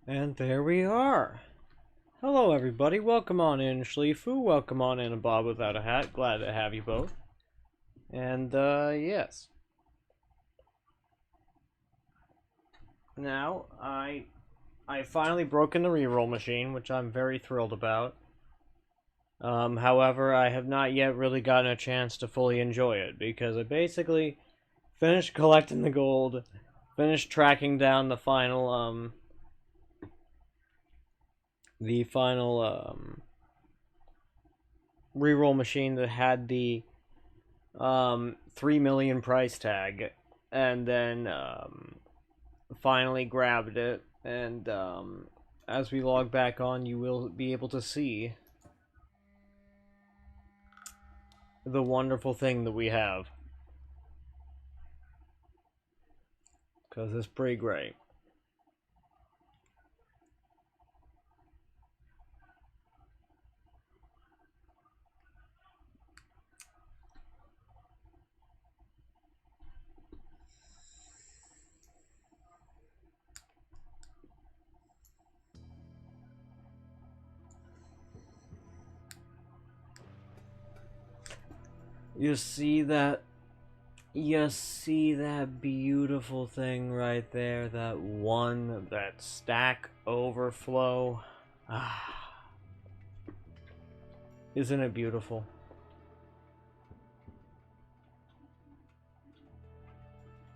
And there we are. Hello everybody, welcome on in Schleefu, welcome on in a Bob Without a Hat, glad to have you both. And yes. Now, I finally broken the reroll machine, which I'm very thrilled about. However, I have not yet really gotten a chance to fully enjoy it, because I basically finished collecting the gold, finished tracking down the final, reroll machine that had the 3 million price tag, and then finally grabbed it, and as we log back on, you will be able to see the wonderful thing that we have, because it's pretty great. You see that? You see that beautiful thing right there? That stack overflow? Ah, isn't it beautiful?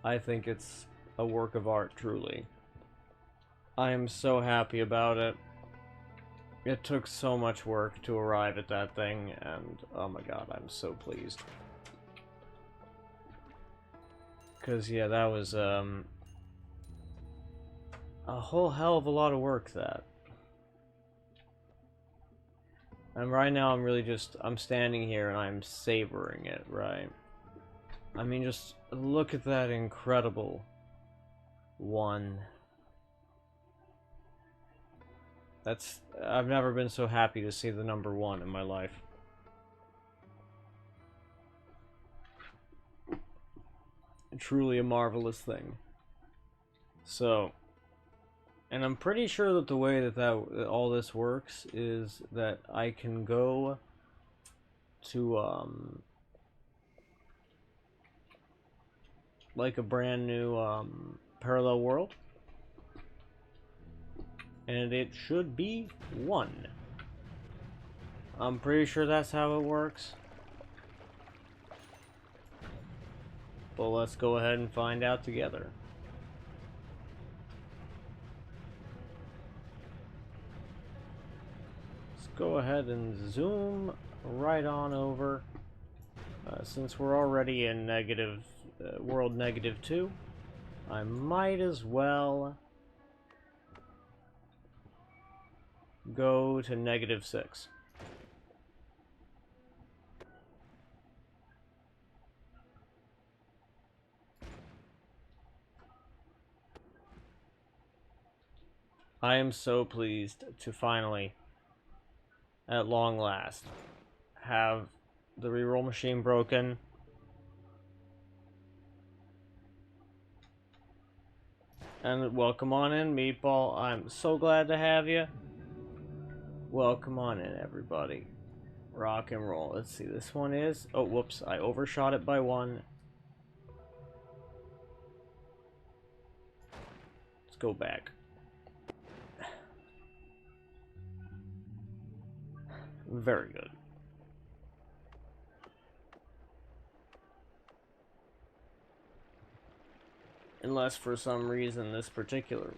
I think it's a work of art, truly. I am so happy about it. It took so much work to arrive at that thing, and oh my god, I'm so pleased. Because, yeah, that was, a whole hell of a lot of work, that. And right now, I'm standing here and I'm savoring it, right? I mean, just look at that incredible one. I've never been so happy to see the number 1 in my life. Truly a marvelous thing. So, and I'm pretty sure that the way that all this works is that I can go to like a brand new parallel world, and it should be 1. I'm pretty sure that's how it works. Well, let's go ahead and find out together. Let's go ahead and zoom right on over. Since we're already in world -2, I might as well go to -6. I am so pleased to finally, at long last, have the reroll machine broken. And welcome on in, Meatball. I'm so glad to have you. Welcome on in, everybody. Rock and roll. Let's see, this one is... Oh, whoops, I overshot it by 1. Let's go back. Very good. Unless for some reason this particular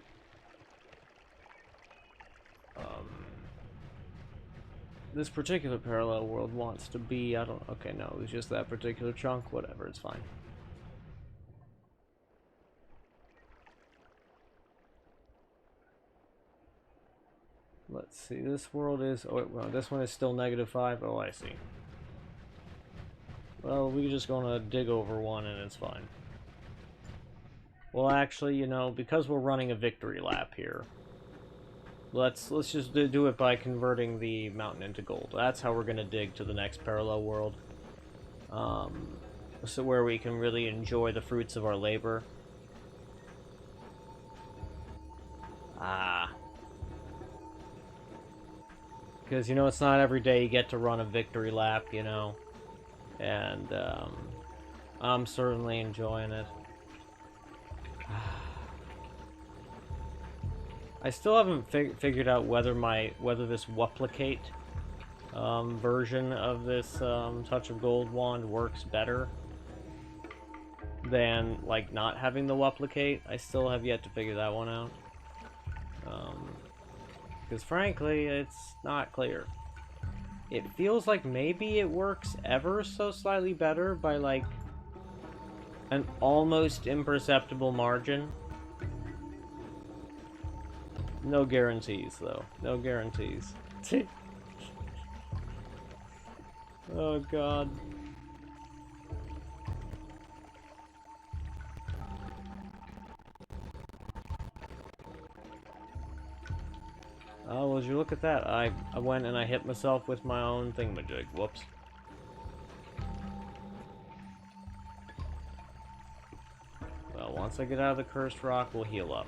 parallel world wants to be, okay, no, it was just that particular chunk, whatever, it's fine. Let's see, this world is, oh wait, well, this one is still -5, oh I see. Well, we're just gonna dig over 1 and it's fine. Well, actually, you know, because we're running a victory lap here, let's just do it by converting the mountain into gold. That's how we're gonna dig to the next parallel world. So where we can really enjoy the fruits of our labor. Ah, Because, you know, it's not every day you get to run a victory lap, you know. And, I'm certainly enjoying it. I still haven't figured out whether this Wuplicate version of this Touch of Gold wand works better than, like, not having the Wuplicate. I still have yet to figure that one out. Because frankly, it's not clear. It feels like maybe it works ever so slightly better by, like, an almost imperceptible margin. No guarantees, though. No guarantees. Oh, God. Oh, would you look at that? I went and I hit myself with my own thingamajig. Whoops. Well, once I get out of the cursed rock, we'll heal up.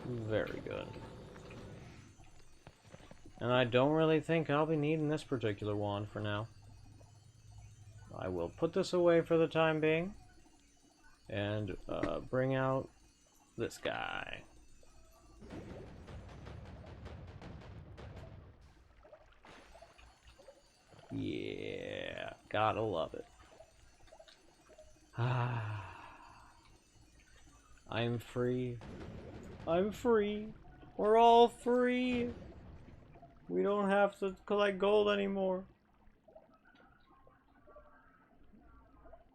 Very good. And I don't really think I'll be needing this particular wand for now. I will put this away for the time being. And bring out this guy. Yeah, gotta love it. I'm free. I'm free. We're all free. We don't have to collect gold anymore.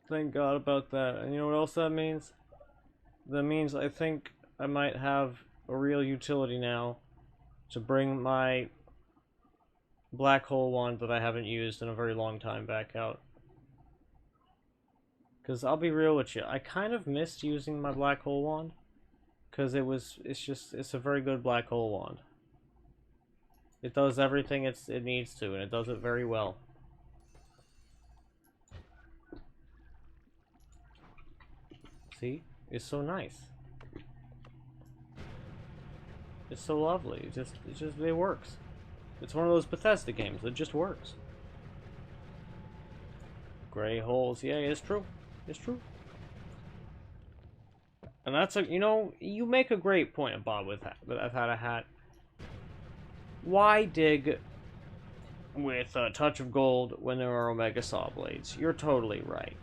Thank God about that. And you know what else that means? That means I think I might have a real utility now to bring my black hole wand that I haven't used in a very long time back out. Because I'll be real with you, I kind of missed using my black hole wand. Because it's a very good black hole wand. It does everything it needs to, and it does it very well. See? It's so nice. It's so lovely. It works. It's one of those Bethesda games that just works. Gray holes, yeah, it's true. It's true. And that's you know, you make a great point, Bob, with that. I've had a hat. Why dig with a touch of gold when there are Omega Saw Blades? You're totally right.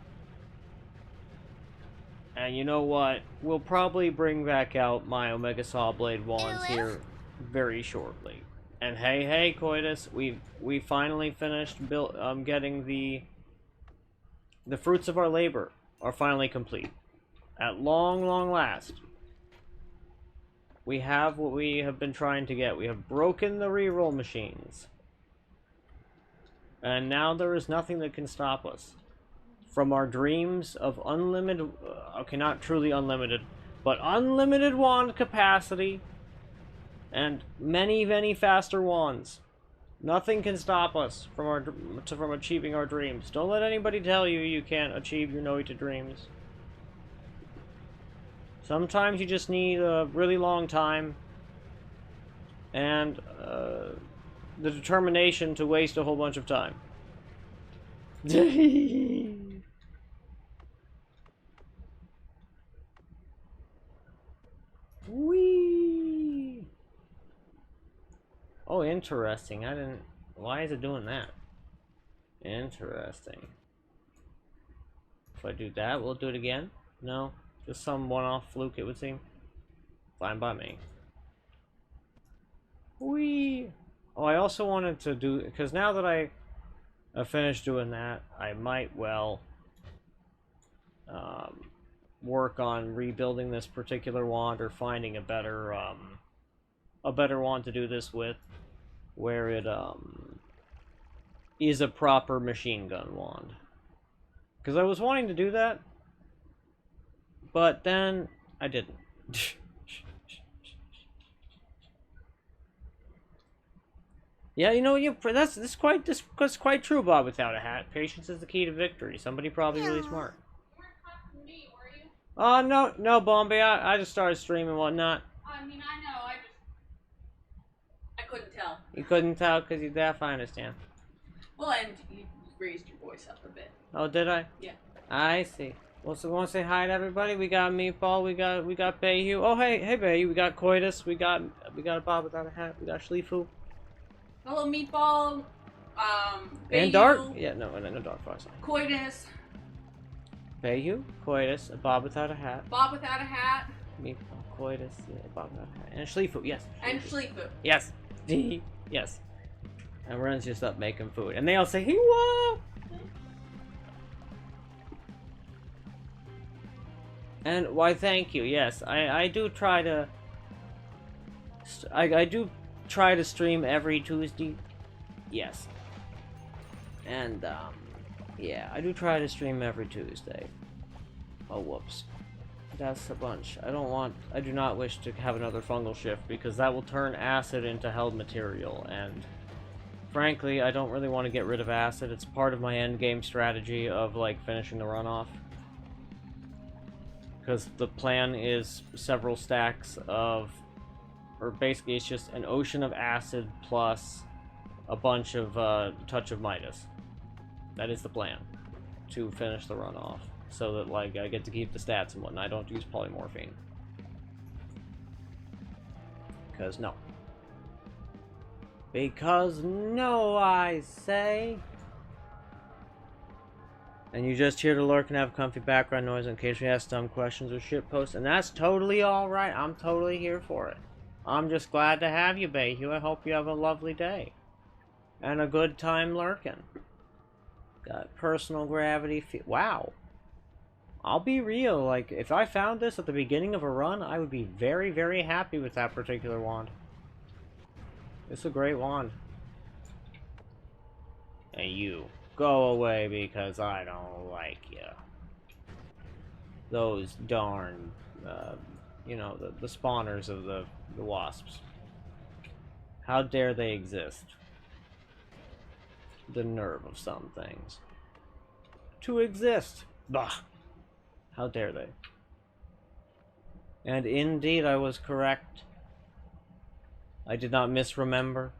And you know what? We'll probably bring back out my Omega Saw Blade wands here very shortly. And hey, Coitus, we finally finished getting the fruits of our labor are finally complete. At long last. We have what we have been trying to get. We have broken the reroll machines. And now there is nothing that can stop us from our dreams of unlimited, okay, not truly unlimited, but unlimited wand capacity and many faster wands. Nothing can stop us from achieving our dreams. Don't let anybody tell you you can't achieve your Noita dreams. Sometimes you just need a really long time and the determination to waste a whole bunch of time. Whee! Oh, interesting. I didn't... Why is it doing that? Interesting. If I do that, will it do it again? No? Just some one-off fluke, it would seem. Fine by me. Whee! Oh, I also wanted to do... Because now that I have finished doing that, I might well work on rebuilding this particular wand or finding a better wand to do this with, where it is a proper machine gun wand. Because I was wanting to do that, but then I didn't. Yeah, you know, that's quite true, Bob without a hat. Patience is the key to victory. Somebody probably really smart. You weren't talking to me, were you? No, no, Bombay. I just started streaming and whatnot. I mean, I know. I couldn't tell. You couldn't tell because you're deaf. I understand. Well, and you raised your voice up a bit. Oh, did I? Yeah. I see. Well, so we want to say hi to everybody. We got Meatball. We got Bayhu. Oh, hey, Bayhu. We got Coitus. We got a Bob without a hat. We got Shlifu. Hello, Meatball. And Dark. Yeah, no, Dark Fox. Coitus. Bayhu, Coitus, a Bob without a hat. Bob without a hat. Meatball, Coitus, yeah, Bob without a hat. And Shlifu, yes. And Shlifu. Yes. Yes. And Ren's just up making food. And they all say, "He-wah!" And why, thank you. Yes, I do try to. I do try to stream every Tuesday. Yes. And yeah, I do try to stream every Tuesday. Oh, whoops. That's a bunch. I do not wish to have another fungal shift because that will turn acid into held material, and frankly, I don't really want to get rid of acid. It's part of my end game strategy of like finishing the runoff. Because the plan is several stacks of, or basically it's just an ocean of acid plus a bunch of touch of Midas. That is the plan, to finish the runoff, so that like I get to keep the stats and whatnot. I don't use polymorphine. Because no. Because no, I say. And you just here to lurk and have comfy background noise in case we ask dumb questions or shit posts, and that's totally alright. I'm totally here for it. I'm just glad to have you, Bayhu. I hope you have a lovely day. And a good time lurking. Got personal gravity. Wow. I'll be real. Like, if I found this at the beginning of a run, I would be very, very happy with that particular wand. It's a great wand. And you, go away because I don't like you. Those darn, you know, the spawners of the wasps. How dare they exist? The nerve of some things. To exist! Bah! How dare they? And indeed, I was correct. I did not misremember.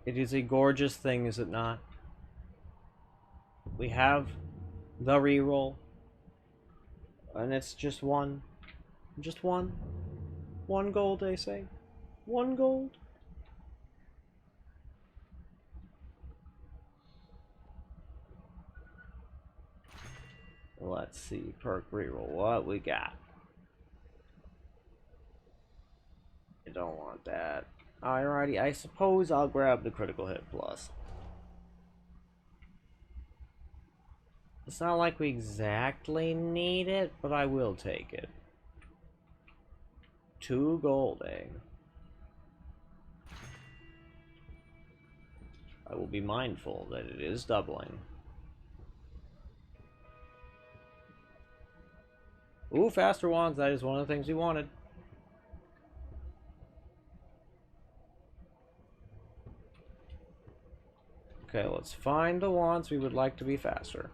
It is a gorgeous thing, is it not? We have the reroll. And it's just one. Just one. One gold, they say. One gold. Let's see, perk reroll. What we got? I don't want that. Alrighty, I suppose I'll grab the critical hit plus. It's not like we exactly need it, but I will take it. 2 gold, eh? I will be mindful that it is doubling. Ooh, faster wands. That is one of the things we wanted. Okay, let's find the wands we would like to be faster.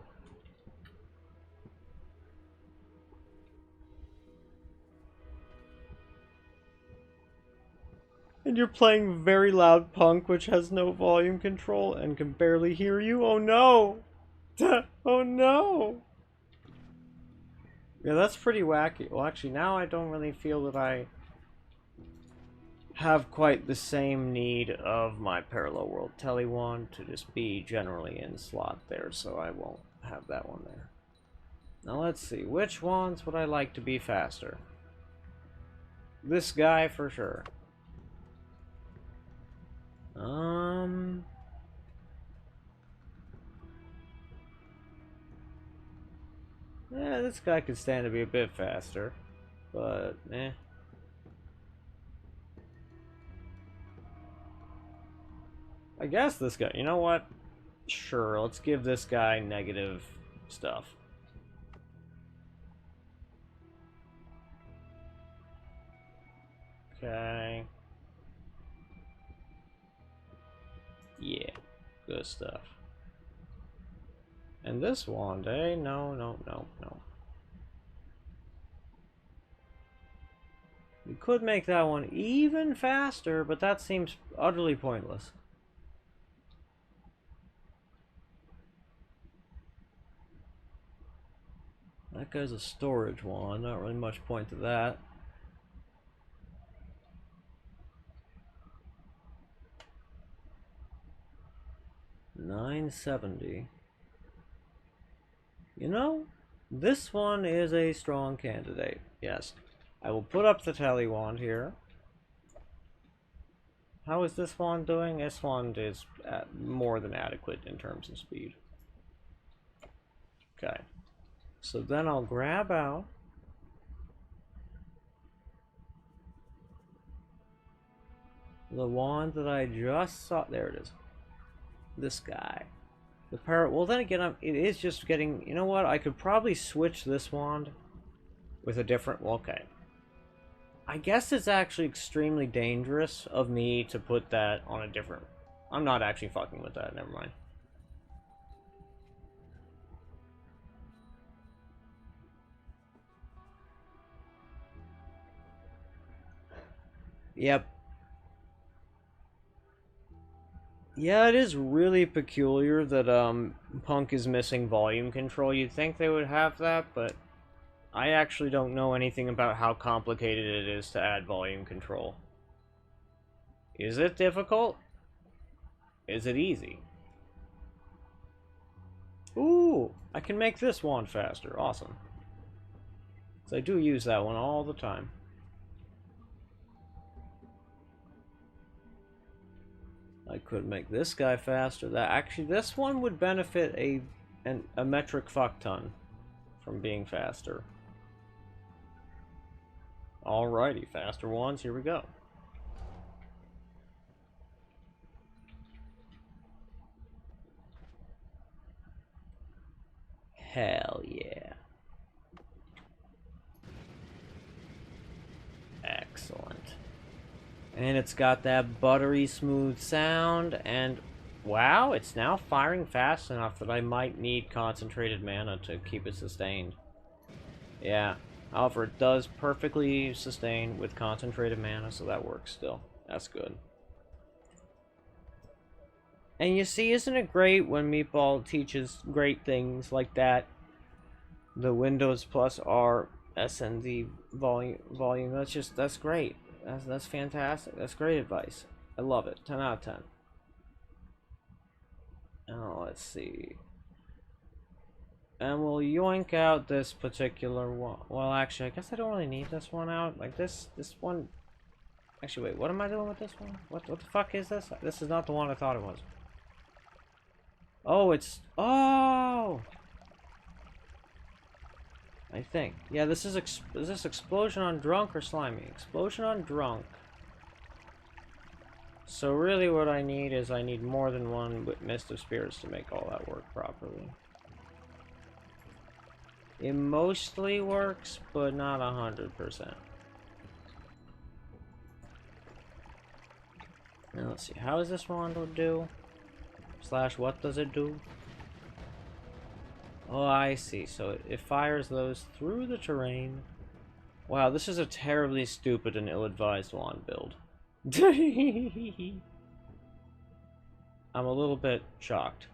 And you're playing very loud punk, which has no volume control and can barely hear you? Oh no! Oh no! Yeah, that's pretty wacky. Well, actually, now I don't really feel that I have quite the same need of my Parallel World Telly wand to just be generally in slot there, so I won't have that one there. Now let's see, which wands would I like to be faster? This guy for sure. Yeah, this guy could stand to be a bit faster, but eh. I guess this guy, you know what? Sure, let's give this guy negative stuff. Okay. Yeah, good stuff. And this wand, eh? No, no, no, no. We could make that one even faster, but that seems utterly pointless. That guy's a storage wand, not really much point to that. $970. You know, this one is a strong candidate. Yes. I will put up the tally wand here. How is this wand doing? This wand is more than adequate in terms of speed. Okay. So then I'll grab out the wand that I just saw. There it is. This guy. The parrot. Well, then again, it is just getting. You know what? I could probably switch this wand with a different. Well, okay. I guess it's actually extremely dangerous of me to put that on a different. I'm not actually fucking with that. Never mind. Yep. Yeah, it is really peculiar that Punk is missing volume control. You'd think they would have that, but I actually don't know anything about how complicated it is to add volume control. Is it difficult? Is it easy? Ooh, I can make this wand faster. Awesome. So I do use that one all the time. I could make this guy faster. That actually, this one would benefit a metric fuck ton from being faster. Alrighty, faster wands. Here we go. Hell yeah. Excellent. And it's got that buttery smooth sound, and wow, it's now firing fast enough that I might need concentrated mana to keep it sustained. Yeah, however, it does perfectly sustain with concentrated mana, so that works still. That's good. And you see, isn't it great when Meatball teaches great things like that? The Windows plus R SND volume. That's great. That's fantastic. That's great advice. I love it. 10 out of 10. Oh, let's see. And we'll yoink out this particular one. Well, actually, I guess I don't really need this one out. Like this one. Actually, wait. What am I doing with this one? What the fuck is this? This is not the one I thought it was. Oh, it's. Oh. I think. Yeah, this is this explosion on drunk or slimy? Explosion on drunk. So really what I need is I need more than one Mist of Spirits to make all that work properly. It mostly works, but not 100%. Now let's see, how does this wand do? Slash, what does it do? Oh, I see. So it fires those through the terrain. Wow, this is a terribly stupid and ill-advised wand build. I'm a little bit shocked.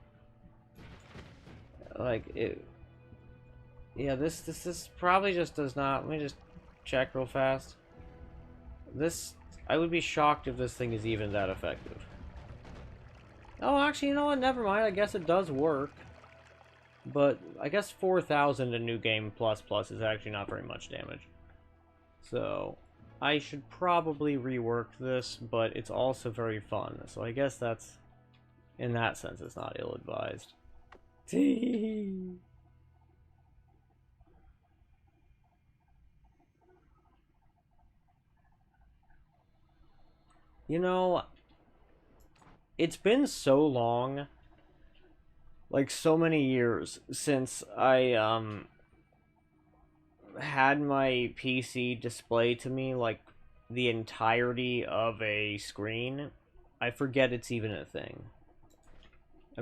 Like, it... Yeah, this probably just does not... Let me just check real fast. This... I would be shocked if this thing is even that effective. Oh, actually, you know what? Never mind. I guess it does work. But I guess 4,000 in New Game Plus Plus is actually not very much damage. So I should probably rework this, but it's also very fun. So I guess that's, in that sense, it's not ill-advised. You know, it's been so long, like so many years, since I had my PC display to me like the entirety of a screen. I forget it's even a thing.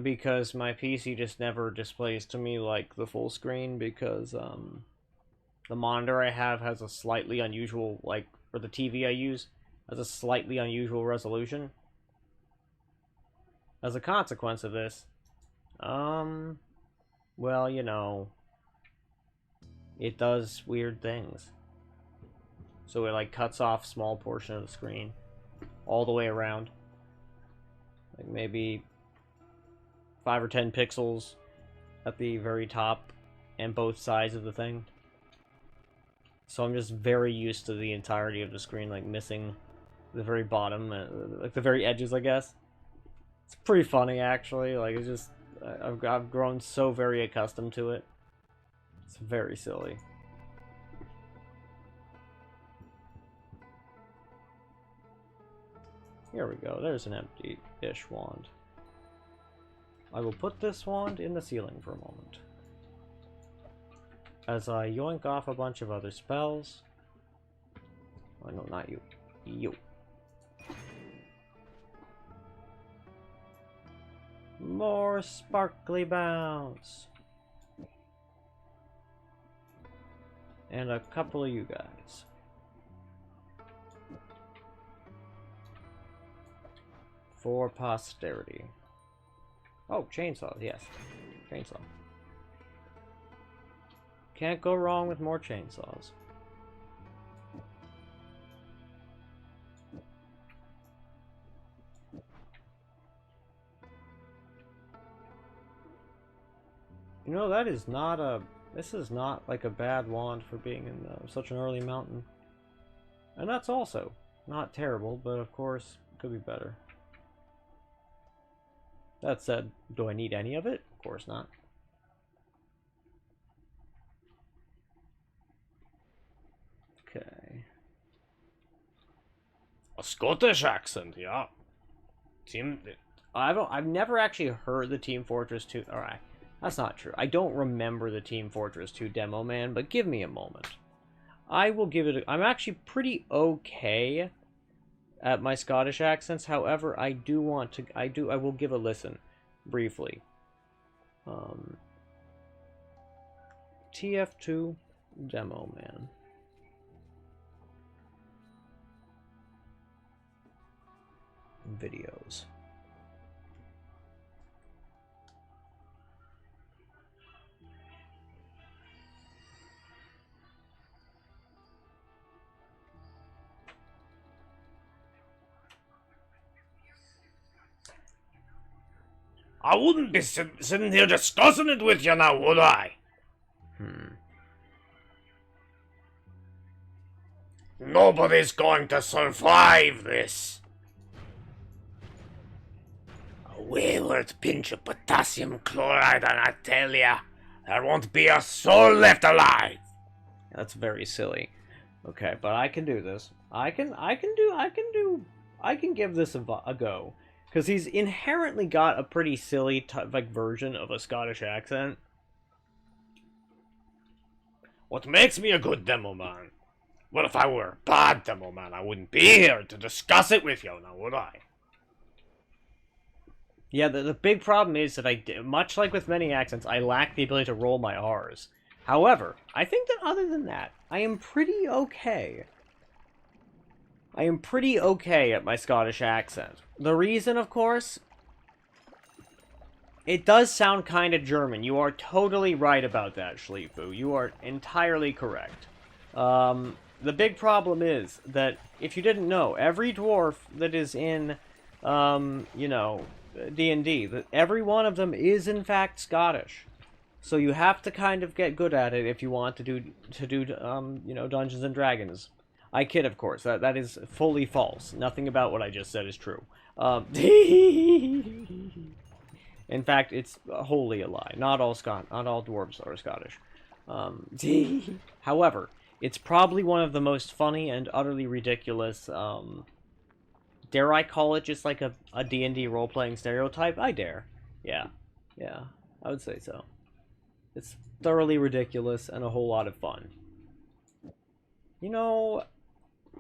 because my PC just never displays to me like the full screen because the monitor I have has a slightly unusual or the TV I use has a slightly unusual resolution. As a consequence of this, well, you know, it does weird things. So it like cuts off small portion of the screen all the way around. Like maybe 5 or 10 pixels at the very top and both sides of the thing. So I'm just very used to the entirety of the screen like missing the very bottom, like the very edges, I guess. It's pretty funny actually. Like it's just I've grown so very accustomed to it. It's very silly. Here we go. There's an empty-ish wand. I will put this wand in the ceiling for a moment. As I yoink off a bunch of other spells. Oh, no, not you. You. More sparkly bounce. And a couple of you guys. For posterity. Oh, chainsaws, yes. Chainsaw. Can't go wrong with more chainsaws. You know, that is not a... This is not like a bad wand for being in such an early mountain. And that's also not terrible, but of course, could be better. That said, do I need any of it? Of course not. Okay. A Scottish accent, yeah. I've never actually heard the Team Fortress 2. Alright, that's not true. I don't remember the Team Fortress 2 demo, man, but give me a moment. I will give it I'm actually pretty okay at my Scottish accents. However, I will give a listen briefly. TF2 demo, man. Videos. I wouldn't be sitting here discussing it with you now, would I? Nobody's going to survive this. A wayward pinch of potassium chloride, and I tell ya, there won't be a soul left alive. That's very silly. Okay, but I can do this. I can give this a go. Because he's inherently got a pretty silly version of a Scottish accent. What makes me a good demo man? Well, if I were a bad demo man, I wouldn't be here to discuss it with you now, would I? Yeah, the big problem is that much like with many accents, I lack the ability to roll my R's. However, I think that other than that, I am pretty okay. I am pretty okay at my Scottish accent. The reason, of course, it does sound kind of German. You are totally right about that, Schleefu. You are entirely correct. The big problem is that, if you didn't know, every dwarf that is in, you know, D&D, every one of them is in fact Scottish. So you have to kind of get good at it if you want to do you know, Dungeons and Dragons. I kid, of course. That is fully false. Nothing about what I just said is true. In fact, it's wholly a lie. Not all dwarves are Scottish. However, it's probably one of the most funny and utterly ridiculous. Dare I call it just like a D&D role-playing stereotype? I dare. Yeah, I would say so. It's thoroughly ridiculous and a whole lot of fun. You know,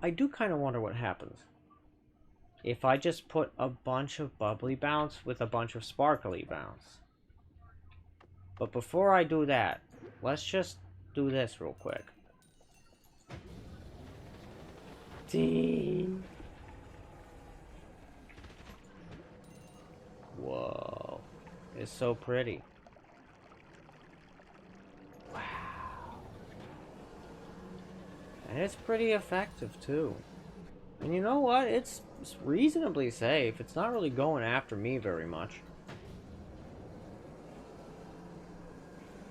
I do kind of wonder what happens if I just put a bunch of bubbly bounce with a bunch of sparkly bounce. But before I do that, let's just do this real quick. Ding. Whoa. It's so pretty. Wow. And it's pretty effective too. And you know what? It's reasonably safe. It's not really going after me very much.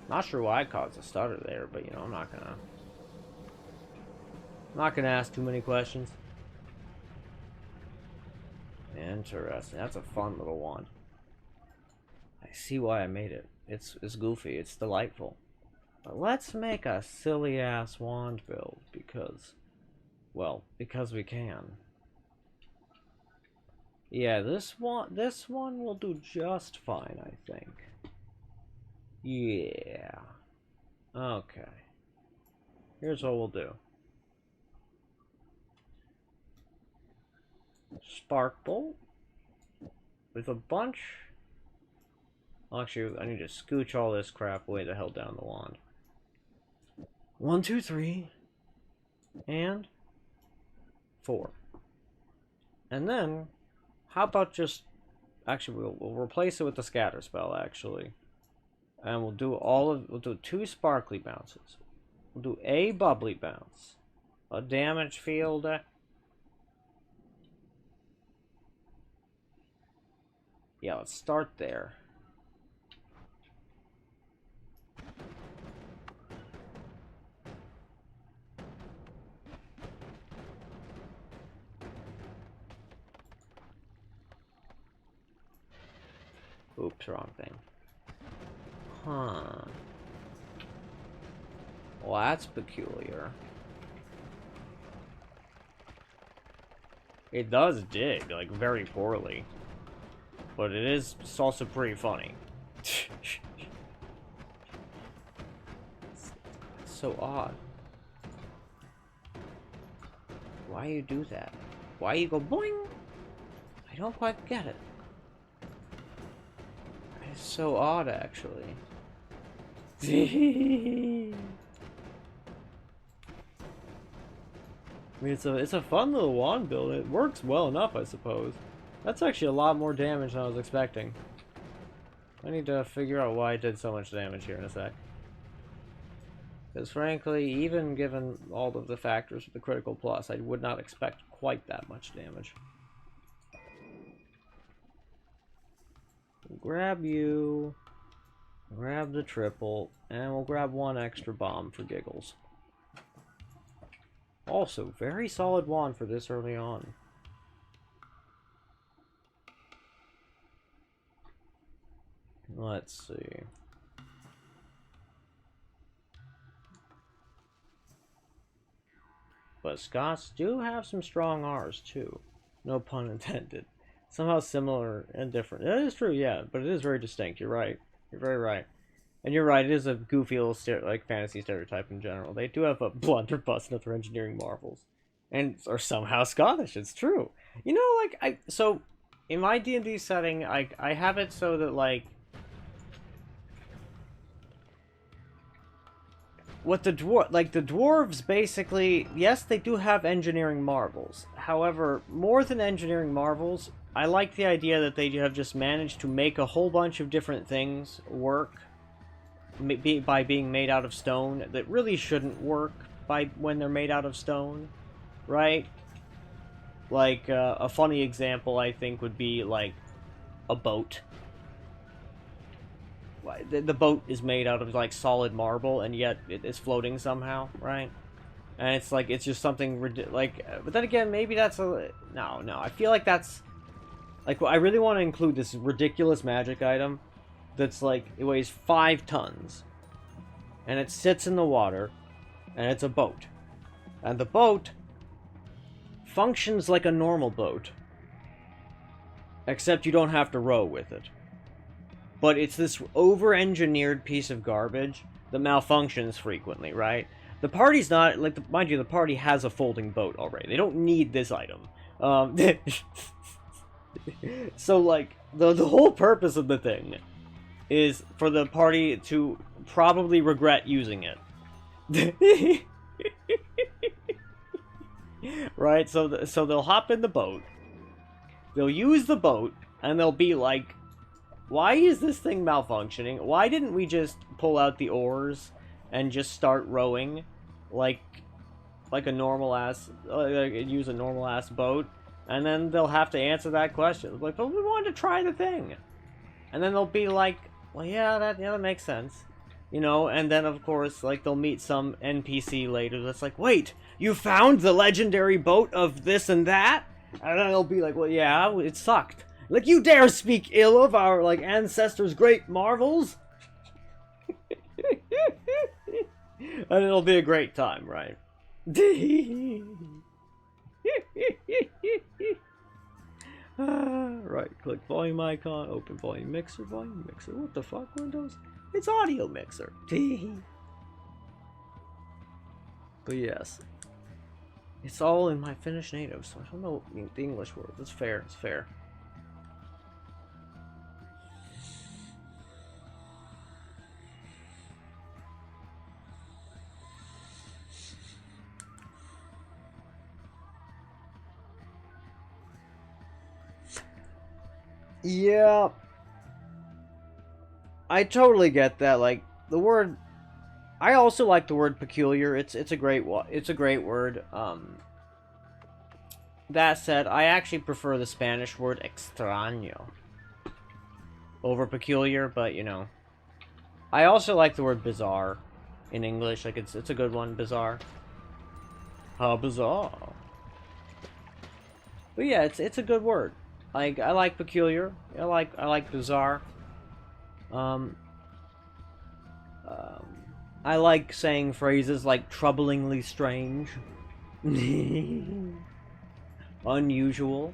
Not sure why I caused a stutter there, but you know, I'm not gonna ask too many questions. Interesting. That's a fun little wand. I see why I made it. It's goofy. It's delightful. But let's make a silly ass wand build because, well, because we can. Yeah, this one will do just fine, I think. Yeah. Okay. Here's what we'll do. Spark bolt with a bunch. Actually, I need to scooch all this crap way the hell down the wand. 1, 2, 3, and 4. And then, how about just actually we'll replace it with the scatter spell actually, and we'll do 2 sparkly bounces. We'll do a bubbly bounce, a damage field. Yeah, let's start there. Oops, wrong thing. Huh. Well, that's peculiar. It does dig, like, very poorly. But it's also pretty funny. It's so odd. Why you do that? Why you go boing? I don't quite get it. It's so odd, actually. I mean, it's a fun little wand build. It works well enough, I suppose. That's actually a lot more damage than I was expecting. I need to figure out why I did so much damage here in a sec. Because frankly, even given all of the factors of the critical plus, I would not expect quite that much damage. We'll grab you, grab the triple, and we'll grab 1 extra bomb for giggles. Also, very solid wand for this early on. Let's see. But Scots do have some strong R's too. No pun intended. Somehow similar and different. That is true, yeah, but it is very distinct. You're right. You're very right. And you're right, it is a goofy little fantasy stereotype in general. They do have a blunderbuss in their engineering marvels. And are somehow Scottish, it's true. You know, like, so, in my D&D setting, I have it so that, like, what the dwarves basically, yes, they do have engineering marvels. However, more than engineering marvels, I like the idea that they have just managed to make a whole bunch of different things work by being made out of stone that really shouldn't work when they're made out of stone, right? Like, a funny example, I think, would be, like, a boat. The boat is made out of, like, solid marble, and yet it is floating somehow, right? And it's, like, it's just something, but then again, maybe that's no, I feel like that's, like, I really want to include this ridiculous magic item that's, like, it weighs 5 tons, and it sits in the water, and it's a boat. And the boat functions like a normal boat, except you don't have to row with it. But it's this over-engineered piece of garbage that malfunctions frequently, right? The party's not, like, mind you, the party has a folding boat already. They don't need this item. Um, so like the whole purpose of the thing is for the party to probably regret using it. Right? So they'll hop in the boat. They'll use the boat and they'll be like, "Why is this thing malfunctioning? Why didn't we just pull out the oars and just start rowing like a normal ass use a normal ass boat?" And then they'll have to answer that question. Like, "But we wanted to try the thing." And then they'll be like, "Well, that makes sense." You know, and then of course, like, they'll meet some NPC later that's like, "Wait, you found the legendary boat of this and that?" And then they'll be like, "Well, yeah, it sucked. Like, you dare speak ill of our, like, ancestors' great marvels?" And it'll be a great time, right? Right, click volume icon, open volume mixer, what the fuck, Windows? It's audio mixer. But yes, it's all in my Finnish native, so I don't know the English words. It's fair, it's fair. Yeah, I totally get that. Like, the word, I also like the word peculiar. It's a great word. That said, I actually prefer the Spanish word extraño over peculiar, but you know, I also like the word bizarre in English. Like, it's a good one, bizarre. How bizarre. But yeah, it's a good word. Like, I like peculiar. I like bizarre. Um, um, I like saying phrases like troublingly strange, unusual.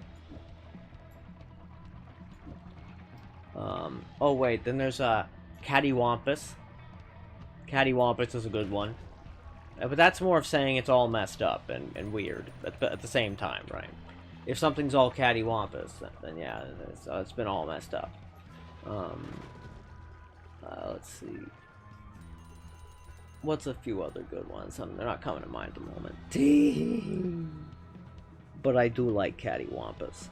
Oh wait, then there's cattywampus. Cattywampus is a good one. But that's more of saying it's all messed up and weird at the same time, right? If something's all cattywampus, then yeah, it's been all messed up. Um, let's see. What's a few other good ones? They're not coming to mind at the moment. But I do like cattywampus.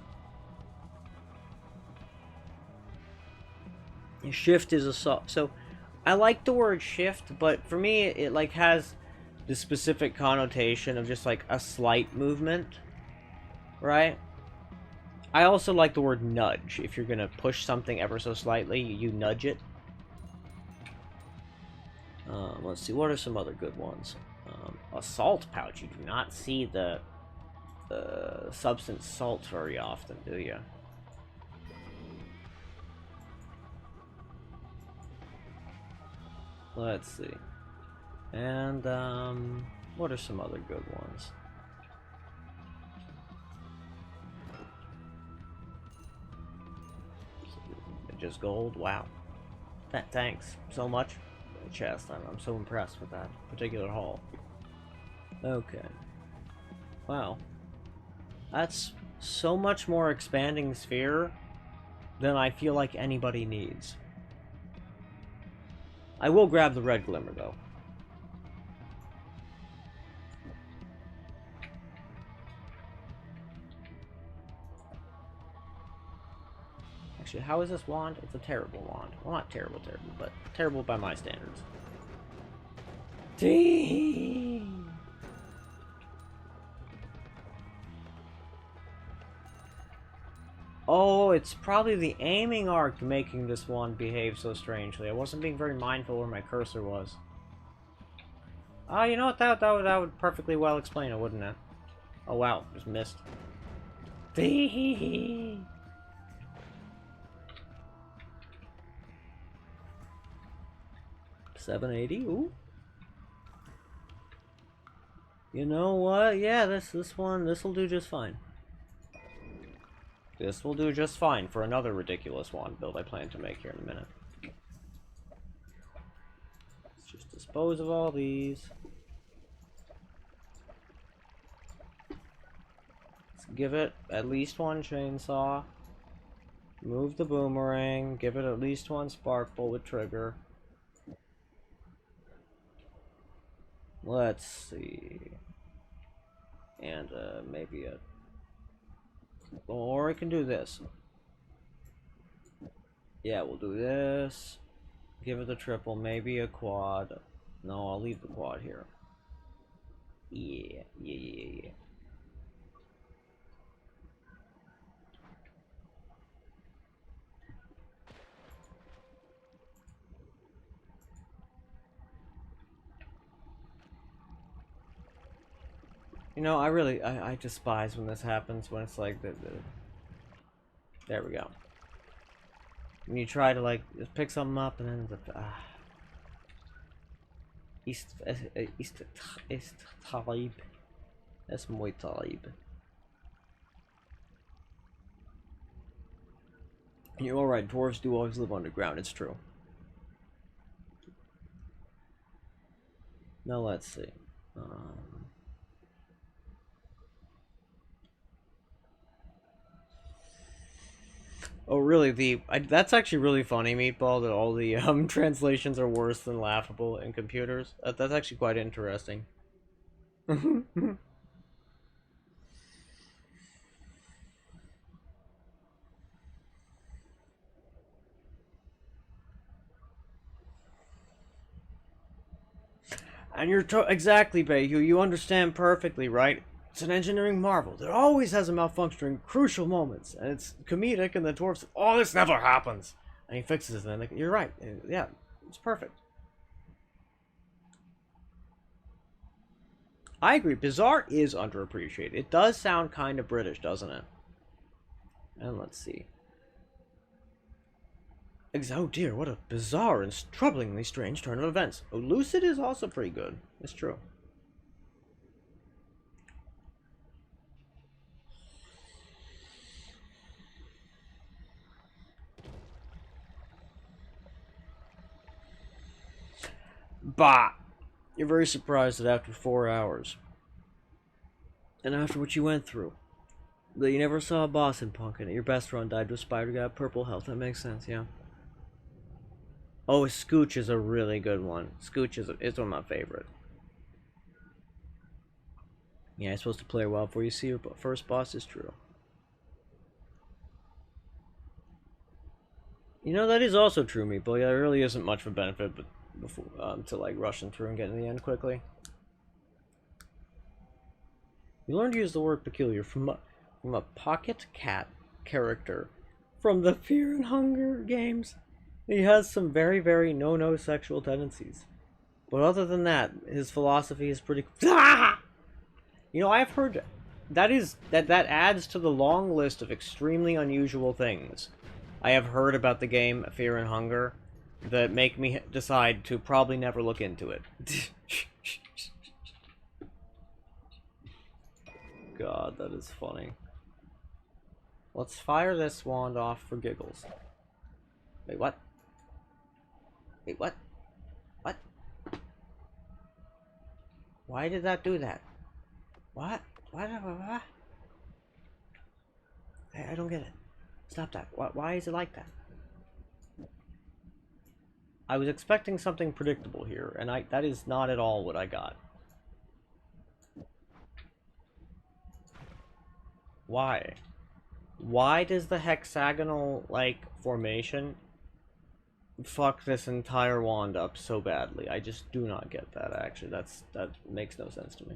Shift is a so I like the word shift, but for me it like has the specific connotation of just like a slight movement, right? I also like the word nudge. If you're gonna push something ever so slightly, you nudge it. Let's see, what are some other good ones? Assault pouch. You do not see the substance salt very often, do you? Let's see. And, what are some other good ones? Just gold? Wow. Thanks so much. Chest. I'm so impressed with that particular haul. Okay. Wow. That's so much more expanding sphere than I feel like anybody needs. I will grab the red glimmer, though. Actually, how is this wand? It's a terrible wand. Well, not terrible, but terrible by my standards. Oh, it's probably the aiming arc making this wand behave so strangely. I wasn't being very mindful where my cursor was. Oh, you know what? That would perfectly well explain it, wouldn't it? Oh, wow. Just missed. 780. Ooh. You know what? Yeah, this will do just fine. This will do just fine for another ridiculous wand build I plan to make here in a minute. Let's just dispose of all these. Let's give it at least one chainsaw. Move the boomerang. Give it at least one spark bullet trigger. Let's see. And maybe a... Or I can do this. Yeah, we'll do this. Give it a triple, maybe a quad. No, I'll leave the quad here. Yeah. You know, I despise when this happens, when it's like there we go. When you try to like just pick something up and then East Talib. That's muy Talib. You're alright, dwarves do always live underground, it's true. Now let's see. Oh, really? That's actually really funny, Meatball, that all the translations are worse than laughable in computers. That's actually quite interesting. And you're exactly, Bayhu. You understand perfectly, right? It's an engineering marvel that always has a malfunction in crucial moments, and it's comedic. And the dwarfs, oh, this never happens, and he fixes it. And you're right. Yeah, it's perfect. I agree. Bizarre is underappreciated. It does sound kind of British, doesn't it? And let's see. Oh dear, what a bizarre and troublingly strange turn of events. Oh, Lucid is also pretty good. It's true. Bah! You're very surprised that after 4 hours, and after what you went through, that you never saw a boss in Punk, and your best run died to a spider got purple health. That makes sense, yeah. Oh, Scooch is a really good one. Scooch is one of my favorite. Yeah, you're supposed to play well before you see your first boss is true. You know, that is also true, Meeple. Yeah, there really isn't much of a benefit but before, to like rushing through and getting to the end quickly. You learn to use the word peculiar from a pocket cat character from the Fear and Hunger games. He has some very, very no sexual tendencies. But other than that, his philosophy is pretty... You know, I've heard that adds to the long list of extremely unusual things I have heard about the game Fear and Hunger that make me decide to probably never look into it. God, that is funny. Let's fire this wand off for giggles. Wait, what? Wait, what? What? Why did that do that? What? What? I don't get it. Stop that. Why is it like that? I was expecting something predictable here, and that is not at all what I got. Why? Why does the hexagonal, like, formation fuck this entire wand up so badly? I just do not get that, actually. That makes no sense to me.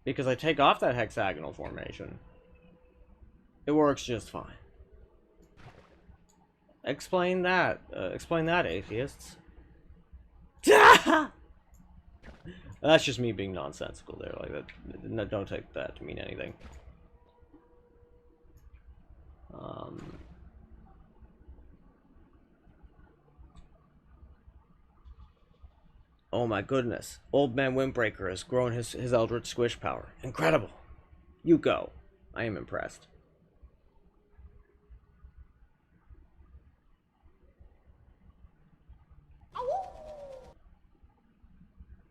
Because I take off that hexagonal formation, it works just fine. Explain that, atheists. That's just me being nonsensical there, like that. Don't take that to mean anything. Oh my goodness. Old Man Windbreaker has grown his Eldritch Squish power. Incredible. You go. I am impressed.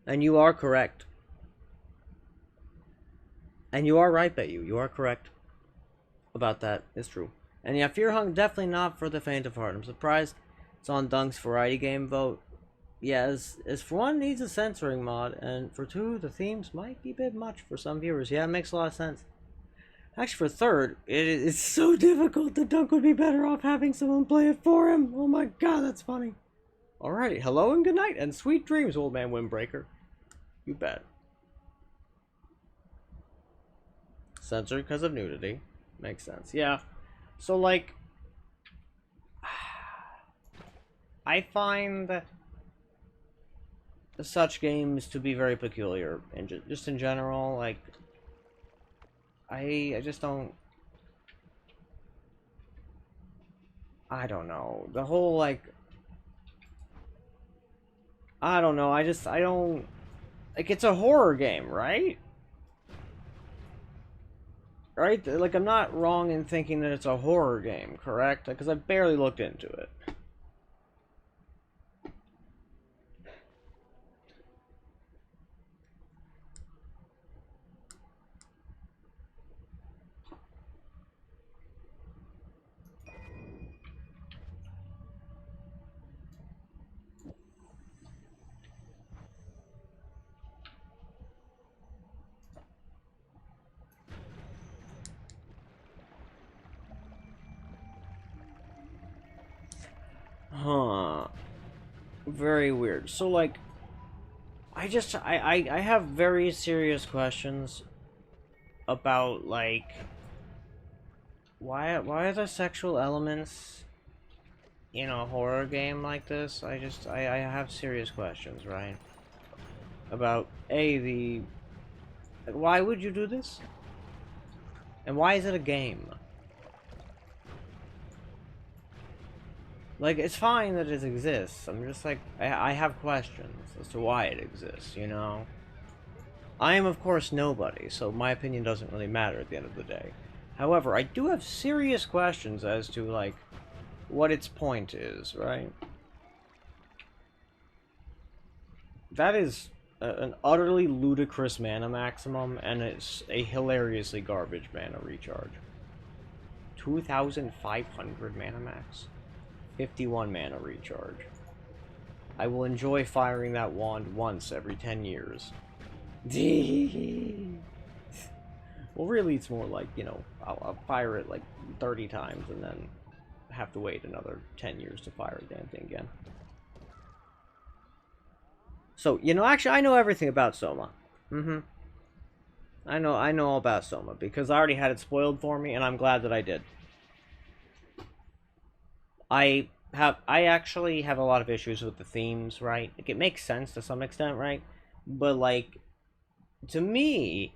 And you are correct. And you are right, Bayu. You are correct about that. It's true. And yeah, Fear Hung definitely not for the faint of heart. I'm surprised it's on Dunk's variety game vote. Yeah, as for one, needs a censoring mod, and for two, the themes might be a bit much for some viewers. Yeah, it makes a lot of sense. Actually, for third, it's so difficult that Dunk would be better off having someone play it for him. Oh my god, that's funny. Alright, hello and good night, and sweet dreams, old man Windbreaker. You bet. Censored because of nudity. Makes sense. Yeah. So, like, I find such games to be very peculiar, and just in general, like, I just don't. I don't know. The whole, like, I don't know. I don't. Like, it's a horror game, right? Right? Like, I'm not wrong in thinking that it's a horror game, correct? Because I barely looked into it. Huh. Very weird. So, like, I have very serious questions about, like, why are there sexual elements in a horror game like this? I have serious questions, right? About why would you do this? And why is it a game? Like, it's fine that it exists. I'm just like, I have questions as to why it exists, you know? I am, of course, nobody, so my opinion doesn't really matter at the end of the day. However, I do have serious questions as to, like, what its point is, right? That is an utterly ludicrous mana maximum, and it's a hilariously garbage mana recharge. 2,500 mana max. 51 mana recharge. I will enjoy firing that wand once every 10 years. Well, really, it's more like, you know, I'll fire it like 30 times and then have to wait another 10 years to fire the damn thing again. So, you know, actually, I know everything about Soma. I know all about Soma because I already had it spoiled for me, and I'm glad that I did. I actually have a lot of issues with the themes, right? Like, it makes sense to some extent, right? But, like, to me,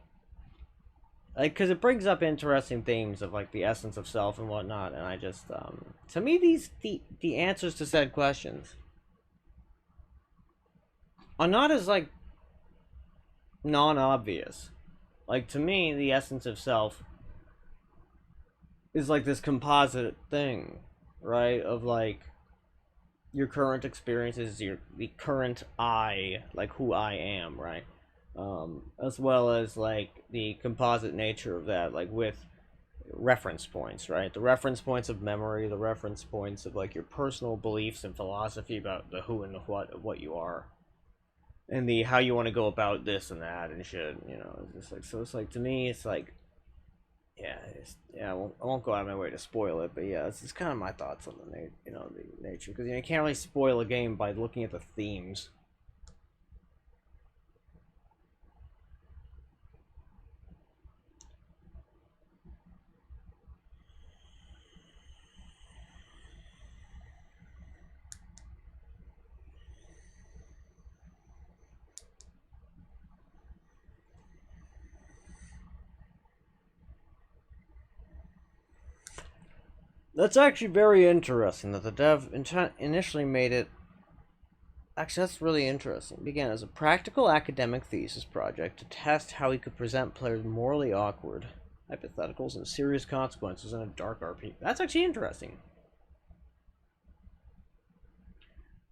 like, because it brings up interesting themes of, like, the essence of self and whatnot, and I just, to me, the answers to said questions are not as, like, non-obvious. Like, to me, the essence of self is, like, this composite thing, right? Of, like, your current experiences, the current I, like, who I am, right? As well as, like, the composite nature of that, like, with reference points, right? The reference points of memory, the reference points of, like, your personal beliefs and philosophy about the who and the what of what you are, and the how you want to go about this and that and shit, you know. It's just like, so it's like, to me, it's like, yeah, I won't go out of my way to spoil it, but yeah, it's kind of my thoughts on the the nature, because, you know, you can't really spoil a game by looking at the themes. That's actually very interesting that the dev initially made it. Actually, that's really interesting. It began as a practical academic thesis project to test how he could present players morally awkward hypotheticals and serious consequences in a dark RP. That's actually interesting.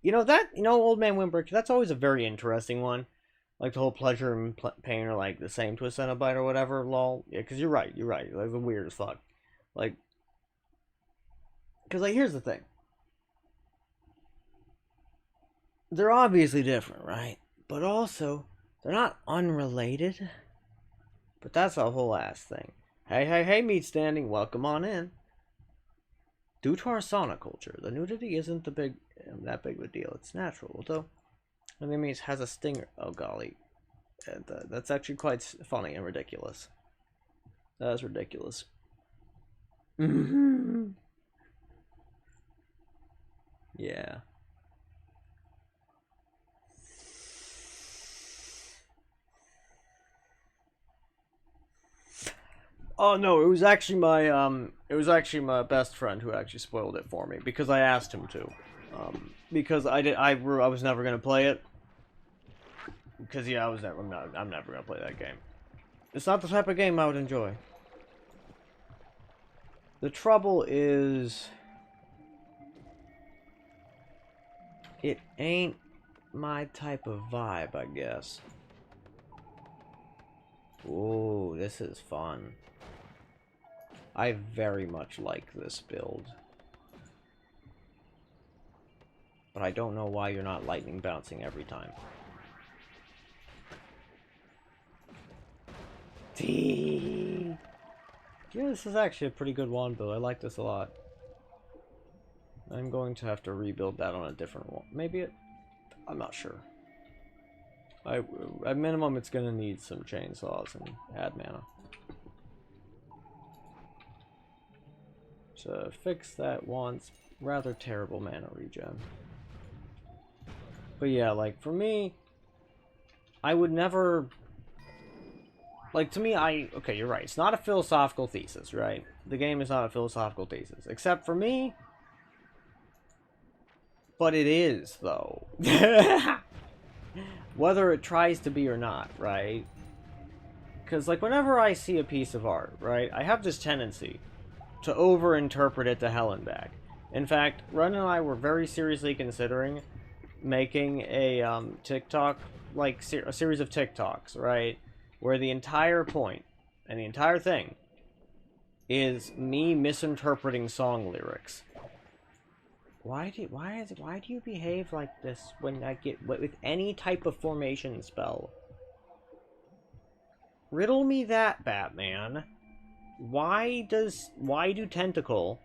You know, Old Man Windbreaker, that's always a very interesting one. Like the whole pleasure and pain are like the same to a Cenobite or whatever, lol. Yeah, because you're right, like the weird as fuck. Like, because like here's the thing. They're obviously different, right? But also, they're not unrelated. But that's a whole ass thing. Hey, meat standing, welcome on in. Due to our sauna culture, the nudity isn't that big of a deal. It's natural, although I mean it has a stinger. Oh golly, and, that's actually quite funny and ridiculous. That's ridiculous. Yeah. Oh no, it was actually my best friend who actually spoiled it for me because I asked him to. Because I was never gonna play it. Because yeah, I'm never gonna play that game. It's not the type of game I would enjoy. The trouble is, it ain't my type of vibe, I guess. Ooh, this is fun. I very much like this build. But I don't know why you're not lightning bouncing every time. Yeah, this is actually a pretty good wand build. I like this a lot. I'm going to have to rebuild that on a different one. Maybe I'm not sure. At minimum, it's going to need some chainsaws and add mana. To fix that wand's rather terrible mana regen. But yeah, like, for me, I would never... Like, to me, okay, you're right. It's not a philosophical thesis, right? The game is not a philosophical thesis. Except for me. But it is, though. Whether it tries to be or not, right? Because, like, whenever I see a piece of art, right, I have this tendency to over-interpret it to hell and back. In fact, Ren and I were very seriously considering making a TikTok, like, a series of TikToks, right? Where the entire point, and the entire thing, is me misinterpreting song lyrics. Why do you behave like this when I get with any type of formation spell? Riddle me that, Batman. Why do tentacle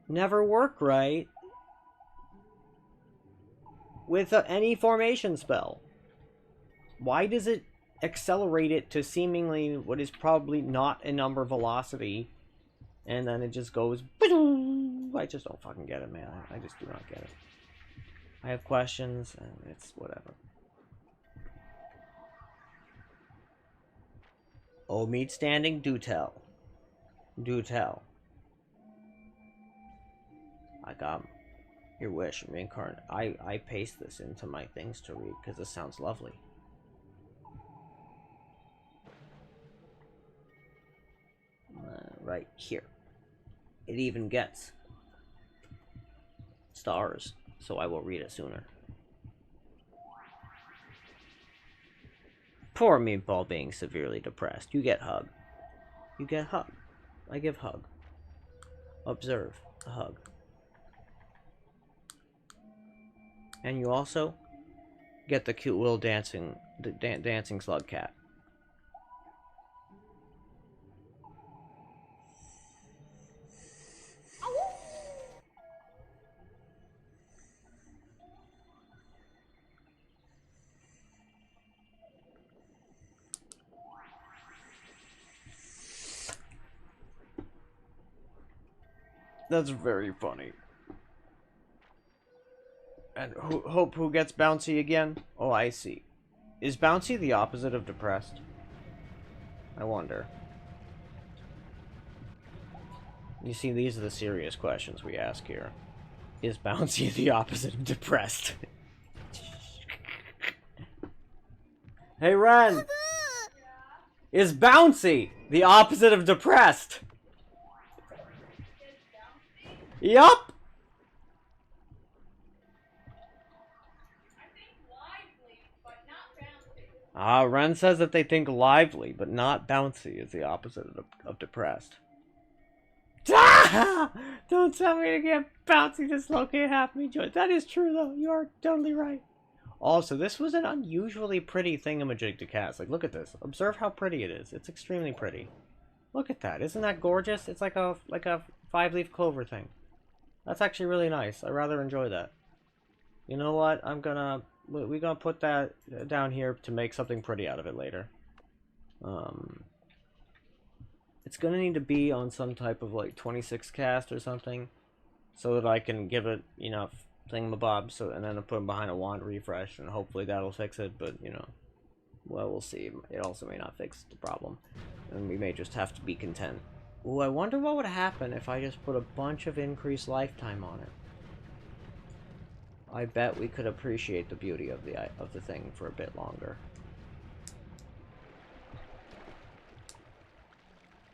never work right with any formation spell? Why does it accelerate it to seemingly what is probably not a number velocity, and then it just goes... I just don't fucking get it, man. I just do not get it. I have questions, and it's whatever. Oh, meat standing, do tell. Do tell. I got your wish, reincarnate. I paste this into my things to read, because this sounds lovely. Right here. It even gets stars, so I will read it sooner. Poor Meatball being severely depressed. You get hug. You get hug. I give hug. Observe. A hug. And you also get the cute little dancing slug cat. That's very funny. And who gets bouncy again? Oh, I see. Is bouncy the opposite of depressed? I wonder. You see, these are the serious questions we ask here. Is bouncy the opposite of depressed? Hey, Ren! Is bouncy the opposite of depressed? Yup! I think lively, but not bouncy. Ren says that they think lively, but not bouncy is the opposite of depressed. Don't tell me to get bouncy, dislocate, half me joints. That is true, though. You are totally right. Also, this was an unusually pretty thingamajig to cast. Like, look at this. Observe how pretty it is. It's extremely pretty. Look at that. Isn't that gorgeous? It's like a 5-leaf clover thing. That's actually really nice. I rather enjoy that. You know what? We're gonna put that down here to make something pretty out of it later. It's gonna need to be on some type of like 26 cast or something, so that I can give it enough thingamabob. So and then I'll put them behind a wand refresh, and hopefully that'll fix it. But well, we'll see. It also may not fix the problem, and we may just have to be content. Ooh, I wonder what would happen if I just put a bunch of increased lifetime on it. I bet we could appreciate the beauty of the thing for a bit longer.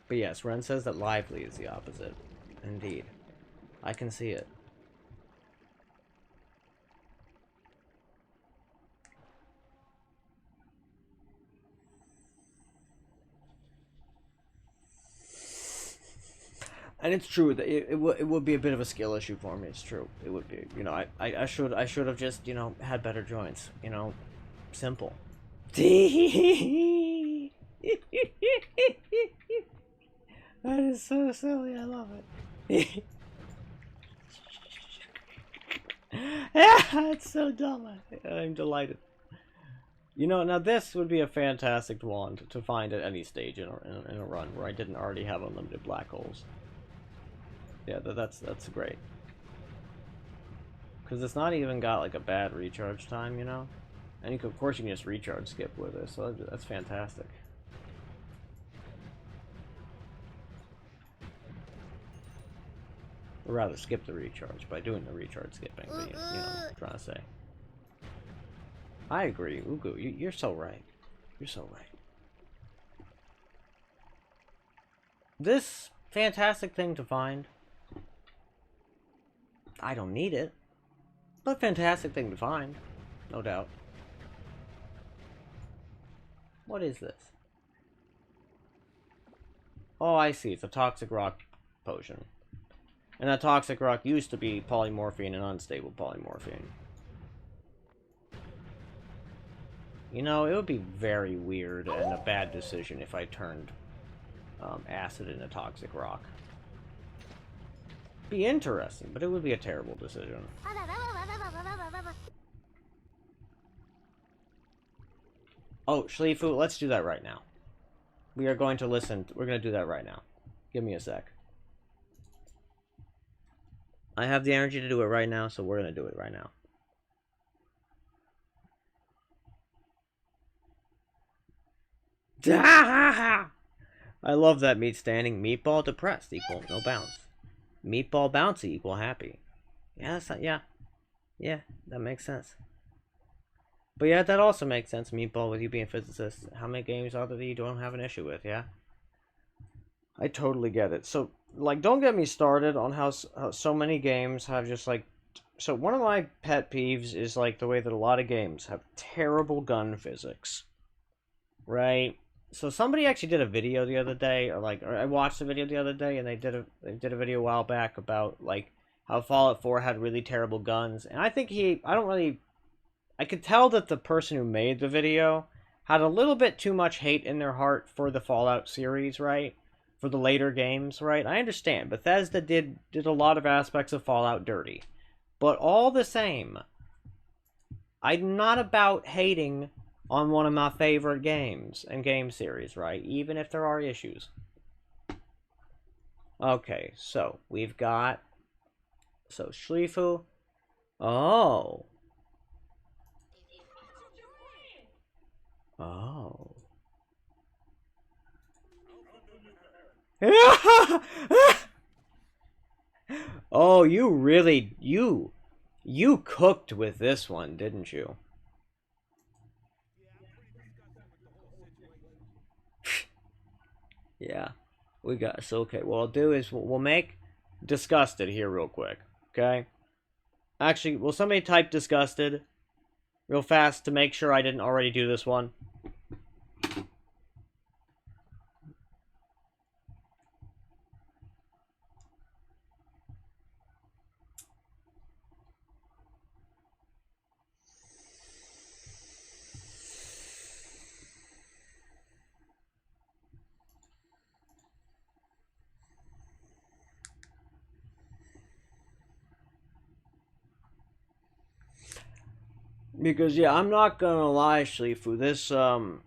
But yes, Ren says that lively is the opposite. Indeed. I can see it. And it's true that it would be a bit of a skill issue for me. It's true. It would be. I should have just had better joints. Simple. That is so silly. I love it. Yeah, it's so dumb. I'm delighted. Now this would be a fantastic wand to find at any stage in a run where I didn't already have unlimited black holes. Yeah, that's great. Because it's not even got like a bad recharge time, And of course you can just recharge skip with it, so that's fantastic. Or rather, skip the recharge by doing the recharge skipping, but I'm trying to say. I agree, Ugu, you're so right. You're so right. This fantastic thing to find. I don't need it. But fantastic thing to find. No doubt. What is this? Oh, I see. It's a toxic rock potion. And that toxic rock used to be polymorphine and unstable polymorphine. It would be very weird and a bad decision if I turned acid into toxic rock. Be interesting, but it would be a terrible decision. Oh, Schleifu, let's do that right now. We are going to listen. We're going to do that right now. Give me a sec. I have the energy to do it right now, so we're going to do it right now. I love that meat standing. Meatball depressed equal no bounce. Meatball bouncy equal happy. Yeah, that's not, yeah, that makes sense. But yeah, that also makes sense. Meatball, with you being a physicist, how many games are there that you don't have an issue with? Yeah, I totally get it. So, like, don't get me started on how so many games have just like. So one of my pet peeves is like the way that a lot of games have terrible gun physics, right? So somebody actually did a video the other day, or I watched a video the other day, and they did a video a while back about like how Fallout 4 had really terrible guns, and I think I could tell that the person who made the video had a little bit too much hate in their heart for the Fallout series, right? For the later games, right? I understand. Bethesda did a lot of aspects of Fallout dirty, but all the same, I'm not about hating on one of my favorite games and game series, right? Even if there are issues. Okay, so we've got Schleifu. Oh. Oh. Oh, you really you cooked with this one, didn't you? Yeah, we got so okay. What I'll do is we'll make disgusted here real quick, okay? Actually, will somebody type disgusted real fast to make sure I didn't already do this one? Because yeah, I'm not gonna lie, Shlifu, this oh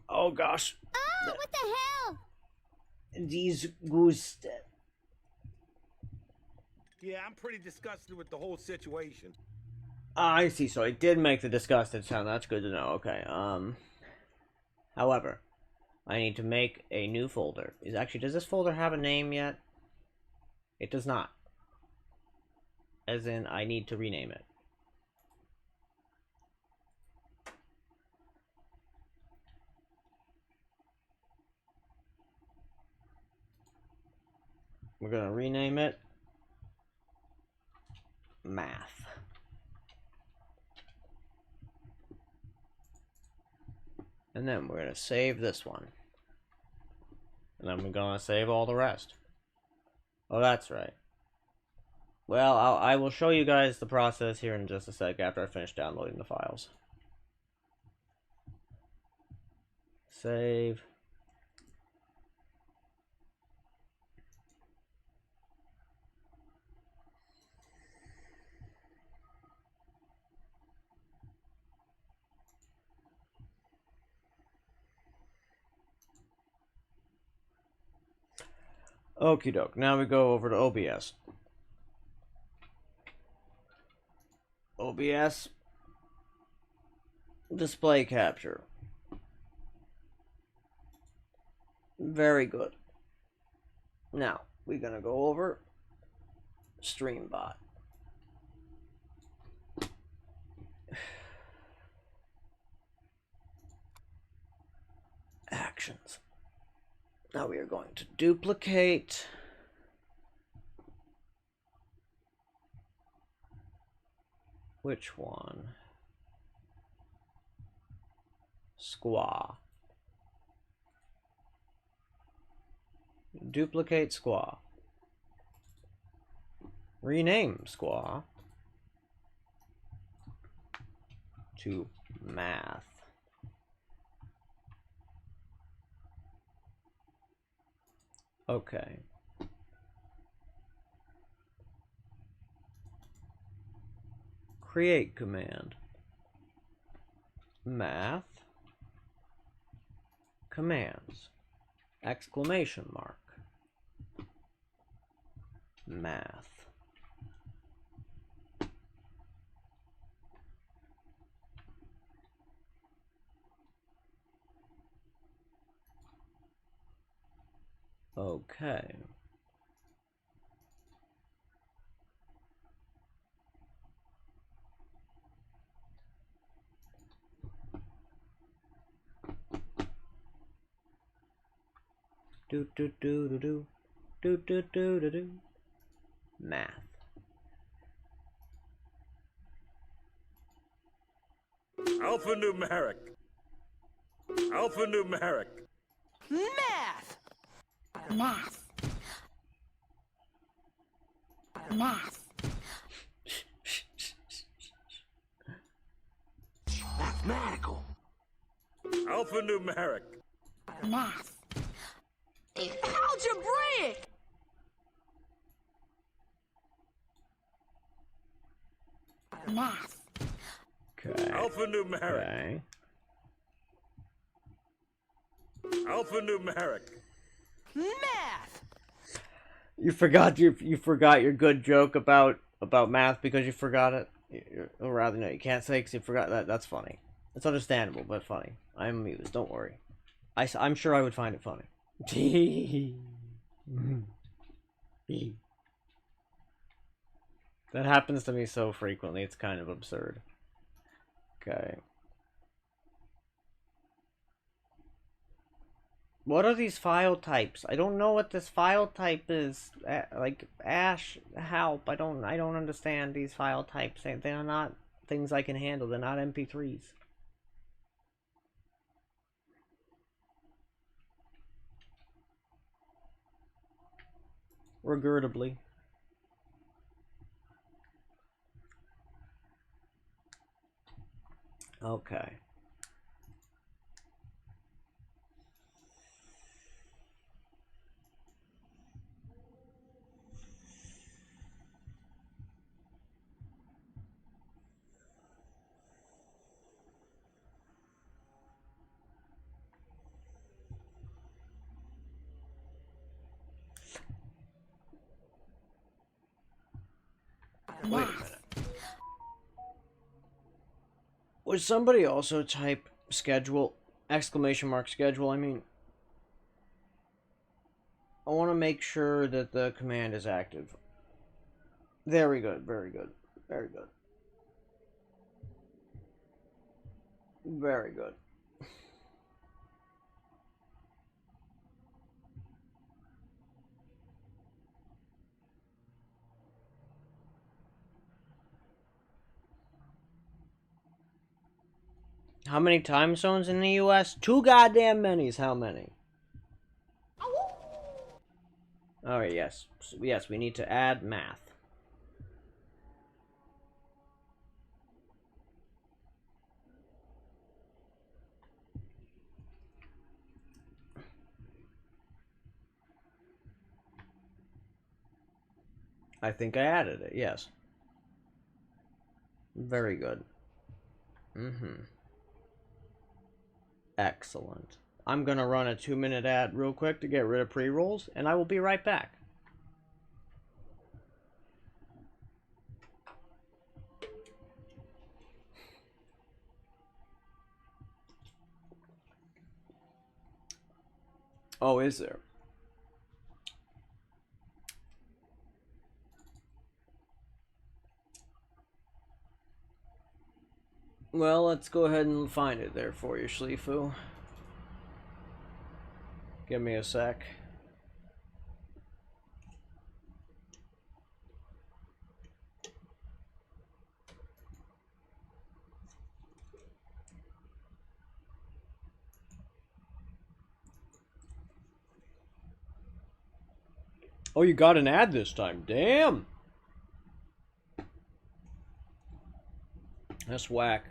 gosh. Oh, what the hell? These goose Yeah, I'm pretty disgusted with the whole situation. I see, so it did make the disgusted sound. That's good to know. Okay. However, I need to make a new folder. Does this folder have a name yet? It does not. As in, I need to rename it. We're gonna rename it Math. And then we're gonna save this one. And then we're gonna save all the rest. Oh, that's right. Well, I will show you guys the process here in just a sec after I finish downloading the files. Save. Okie doke. Now we go over to OBS. OBS. Display capture. Very good. Now, we're gonna go over StreamBot. Actions. Now we are going to duplicate. Which one? Squaw. Duplicate squaw. Rename squaw to math. Okay. Create command. Math. Commands. Exclamation mark. Math. Okay. Do do do do do do do do do do. Math. Alphanumeric. Alphanumeric. Math. Math. Math. Mathematical. Alphanumeric. Math. Algebraic. Math. Okay. Alphanumeric. Okay. Alphanumeric. Math. You forgot your good joke about math because you forgot it. Or rather, no, you can't say because you forgot that. That's funny. It's understandable, but funny. I'm amused. Don't worry. I'm sure I would find it funny. That happens to me so frequently. It's kind of absurd. Okay. What are these file types? I don't know what this file type is. Like, Ash, help. I don't understand these file types. They are not things I can handle. They're not MP3s. Regrettably. Okay. Wait a Math. minute. Would somebody also type schedule, exclamation mark schedule, I mean? I want to make sure that the command is active. Very good, very good, very good. Very good. How many time zones in the US? Too goddamn many's how many? Alright, yes. Yes, we need to add math. I think I added it, yes. Very good. Excellent. I'm gonna run a 2-minute ad real quick to get rid of pre-rolls, and I will be right back. Oh, is there? Well, let's go ahead and find it there for you, Schleefu. Give me a sec. Oh, you got an ad this time. Damn! That's whack.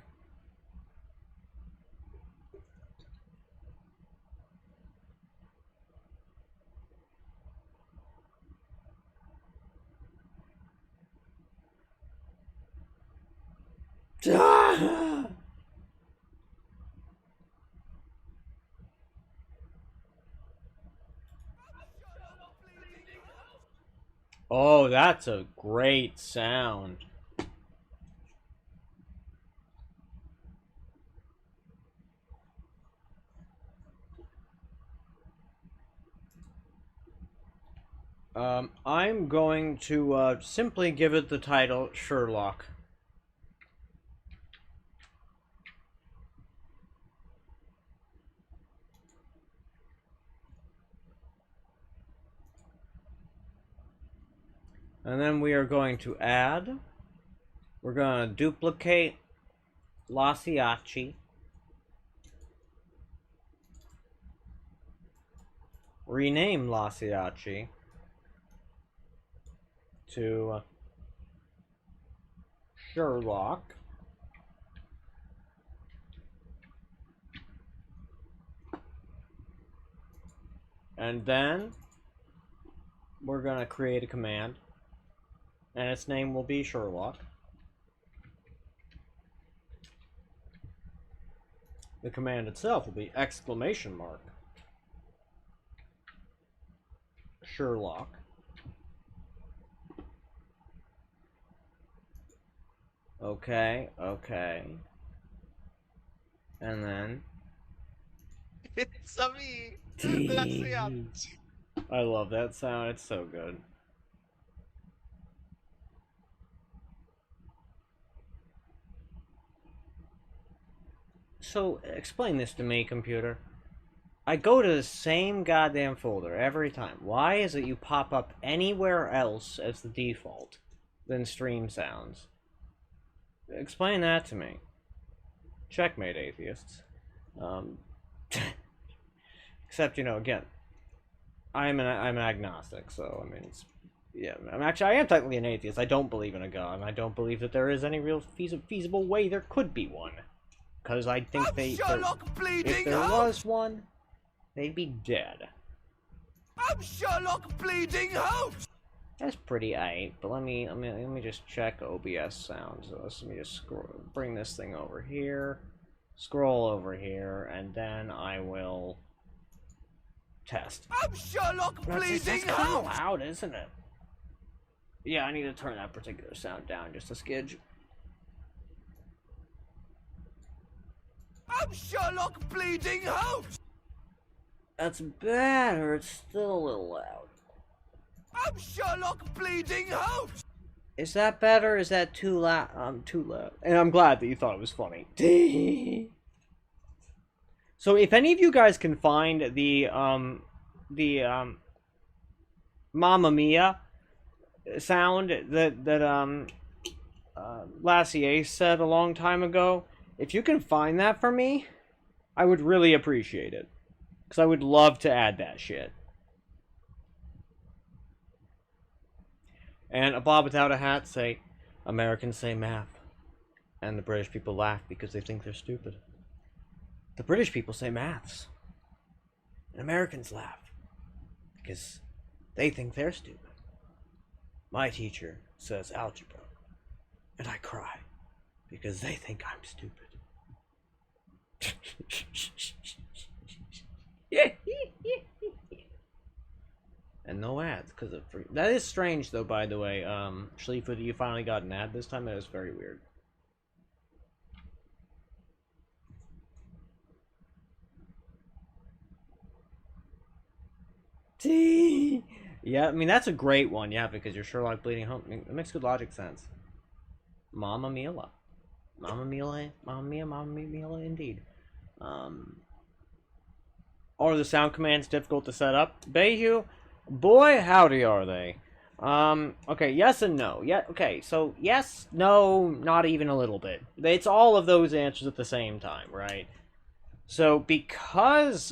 Oh, that's a great sound. I'm going to simply give it the title Sherlock. And then we are going to add, we're going to duplicate Lasiaci, rename Lasiaci to Sherlock, and then we're going to create a command, and its name will be Sherlock. The command itself will be exclamation mark Sherlock. Okay, okay. And then It's a me. I love that sound, it's so good. So, explain this to me, computer. I go to the same goddamn folder every time. Why is it you pop up anywhere else as the default than stream sounds? Explain that to me. Checkmate, atheists. Except, you know, again, I'm an agnostic, so, I mean, it's... Yeah, I am technically an atheist. I don't believe in a god, and I don't believe that there is any real feasible way there could be one. Because I think if there was one, they'd be dead. I'm Sherlock Bleeding Holmes! That's pretty aight, but let me just check OBS sounds. So let me just bring this thing over here, scroll over here, and then I will test. I'm Sherlock Bleeding That's kind of Holmes! loud, isn't it? Yeah, I need to turn that particular sound down just a skidge. I'm Sherlock Bleeding Holmes! That's better. It's still a little loud. I'm Sherlock Bleeding Holmes! Is that better? Is that too loud? Too loud. And I'm glad that you thought it was funny. So if any of you guys can find the Mamma Mia sound that Lassier said a long time ago, if you can find that for me, I would really appreciate it. Because I would love to add that shit. And a Bob Without a Hat say, Americans say math. And the British people laugh because they think they're stupid. The British people say maths. And Americans laugh because they think they're stupid. My teacher says algebra. And I cry because they think I'm stupid. And no ads because of free. That is strange though, by the way. Shleefa, you finally got an ad this time. That was very weird. Yeah, I mean that's a great one. Yeah, because you're Sherlock Bleeding Home. It makes good logic sense. Mamma Mia, Mamma Mia, Mamma Mia, Mamma Mia, indeed. Are the sound commands difficult to set up? Bayhu, boy, howdy are they. Okay, yes and no. Yeah, okay, so yes, no, not even a little bit. It's all of those answers at the same time, right? So because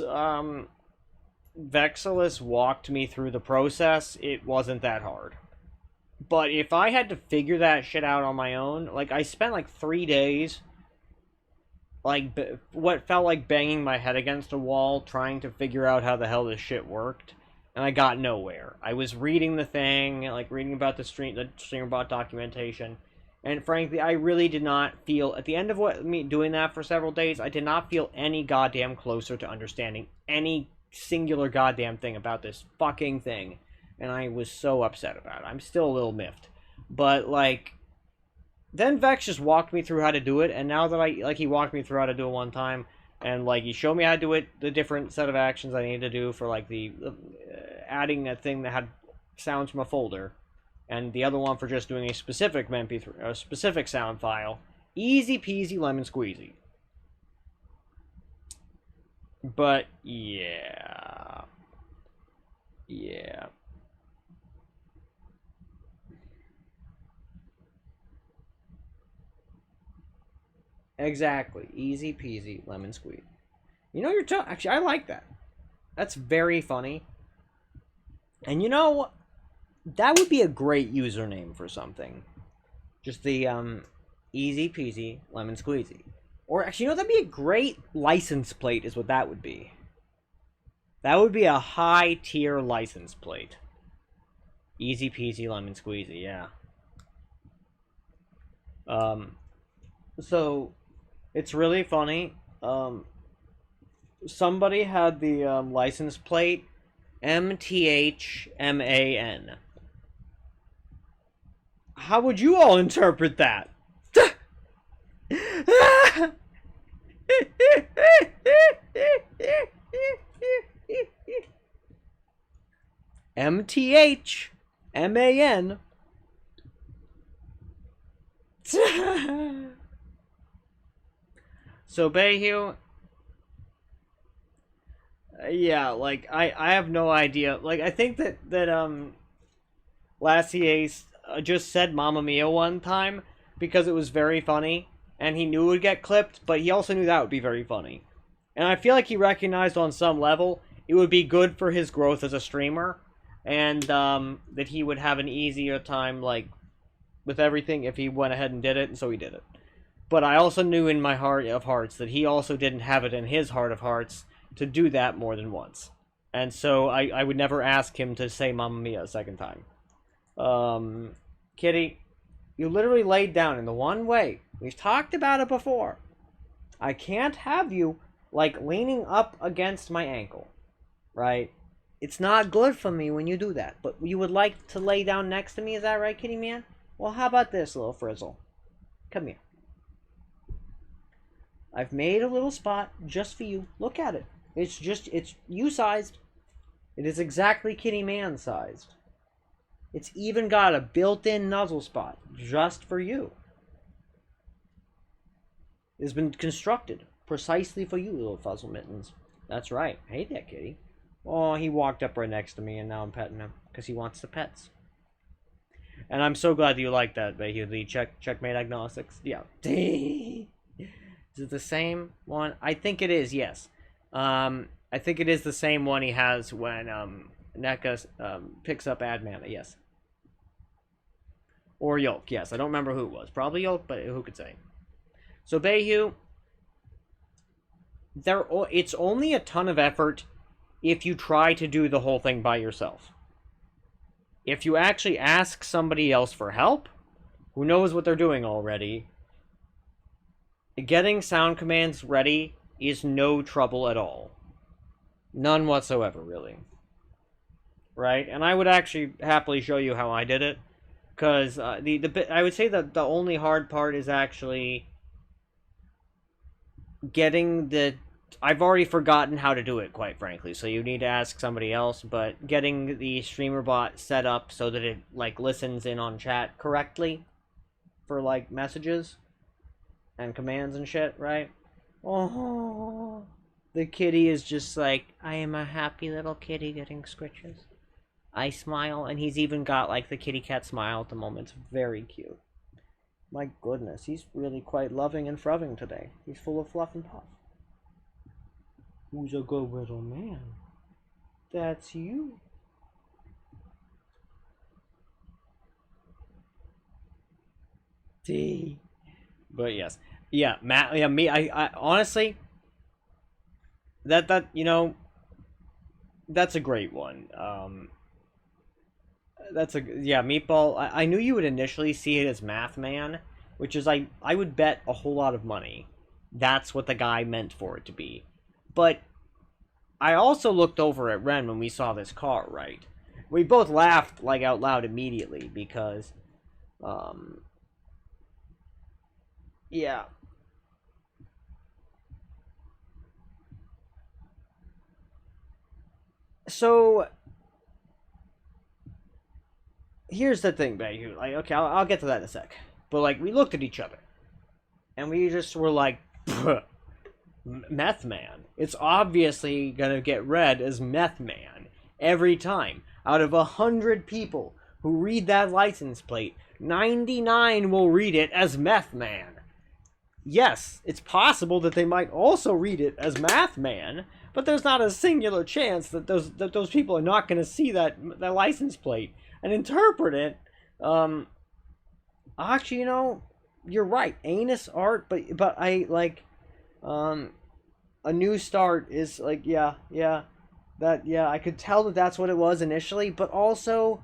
Vexilus walked me through the process, it wasn't that hard. But if I had to figure that shit out on my own, like, I spent like 3 days, like, what felt like banging my head against a wall, trying to figure out how the hell this shit worked, and I got nowhere. I was reading the thing, like, reading about the streamerbot documentation, and frankly, I really did not feel, at the end of me doing that for several days, I did not feel any goddamn closer to understanding any singular goddamn thing about this fucking thing, and I was so upset about it. I'm still a little miffed, but like, then Vex just walked me through how to do it, and now that he walked me through how to do it one time, and like he showed me how to do it, the different set of actions I needed to do for like the adding a thing that had sounds from a folder, and the other one for just doing a specific MP3, a specific sound file. Easy peasy lemon squeezy. But, yeah. Yeah. Exactly. Easy peasy, lemon squeeze. You know, actually, I like that. That's very funny. And you know, that would be a great username for something. Just the, easy peasy, lemon squeezy. Or actually, you know, that'd be a great license plate is what that would be. That would be a high-tier license plate. Easy peasy lemon squeezy, yeah. So, it's really funny. Somebody had the license plate MTHMAN. How would you all interpret that? MTHMAN. So Bayhu, yeah, like I have no idea. Like I think that Lassier just said Mamma Mia one time because it was very funny, and he knew it would get clipped, but he also knew that would be very funny. And I feel like he recognized on some level it would be good for his growth as a streamer, and that he would have an easier time, like, with everything if he went ahead and did it, and so he did it. But I also knew in my heart of hearts that he also didn't have it in his heart of hearts to do that more than once. And so I would never ask him to say Mamma Mia a second time. Kitty, you literally laid down in the one way. We've talked about it before. I can't have you, like, leaning up against my ankle. Right? It's not good for me when you do that. But you would like to lay down next to me, is that right, kitty man? Well, how about this, little Frizzle? Come here. I've made a little spot just for you. Look at it. It's you-sized. It is exactly kitty man-sized. It's even got a built-in nuzzle spot just for you. It has been constructed precisely for you, little Fuzzle Mittens. That's right. Hey there, kitty. Oh, he walked up right next to me, and now I'm petting him because he wants the pets. And I'm so glad that you like that, Bayhue, the checkmate agnostics. Yeah. Is it the same one? I think it is, yes. I think it is the same one he has when NECA picks up Ad Mana, yes. Or Yolk, yes. I don't remember who it was. Probably Yolk, but who could say? So, Bayhue, it's only a ton of effort if you try to do the whole thing by yourself. If you actually ask somebody else for help, who knows what they're doing already, getting sound commands ready is no trouble at all. None whatsoever, really. Right? And I would actually happily show you how I did it. Because I would say that the only hard part is actually getting the... I've already forgotten how to do it, quite frankly, so you need to ask somebody else, but getting the streamer bot set up so that it, like, listens in on chat correctly for, like, messages and commands and shit, right? Oh, the kitty is just like, I am a happy little kitty getting scritches. I smile, and he's even got, like, the kitty cat smile at the moment. It's very cute. My goodness, he's really quite loving and frubbing today. He's full of fluff and puff. Who's a good little man? That's you. D. But yes. Yeah, Matt, yeah, me, I honestly, you know, that's a great one. Yeah, Meatball, I knew you would initially see it as Math Man, which is, I would bet a whole lot of money that's what the guy meant for it to be. But I also looked over at Ren when we saw this car, right? We both laughed, like, out loud immediately, because, yeah. So, here's the thing, Bayhue. Like, okay, I'll get to that in a sec. But, like, we looked at each other, and we just were like, Meth Man. It's obviously gonna get read as Meth Man every time. Out of 100 people who read that license plate, 99 will read it as Meth Man. Yes, it's possible that they might also read it as Math Man, but there's not a singular chance that those people are not going to see that license plate and interpret it. Actually, you know, you're right. Anus art, but I like, a new start is like, yeah, I could tell that that's what it was initially, but also,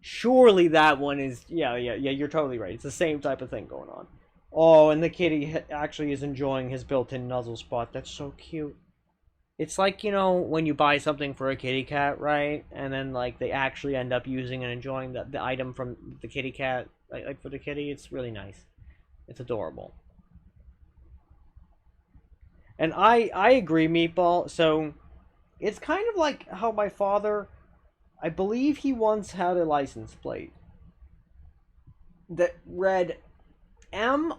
surely that one is, yeah, you're totally right. It's the same type of thing going on. Oh, and the kitty actually is enjoying his built-in nuzzle spot. That's so cute. It's like, you know, when you buy something for a kitty cat, right? And then, like, they actually end up using and enjoying the item from the kitty cat, like for the kitty. It's really nice. It's adorable. And I agree, Meatball. So, it's kind of like how my father, I believe he once had a license plate that read MOOVMKR.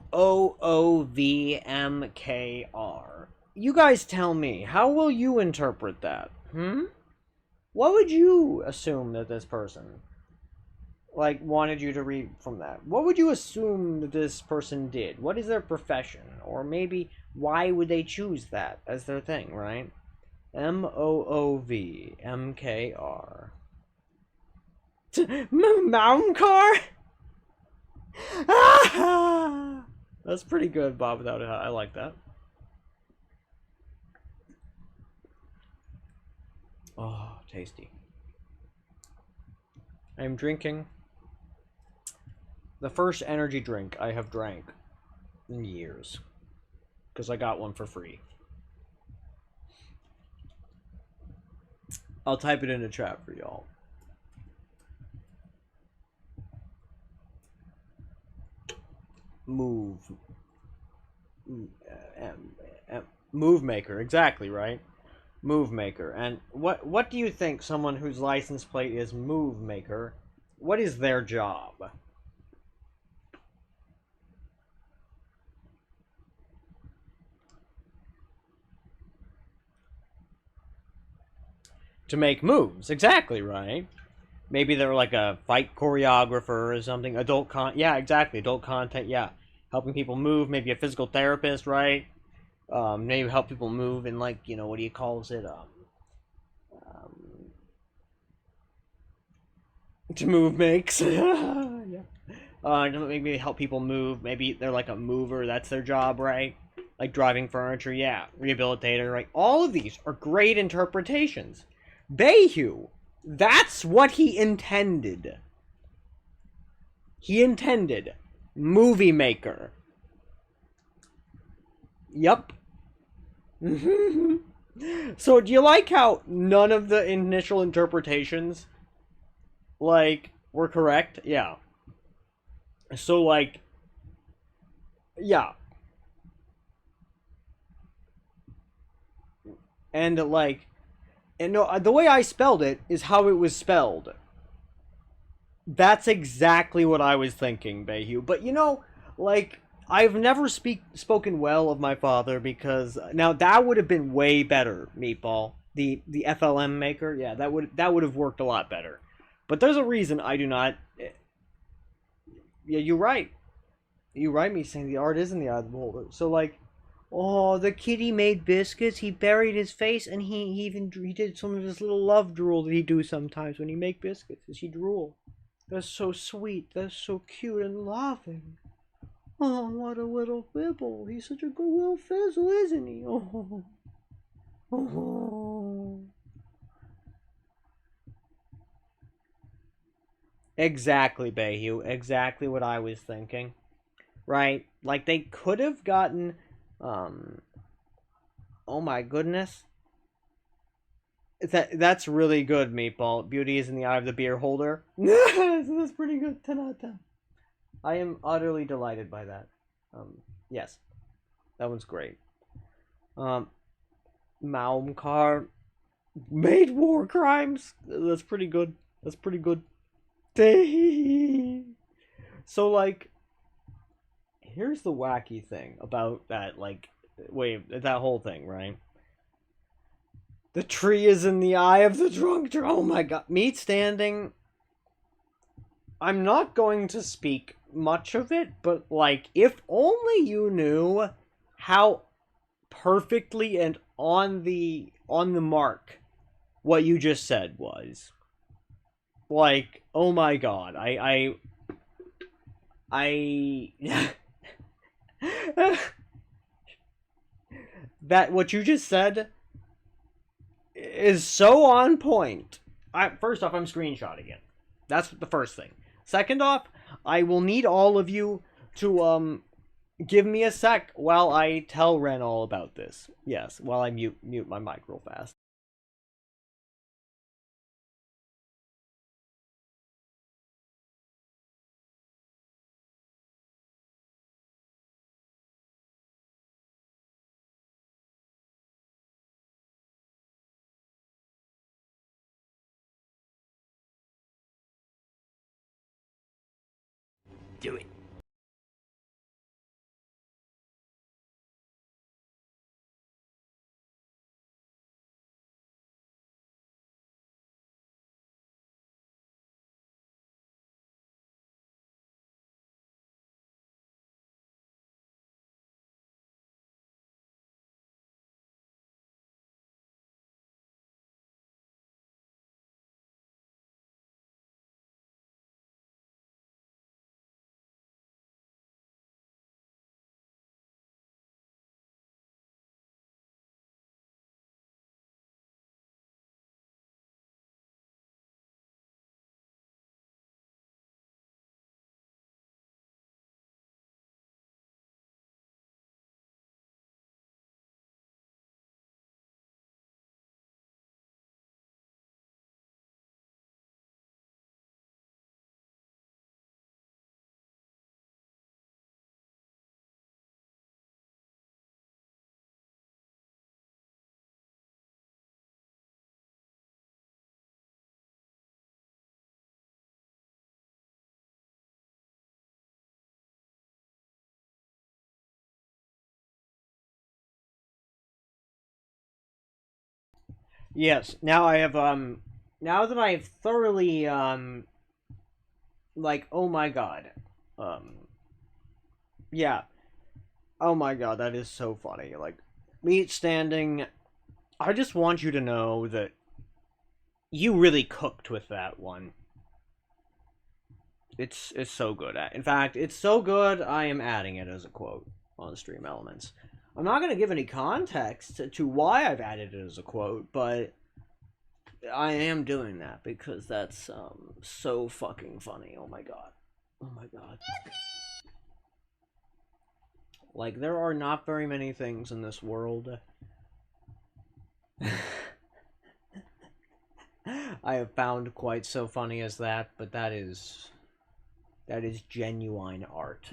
You guys tell me, how will you interpret that? What would you assume that this person, like, wanted you to read from that? What would you assume that this person did? What is their profession? Or maybe, why would they choose that as their thing, right? MOOVMKR. Mountain car? That's pretty good, Bob without a hat. I like that. Oh, tasty. I am drinking the first energy drink I have drank in years, because I got one for free. I'll type it in the chat for y'all. Move. Move maker, exactly right. Move maker. And what do you think someone whose license plate is move maker? What is their job? To make moves, exactly right. Maybe they're like a fight choreographer or something. Yeah, exactly. Adult content, yeah. Helping people move. Maybe a physical therapist, right? Maybe help people move in like what do you call it? Um, to move makes. Yeah. Maybe help people move. Maybe they're like a mover. That's their job, right? Like driving furniture. Yeah. Rehabilitator. Right. All of these are great interpretations. Bayhu. That's what he intended. He intended movie maker. Yup. So do you like how none of the initial interpretations were correct? Yeah. So yeah. And no, the way I spelled it is how it was spelled. That's exactly what I was thinking, Bayhu. But I've never spoken well of my father because now that would have been way better, Meatball. The FLM maker, yeah, that would have worked a lot better. But there's a reason I do not. Yeah, you're right. You're right, me saying the art is in the eye of the beholder. So oh, the kitty made biscuits. He buried his face, and he did some of his little love drool that he do sometimes when he make biscuits. Is he drool? That's so sweet. That's so cute and loving. Oh, what a little fibble. He's such a good little fizzle, isn't he? Oh. Oh. Exactly, Bayhu. Exactly what I was thinking. Right? Like, they could have gotten, oh my goodness. That's really good, Meatball. Beauty is in the eye of the beer holder. That's pretty good. 10 out of 10. I am utterly delighted by that. Yes. That one's great. Malmcar made war crimes. That's pretty good. That's pretty good. So here's the wacky thing about that that whole thing, right? The tree is in the eye of the drunk. Oh my god. Meat standing. I'm not going to speak much of it, but if only you knew how perfectly and on the mark what you just said was. Oh my god. I that what you just said is so on point. First off, I'm screenshotting it. That's the first thing. Second off, I will need all of you to give me a sec while I tell Ren all about this. Yes, while I mute my mic real fast. Do it. Yes. Now I have now that I've thoroughly like, oh my god. Yeah. Oh my god, that is so funny. Like, meat standing, I just want you to know that you really cooked with that one. It's so good. In fact, it's so good I am adding it as a quote on Stream Elements. I'm not going to give any context to why I've added it as a quote, but I am doing that because that's so fucking funny. Oh my god. Oh my god. Like, there are not very many things in this world I have found quite so funny as that, but that is genuine art.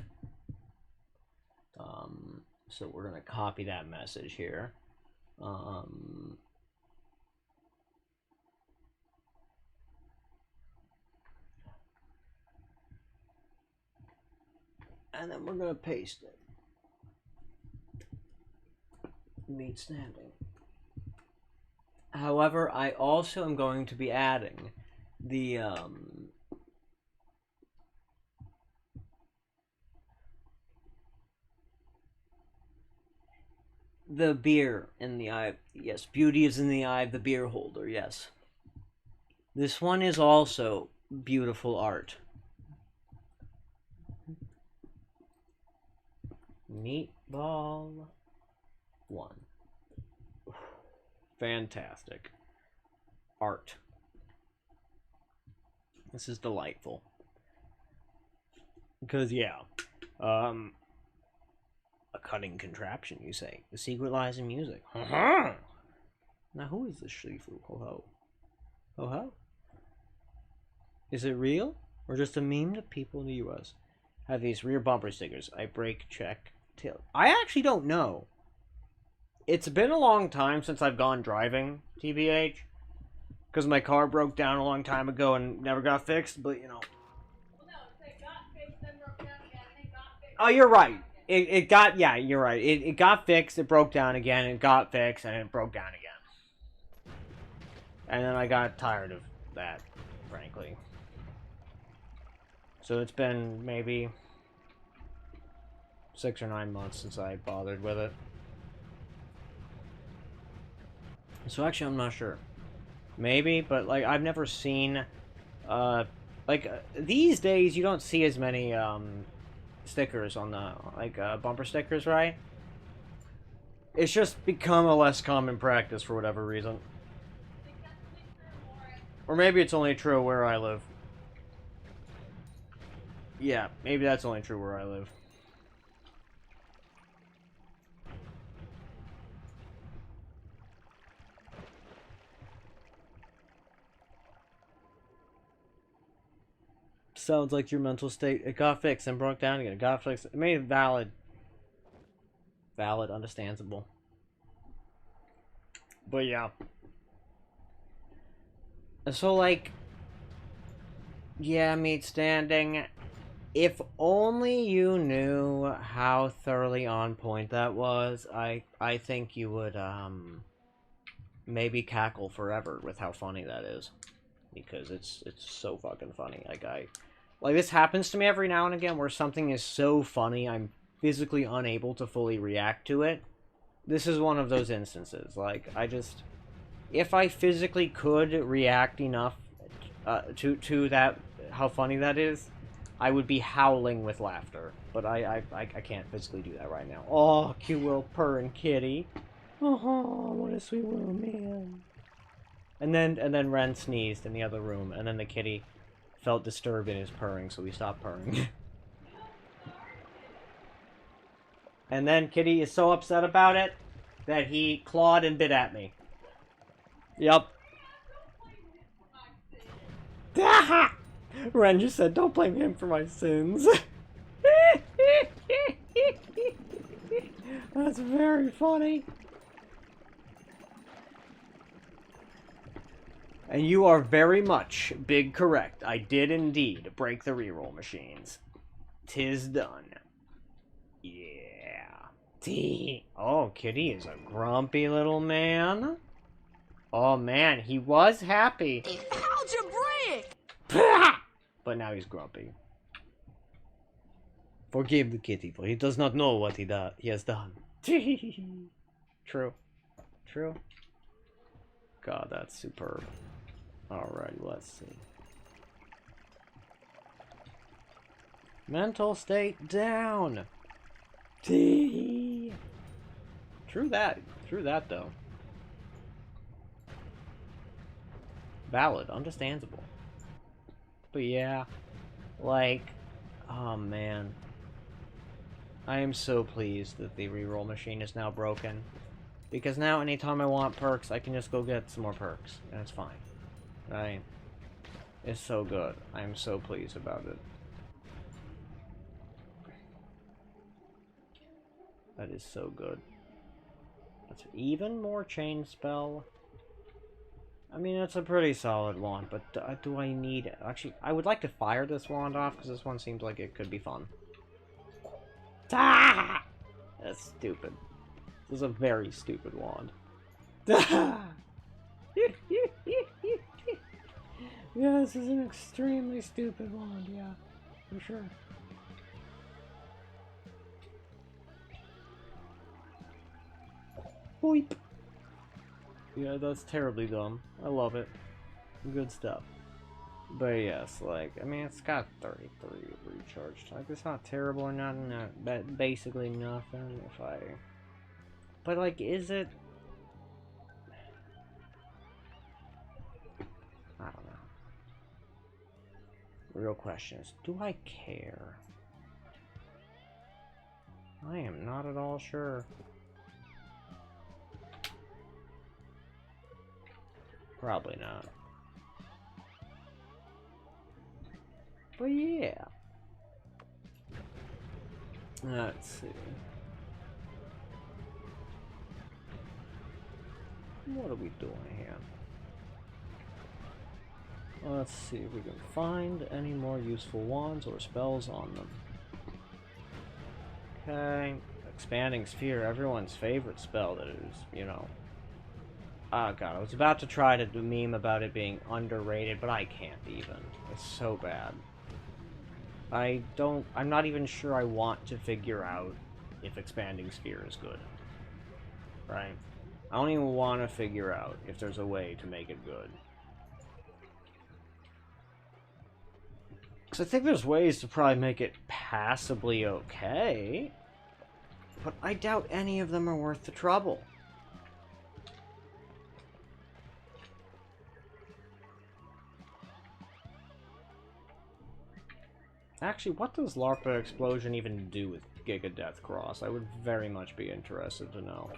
So we're gonna copy that message here. And then we're gonna paste it. Meat standing. However, I also am going to be adding the beer in the eye. Yes, beauty is in the eye of the beer holder. Yes. This one is also beautiful art. Meatball 1. Fantastic. Art. This is delightful. Because, yeah. A cutting contraption, you say. The secret lies in music. Now, who is this Shifu? Ho-ho. Ho-ho? Is it real? Or just a meme that people in the US have these rear bumper stickers? I brake, check, tail. I actually don't know. It's been a long time since I've gone driving, TBH. Because my car broke down a long time ago and never got fixed, but you know. Well, no, it got fixed, then broke down again, and it got fixed. Oh, you're right. It got, yeah, you're right. It got fixed, it broke down again, it got fixed, and it broke down again. And then I got tired of that, frankly. So it's been maybe 6 or 9 months since I bothered with it. So actually, I'm not sure. Maybe, but like I've never seen, these days you don't see as many stickers on the bumper stickers, right? It's just become a less common practice for whatever reason. Or maybe it's only true where I live. Yeah, maybe that's only true where I live. Sounds like your mental state. It got fixed and broke down again. It got fixed. It made it valid. Valid, understandable. But yeah. So, like, yeah, meat standing. If only you knew how thoroughly on point that was, I think you would, maybe cackle forever with how funny that is. Because it's so fucking funny. Like, this happens to me every now and again where something is so funny I'm physically unable to fully react to it. This is one of those instances. Like, if I physically could react enough to that, how funny that is, I would be howling with laughter. But I can't physically do that right now. Oh, cute little purring kitty. Oh, what a sweet little man. And then Ren sneezed in the other room, and then the kitty felt disturbed in his purring, so we stopped purring. And then Kitty is so upset about it that he clawed and bit at me. Yup. Ren just said, don't blame him for my sins. That's very funny. And you are very much big correct. I did indeed break the reroll machines. 'Tis done. Yeah. Oh, Kitty is a grumpy little man. Oh man, he was happy. Algebraic! But now he's grumpy. Forgive the kitty, for he does not know what he has done. True. True. God, that's superb. Alright, let's see. Mental state down. True that. True that, though. Valid. Understandable. But yeah. Like, oh man. I am so pleased that the reroll machine is now broken. Because now anytime I want perks, I can just go get some more perks. And it's fine. Right? It's so good. I am so pleased about it. That is so good. That's even more chain spell. I mean, it's a pretty solid wand, but do I need it? Actually, I would like to fire this wand off, because this one seems like it could be fun. Ah! That's stupid. This is a very stupid wand. Yeah, this is an extremely stupid wand, yeah. For sure. Boip! Yeah, that's terribly dumb. I love it. Good stuff. But yes, like, I mean, it's got 33 recharge time. It's not terrible or not, but basically nothing if I... But, like, is it... I don't know. The real question is, do I care? I am not at all sure. Probably not. But yeah. Let's see. What are we doing here? Let's see if we can find any more useful wands or spells on them. Okay. Expanding Sphere, everyone's favorite spell that is, you know. Oh god, I was about to try to do meme about it being underrated, but I can't even. It's so bad. I'm not even sure I want to figure out if Expanding Sphere is good. Right? I don't even want to figure out if there's a way to make it good. Because I think there's ways to probably make it passably okay, but I doubt any of them are worth the trouble. Actually, what does LARPA Explosion even do with Giga Death Cross? I would very much be interested to know.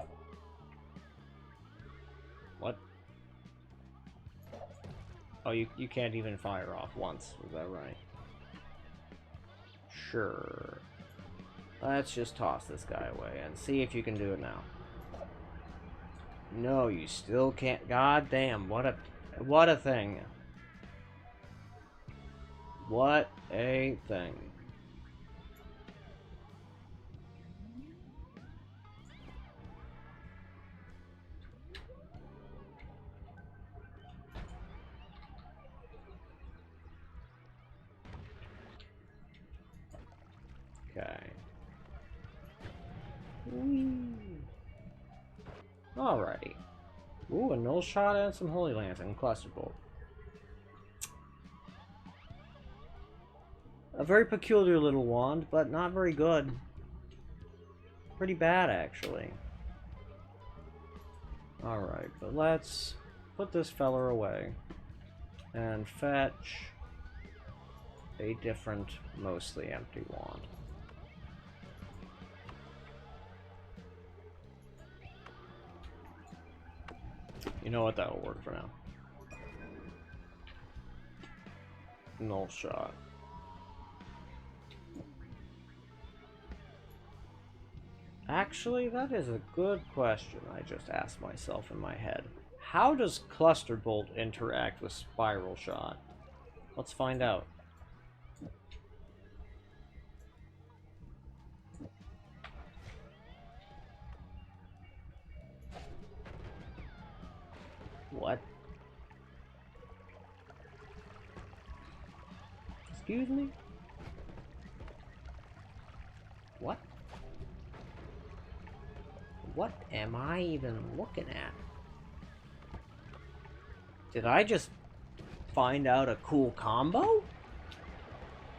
What? Oh, you can't even fire off once, is that right? Sure. Let's just toss this guy away and see if you can do it now. No, you still can't. God damn, what a thing. What a thing. Okay. Alrighty. Ooh, a null shot and some Holy Lance and Cluster Bolt. A very peculiar little wand, but not very good. Pretty bad, actually. Alright, but let's put this feller away and fetch a different, mostly empty wand. You know what, that'll work for now. Null shot. Actually, that is a good question I just asked myself in my head. How does Cluster Bolt interact with Spiral Shot? Let's find out. What? Excuse me? What? What am I even looking at? Did I just find out a cool combo?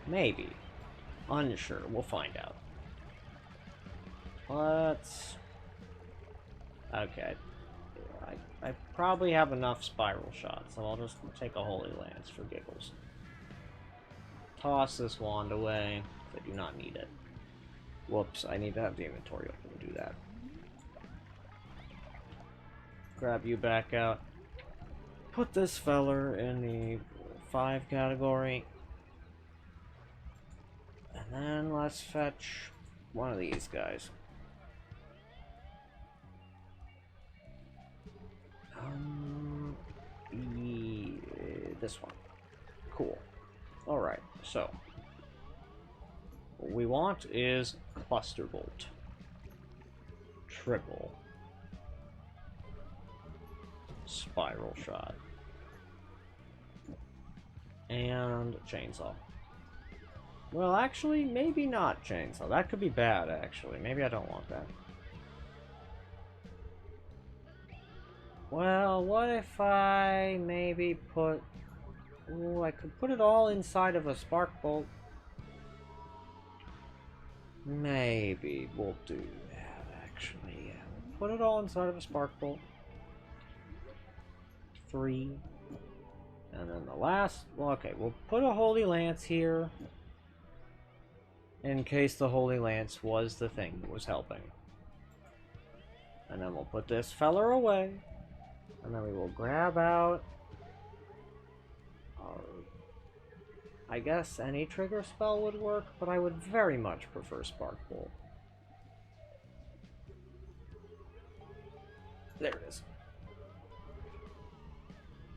Maybe. Unsure. We'll find out. Let's... Okay. I probably have enough spiral shots, so I'll just take a Holy Lance for giggles. Toss this wand away. I do not need it. Whoops, I need to have the inventory open to do that. Grab you back out. Put this feller in the 5 category. And then let's fetch one of these guys. This one. Cool. Alright, so what we want is Cluster Bolt. Triple. Spiral Shot. And Chainsaw. Well, actually, maybe not Chainsaw. That could be bad, actually. Maybe I don't want that. Well, what if I maybe put... Ooh, I could put it all inside of a Spark Bolt. Maybe we'll do that, actually. Yeah. Put it all inside of a Spark Bolt. 3. And then the last... Well, okay, we'll put a Holy Lance here. In case the Holy Lance was the thing that was helping. And then we'll put this feller away. And then we will grab out our... I guess any trigger spell would work, but I would very much prefer Spark Bolt. There it is.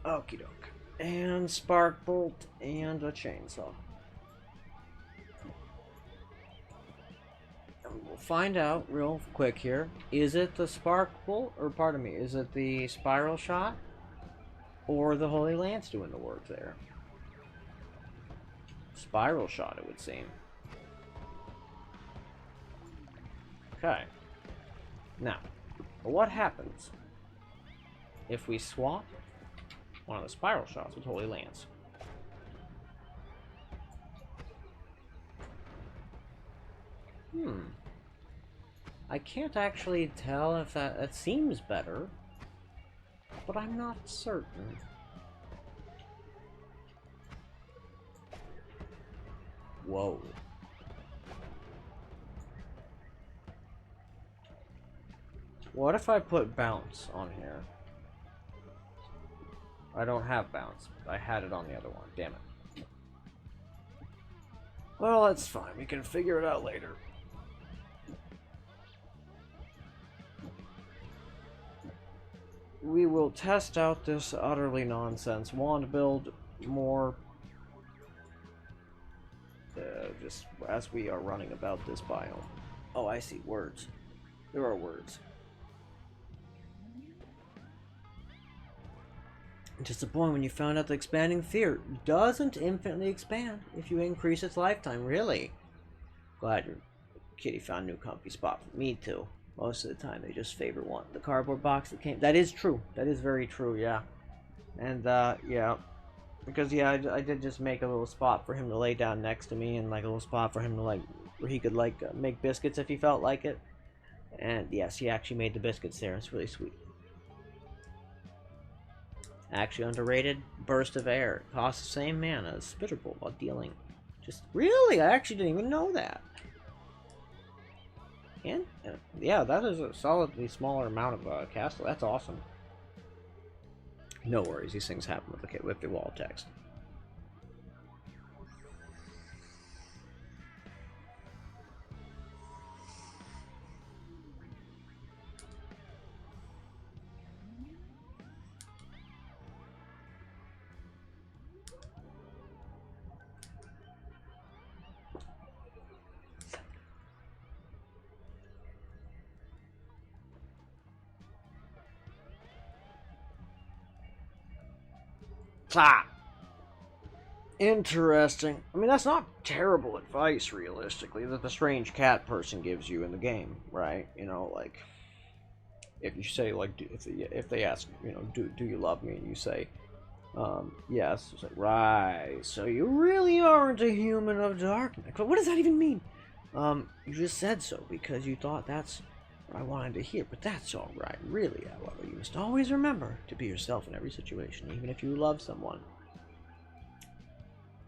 Okie doke. And Spark Bolt and a Chainsaw. And we'll find out real quick here. Is it the Spark Bolt, or pardon me, is it the Spiral Shot? Or the Holy Lance doing the work there? Spiral Shot, it would seem. Okay. Now, what happens if we swap one of the Spiral Shots with Holy Lance? I can't actually tell if that seems better, but I'm not certain. Whoa. What if I put bounce on here? I don't have bounce. I had it on the other one. Damn it. Well, that's fine. We can figure it out later. We will test out this utterly nonsense wand build more just as we are running about this biome. Oh, I see. Words. There are words. Disappointed when you found out the expanding sphere doesn't infinitely expand if you increase its lifetime. Really? Glad your kitty found a new comfy spot. Me too. Most of the time they just favor one. The cardboard box that came... That is true. That is very true, yeah. And, yeah. Because, yeah, I did just make a little spot for him to lay down next to me, and, like, a little spot for him to, like, where he could, like, make biscuits if he felt like it. And, yes, he actually made the biscuits there. It's really sweet. Actually underrated. Burst of Air. Costs the same mana as Spitterbolt while dealing. Just, really? I actually didn't even know that. And, yeah, that is a solidly smaller amount of castle. That's awesome. No worries, these things happen with the wall text. Clap. Interesting. I mean, that's not terrible advice, realistically, that the strange cat person gives you in the game, right? You know, like, if you say, like, if they ask, you know, do you love me? And you say, yes. It's like, right. So you really aren't a human of darkness. What does that even mean? You just said so because you thought that's what I wanted to hear, but that's all right. Really, however, you must always remember to be yourself in every situation, even if you love someone.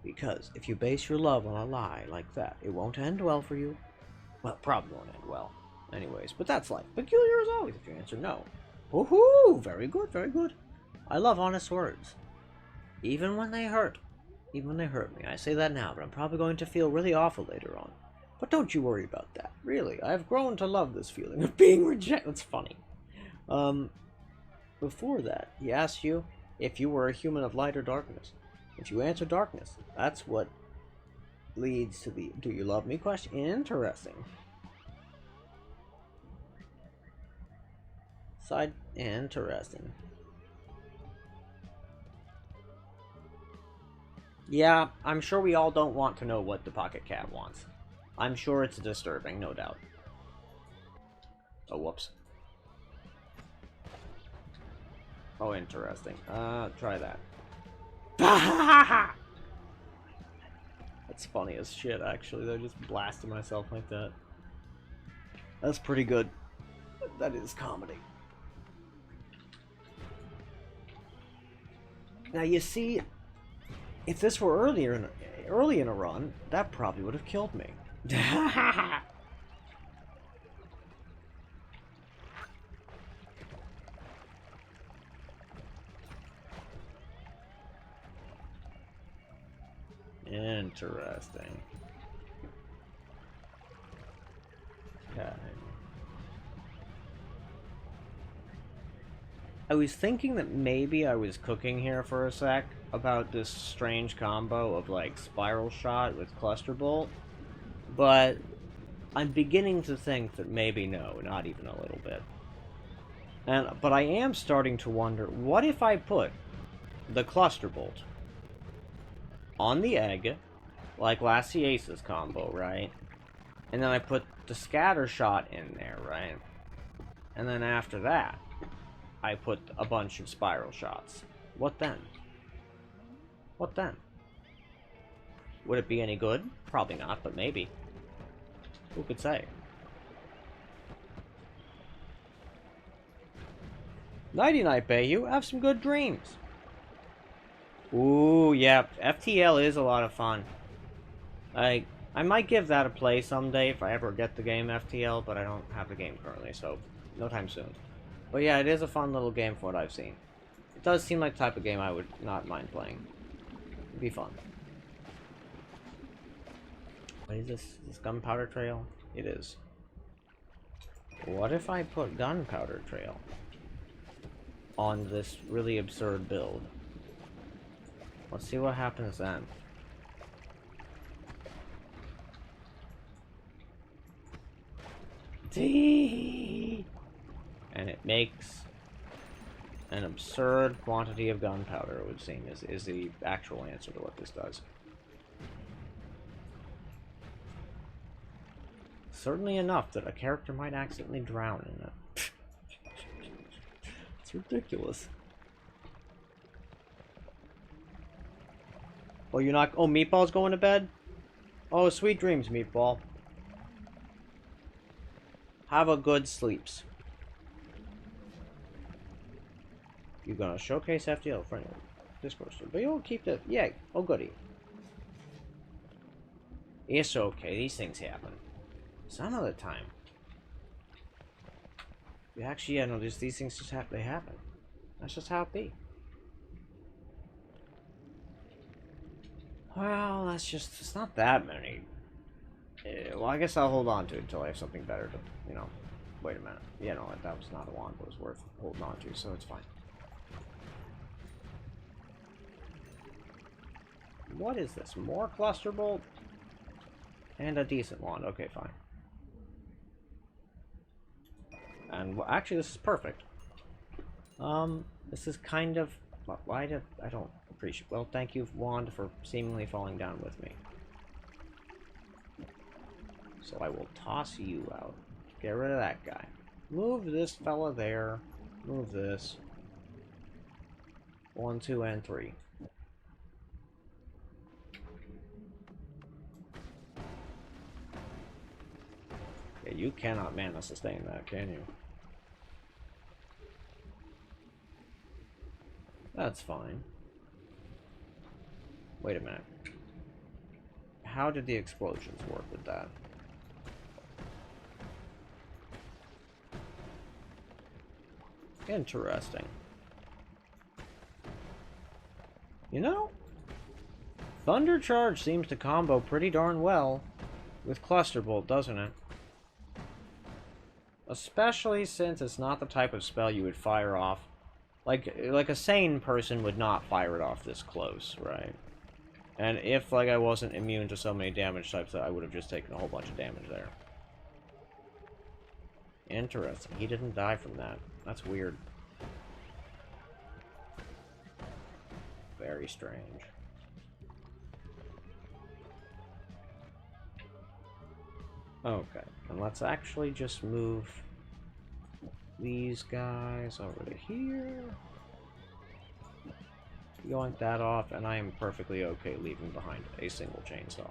Because if you base your love on a lie like that, it won't end well for you. Well, it probably won't end well. Anyways, but that's life. Peculiar as always if you answer no. Woohoo! Very good, very good. I love honest words. Even when they hurt. Even when they hurt me. I say that now, but I'm probably going to feel really awful later on. But don't you worry about that. Really, I've grown to love this feeling of being rejected. That's funny. Before that, he asked you if you were a human of light or darkness. If you answer darkness, that's what leads to the do you love me question. Interesting. Side interesting. Yeah, I'm sure we all don't want to know what the pocket cat wants. I'm sure it's disturbing, no doubt. Oh, whoops. Oh, interesting. Try that. That's funny as shit, actually. They're just blasting myself like that. That's pretty good. That is comedy. Now, you see, if this were early in a run, that probably would have killed me. Interesting. Okay. I was thinking that maybe I was cooking here for a sec about this strange combo of like spiral shot with cluster bolt, but I'm beginning to think that maybe no, not even a little bit. But I am starting to wonder, what if I put the cluster bolt on the egg, like Lassiace's combo, right? And then I put the scatter shot in there, right? And then after that, I put a bunch of spiral shots. What then? What then? Would it be any good? Probably not, but maybe. Who could say? Nighty night, Bayou. Have some good dreams. Ooh, yeah. FTL is a lot of fun. I might give that a play someday if I ever get the game FTL, but I don't have the game currently, so no time soon. But yeah, it is a fun little game from what I've seen. It does seem like the type of game I would not mind playing. It'd be fun. What is this? Is this gunpowder trail? It is. What if I put gunpowder trail on this really absurd build? Let's see what happens then. And it makes an absurd quantity of gunpowder, it would seem, is the actual answer to what this does. Certainly enough that a character might accidentally drown in it. It's ridiculous. Oh, you're not... Oh, Meatball's going to bed? Oh, sweet dreams, Meatball. Have a good sleeps. You're gonna showcase FTL friendly Discord, but you'll keep the... Yeah, oh goody. It's okay, these things happen. Some of the time. You actually, yeah, no, these things just happen. They happen. That's just how it be. Well, that's just, it's not that many. Well, I guess I'll hold on to it until I have something better to, you know. Wait a minute. Yeah, no, that was not a wand that was worth holding on to, so it's fine. What is this? More cluster bolt? And a decent wand. Okay, fine. And well, actually, this is perfect. This is kind of... Why did... I don't... appreciate. Well, thank you, Wand, for seemingly falling down with me. So I will toss you out. Get rid of that guy. Move this fella there. Move this. 1, 2, and 3. Yeah, you cannot mana sustain that, can you? That's fine. Wait a minute. How did the explosions work with that? Interesting. You know, Thunder Charge seems to combo pretty darn well with Cluster Bolt, doesn't it? Especially since it's not the type of spell you would fire off. Like a sane person would not fire it off this close, right? And if, like, I wasn't immune to so many damage types, I would have just taken a whole bunch of damage there. Interesting. He didn't die from that. That's weird. Very strange. Okay, and let's actually just move these guys over to here. Yoink that off, and I am perfectly okay leaving behind a single chainsaw.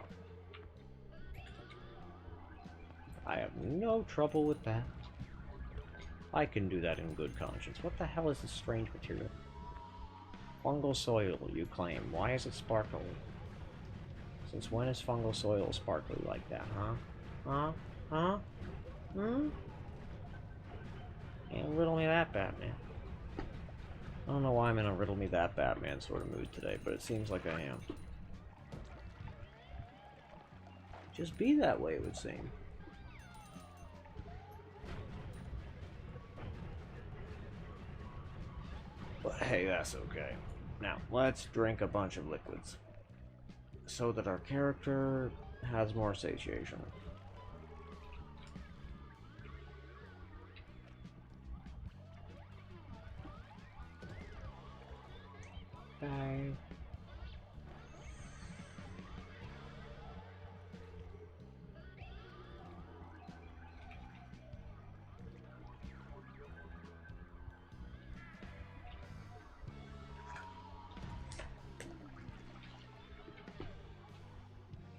I have no trouble with that. I can do that in good conscience. What the hell is this strange material? Fungal soil, you claim. Why is it sparkly? Since when is fungal soil sparkly like that, huh? Huh? Huh? Hmm? Can't riddle me that, Batman. I don't know why I'm in a riddle me that, Batman sort of mood today, but it seems like I am. Just be that way, it would seem. But hey, that's okay. Now, let's drink a bunch of liquids. So that our character has more satiation. Okay.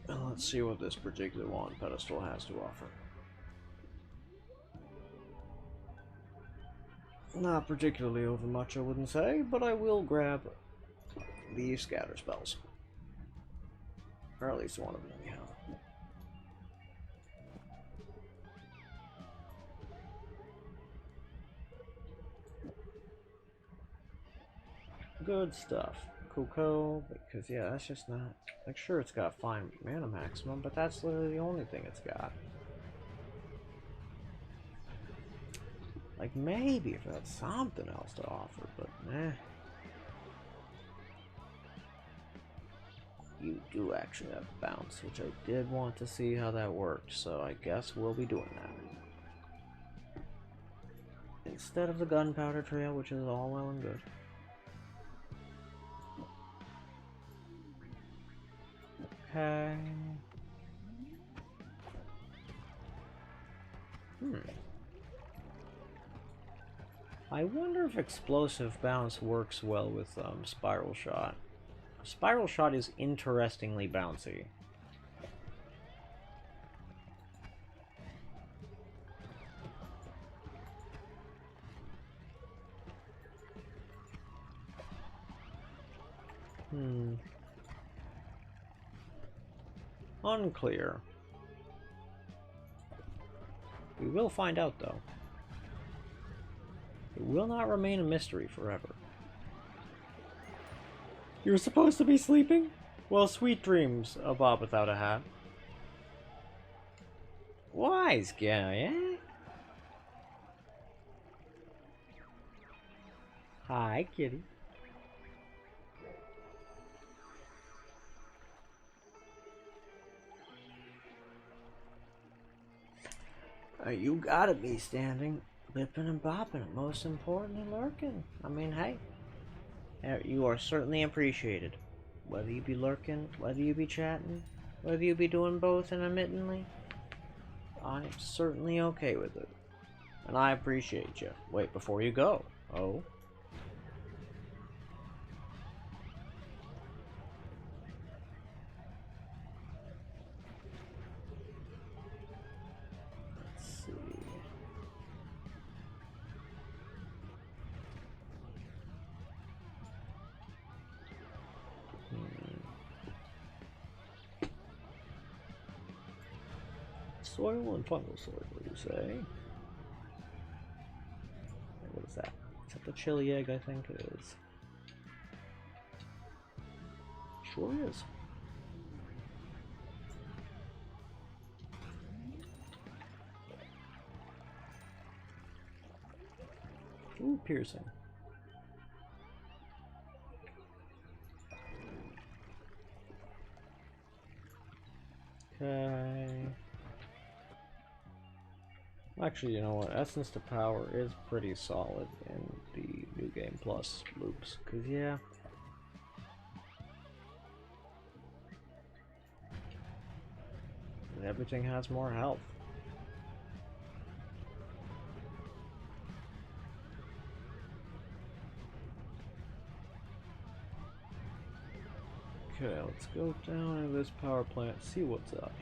Well, let's see what this particular wand pedestal has to offer. Not particularly over much, I wouldn't say, but I will grab these scatter spells. Or at least one of them, anyhow. Good stuff. Coco, because yeah, that's just not... Like, sure, it's got fine mana maximum, but that's literally the only thing it's got. Like, maybe if it had something else to offer, but eh. You do actually have bounce, which I did want to see how that worked, so I guess we'll be doing that. Instead of the gunpowder trail, which is all well and good. Okay. I wonder if explosive bounce works well with spiral shot. Spiral shot is interestingly bouncy. Unclear. We will find out, though. It will not remain a mystery forever. You're supposed to be sleeping? Well, sweet dreams, a Bob without a hat. Wise guy, eh? Hi, kitty. You gotta be standing, lipping and bopping, and most importantly, lurking. I mean, hey, You are certainly appreciated. Whether you be lurking, whether you be chatting, whether you be doing both intermittently, I'm certainly okay with it. And I appreciate you. Wait, before you go. Oh? Let's see. Soil and fungal soil, you say? What is that? Is that the chili egg? I think it is. Sure is. Ooh, piercing. Okay. Actually, you know what? Essence to Power is pretty solid in the New Game Plus loops. Because, yeah. Everything has more health. Okay, let's go down into this power plant, see what's up.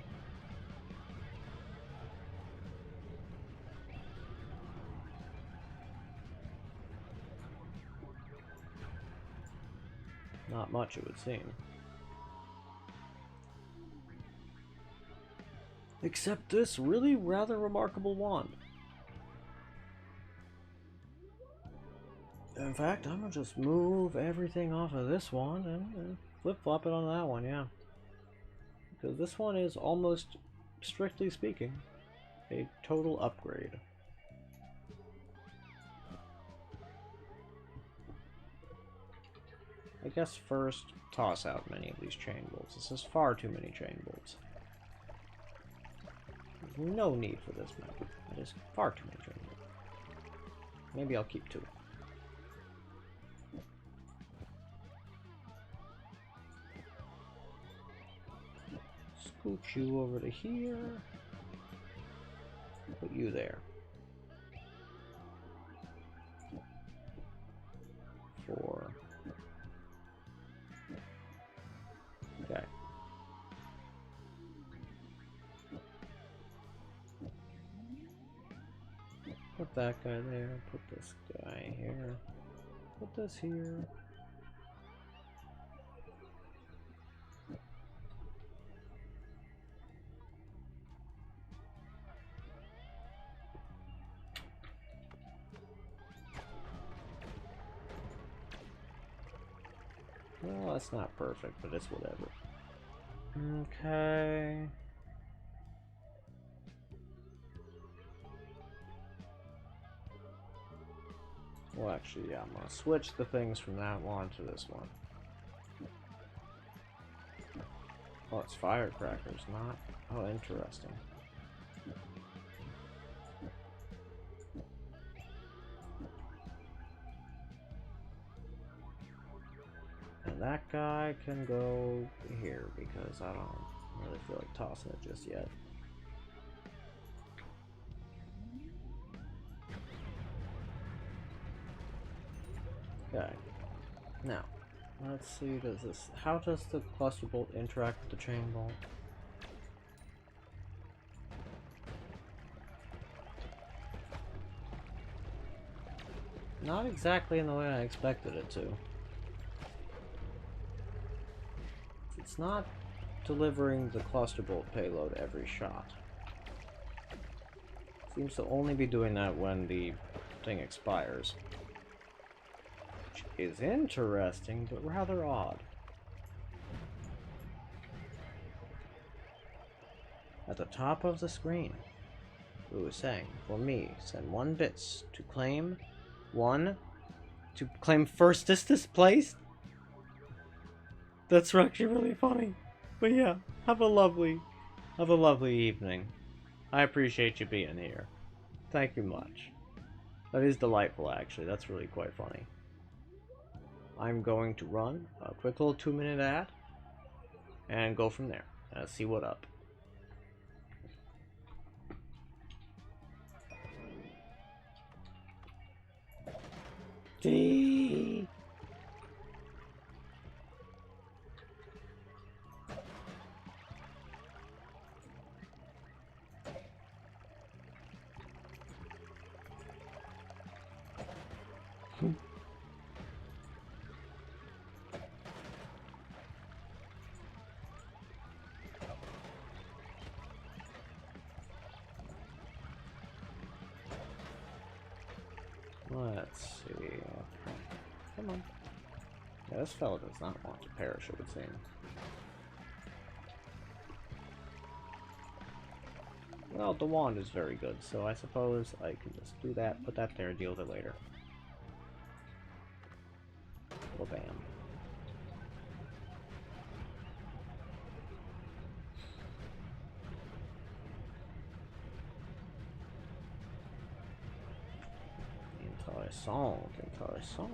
Not much, it would seem. Except this really rather remarkable wand. In fact, I'm gonna just move everything off of this one and flip-flop it on that one, yeah. Because this one is almost, strictly speaking, a total upgrade. I guess first, toss out many of these chain bolts. This is far too many chain bolts. There's no need for this map. It is far too many chain bolts. Maybe I'll keep two. Scooch you over to here. Put you there. 4. Okay. Put that guy there. Put this guy here. Put this here. Well, that's not perfect, but it's whatever. Okay. Well, actually, yeah, I'm gonna switch the things from that one to this one. Oh, it's firecrackers, not... Oh, interesting. And that guy can go here because I don't really feel like tossing it just yet. Okay. Now, let's see, how does the cluster bolt interact with the chain bolt? Not exactly in the way I expected it to. It's not delivering the cluster bolt payload every shot. Seems to only be doing that when the thing expires. Which is interesting, but rather odd. At the top of the screen, it was saying, for me, send 1 bits to claim 1 to claim firstest place. That's actually really funny. But yeah, have a lovely evening. I appreciate you being here. Thank you much. That is delightful, actually. That's really quite funny. I'm going to run a quick little 2-minute ad and go from there. See what up. D. Let's see. Come on. Yeah, this fellow does not want to perish, it would seem. Well, the wand is very good, so I suppose I can just do that, put that there, deal with it later. Well, bam. Intéressant, intéressant.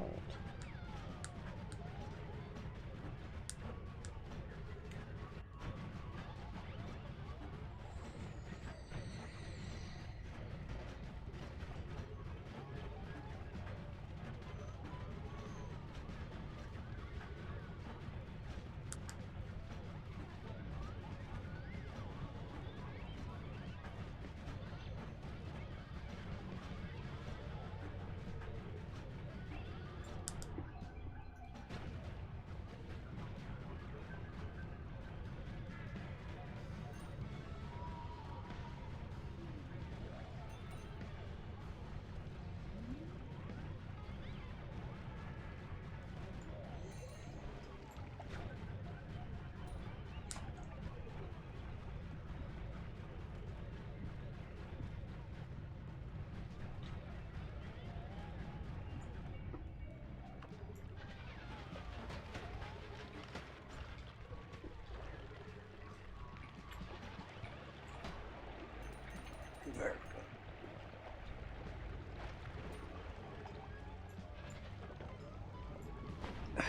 Very good.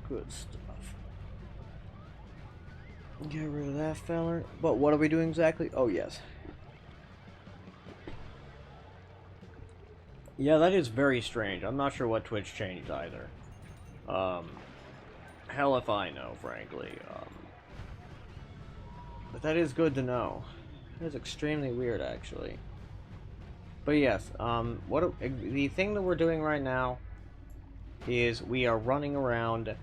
Good stuff. Get rid of that feller. But what are we doing exactly? Oh, yes. Yeah, that is very strange. I'm not sure what Twitch changed either. Hell if I know, frankly. But that is good to know. That is extremely weird, actually. But yes, the thing that we're doing right now is we are running around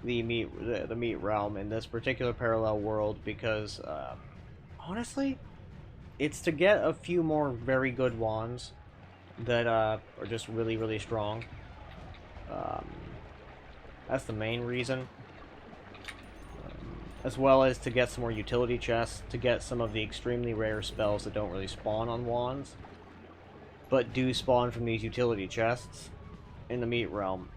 the meat realm in this particular parallel world because, honestly, it's to get a few more very good wands that are just really, really strong. That's the main reason. As well as to get some more utility chests, to get some of the extremely rare spells that don't really spawn on wands, but do spawn from these utility chests in the meat realm.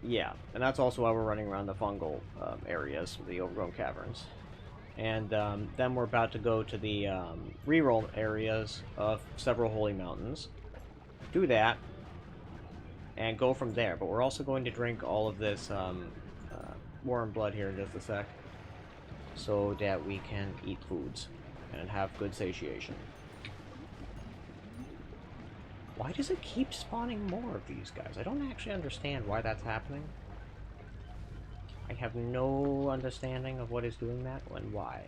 Yeah, and that's also why we're running around the fungal areas, the overgrown caverns. And then we're about to go to the reroll areas of several holy mountains. Do that, and go from there. But we're also going to drink all of this warm blood here in just a sec, so that we can eat foods and have good satiation. Why does it keep spawning more of these guys? I don't actually understand why that's happening. I have no understanding of what is doing that and why.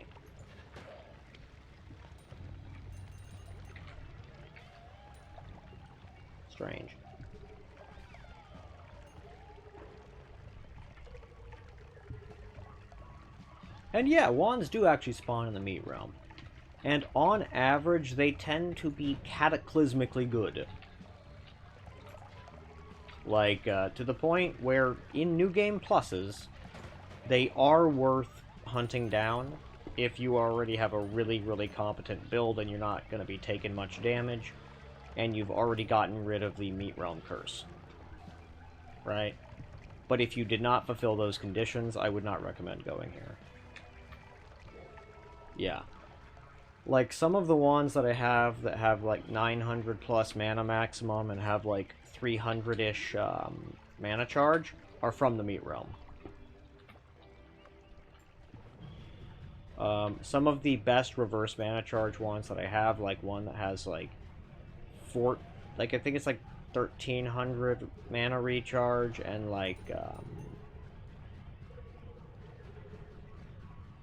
Strange. And yeah, wands do actually spawn in the meat realm. And on average, they tend to be cataclysmically good. Like, to the point where in New Game Pluses, they are worth hunting down if you already have a really, really competent build and you're not going to be taking much damage, and you've already gotten rid of the Meat Realm curse. Right? But if you did not fulfill those conditions, I would not recommend going here. Yeah. Like, some of the wands that I have that have, like, 900 plus mana maximum and have, like, 300-ish mana charge are from the Meat Realm. Some of the best reverse mana charge wands that I have, like one that has, like, I think it's, like, 1,300 mana recharge and, like,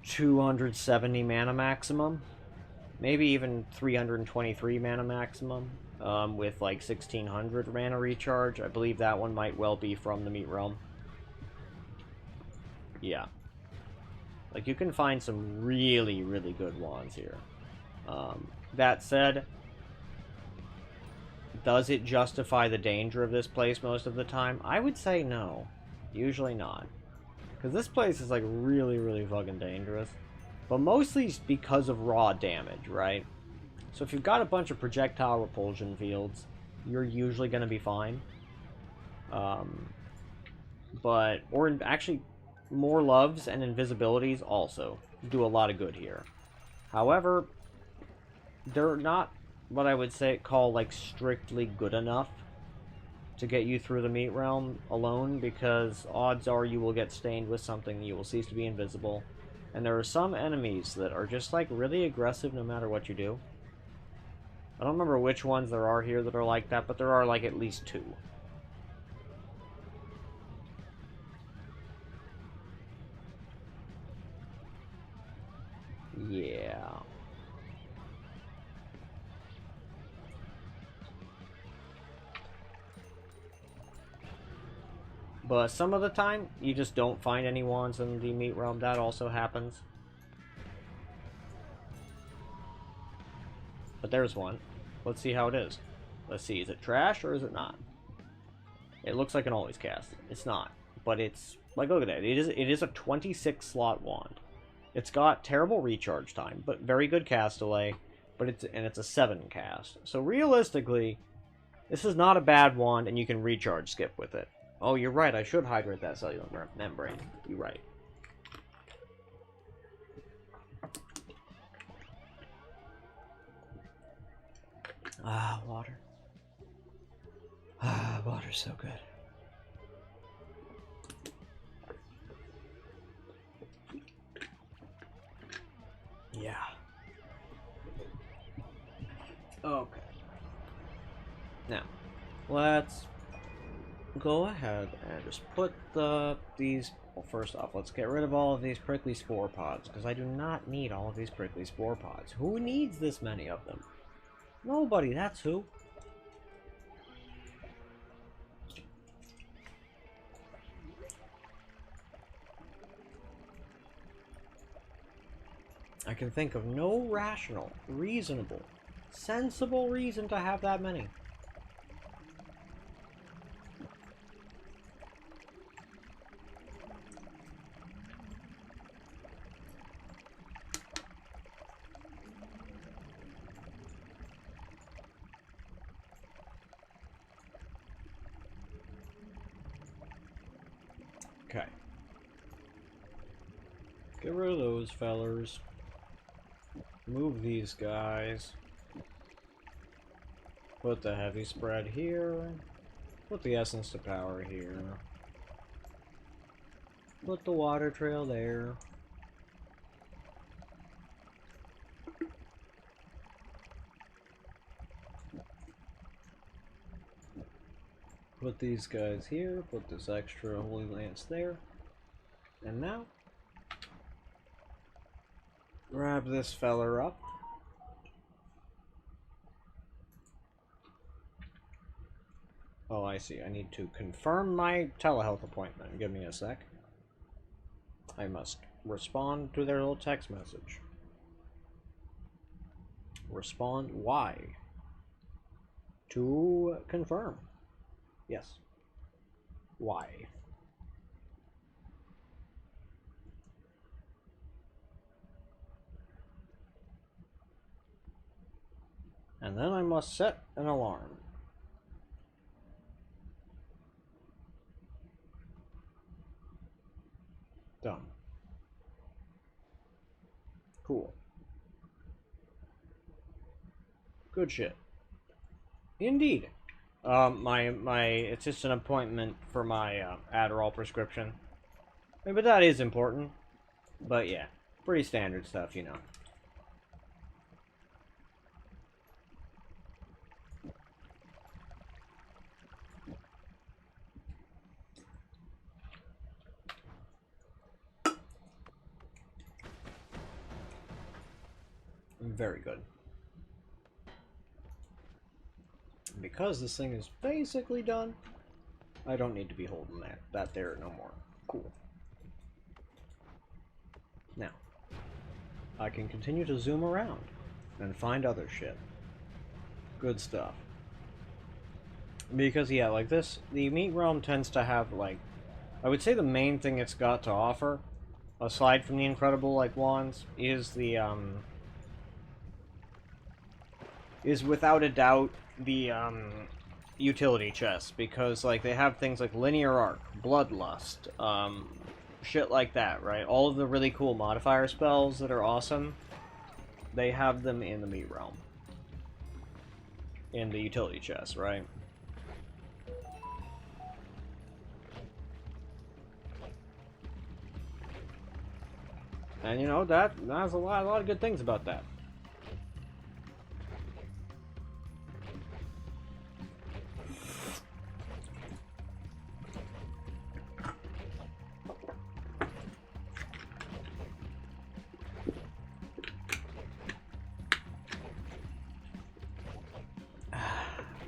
270 mana maximum. Maybe even 323 mana maximum, with like 1600 mana recharge. I believe that one might well be from the Meat Realm. Yeah. Like, you can find some really, really good wands here. That said, does it justify the danger of this place most of the time? I would say no. Usually not. Because this place is, like, really, really fucking dangerous. But mostly because of raw damage, right? So if you've got a bunch of projectile repulsion fields, you're usually going to be fine. Actually, more loves and invisibilities also do a lot of good here. However, they're not what I would call, like, strictly good enough to get you through the Meat Realm alone, because odds are you will get stained with something, you will cease to be invisible. And there are some enemies that are just, like, really aggressive no matter what you do. I don't remember which ones there are here that are like that, but there are, like, at least 2. Yeah. But some of the time, you just don't find any wands in the Meat Realm. That also happens. But there's one. Let's see how it is. Let's see, is it trash or is it not? It looks like an always cast. It's not. But it's, like, look at that. It is a 26 slot wand. It's got terrible recharge time, but very good cast delay. But it's a 7 cast. So realistically, this is not a bad wand, and you can recharge skip with it. Oh, you're right. I should hydrate that cellular membrane. You're right. Ah, water. Ah, water's so good. Yeah. Okay. Now, let's go ahead and just put these... Well, first off, let's get rid of all of these prickly spore pods, because I do not need all of these prickly spore pods. Who needs this many of them? Nobody, that's who. I can think of no rational, reasonable, sensible reason to have that many. Okay. Get rid of those fellers. Move these guys. Put the heavy spread here. Put the essence to power here. Put the water trail there. Put these guys here. Put this extra holy lance there. And now, grab this feller up. Oh, I see. I need to confirm my telehealth appointment. Give me a sec. I must respond to their little text message. Respond why? To confirm. Yes. Why? And then I must set an alarm. Done. Cool. Good shit. Indeed. It's just an appointment for my Adderall prescription. I mean, but that is important. But yeah, pretty standard stuff, you know. Very good. Because this thing is basically done, I don't need to be holding that there no more. Cool. Now, I can continue to zoom around and find other shit. Good stuff. Because, yeah, like this, the meat realm tends to have, like, I would say the main thing it's got to offer, aside from the incredible, like, wands, is the, is without a doubt the, utility chests. Because, like, they have things like Linear Arc, Bloodlust, shit like that, right? All of the really cool modifier spells that are awesome, they have them in the meat realm. In the utility chest, right? And you know, that's a lot of good things about that.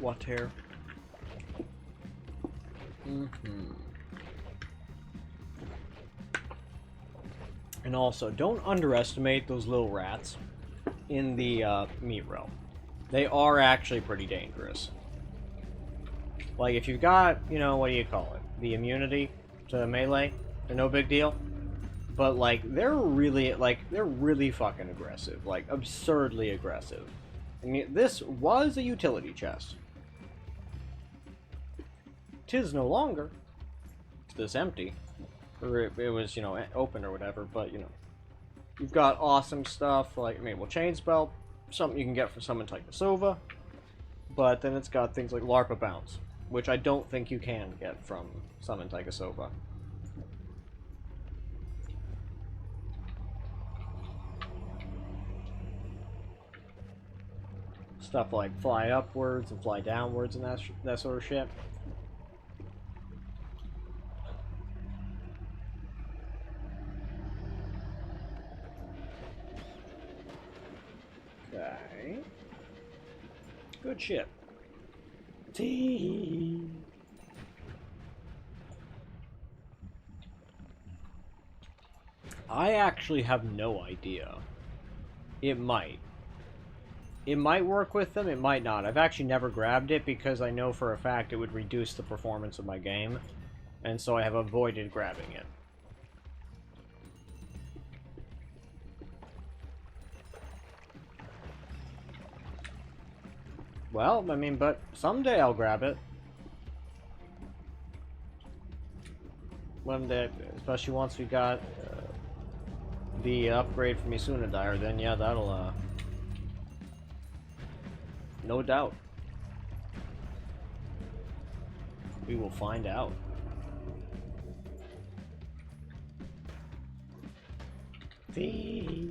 What here? And also, don't underestimate those little rats in the meat realm. They are actually pretty dangerous. Like, if you've got, you know, what do you call it? The immunity to melee, they're no big deal. But, like, they're really fucking aggressive. Like, absurdly aggressive. I mean, this was a utility chest. 'Tis no longer. It's empty. Or it was, you know, open or whatever, but, you know. You've got awesome stuff like, I mean, well, Chain Spell, something you can get from Summon Typhosova. But then it's got things like Larpa Bounce, which I don't think you can get from Summon Typhosova. Stuff like Fly Upwards and Fly Downwards and that sort of shit. Okay. Good shit. I actually have no idea. It might. It might work with them, it might not. I've actually never grabbed it because I know for a fact it would reduce the performance of my game. And so I have avoided grabbing it. Well, I mean, but someday I'll grab it. One day, especially once we got the upgrade from Isuna Dire, then yeah, that'll, no doubt. We will find out. Okay.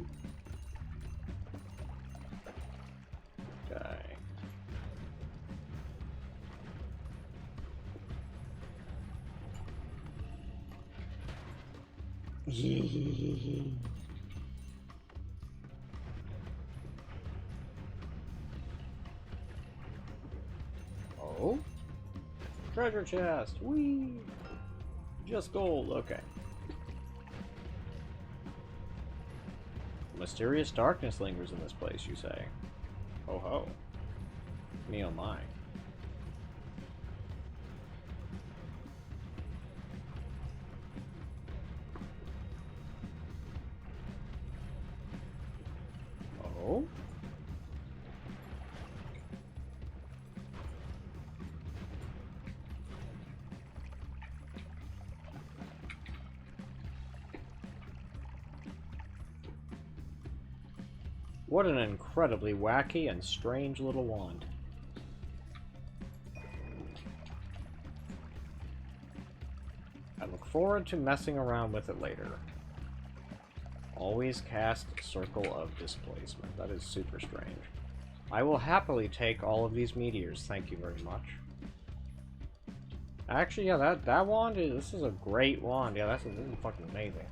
Oh? Treasure chest! Whee! Just gold, okay. Mysterious darkness lingers in this place, you say? Oh ho. Me oh my. Oh? What an incredibly wacky and strange little wand. I look forward to messing around with it later. Always cast Circle of Displacement. That is super strange. I will happily take all of these meteors, thank you very much. Actually, yeah, that wand this is a great wand. Yeah, this is fucking amazing.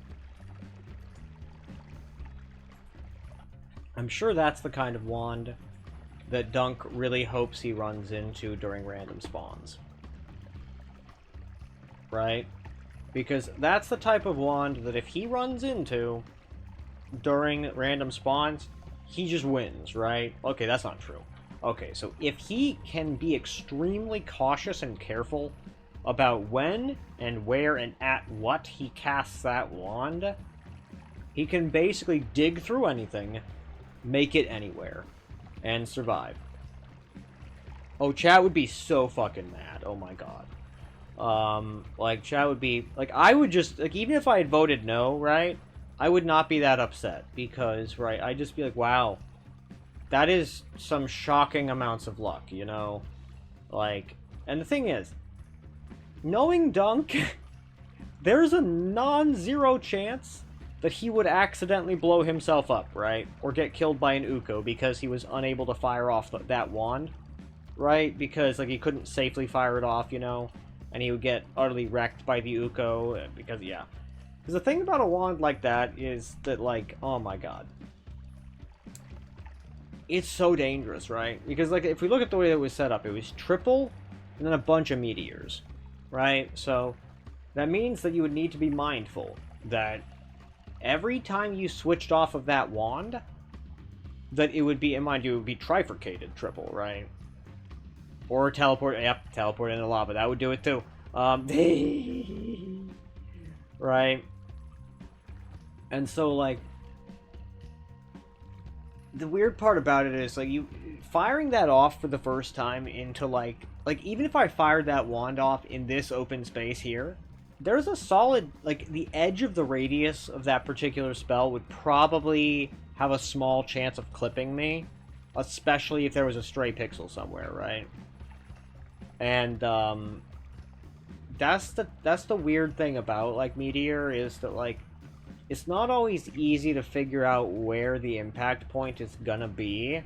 I'm sure that's the kind of wand that Dunk really hopes he runs into during random spawns. Right? Because that's the type of wand that if he runs into during random spawns, he just wins, right? Okay, that's not true. Okay, so if he can be extremely cautious and careful about when and where and at what he casts that wand, he can basically dig through anything, make it anywhere, and survive. Oh, chat would be so fucking mad. Oh my god. Like, chat would be... Like, I would just... Like, even if I had voted no, right? I would not be that upset. Because, right, I'd just be like, wow. That is some shocking amounts of luck, you know? Like... And the thing is... Knowing Dunk... There's a non-zero chance that he would accidentally blow himself up, right? Or get killed by an Uko because he was unable to fire off that wand. Right? Because, like, he couldn't safely fire it off, you know? And he would get utterly wrecked by the Uko, because, yeah. Because the thing about a wand like that is that, like, oh my god. It's so dangerous, right? Because, like, if we look at the way it was set up, it was triple, and then a bunch of meteors, right? So, that means that you would need to be mindful that every time you switched off of that wand, that it would be, in mind you, it would be trifurcated triple, right? Or teleport, yep, teleport into lava. That would do it too. Right? And so, like, the weird part about it is, like, you firing that off for the first time into, like, even if I fired that wand off in this open space here, there's a solid, like, the edge of the radius of that particular spell would probably have a small chance of clipping me, especially if there was a stray pixel somewhere, right? And that's the weird thing about, like, Meteor, is that, like, it's not always easy to figure out where the impact point is gonna be.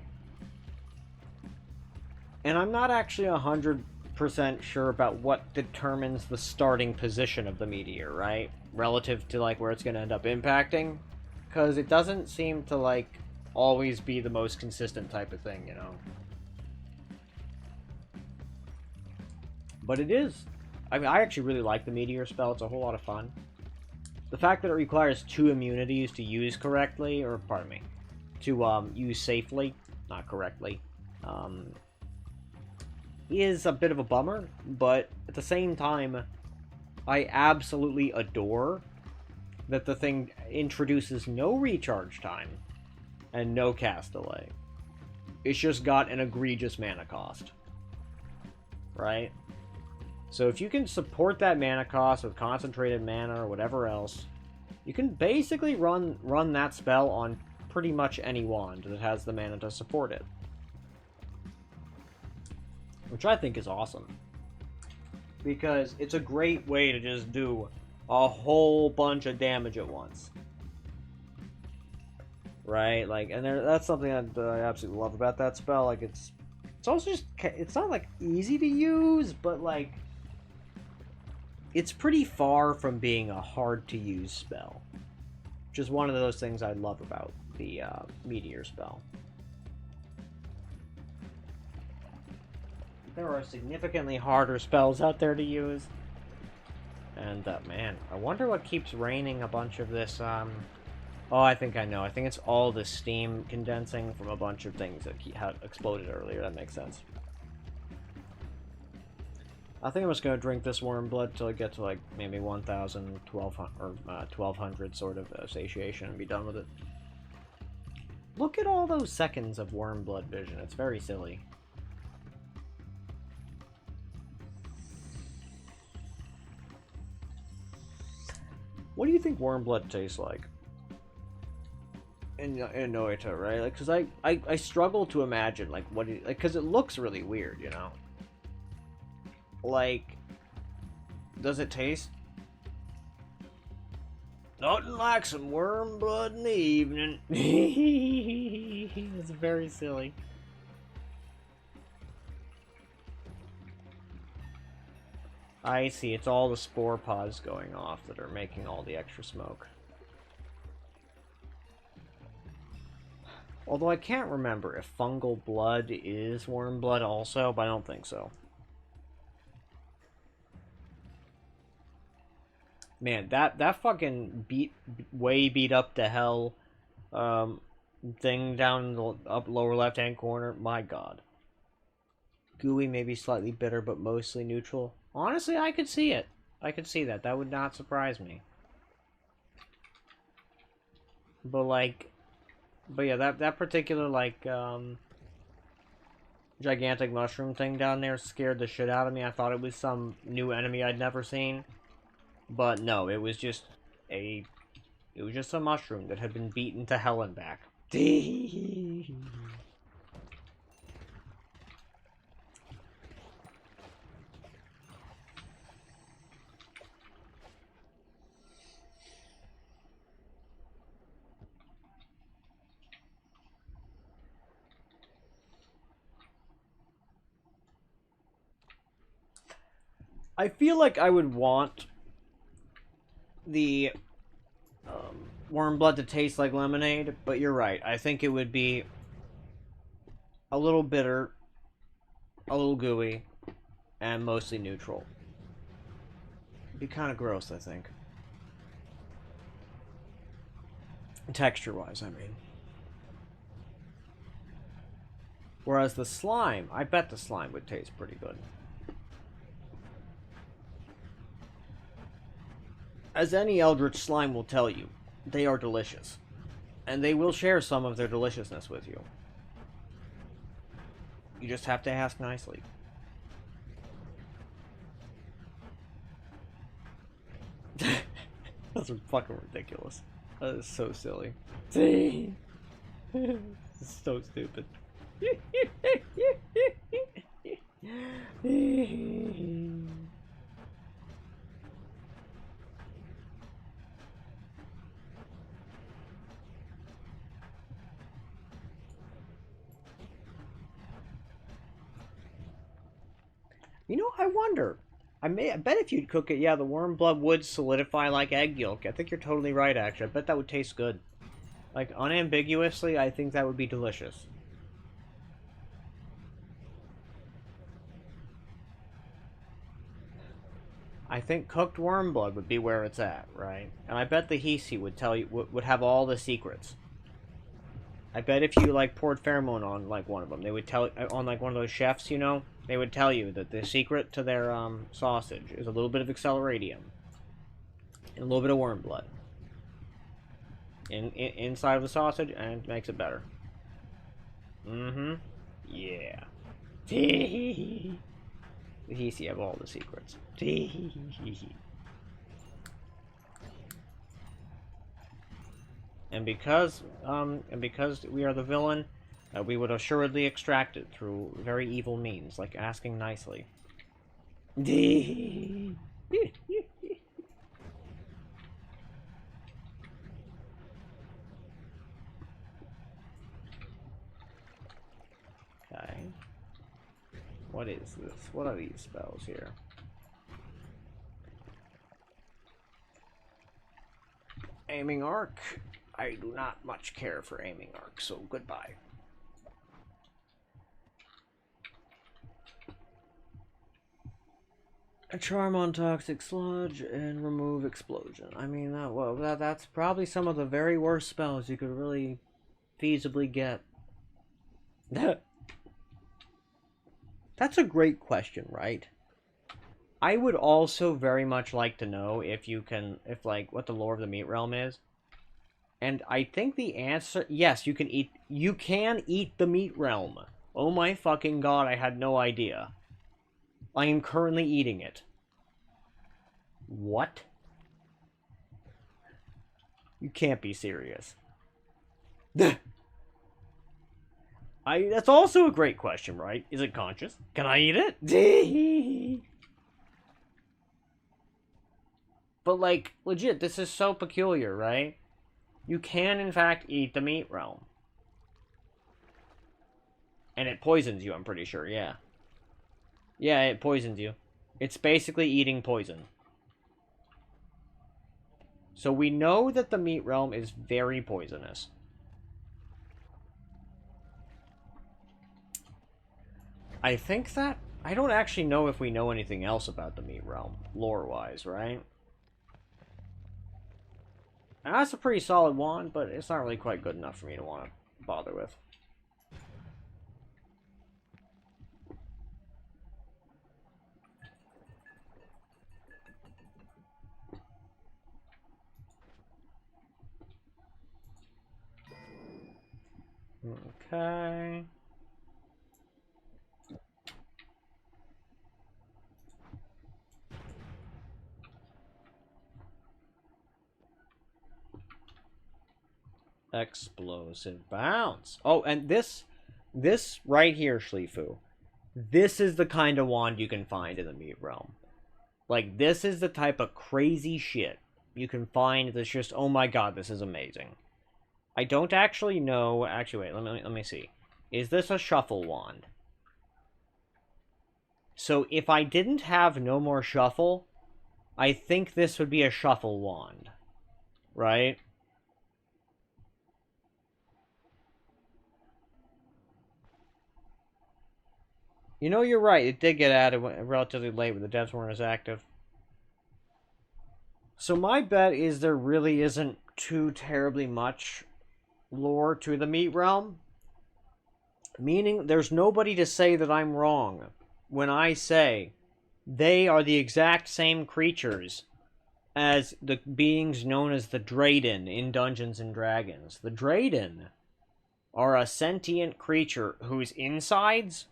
And I'm not actually 100% sure about what determines the starting position of the meteor, right? Relative to, like, where it's gonna end up impacting. Because it doesn't seem to, like, always be the most consistent type of thing, you know? But it is. I mean, I actually really like the meteor spell. It's a whole lot of fun. The fact that it requires 2 immunities to use correctly, or, pardon me, to use safely, not correctly, is a bit of a bummer, but at the same time, I absolutely adore that the thing introduces no recharge time and no cast delay. It's just got an egregious mana cost. Right? So if you can support that mana cost with concentrated mana or whatever else, you can basically run that spell on pretty much any wand that has the mana to support it. Which I think is awesome. Because it's a great way to just do a whole bunch of damage at once. Right? Like, and that's something that I absolutely love about that spell. Like, it's also just, it's not, like, easy to use, but, like, it's pretty far from being a hard-to-use spell. Which is one of those things I love about the Meteor spell. There are significantly harder spells out there to use. And, man, I wonder what keeps raining a bunch of this, Oh, I think I know. I think it's all the steam condensing from a bunch of things that had exploded earlier. That makes sense. I think I'm just going to drink this worm blood till I get to, like, maybe 1,000, 1,200, or 1,200 sort of satiation and be done with it. Look at all those seconds of worm blood vision. It's very silly. What do you think worm blood tastes like? in Noita, right? Like, cause I struggle to imagine like what it, like, cause it looks really weird, you know. Like, does it taste? Nothing like some worm blood in the evening. It's very silly. I see, it's all the spore pods going off that are making all the extra smoke. Although I can't remember if fungal blood is worm blood also, but I don't think so. Man, that fucking way beat up to hell thing down in the lower left hand corner, my god. Gooey, maybe slightly bitter, but mostly neutral. Honestly, I could see it. I could see that. That would not surprise me. But like, but yeah, that particular like gigantic mushroom thing down there scared the shit out of me. I thought it was some new enemy I'd never seen. But no, it was just a mushroom that had been beaten to hell and back. I feel like I would want the worm blood to taste like lemonade, but you're right. I think it would be a little bitter, a little gooey, and mostly neutral. It'd be kind of gross, I think. Texture-wise, I mean. Whereas the slime, I bet the slime would taste pretty good. As any eldritch slime will tell you, they are delicious. And they will share some of their deliciousness with you. You just have to ask nicely. That's fucking ridiculous. That is so silly. It's so stupid. You know, I wonder. I bet if you'd cook it, yeah, the worm blood would solidify like egg yolk. I think you're totally right, actually. I bet that would taste good. Like, unambiguously, I think that would be delicious. I think cooked worm blood would be where it's at, right? And I bet the Hisi would tell you, would have all the secrets. I bet if you, like, poured pheromone on, like, one of them, they would tell, on, like, one of those chefs, you know? They would tell you that the secret to their, sausage is a little bit of acceleratium. And a little bit of worm blood. Inside of the sausage, and it makes it better. Mm-hmm. Yeah. The Hisi have all the secrets. And because we are the villain, we would assuredly extract it through very evil means, like asking nicely. Okay. What is this? What are these spells here? Aiming arc. I do not much care for aiming arc, so goodbye. A charm on toxic sludge and remove explosion. I mean, that's probably some of the very worst spells you could really feasibly get. That's a great question, right? I would also very much like to know if like, what the lore of the meat realm is. And I think the answer, yes, you can eat the meat realm. Oh my fucking god, I had no idea. I am currently eating it. What? You can't be serious. That's also a great question, right? Is it conscious? Can I eat it? But, like, legit, this is so peculiar, right? You can, in fact, eat the meat realm. And it poisons you, I'm pretty sure, yeah. Yeah, it poisons you. It's basically eating poison. So we know that the meat realm is very poisonous. I think that... I don't actually know if we know anything else about the meat realm, lore-wise, right? And that's a pretty solid wand, but it's not really quite good enough for me to want to bother with. Okay. Explosive bounce. Oh, and this right here, Schlifu. This is the kind of wand you can find in the meat realm. Like, this is the type of crazy shit you can find that's just, oh my god, this is amazing. I don't actually know... Actually, wait, let me see. Is this a shuffle wand? So, if I didn't have no more shuffle, I think this would be a shuffle wand. Right? You know, you're right. It did get added relatively late when the devs weren't as active. So my bet is there really isn't too terribly much lore to the meat realm. Meaning there's nobody to say that I'm wrong when I say they are the exact same creatures as the beings known as the Drayden in Dungeons and Dragons. The Drayden are a sentient creature whose insides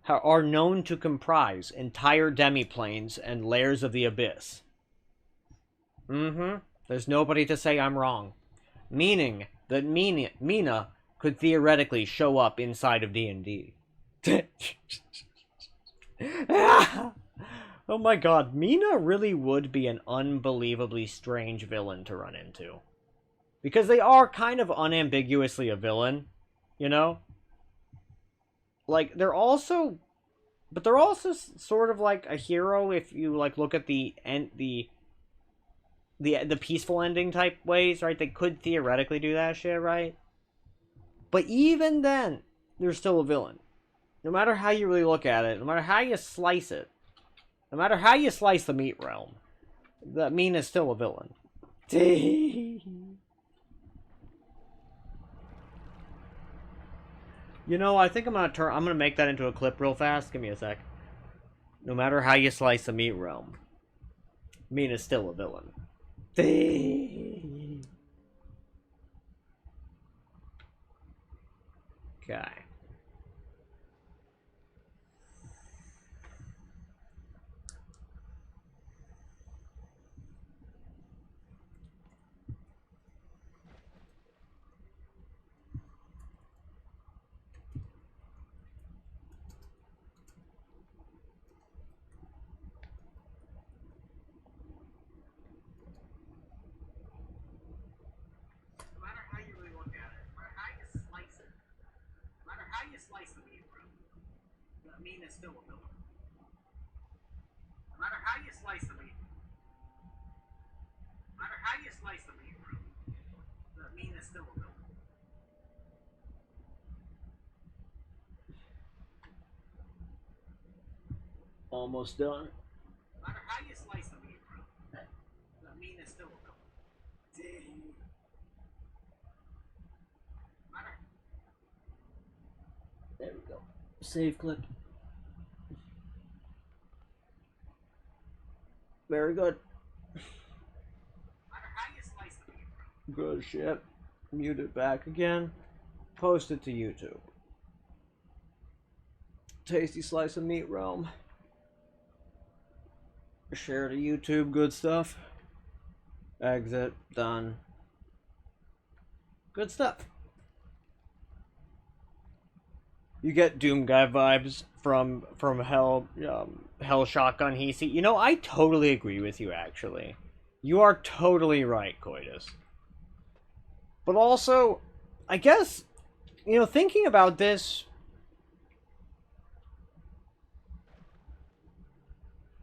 are known to comprise entire demiplanes and layers of the abyss. There's nobody to say I'm wrong. Meaning that Mina could theoretically show up inside of D&D. Oh my god, Mina really would be an unbelievably strange villain to run into. Because they are kind of unambiguously a villain, you know? Like, they're also... But they're also sort of like a hero if you, like, look at the peaceful ending type ways, right? They could theoretically do that shit, right? But even then, they're still a villain. No matter how you really look at it, no matter how you slice it, no matter how you slice the meat realm, that Mina's still a villain. You know, I think I'm gonna make that into a clip real fast. Give me a sec. No matter how you slice the meat realm, Mina's still a villain. Okay. Mina's still a villain. No matter how you slice the meat. No matter how you slice the meat, Mina's still a villain. Almost done. No matter how you slice the meat, Mina's still a villain. There we go. Save clip. Very good. Good shit. Mute it back again. Post it to YouTube. Tasty slice of meat realm. Share to YouTube. Good stuff. Exit. Done. Good stuff. You get Doom Guy vibes from Hell Shotgun Heasy. You know, I totally agree with you, actually. You are totally right, Coitus. But also, I guess, you know, thinking about this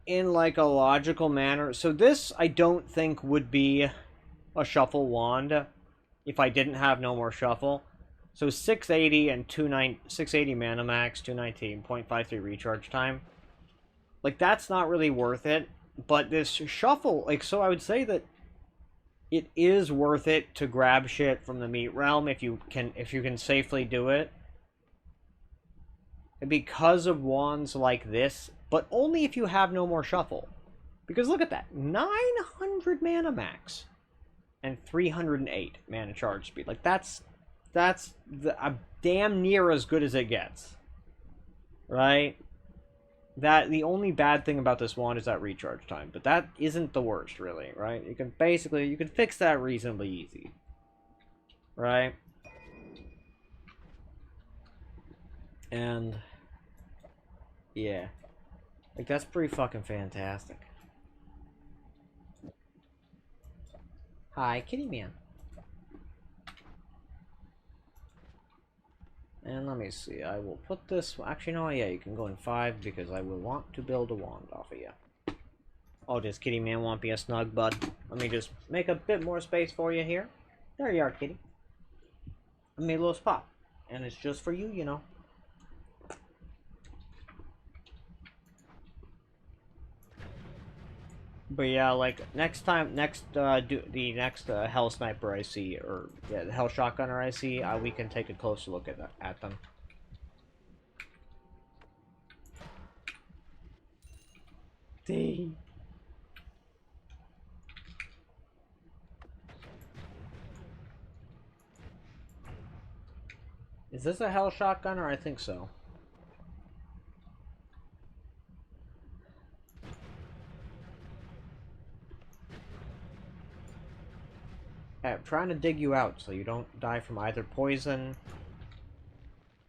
in, like, a logical manner. So this, I don't think, would be a shuffle wand if I didn't have no more shuffle. So 680 and 680 mana max, 219, 0.53 recharge time. Like, that's not really worth it. But this shuffle, like, so I would say that it is worth it to grab shit from the meat realm if you can safely do it. Because of wands like this, but only if you have no more shuffle. Because look at that, 900 mana max and 308 mana charge speed. Like, that's damn near as good as it gets, right? That the only bad thing about this wand is that recharge time, but that isn't the worst, really, right? You can fix that reasonably easy, right? And yeah, like, that's pretty fucking fantastic. Hi, kitty man. And let me see, I will put this... Actually, no, yeah, you can go in 5, because I will want to build a wand off of you. Oh, does Kitty Man want to be a snug bud? Let me just make a bit more space for you here. There you are, Kitty. I made a little spot. And it's just for you, you know. But yeah, like, the next Hell Sniper I see, or, yeah, the Hell Shotgunner I see, we can take a closer look at them. D. Is this a Hell Shotgunner? I think so. Hey, I'm trying to dig you out so you don't die from either poison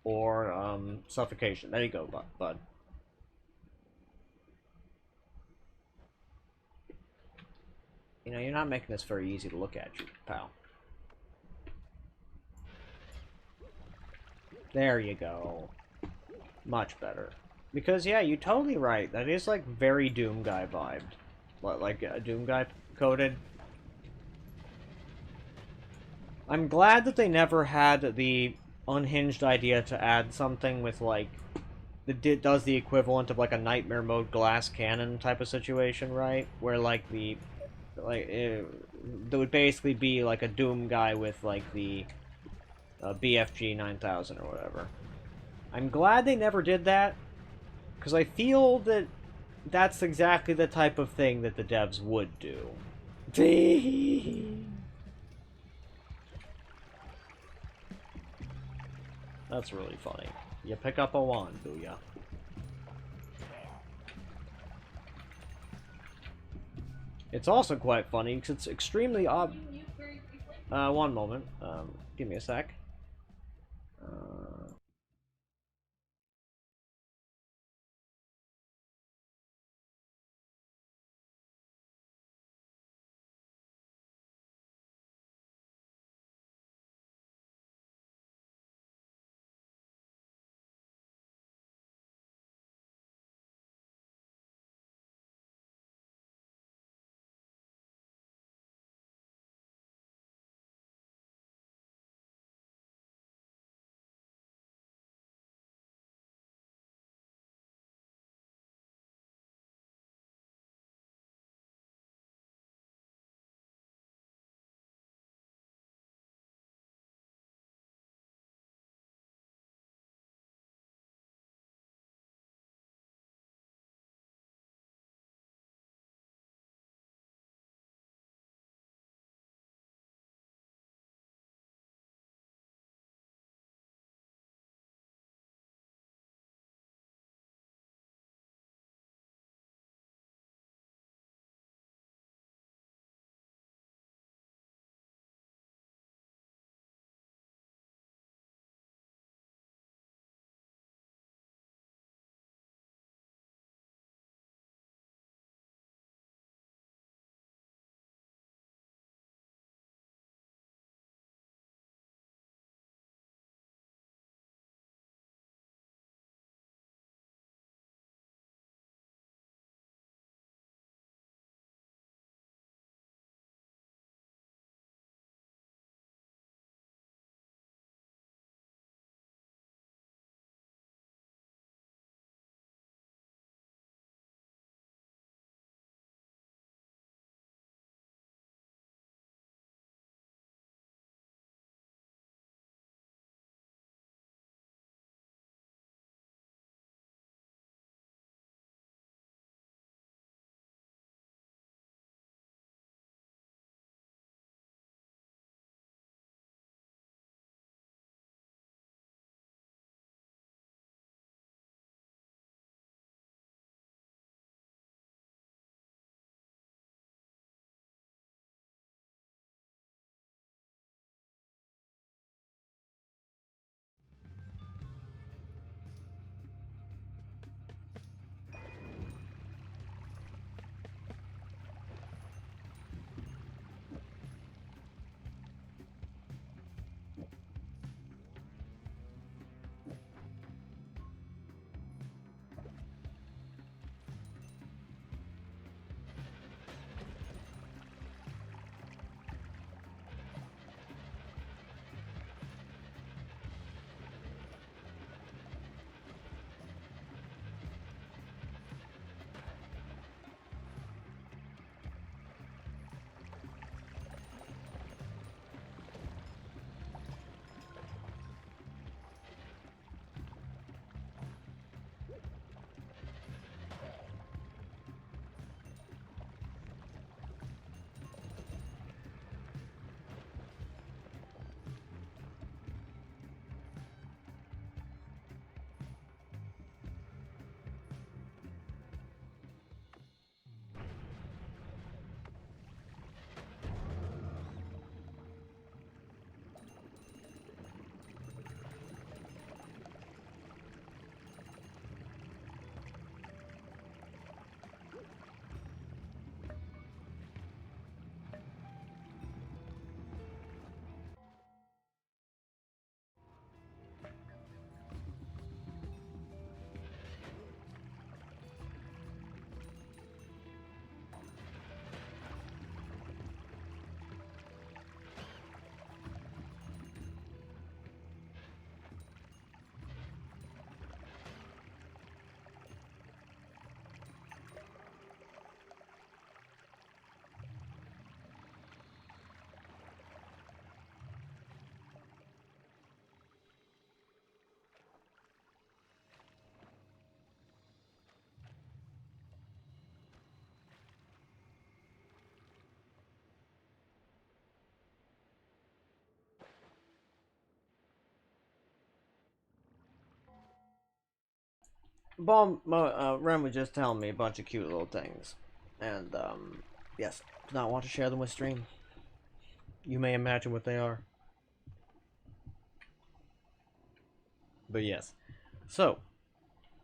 or suffocation. There you go, bud. You know, you're not making this very easy to look at, you pal. There you go. Much better. Because, yeah, you're totally right. That is, like, very Doom Guy vibed. What, like, a Doom Guy coded? I'm glad that they never had the unhinged idea to add something with, like, that does the equivalent of, like, a Nightmare Mode glass cannon type of situation, right? Where, like, there would basically be, like, a Doom Guy with, like, the BFG 9000 or whatever. I'm glad they never did that, because I feel that that's exactly the type of thing that the devs would do. That's really funny. You pick up a wand, booyah. It's also quite funny, because it's extremely odd. One moment. Give me a sec. Ren was just telling me a bunch of cute little things. And, yes, do not want to share them with stream. You may imagine what they are. But yes. So,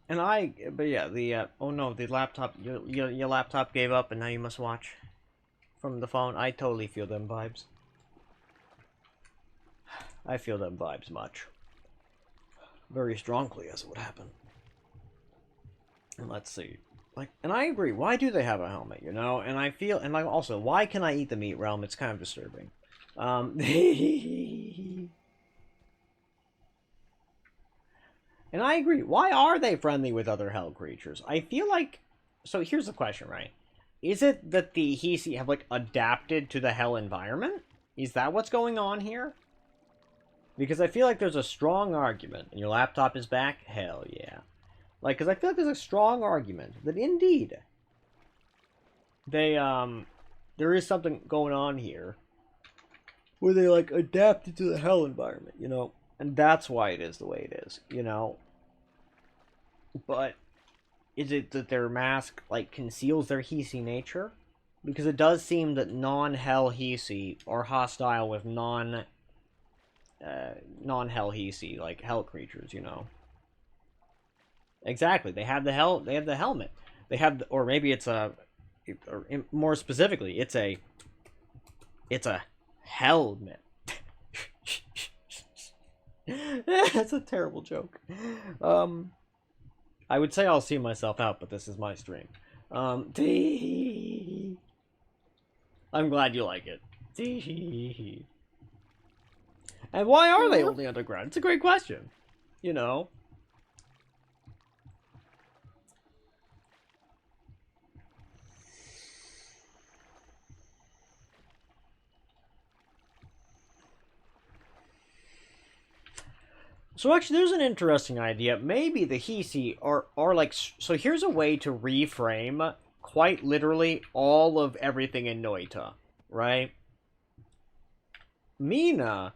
but yeah, oh no, the laptop, your laptop gave up and now you must watch from the phone. I totally feel them vibes. I feel them vibes much. Very strongly, as it would happen. And let's see. Like, and I agree, why do they have a helmet, you know? And I feel, and like, also, why can I eat the meat realm? It's kind of disturbing. And I agree. Why are they friendly with other hell creatures? I feel like... So here's the question, right? Is it that the Hisi have, like, adapted to the hell environment? Is that what's going on here? Because I feel like there's a strong argument. And your laptop is back? Hell yeah. Like, because I feel like there's a strong argument that indeed... They, there is something going on here. Where they, like, adapted to the hell environment, you know? And that's why it is the way it is, you know? But is it that their mask, like, conceals their Hisi nature? Because it does seem that non-hell Hisi are hostile with non-hell Hisi, like, hell creatures, you know? Exactly, they have the helmet. They have, or maybe it's a, or more specifically, it's a helmet. That's a terrible joke. I would say I'll see myself out, but this is my stream. I'm glad you like it. And why are they only underground? It's a great question. You know. So actually, there's an interesting idea. Maybe the Hisi are like... So here's a way to reframe, quite literally, all of everything in Noita, right? Mina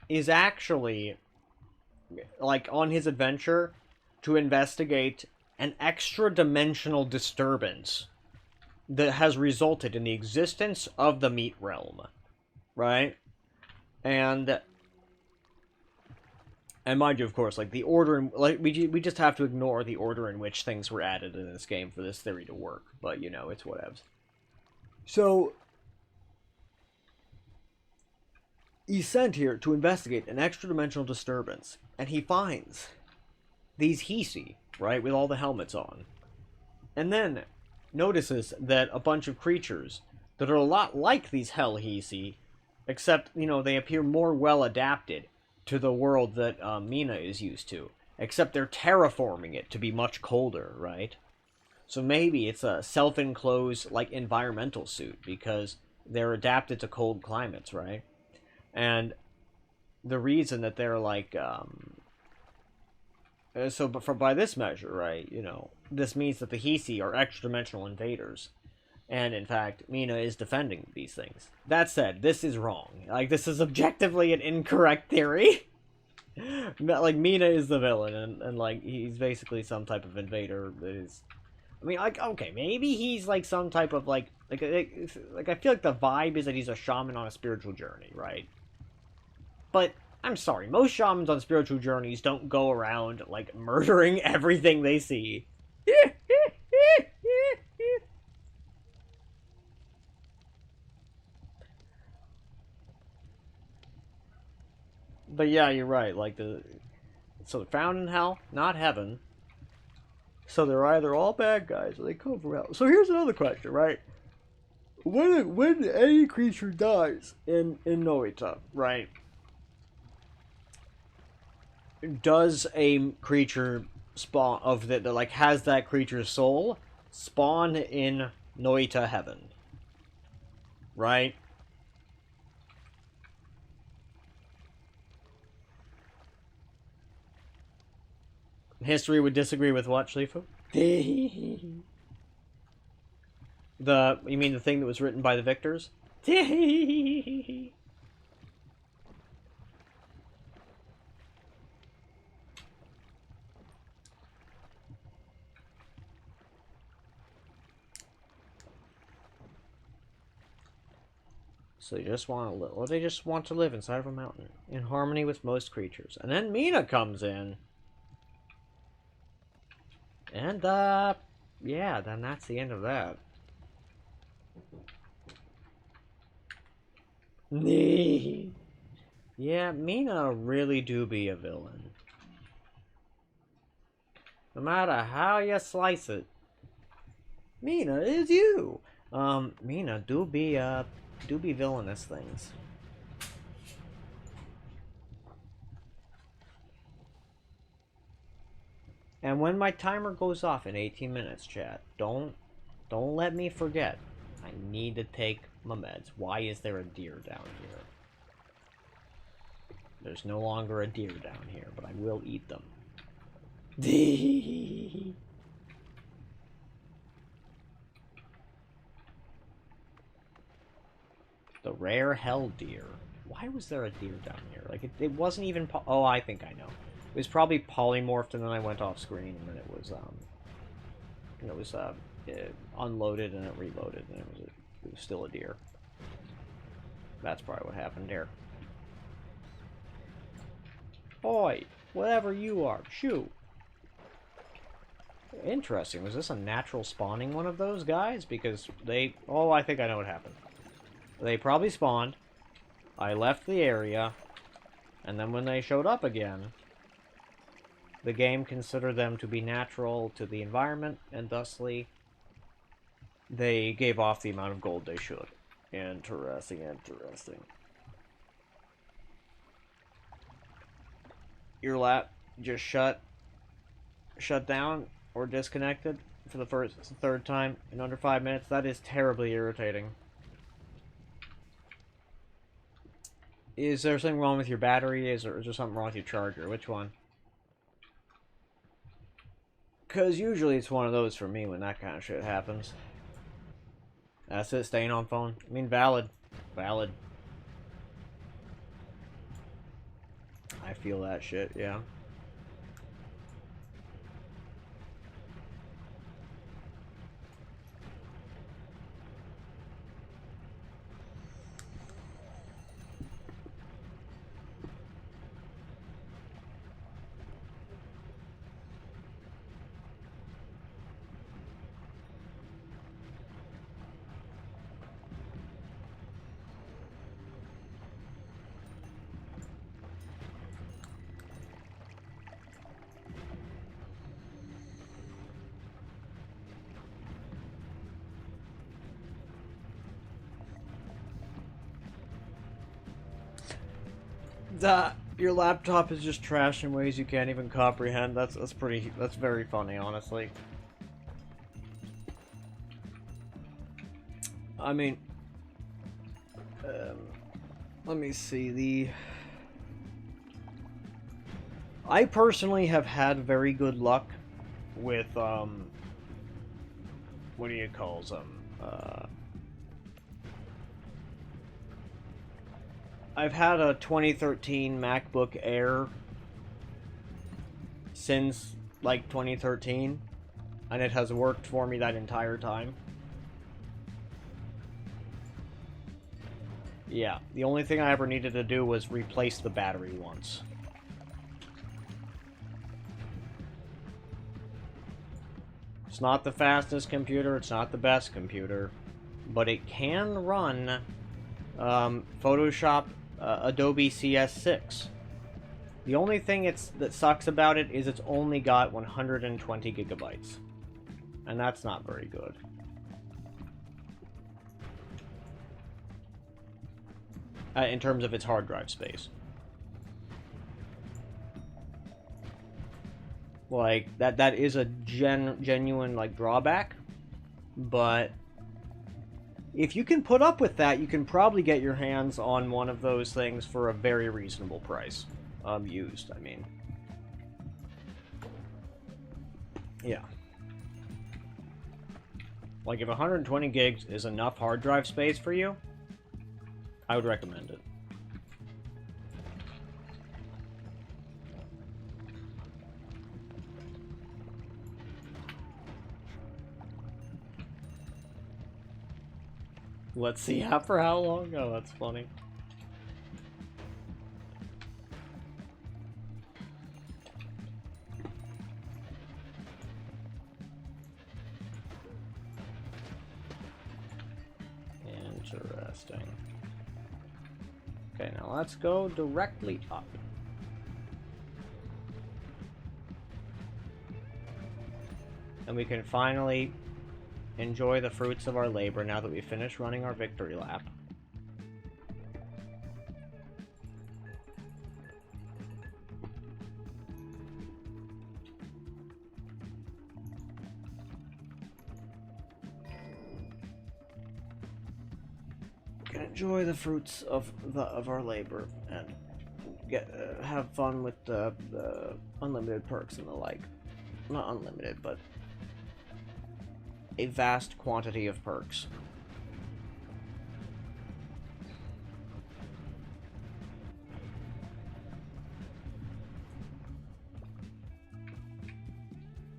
is actually, like, on his adventure to investigate an extra-dimensional disturbance that has resulted in the existence of the meat realm, right? And mind you, of course, like, the order in, like, we just have to ignore the order in which things were added in this game for this theory to work. But, you know, it's whatevs. So, he's sent here to investigate an extra-dimensional disturbance, and he finds these Hisi, right, with all the helmets on. And then notices that a bunch of creatures that are a lot like these Hell Hisi, except, you know, they appear more well-adapted to the world that Mina is used to. Except they're terraforming it to be much colder, right? So maybe it's a self-enclosed, like, environmental suit, because they're adapted to cold climates, right? And the reason that they're, like, so, but by this measure, right, you know, this means that the Hisi are extra-dimensional invaders. And, in fact, Mina is defending these things. That said, this is wrong. Like, this is objectively an incorrect theory. Like, Mina is the villain, and, like, he's basically some type of invader that is... I mean, like, okay, maybe he's, like, some type of, like, I feel like the vibe is that he's a shaman on a spiritual journey, right? But, I'm sorry, most shamans on spiritual journeys don't go around, like, murdering everything they see. But yeah, you're right, like, so they're found in hell, not heaven. So they're either all bad guys or they come from hell. So here's another question, right? When any creature dies in Noita, right? Does a creature spawn of that like has that creature's soul spawn in Noita heaven? Right? History would disagree with what, Schlifu? You mean the thing that was written by the victors? So they just want to live. Well, they just want to live inside of a mountain in harmony with most creatures. And then Mina comes in. And, yeah, then that's the end of that. Yeah, Mina really do be a villain. No matter how you slice it. Mina is you! Mina do be villainous things. And when my timer goes off in 18 minutes, chat, don't let me forget. I need to take my meds. Why is there a deer down here? There's no longer a deer down here, but I will eat them. The rare hell deer. Why was there a deer down here? Like, it wasn't even... Oh, I think I know. It was probably polymorphed, and then I went off screen, and then it was, unloaded, and it reloaded, and it was still a deer. That's probably what happened there. Boy, whatever you are, shoot. Interesting. Was this a natural spawning one of those guys? Because they... Oh, I think I know what happened. They probably spawned. I left the area. And then when they showed up again, the game considered them to be natural to the environment, and thusly, they gave off the amount of gold they should. Interesting, interesting. Your lap just shut down or disconnected for the third time in under 5 minutes. That is terribly irritating. Is there something wrong with your battery? Is there something wrong with your charger? Which one? Because usually it's one of those for me when that kind of shit happens. That's it, staying on phone. I mean, valid. Valid. I feel that shit, yeah. Your laptop is just trash in ways you can't even comprehend. That's very funny, honestly. I mean, let me see, I personally have had very good luck with, what do you call them? I've had a 2013 MacBook Air since, like, 2013, and it has worked for me that entire time. Yeah, the only thing I ever needed to do was replace the battery once. It's not the fastest computer, it's not the best computer, but it can run Photoshop Adobe CS6. The only thing that sucks about it is it's only got 120 gigabytes. And that's not very good. In terms of its hard drive space. Like, that is a genuine, like, drawback. But if you can put up with that, you can probably get your hands on one of those things for a very reasonable price. Used, I mean. Yeah. Like, if 120 gigs is enough hard drive space for you, I would recommend it. Let's see for how long. Oh, that's funny. Interesting. Okay, now let's go directly up. And we can finally enjoy the fruits of our labor now that we finished running our victory lap. Can enjoy the fruits of our labor and get have fun with the unlimited perks and the like. Not unlimited, but a vast quantity of perks.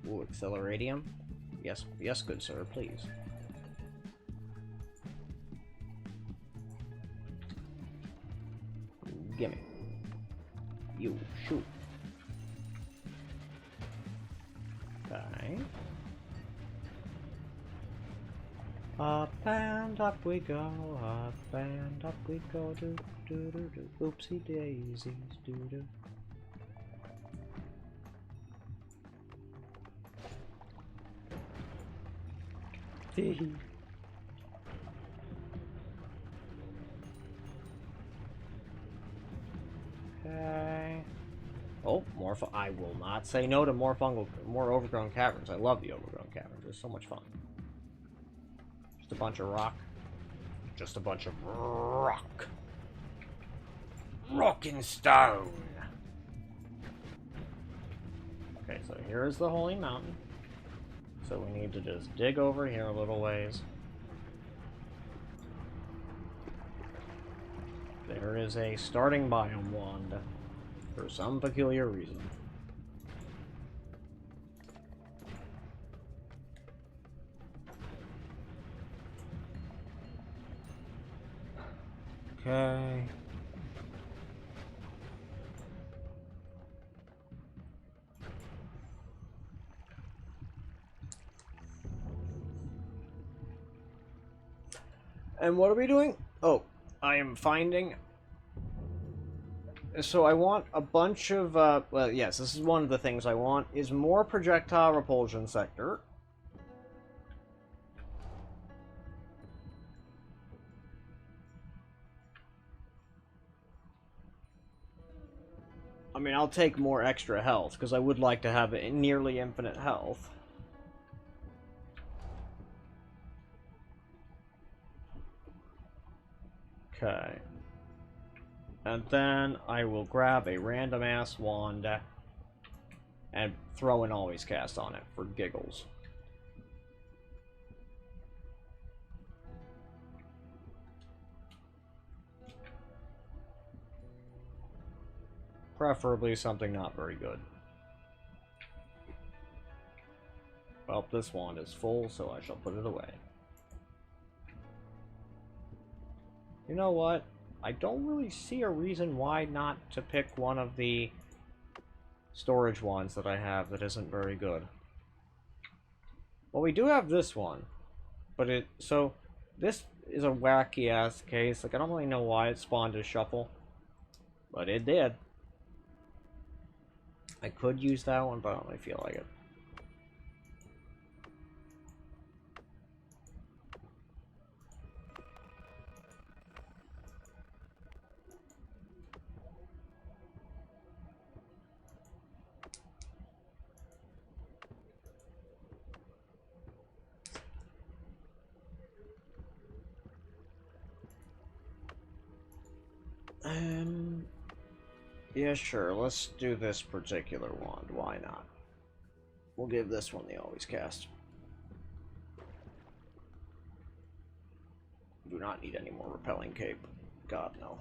Ooh, acceleratium? Yes, yes, good sir, please. Gimme. You, shoot. Okay. Up and up we go, up and up we go, do do do do, oopsie daisies, do do. Tee. Okay. Oh, I will not say no to more overgrown caverns. I love the overgrown caverns. They're so much fun. Just a bunch of rock. Just a bunch of rock. Rock and stone. Okay, so here is the Holy Mountain. So we need to just dig over here a little ways. There is a starting biome wand for some peculiar reason. Okay. And what are we doing? Oh, I am finding... So I want a bunch of, well, yes, this is one of the things I want, is more projectile repulsion sector. I mean, I'll take more extra health, because I would like to have nearly infinite health. Okay. And then I will grab a random ass wand and throw an always cast on it for giggles. Preferably something not very good. Well, this wand is full, so I shall put it away. You know what? I don't really see a reason why not to pick one of the storage wands that I have that isn't very good. Well, we do have this one, but so this is a wacky ass case. Like, I don't really know why it spawned a shuffle, but it did. I could use that one, but I don't really feel like it. Yeah, sure, let's do this particular wand. Why not? We'll give this one the always cast. Do not need any more repelling cape. God, no.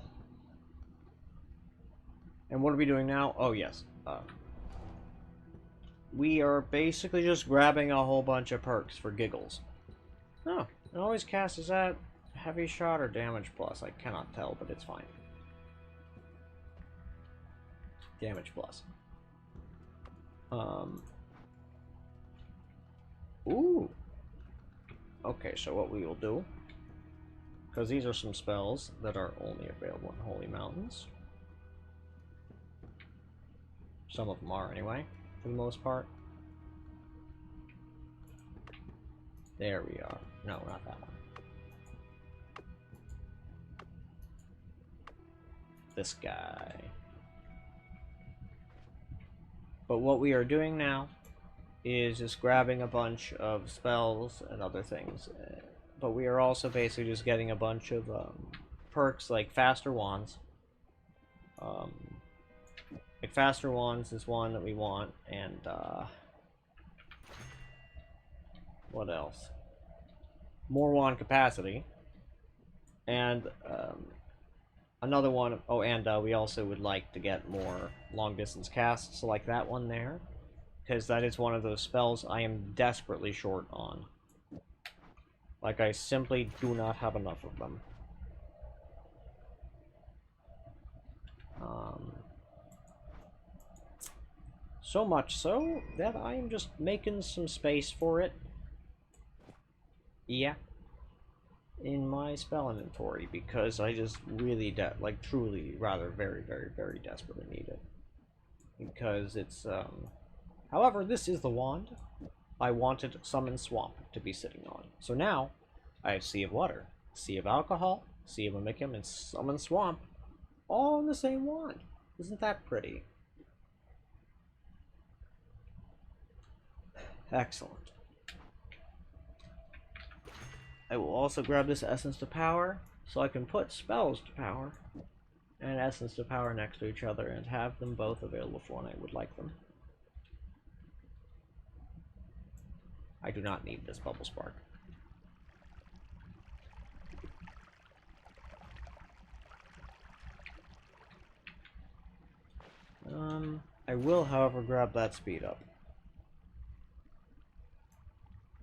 And what are we doing now? Oh, yes. We are basically just grabbing a whole bunch of perks for giggles. Oh, it always cast is at heavy shot or damage plus? I cannot tell, but it's fine. Damage plus. Ooh. Okay, so what we will do, because these are some spells that are only available in Holy Mountains. Some of them are, anyway, for the most part. There we are. No, not that one. This guy. But what we are doing now is just grabbing a bunch of spells and other things. But we are also basically just getting a bunch of perks like faster wands. Like faster wands is one that we want, and what else? More wand capacity, and another one. Oh, and we also would like to get more long distance casts, like that one there, because that is one of those spells I am desperately short on. Like, I simply do not have enough of them. So much so that I am just making some space for it. Yeah. In my spell inventory, because I just really, like, truly, rather, very, very, very desperately need it. Because it's, However, this is the wand I wanted Summon Swamp to be sitting on. So now, I have Sea of Water, Sea of Alcohol, Sea of Amicium, and Summon Swamp, all in the same wand. Isn't that pretty? Excellent. I will also grab this Essence to Power, so I can put spells to power and Essence to Power next to each other and have them both available for when I would like them. I do not need this Bubble Spark. I will, however, grab that speed up.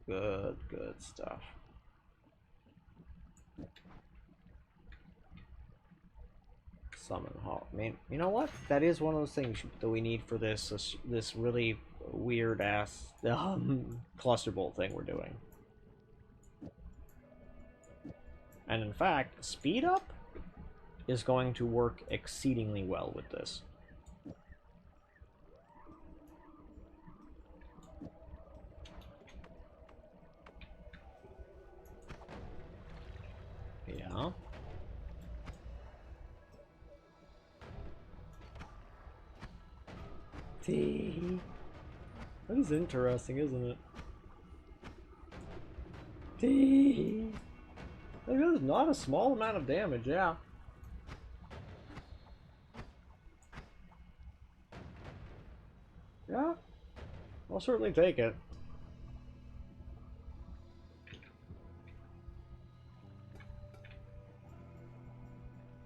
Good, good stuff. Summon Hall. I mean, you know what? That is one of those things that we need for this really weird ass cluster bolt thing we're doing. And in fact, speed up is going to work exceedingly well with this. Yeah. Tee. That is interesting, isn't it? Tee. That is not a small amount of damage, yeah. Yeah. I'll certainly take it.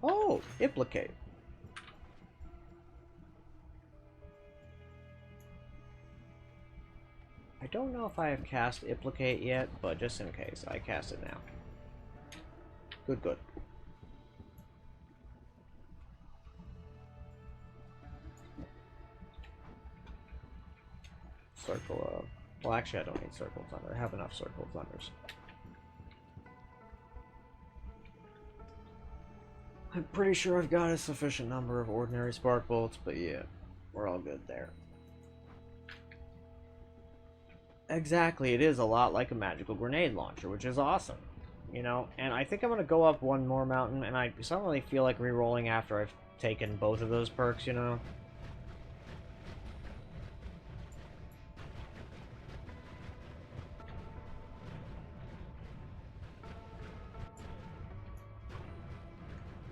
Oh, Implicate. I don't know if I have cast Implicate yet, but just in case, I cast it now. Good, good. Circle of... Well, actually, I don't need Circle of Thunder. I have enough Circle of Thunders. I'm pretty sure I've got a sufficient number of ordinary Spark Bolts, but yeah, we're all good there. Exactly, it is a lot like a magical grenade launcher, which is awesome. You know, and I think I'm going to go up one more mountain, and I suddenly feel like re-rolling after I've taken both of those perks, you know?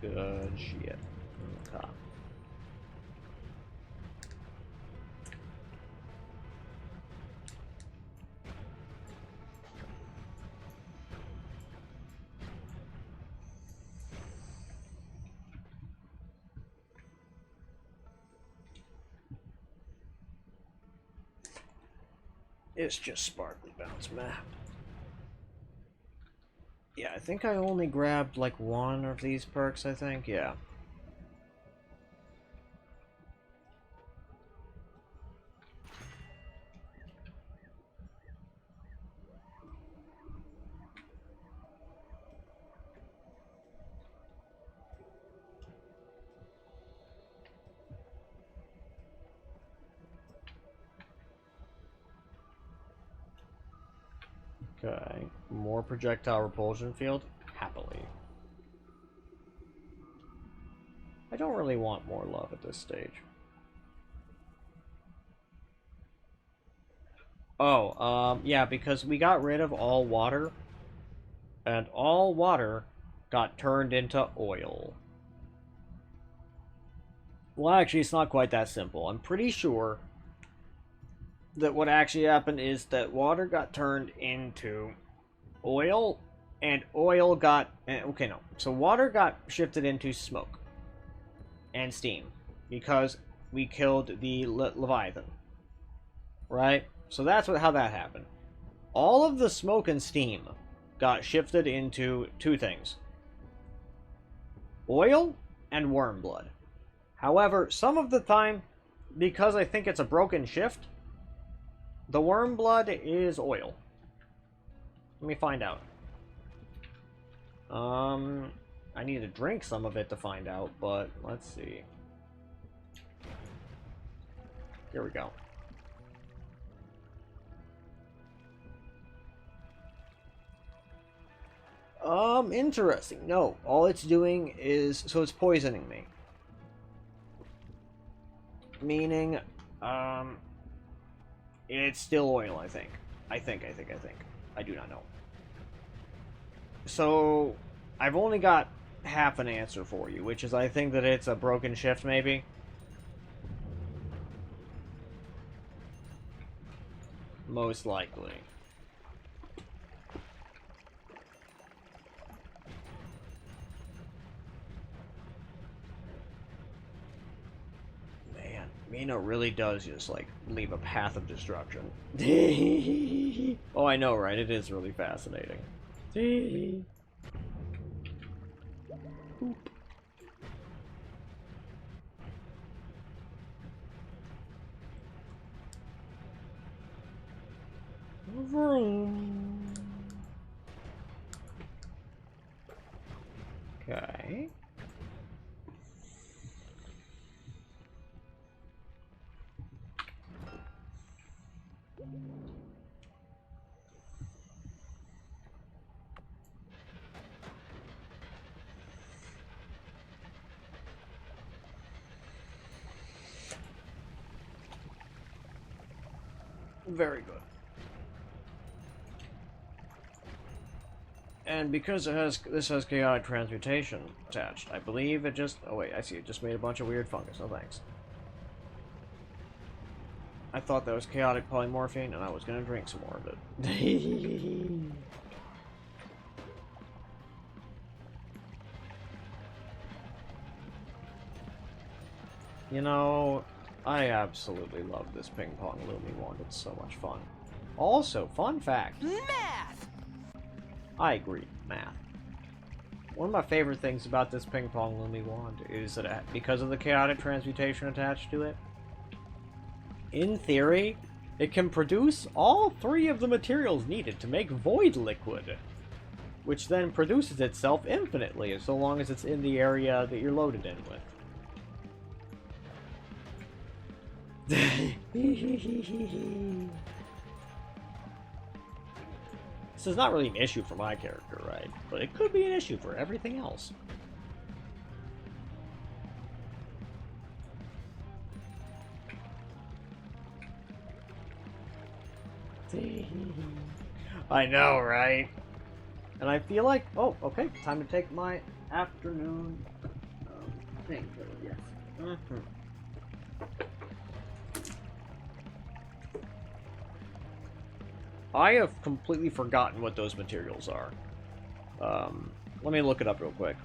Good shit. Okay. It's just sparkly bounce map. Yeah, I think I only grabbed like one of these perks, I think. Yeah. Okay. More projectile repulsion field? Happily. I don't really want more love at this stage. Oh, yeah, because we got rid of all water, and all water got turned into oil. Well, actually, it's not quite that simple. I'm pretty sure that what actually happened is that water got turned into oil, and oil got... Okay, no. So water got shifted into smoke and steam, because we killed the Leviathan. Right? So that's how that happened. All of the smoke and steam got shifted into two things: oil and worm blood. However, some of the time, because I think it's a broken shift, the worm blood is oil. Let me find out. I need to drink some of it to find out, but let's see. Here we go. Interesting. No, all it's doing is... So it's poisoning me. Meaning, it's still oil, I think. I think. I do not know. So, I've only got half an answer for you, which is I think that it's a broken shift, maybe. Most likely. Man, Mina really does just, like, leave a path of destruction. Oh, I know, right? It is really fascinating. Boop. Vroom. Okay. Very good. And because this has chaotic transmutation attached, I believe it just... Oh wait, I see. It just made a bunch of weird fungus. No thanks. I thought that was chaotic polymorphine, and I was gonna drink some more of it. You know, I absolutely love this ping pong Lumi wand. It's so much fun. Also, fun fact. Math! I agree, math. One of my favorite things about this ping pong Lumi wand is that because of the chaotic transmutation attached to it, in theory, it can produce all three of the materials needed to make void liquid, which then produces itself infinitely, so long as it's in the area that you're loaded in with. This is not really an issue for my character, right? But it could be an issue for everything else. I know, right? And I feel like... Oh, okay. Time to take my afternoon painkiller, yes. Mm-hmm. I have completely forgotten what those materials are. Let me look it up real quick.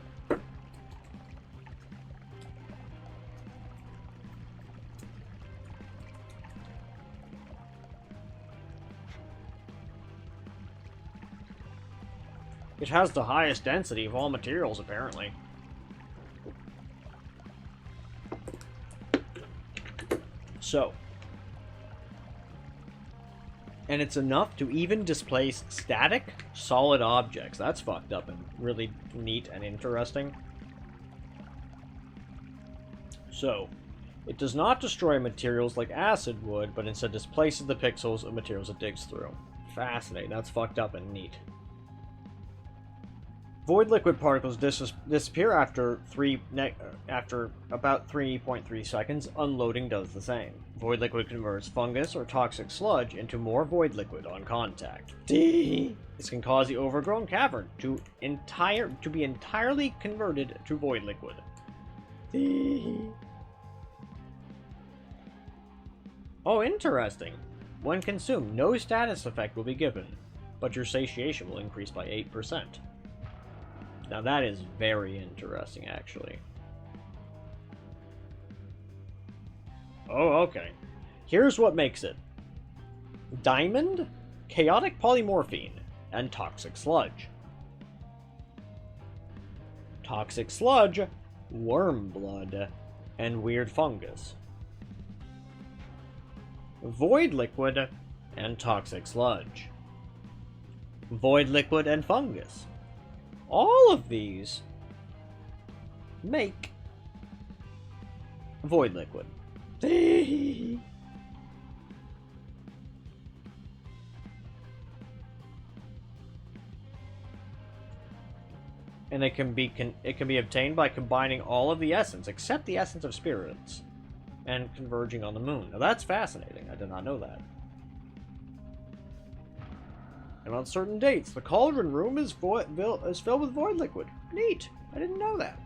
It has the highest density of all materials, apparently. So. And it's enough to even displace static, solid objects. That's fucked up and really neat and interesting. So, it does not destroy materials like acid would, but instead displaces the pixels of materials it digs through. Fascinating. That's fucked up and neat. Void liquid particles disappear after about 3.3 seconds. Unloading does the same. Void liquid converts fungus or toxic sludge into more void liquid on contact. This can cause the overgrown cavern to be entirely converted to void liquid. Oh, interesting. When consumed, no status effect will be given, but your satiation will increase by 8%. Now that is very interesting, actually. Oh, okay. Here's what makes it. Diamond, chaotic polymorphine, and toxic sludge. Toxic sludge, worm blood, and weird fungus. Void liquid, and toxic sludge. Void liquid and fungus. All of these make void liquid. And it can be obtained by combining all of the essence, except the essence of spirits, and converging on the moon. Now that's fascinating. I did not know that. And on certain dates, the cauldron room is filled with void liquid. Neat. I didn't know that.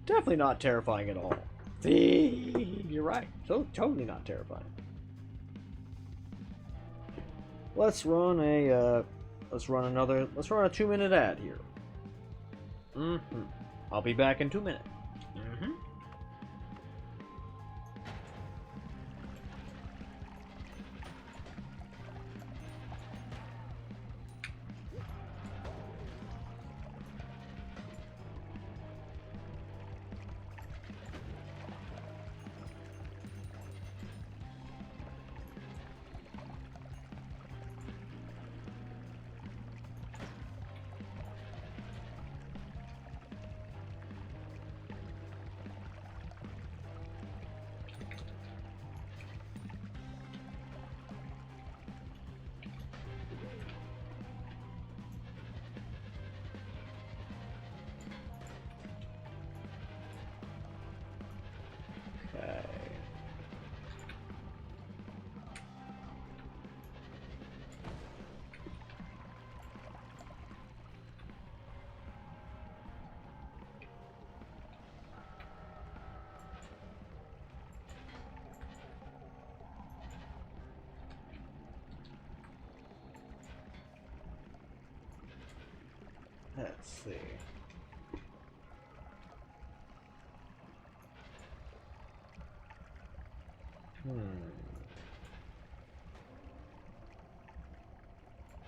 Definitely not terrifying at all. You're right. So totally not terrifying. Let's run a 2-minute ad here. I'll be back in 2 minutes. Let's see.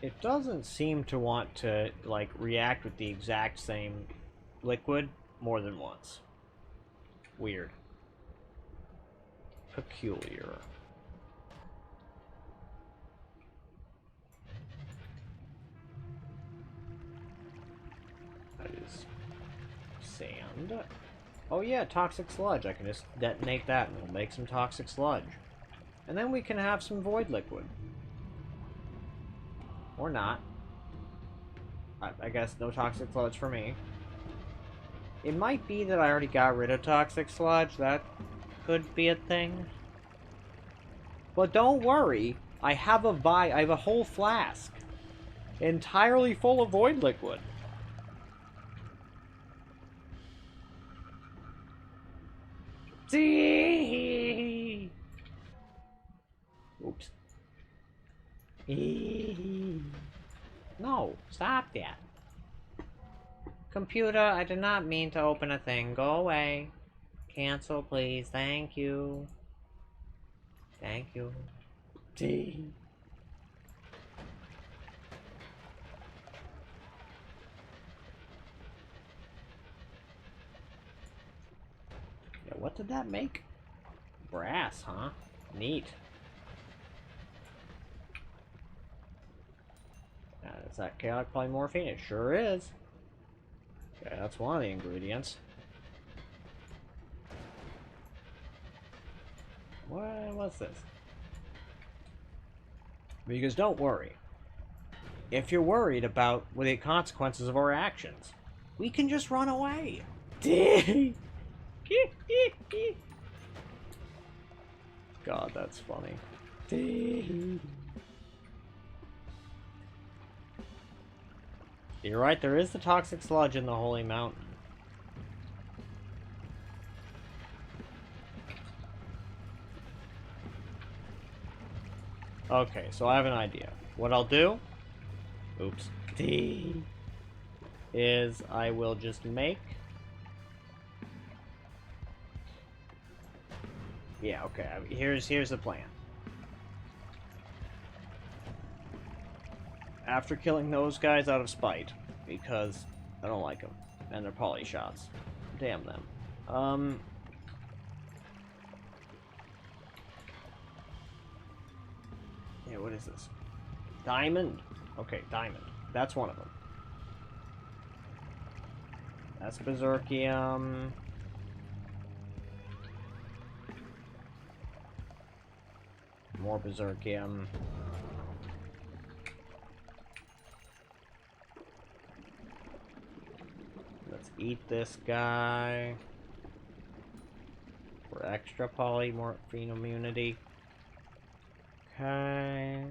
It doesn't seem to want to, like, react with the exact same liquid more than once. Weird. Peculiar. That is sand. Oh yeah, toxic sludge. I can just detonate that and it'll make some toxic sludge. And then we can have some void liquid. Or not. I guess no toxic sludge for me. It might be that I already got rid of toxic sludge. That could be a thing. But don't worry. I have a whole flask. Entirely full of void liquid. See? Oops. No, stop that. Computer, I did not mean to open a thing. Go away. Cancel, please. Thank you. Thank you. D. Yeah, what did that make? Brass, huh? Neat. Is that chaotic polymorphine? It sure is. Okay, that's one of the ingredients. What's this? Because don't worry. If you're worried about the consequences of our actions, we can just run away. God, that's funny. You're right, there is the toxic sludge in the Holy Mountain. Okay, so I have an idea. What I'll do... Oops. Is I will just make... Yeah, okay, here's the plan. After killing those guys out of spite, because I don't like them, and they're poly shots. Damn them. Yeah, what is this? Diamond? Okay, diamond. That's one of them. That's berserkium. More berserkium. Let's eat this guy for extra polymorphine immunity. Okay.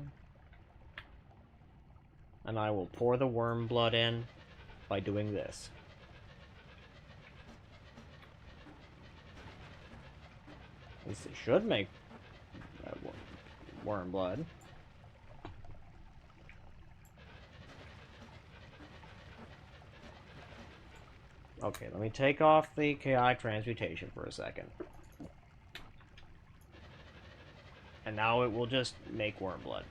And I will pour the worm blood in by doing this. At least it should make worm blood. Okay, let me take off the chaotic transmutation for a second. And now it will just make worm blood.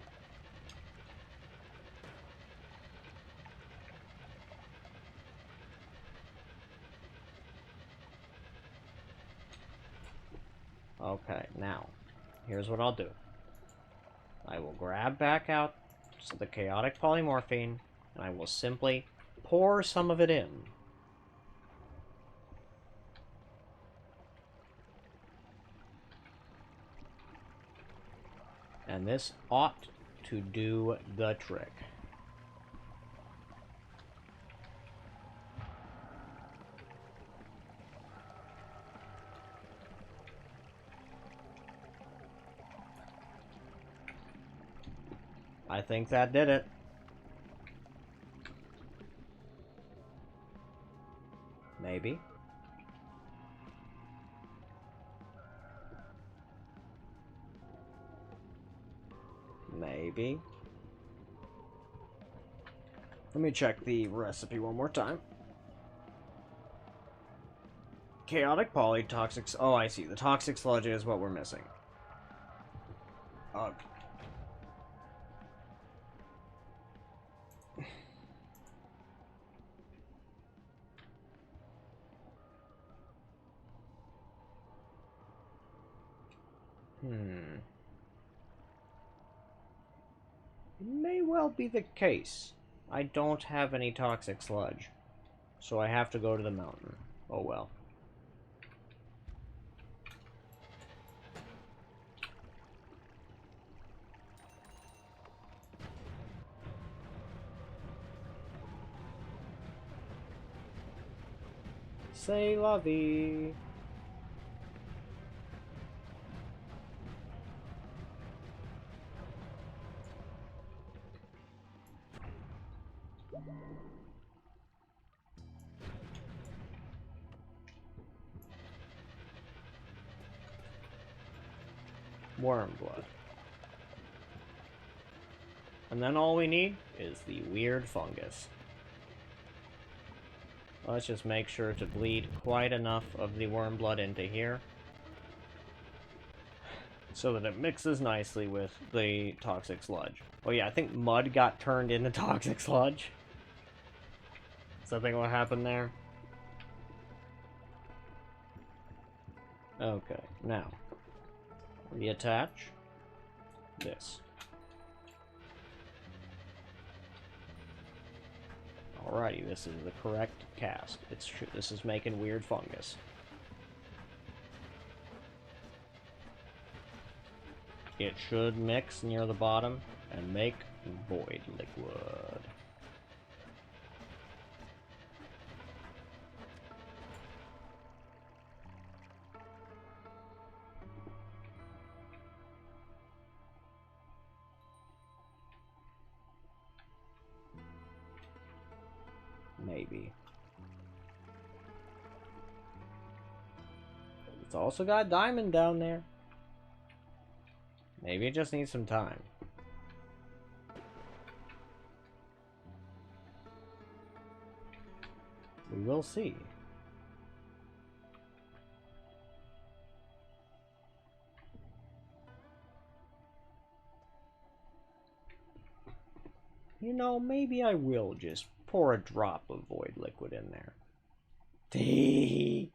Okay, now, here's what I'll do. I will grab back out the chaotic polymorphine, and I will simply pour some of it in. And this ought to do the trick. I think that did it. Maybe. Maybe. Let me check the recipe one more time. Chaotic polytoxic... Oh, I see. The toxic sludge is what we're missing. Ugh. It may well be the case. I don't have any toxic sludge. So I have to go to the mountain. Oh well. C'est la vie. Worm blood. And then all we need is the weird fungus. Let's just make sure to bleed quite enough of the worm blood into here. so that it mixes nicely with the toxic sludge. Oh yeah, I think mud got turned into toxic sludge. Is that think what happened there? Okay, now reattach this. Alrighty, this is the correct cast. This is making weird fungus. It should mix near the bottom and make void liquid. Maybe. It's also got diamond down there. Maybe it just needs some time. We will see. You know, maybe I will just pour a drop of void liquid in there. Tee.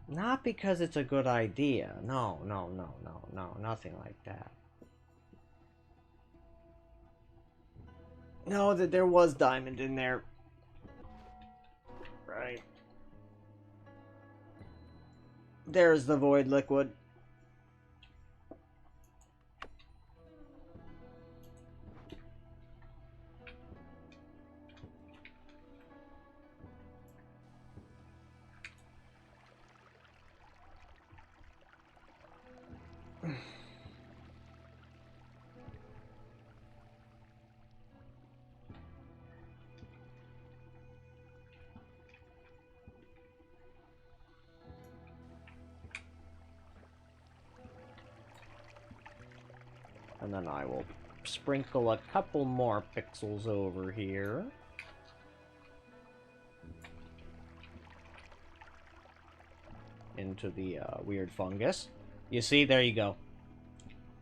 Not because it's a good idea. No, nothing like that. No, that there was diamond in there. Right. There's the void liquid. And then I will sprinkle a couple more pixels over here. Into the weird fungus. You see, there you go.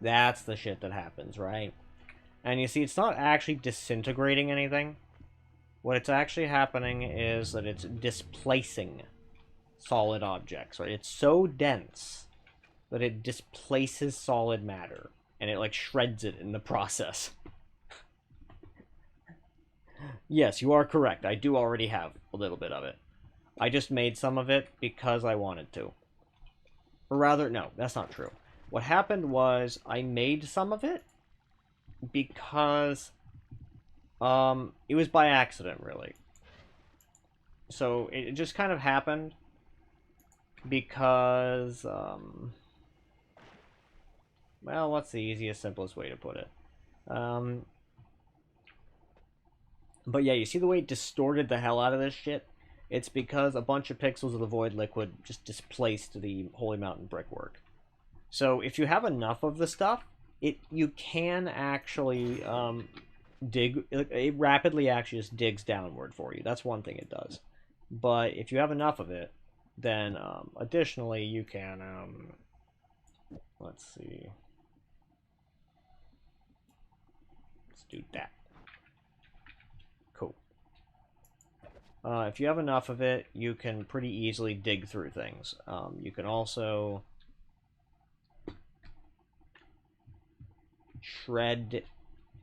That's the shit that happens, right? And you see, it's not actually disintegrating anything. What it's actually happening is that it's displacing solid objects, right? It's so dense that it displaces solid matter. And it, like, shreds it in the process. Yes, you are correct. I do already have a little bit of it. I just made some of it because I wanted to. Or rather, no, that's not true. What happened was I made some of it because it was by accident, really. So it just kind of happened because well, what's the easiest, simplest way to put it? But yeah, you see the way it distorted the hell out of this shit? It's because a bunch of pixels of the void liquid just displaced the Holy Mountain brickwork. So if you have enough of the stuff, you can actually dig. It rapidly actually just digs downward for you. That's one thing it does. But if you have enough of it, then additionally you can let's see. Let's do that. Cool. If you have enough of it, you can pretty easily dig through things. You can also shred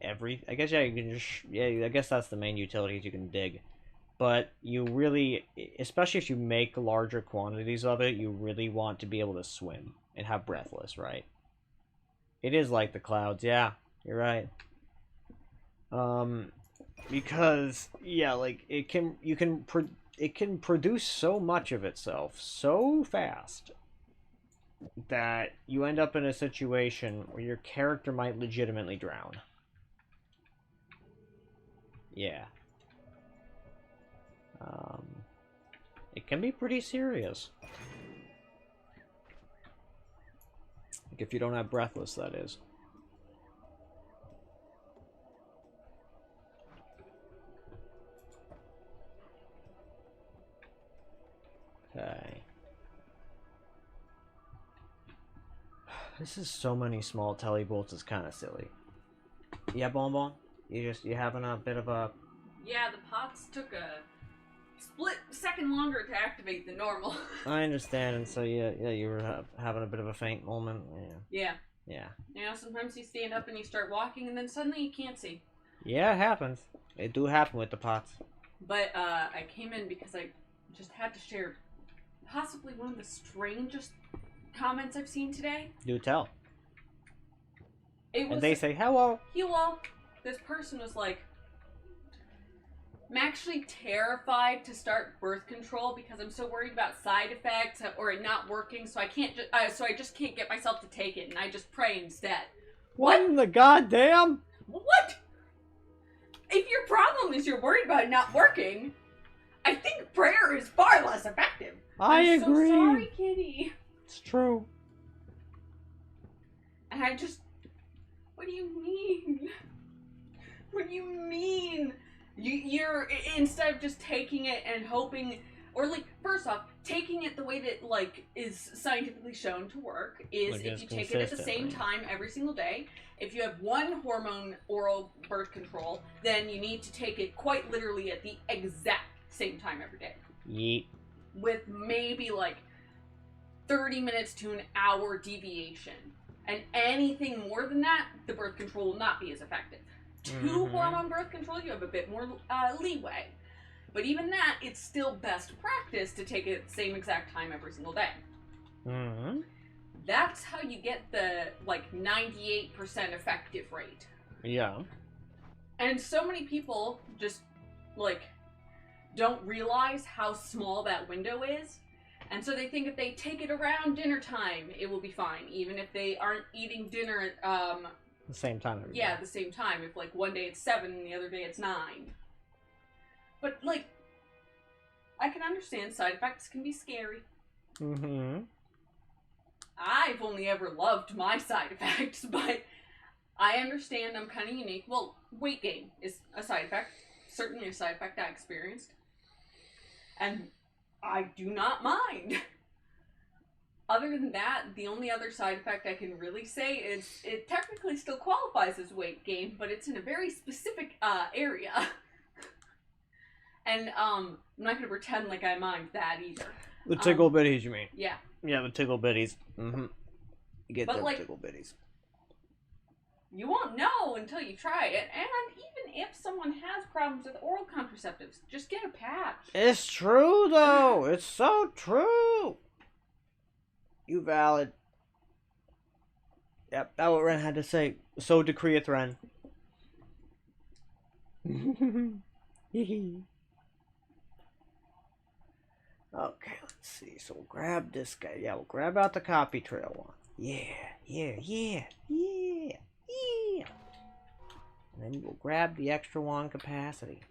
I guess, yeah, you can just, yeah, I guess that's the main utilities you can dig. But you really, especially if you make larger quantities of it, you really want to be able to swim and have breathless, right? It is like the clouds, yeah, you're right. Because, yeah, like, it can produce so much of itself so fast that you end up in a situation where your character might legitimately drown. Yeah. It can be pretty serious. Like if you don't have breathless, that is. This is so many small telly bolts. It's kind of silly. Yeah, Bonbon? You having a bit of a... Yeah, the pots took a split second longer to activate than normal. I understand, and so yeah, you were having a bit of a faint moment. Yeah. Yeah. You know, sometimes you stand up and you start walking, and then suddenly you can't see. Yeah, it happens. It do happen with the pots. But I came in because I just had to share possibly one of the strangest comments I've seen today. Do tell. It was, And they say, hello. hello. This person was like, I'm actually terrified to start birth control because I'm so worried about side effects or it not working, so I can't. So I just can't get myself to take it, and I just pray instead. What in the goddamn? What? If your problem is you're worried about it not working, I think prayer is far less effective. I I'm agree. So sorry, kitty. It's true. And I just, what do you mean? What do you mean? You're instead of just taking it and hoping, or like, first off, taking it the way that like is scientifically shown to work is Like if you take it at the same time every single day. If you have one hormone oral birth control, then you need to take it quite literally at the exact same time every day. Yeet. With maybe like 30 minutes to an hour deviation. And anything more than that, the birth control will not be as effective. Two hormone birth control, you have a bit more leeway. But even that, it's still best practice to take it at the same exact time every single day. Mm-hmm. That's how you get the, like, 98% effective rate. Yeah. And so many people just, like, don't realize how small that window is. And so they think if they take it around dinner time, it will be fine. Even if they aren't eating dinner at, The same time. Every yeah, day. at the same time. If, like, one day it's 7 and the other day it's 9. But, like, I can understand side effects can be scary. Mm-hmm. I've only ever loved my side effects, but I understand I'm kind of unique. Well, weight gain is a side effect. Certainly a side effect I experienced. And I do not mind. Other than that, the only other side effect I can really say is it technically still qualifies as weight gain, but it's in a very specific area. And I'm not going to pretend like I mind that either. The tickle bitties, you mean? Yeah. Yeah, the tickle bitties. Mm-hmm. You get But, them like, tickle bitties. You won't know until you try it. And even if someone has problems with oral contraceptives, just get a patch. It's true, though. It's so true. You valid. Yep, that's what Ren had to say. So decreeth Ren. Okay, let's see. So we'll grab this guy. Yeah, we'll grab out the copy trail one. Yeah. And then we'll grab the extra one capacity.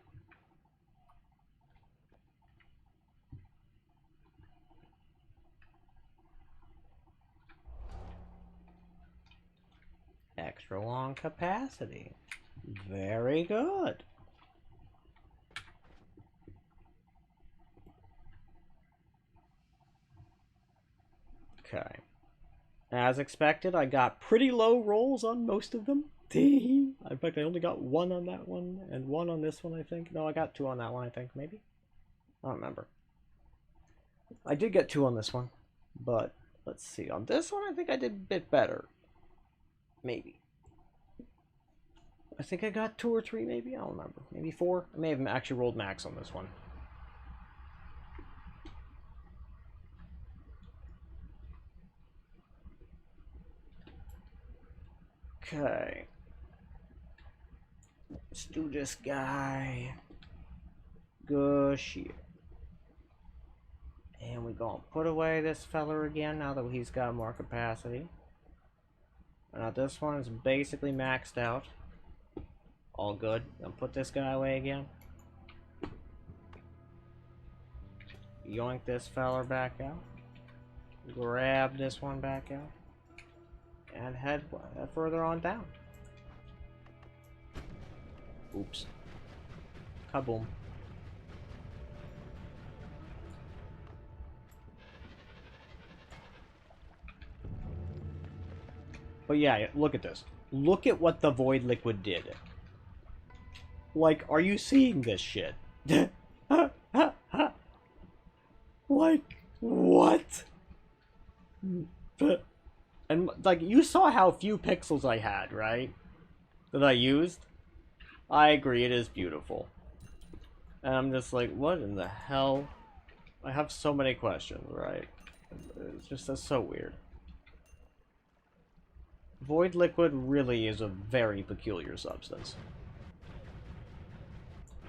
Extra long capacity. Very good. Okay. As expected, I got pretty low rolls on most of them. In fact, I only got 1 on that one and 1 on this one, I think. No, I got 2 on that one, I think, maybe. I don't remember. I did get 2 on this one, but let's see. On this one, I think I did a bit better. Maybe. I think I got 2 or 3, maybe. I don't remember. Maybe 4. I may have actually rolled max on this one. Okay. Let's do this guy. Gush here. And we're going to put away this feller again now that he's got more capacity. Now this one is basically maxed out. All good. I'll put this guy away again. Yoink this feller back out. Grab this one back out. And head further on down. Oops. Kaboom. But yeah, look at this. Look at what the void liquid did. Like, are you seeing this shit? Like, what? And, like, you saw how few pixels I had, right? That I used? I agree, it is beautiful. And I'm just like, what in the hell? I have so many questions, right? It's just that's so weird. Void liquid really is a very peculiar substance.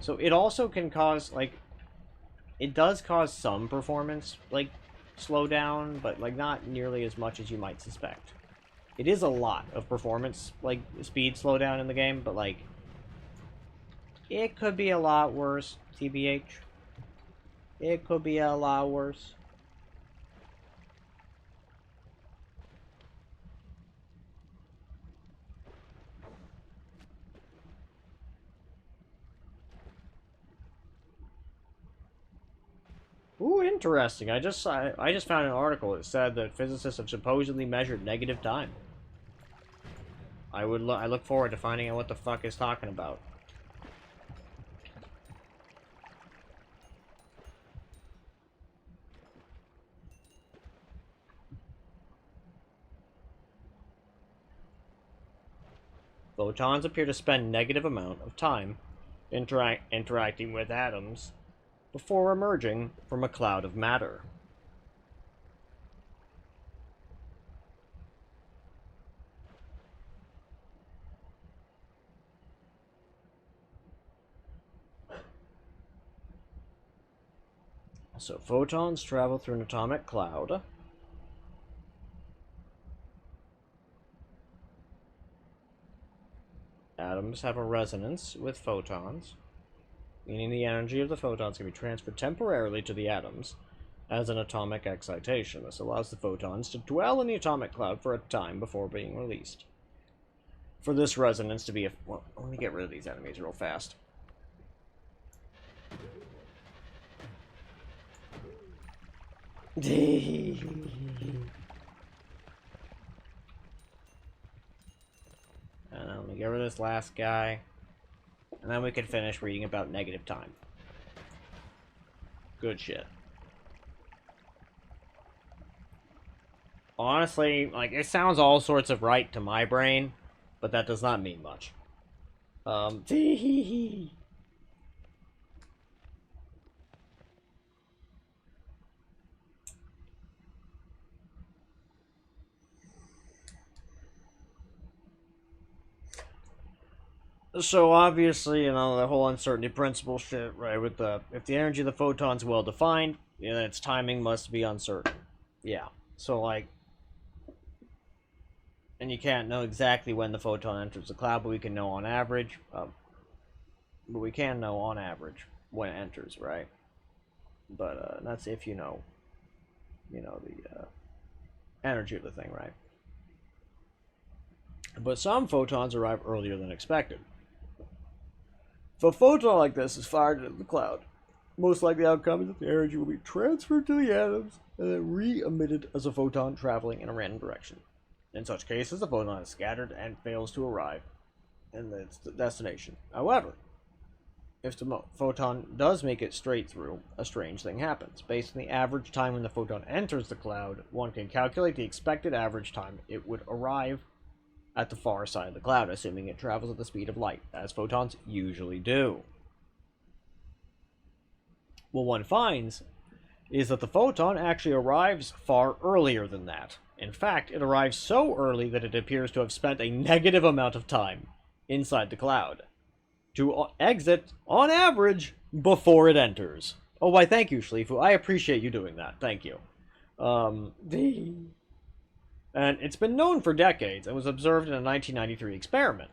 So it also can cause, like, it does cause some performance, like, slowdown, but, like, not nearly as much as you might suspect. It is a lot of performance, like, speed slowdown in the game, but, like, it could be a lot worse, TBH. It could be a lot worse. Ooh, interesting. I just found an article that said that physicists have supposedly measured negative time. I look forward to finding out what the fuck is talking about. Photons appear to spend negative amount of time interacting with atoms before emerging from a cloud of matter. So photons travel through an atomic cloud. Atoms have a resonance with photons, meaning the energy of the photons can be transferred temporarily to the atoms as an atomic excitation. This allows the photons to dwell in the atomic cloud for a time before being released. For this resonance to be a... Well, let me get rid of these enemies real fast. And let me get rid of this last guy. And then we can finish reading about negative time. Good shit. Honestly, like, it sounds all sorts of right to my brain, but that does not mean much. So obviously, you know, the whole uncertainty principle shit, right? With if the energy of the photon's well defined, you know, its timing must be uncertain. Yeah. So like, and you can't know exactly when the photon enters the cloud, but we can know on average. But we can know on average when it enters, right? But that's if you know the energy of the thing, right? But some photons arrive earlier than expected. If a photon like this is fired into the cloud, most likely outcome is that the energy will be transferred to the atoms and then re-emitted as a photon traveling in a random direction. In such cases, the photon is scattered and fails to arrive in its destination. However, if the photon does make it straight through, a strange thing happens. Based on the average time when the photon enters the cloud, one can calculate the expected average time it would arrive at the far side of the cloud, assuming it travels at the speed of light, as photons usually do. What one finds is that the photon actually arrives far earlier than that. In fact, it arrives so early that it appears to have spent a negative amount of time inside the cloud to exit, on average, before it enters. Oh, why, thank you, Schleifu. I appreciate you doing that. Thank you. And it's been known for decades and was observed in a 1993 experiment.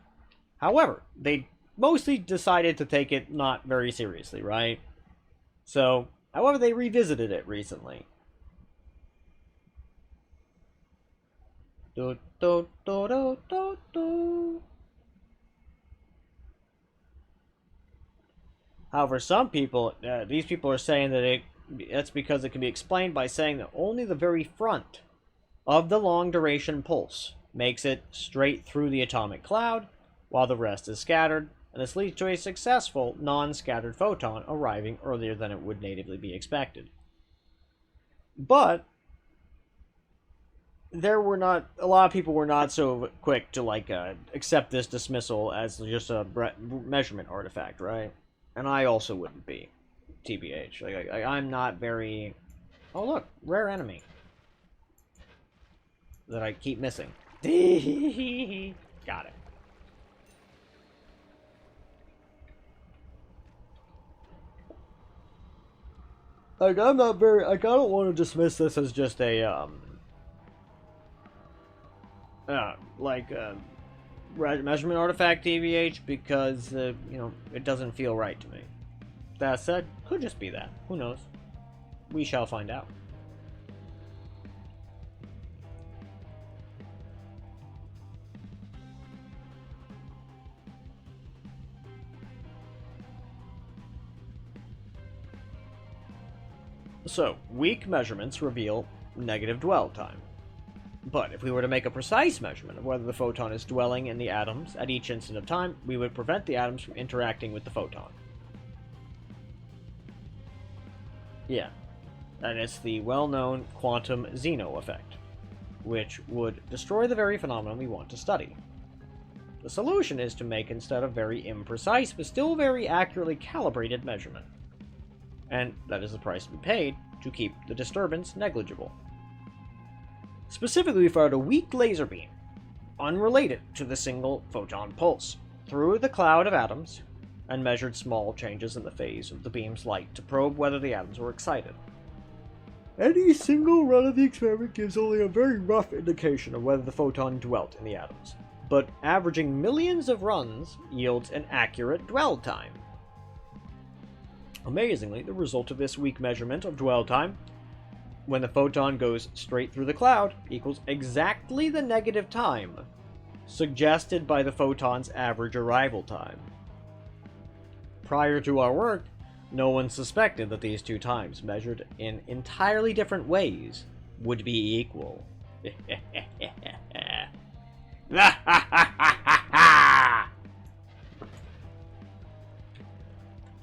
However, they mostly decided to take it not very seriously, right? So, however, they revisited it recently. Do, do, do, do, do, do. However, some people, these people are saying that that's because it can be explained by saying that only the very front of the long duration pulse makes it straight through the atomic cloud, while the rest is scattered, and this leads to a successful, non-scattered photon arriving earlier than it would natively be expected. But there were not a lot of people were not so quick to accept this dismissal as just a measurement artifact, right? And I also wouldn't be, tbh. I'm not very. Oh look, rare enemy that I keep missing. Got it. I'm not very. I don't want to dismiss this as just a measurement artifact TVH because it doesn't feel right to me. That said, could just be that. Who knows? We shall find out. So, weak measurements reveal negative dwell time. But if we were to make a precise measurement of whether the photon is dwelling in the atoms at each instant of time, we would prevent the atoms from interacting with the photon. Yeah, and it's the well-known quantum Zeno effect, which would destroy the very phenomenon we want to study. The solution is to make instead a very imprecise, but still very accurately calibrated measurement. And that is the price to be paid to keep the disturbance negligible. Specifically, we fired a weak laser beam, unrelated to the single photon pulse, through the cloud of atoms, and measured small changes in the phase of the beam's light to probe whether the atoms were excited. Any single run of the experiment gives only a very rough indication of whether the photon dwelt in the atoms, but averaging millions of runs yields an accurate dwell time. Amazingly, the result of this weak measurement of dwell time, when the photon goes straight through the cloud, equals exactly the negative time suggested by the photon's average arrival time. Prior to our work, no one suspected that these two times, measured in entirely different ways, would be equal.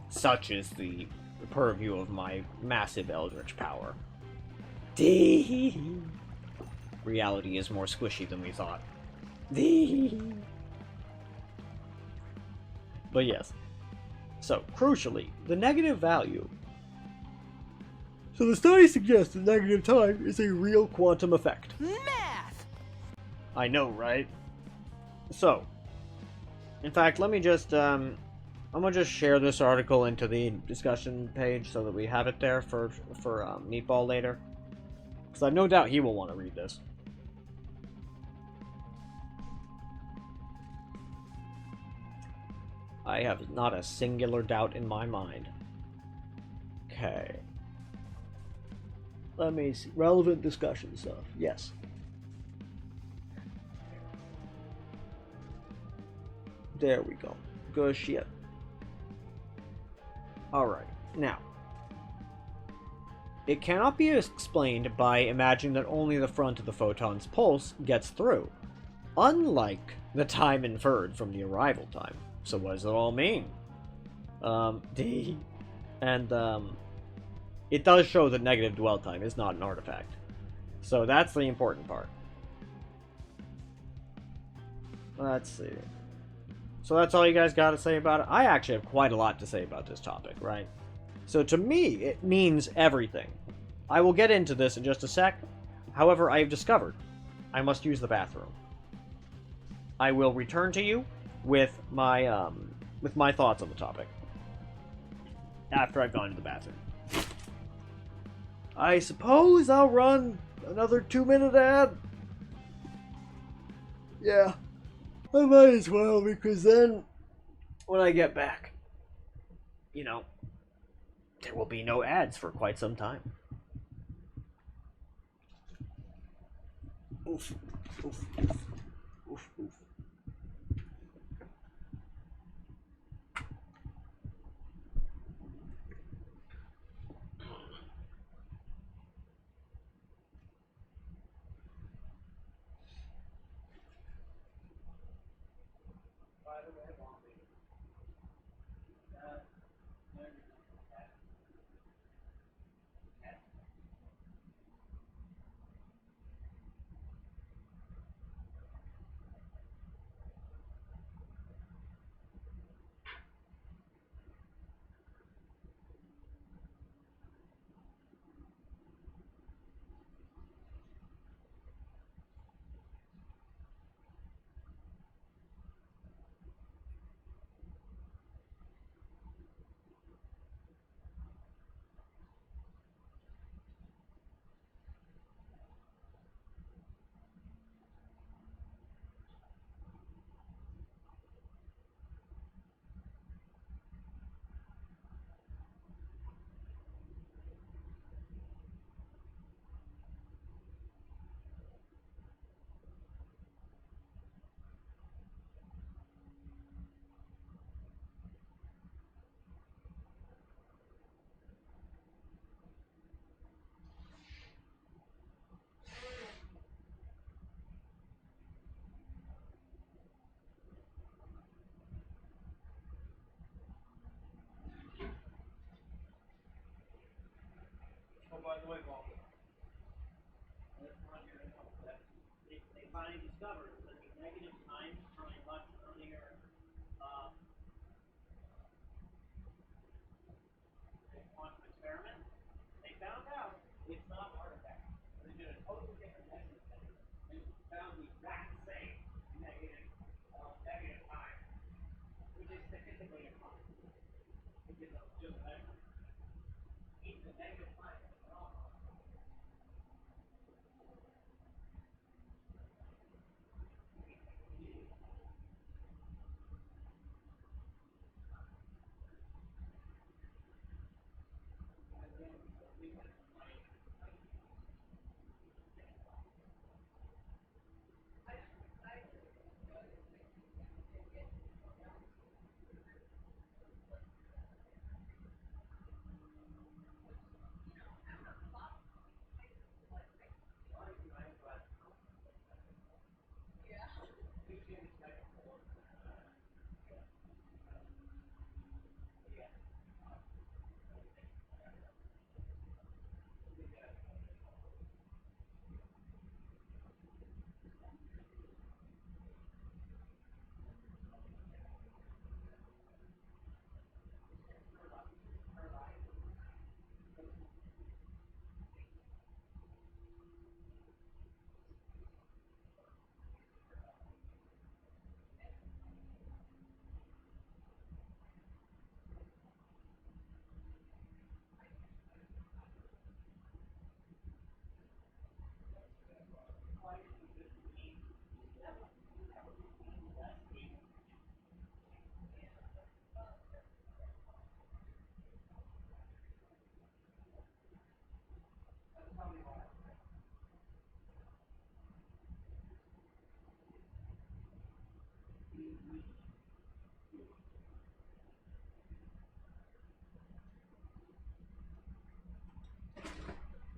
Such is the purview of my massive eldritch power. Reality is more squishy than we thought. But yes. So, crucially, the negative value. So the study suggests that negative time is a real quantum effect. Math! I know, right? So, in fact, let me just, I'm gonna just share this article into the discussion page so that we have it there for Meatball later. Because I have no doubt he will want to read this. I have not a singular doubt in my mind. Okay. Let me see. Relevant discussion stuff. Yes. There we go. Good shit. Alright. Now. It cannot be explained by imagining that only the front of the photon's pulse gets through, unlike the time inferred from the arrival time. So what does it all mean? It does show that negative dwell time is not an artifact. So that's the important part. Let's see. So that's all you guys got to say about it? I actually have quite a lot to say about this topic, right? So to me, it means everything. I will get into this in just a sec. However, I have discovered I must use the bathroom. I will return to you with my thoughts on the topic after I've gone to the bathroom. I suppose I'll run another 2-minute ad. Yeah, I might as well, because then when I get back, there will be no ads for quite some time. Oof, oof, oof, oof, oof. They finally discovered that the negative time from a much earlier quantum experiment, they found out it's not an artifact. They did a totally different measurement and found the exact same negative time, which is statistically impossible. Because of just measurement. Even the negative time is wrong.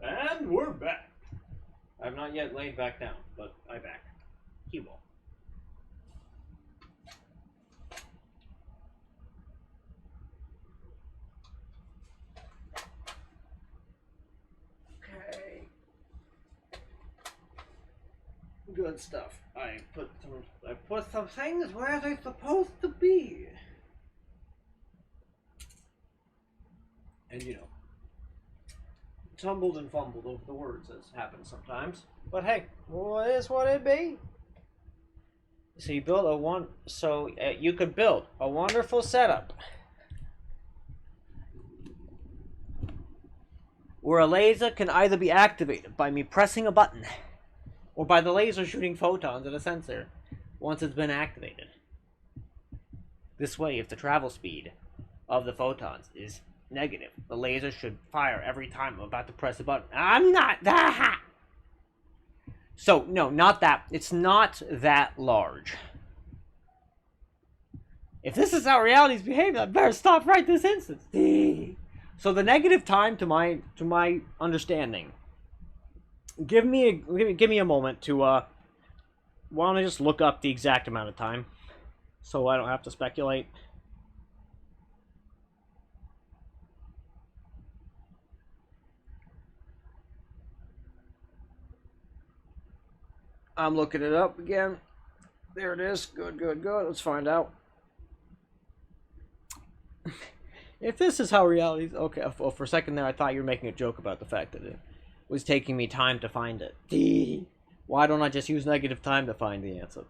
And we're back. I've not yet laid back down, but I back. Cue ball. Okay. Good stuff. I put some things where they're supposed to be. And you know, tumbled and fumbled over the words, as happens sometimes. But hey, what is what it be? So you build you could build a wonderful setup where a laser can either be activated by me pressing a button or by the laser shooting photons at a sensor once it's been activated. This way, if the travel speed of the photons is negative, the laser should fire every time I'm about to press a button. I'm not that. So, no, not that. It's not that large. If this is how reality's behaving, I better stop right this instant. So the negative time, to my understanding, give me a moment to why don't I just look up the exact amount of time, so I don't have to speculate. I'm looking it up again. There it is. Good. Let's find out. If this is how reality's... Okay, well, for a second there, I thought you were making a joke about the fact that it was taking me time to find it. Why don't I just use negative time to find the answer?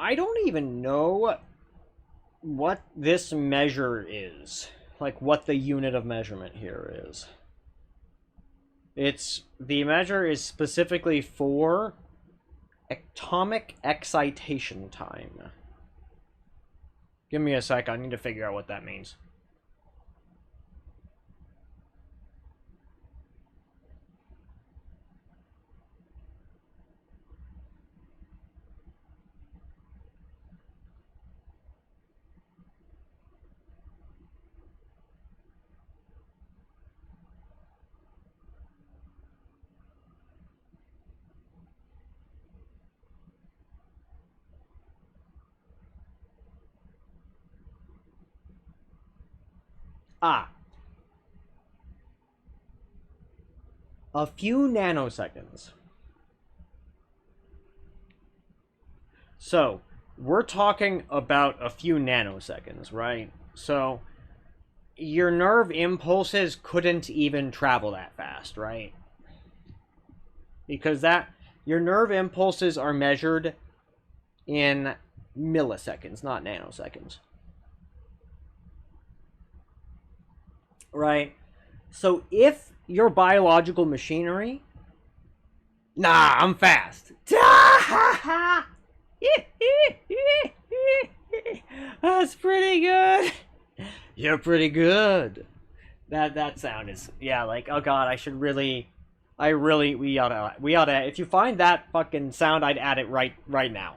I don't even know what this measure is. Like, what the unit of measurement here is. The measure is specifically for atomic excitation time. Give me a sec, I need to figure out what that means. Ah. A few nanoseconds. So, we're talking about a few nanoseconds, right? So, your nerve impulses couldn't even travel that fast, right? Because your nerve impulses are measured in milliseconds, not nanoseconds. Right? So if your biological machinery... Nah, I'm fast. That's pretty good. You're pretty good. That sound is, yeah, like, oh god, we oughta, if you find that fucking sound, I'd add it right now.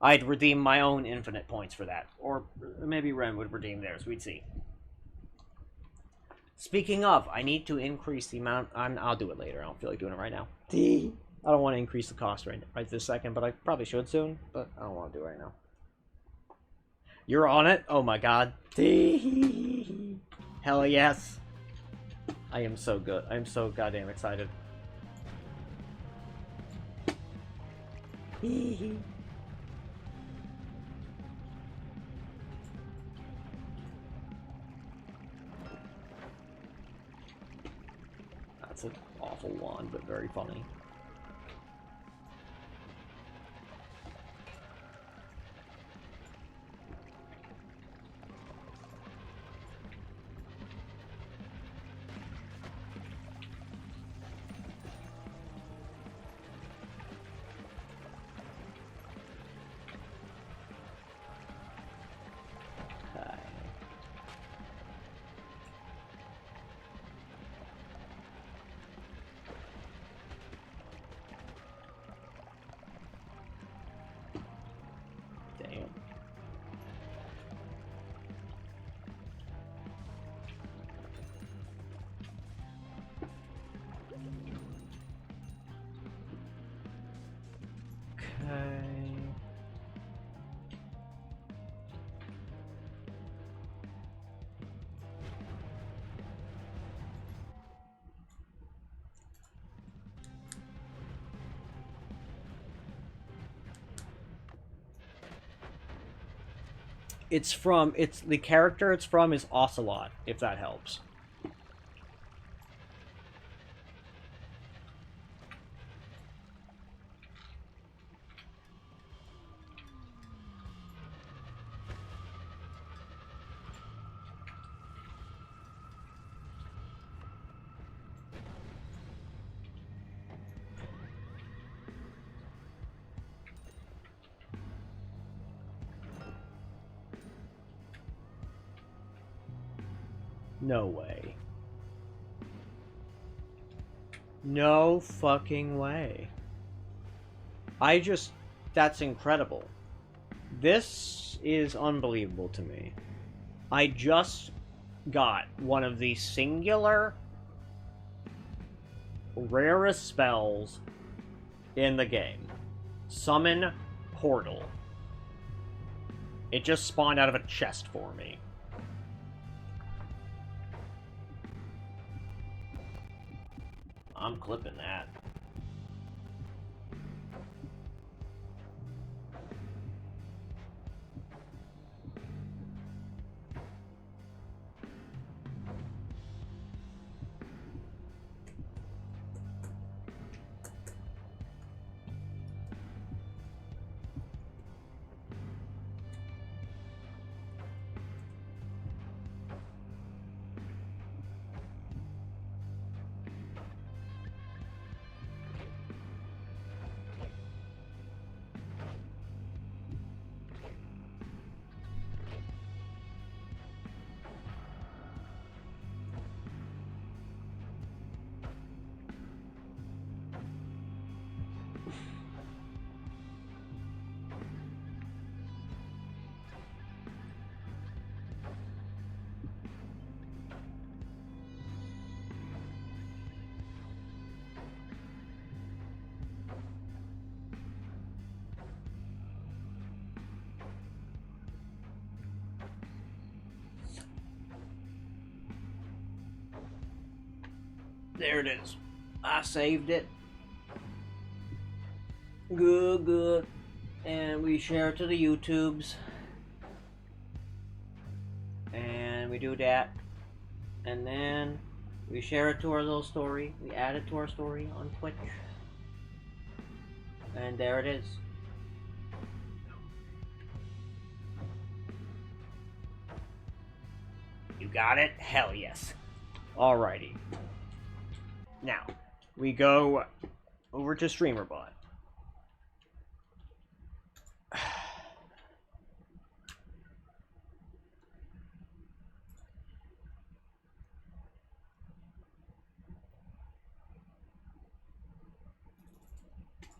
I'd redeem my own infinite points for that. Or maybe Ren would redeem theirs, we'd see. Speaking of, I need to increase the amount, I'll do it later, I don't feel like doing it right now. I don't want to increase the cost right this second, but I probably should soon, but I don't want to do it right now. You're on it? Oh my god. Hell yes. I am so good. I'm so goddamn excited. That's an awful one, but very funny. Damn. Okay. It's the character it's from is Ocelot, if that helps. No way. No fucking way. That's incredible. This is unbelievable to me. I just got one of the singular rarest spells in the game. Summon Portal. It just spawned out of a chest for me. I'm clipping that. There it is. I saved it. Good, good. And we share it to the YouTubes. And we do that. And then we share it to our little story. We add it to our story on Twitch. And there it is. You got it? Hell yes. Alrighty. Now, we go over to StreamerBot.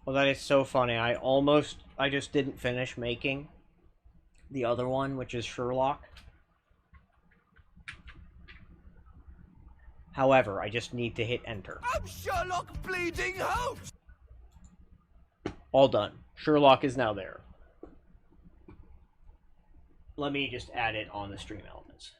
Well, that is so funny. I just didn't finish making the other one, which is Sherlock. However, I just need to hit enter. I'm Sherlock Bleeding Holmes! All done. Sherlock is now there. Let me just add it on the stream elements.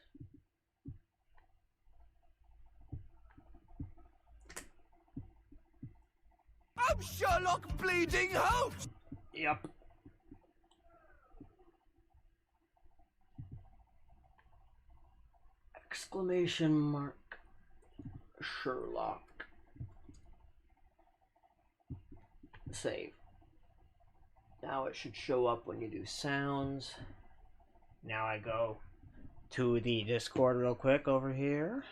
I'm Sherlock Bleeding Holmes! Yep. Exclamation mark. Sherlock. Save. Now it should show up when you do sounds. Now I go to the Discord real quick over here.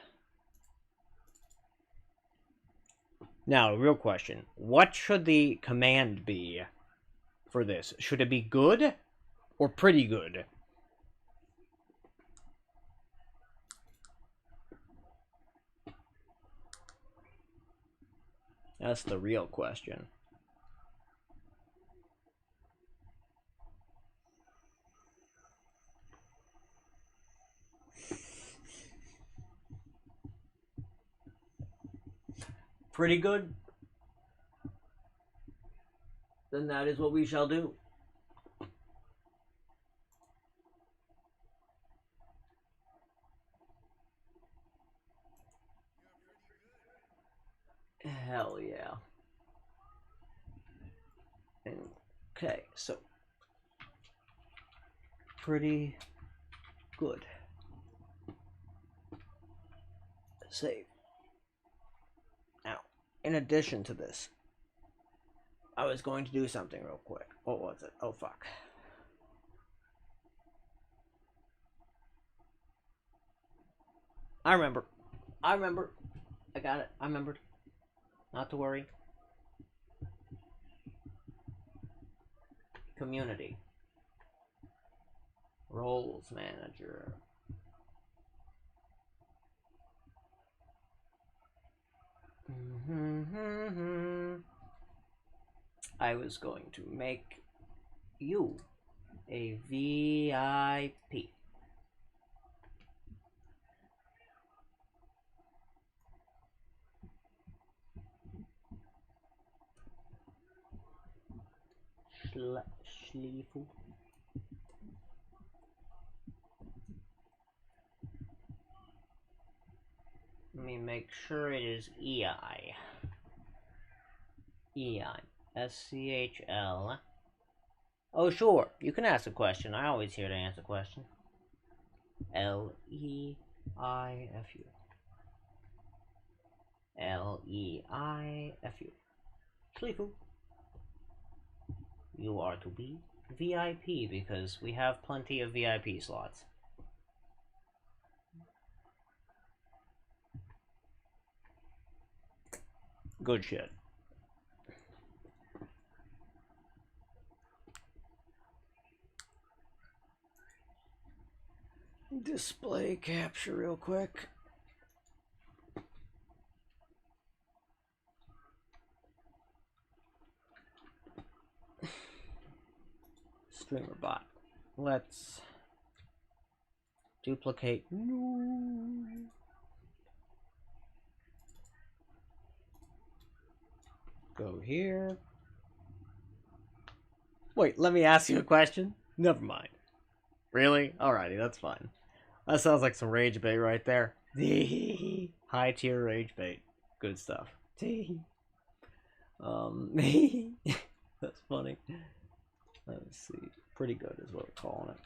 Now, real question. What should the command be for this? Should it be good or pretty good? That's the real question. Pretty good? Then that is what we shall do. Hell yeah. Okay, so pretty good. Save. Now, in addition to this, I was going to do something real quick. What was it? Oh, fuck. I remember. I got it. I remembered. Not to worry. Community. Roles manager. I was going to make you a VIP. Schliefu. Let me make sure it is EI. EI. SCHL. Oh, sure. You can ask a question. I always here to answer a question. LEIFU. LEIFU. Schliefu. You are to be VIP because we have plenty of VIP slots. Good shit. Display capture real quick. Streamer bot. Let's duplicate. No. Go here. Wait, let me ask you a question. Never mind. Really? Alrighty, that's fine. That sounds like some rage bait right there. High tier rage bait. Good stuff. That's funny. Let's see. Pretty good is what we're calling it.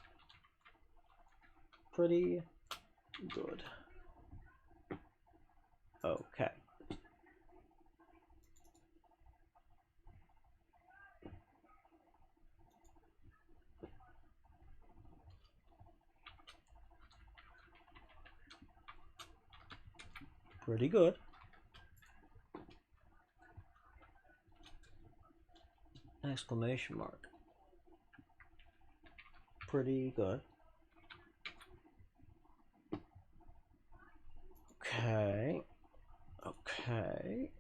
Pretty good. Okay. Pretty good. Exclamation mark. Pretty good. Okay. Okay.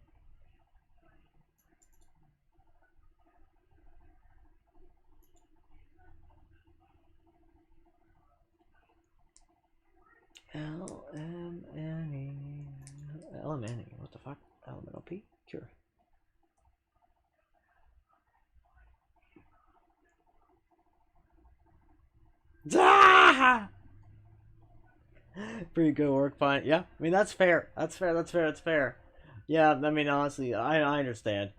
LMNE. LMNE. What the fuck? LMNOP? Cure. Ah! Pretty good work, fine. Yeah, I mean that's fair. That's fair. That's fair. That's fair. Yeah, I mean honestly, I understand.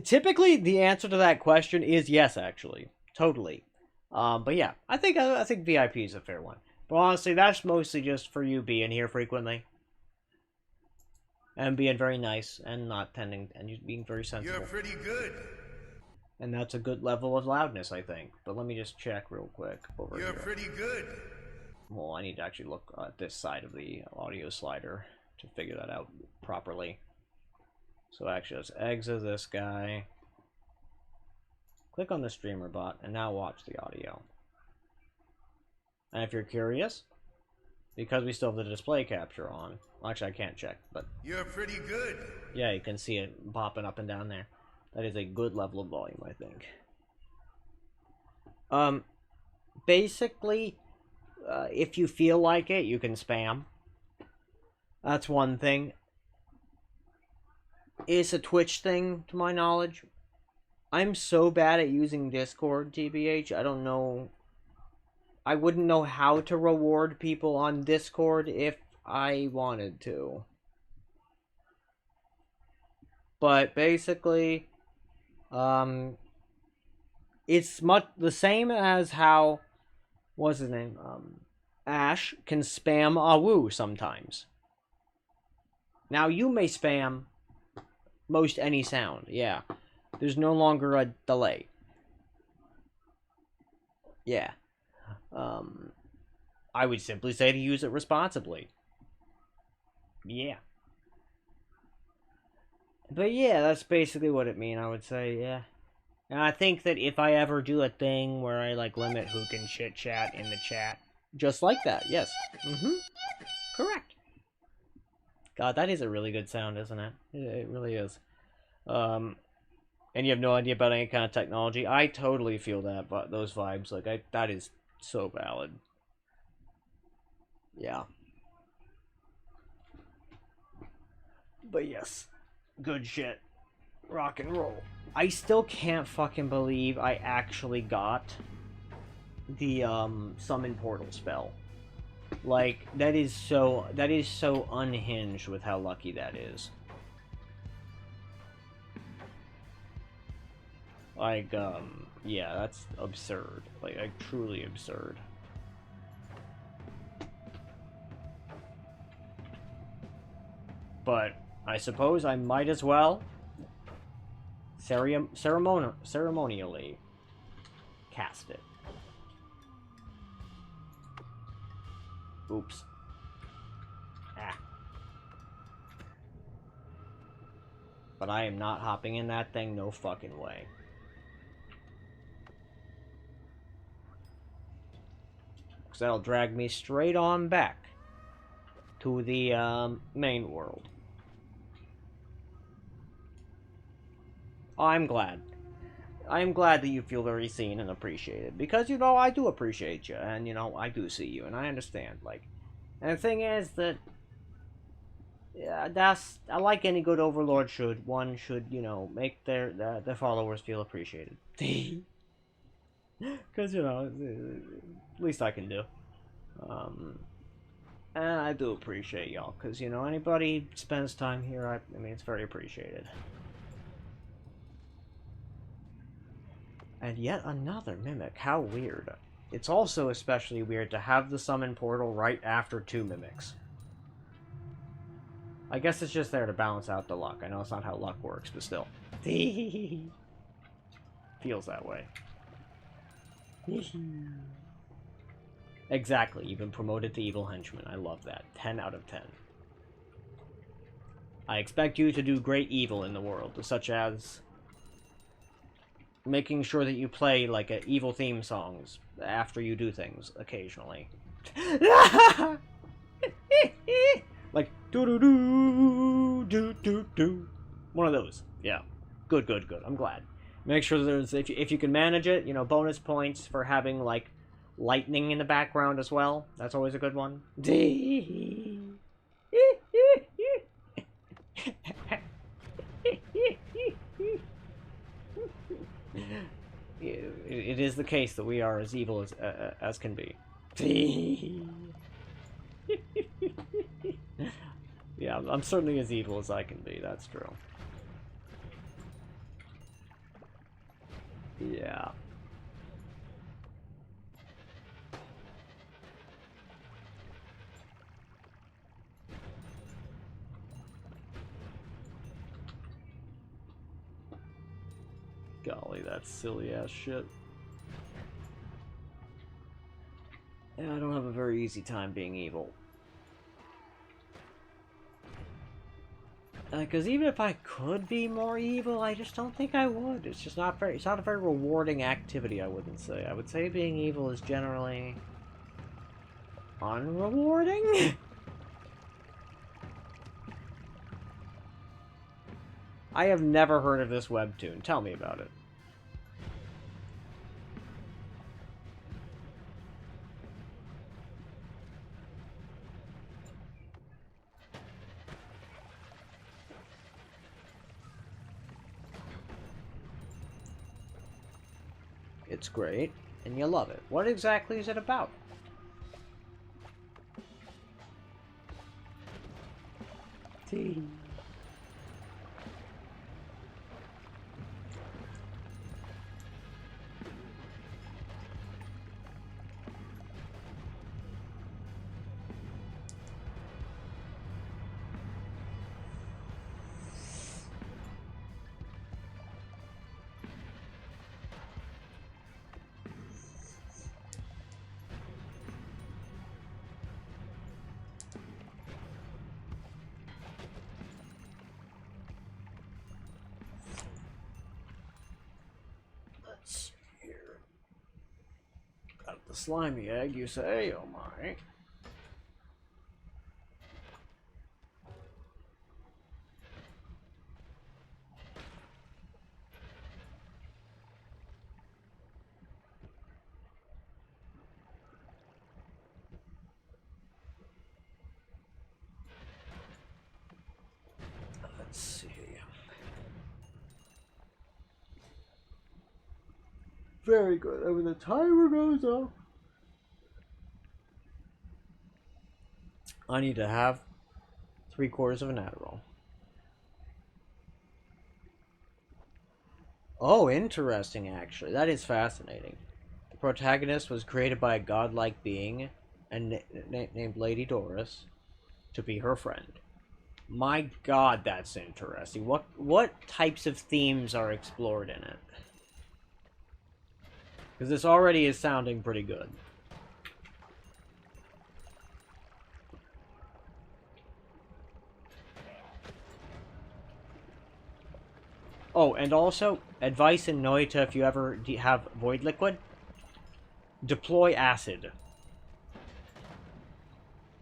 Typically, the answer to that question is yes, actually, totally. But yeah, I think VIP is a fair one. But honestly, that's mostly just for you being here frequently and being very nice and not tending and you being very sensible. You're pretty good. And that's a good level of loudness, I think. But let me just check real quick over You're here. pretty good. Well, I need to actually look at this side of the audio slider to figure that out properly. So actually, let's exit this guy. Click on the streamer bot, and now watch the audio. And if you're curious, because we still have the display capture on, well, actually I can't check, but You're pretty good. yeah, you can see it popping up and down there. That is a good level of volume, I think. Basically, if you feel like it, you can spam. That's one thing. It's a Twitch thing, to my knowledge. I'm so bad at using Discord, TBH, I don't know. I wouldn't know how to reward people on Discord if I wanted to. But basically, it's much the same as how, what's his name? Ash can spam Awoo sometimes. Now you may spam most any sound, yeah. There's no longer a delay. Yeah. I would simply say to use it responsibly. Yeah. But yeah, that's basically what it means, I would say, yeah. And I think that if I ever do a thing where I, like, limit who can chit-chat in the chat, just like that, yes. Mm-hmm. Correct. God, that is a really good sound, isn't it? It really is. And you have no idea about any kind of technology. I totally feel that, but those vibes, like, that is so valid. Yeah. But yes, good shit. Rock and roll. I still can't fucking believe I actually got the summon portal spell. Like, that is so unhinged with how lucky that is. Like, yeah, that's absurd. Like truly absurd. But I suppose I might as well ceremonially cast it. Oops. Ah. But I am not hopping in that thing, no fucking way. Because that'll drag me straight on back to the main world. I'm glad. I'm glad that you feel very seen and appreciated. Because, you know, I do appreciate you. And, you know, I do see you. And I understand. Like, and the thing is that, yeah, I like any good overlord should. One should, you know, make their followers feel appreciated. Because, you know, at least I can do. And I do appreciate y'all, because, you know, anybody spends time here, I mean, it's very appreciated. And yet another mimic. How weird. It's also especially weird to have the summon portal right after 2 mimics. I guess it's just there to balance out the luck. I know it's not how luck works, but still. Feels that way. Exactly, you've been promoted to Evil Henchman. I love that. 10 out of 10. I expect you to do great evil in the world, such as making sure that you play, like, evil theme songs after you do things, occasionally. Like, do-do-do, one of those. Yeah. Good, good, good. I'm glad. Make sure there's, if you can manage it, you know, bonus points for having, like, lightning in the background as well. That's always a good one. It is the case that we are as evil as can be. Yeah, I'm certainly as evil as I can be, that's true. Yeah. Golly, that's silly ass shit. Yeah, I don't have a very easy time being evil. Because even if I could be more evil, I just don't think I would. It's just not very, it's not a very rewarding activity, I wouldn't say. I would say being evil is generally unrewarding? I have never heard of this webtoon. Tell me about it. It's great, and you love it. What exactly is it about? Let's see here. Got the slimy egg, you say? Oh my. Let's see. Very good. And when the timer goes off, I need to have 3/4 of an Adderall. Oh, interesting, actually. That is fascinating. The protagonist was created by a godlike being and named Lady Doris to be her friend. My god, that's interesting. What types of themes are explored in it? Because this already is sounding pretty good. Oh, and also, advice in Noita if you ever have Void Liquid, deploy Acid.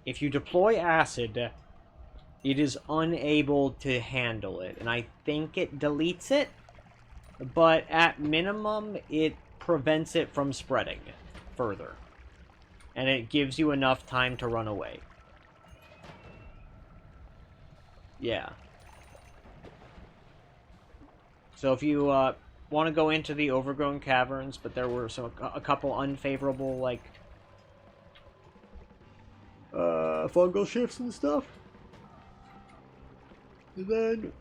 If you deploy Acid, it is unable to handle it, and I think it deletes it, but at minimum, it prevents it from spreading further. And it gives you enough time to run away. Yeah. So if you want to go into the overgrown caverns, but there were a couple unfavorable, like, fungal shifts and stuff. And then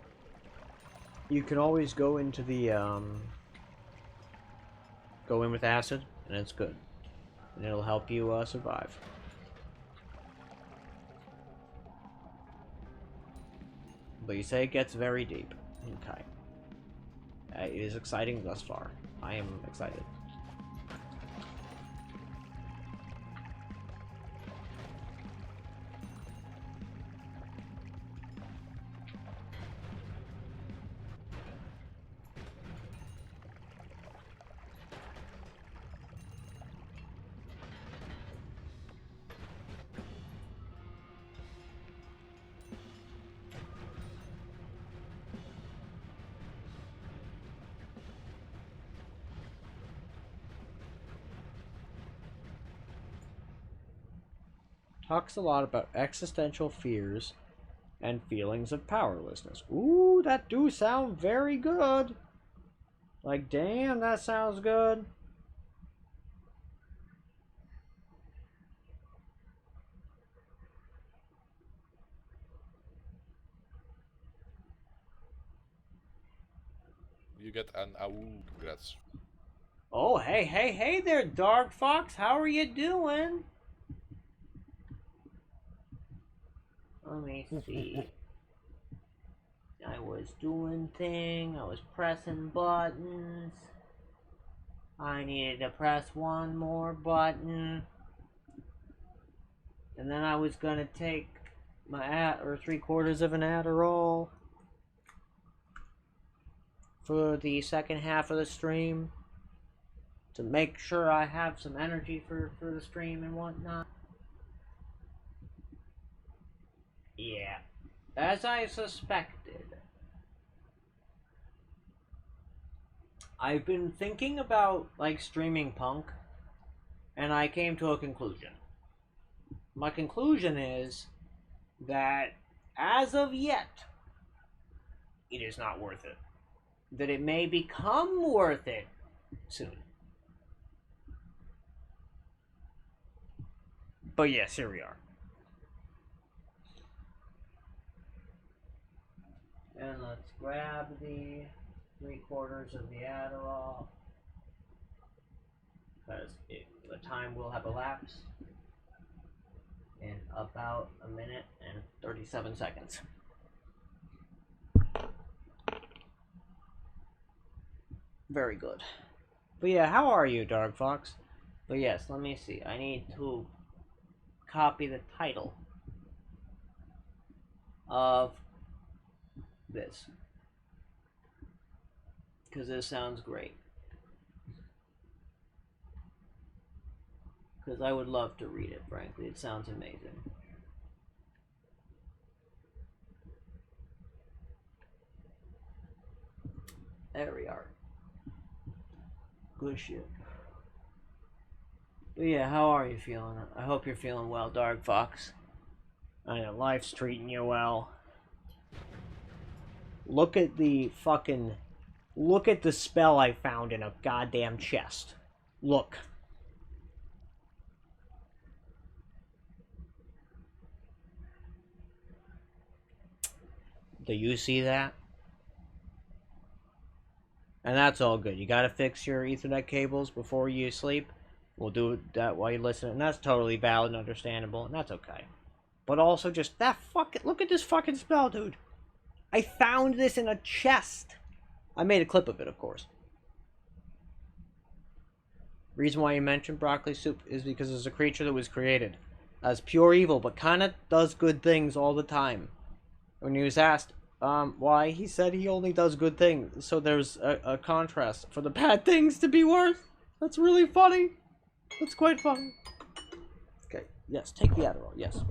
you can always go into the go in with acid, and it's good, and it'll help you survive. But you say it gets very deep. Okay. It is exciting thus far. I am excited. Talks a lot about existential fears and feelings of powerlessness. Ooh, that do sound very good. Like, damn, that sounds good. You get an AU, congrats. Oh, hey there, Dark Fox. How are you doing? Let me see. I was doing thing. I was pressing buttons. I needed to press one more button. And then I was gonna take my 3/4 of an Adderall for the second half of the stream to make sure I have some energy for the stream and whatnot. Yeah, as I suspected. I've been thinking about, like, streaming Punk, and I came to a conclusion. My conclusion is that, as of yet, it is not worth it. That it may become worth it soon. But yes, here we are. And let's grab the 3/4 of the Adderall, because the time will have elapsed in about a minute and 37 seconds. Very good. But yeah, how are you, Dark Fox? But yes, let me see. I need to copy the title of this, because this sounds great. Because I would love to read it, frankly. It sounds amazing. There we are. Good shit. But yeah, how are you feeling? I hope you're feeling well, Dark Fox. I know life's treating you well. Look at the spell I found in a goddamn chest. Look. Do you see that? And that's all good. You gotta fix your Ethernet cables before you sleep. We'll do that while you listen, and that's totally valid and understandable, and that's okay. But also just look at this fucking spell, dude. I found this in a chest. I made a clip of it, of course. Reason why you mentioned broccoli soup is because it's a creature that was created as pure evil, but kind of does good things all the time. When he was asked why, he said he only does good things, so there's a contrast for the bad things to be worse. That's really funny. That's quite funny. Okay, yes, take the Adderall, yes.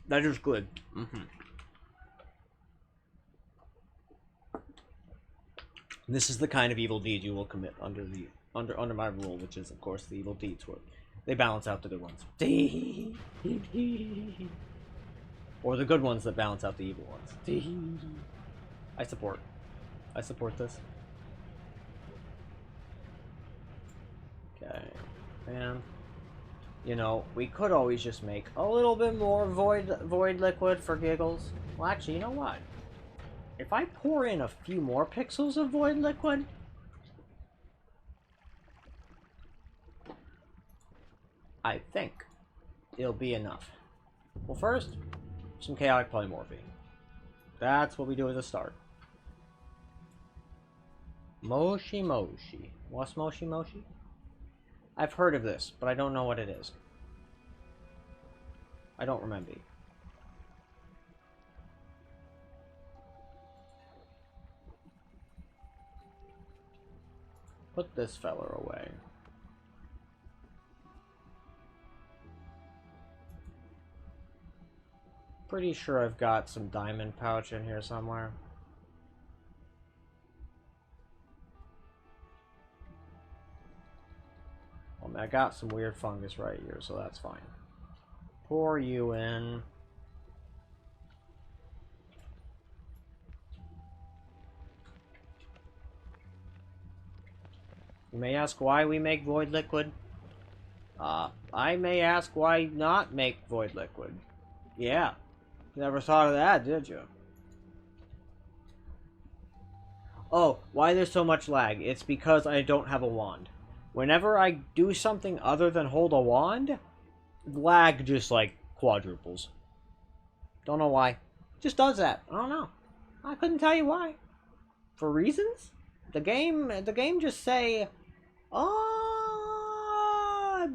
That is good. This is the kind of evil deed you will commit under my rule, which is, of course, the evil deeds where they balance out the good ones. Or the good ones that balance out the evil ones. I support this. Okay. And, you know, we could always just make a little bit more void liquid for giggles. Well, actually, you know what? If I pour in a few more pixels of void liquid, I think it'll be enough. Well, first, some chaotic polymorphy. That's what we do at the start. Moshi Moshi. What's Moshi Moshi? I've heard of this, but I don't know what it is. I don't remember. Put this feller away. Pretty sure I've got some diamond pouch in here somewhere. Well, I got some weird fungus right here, so that's fine. Pour you in. You may ask why we make void liquid. I may ask why not make void liquid. Yeah. Never thought of that, did you? Oh, why there's so much lag? It's because I don't have a wand. Whenever I do something other than hold a wand, lag just, like, quadruples. Don't know why. Just does that. I don't know. I couldn't tell you why. For reasons? The game just say,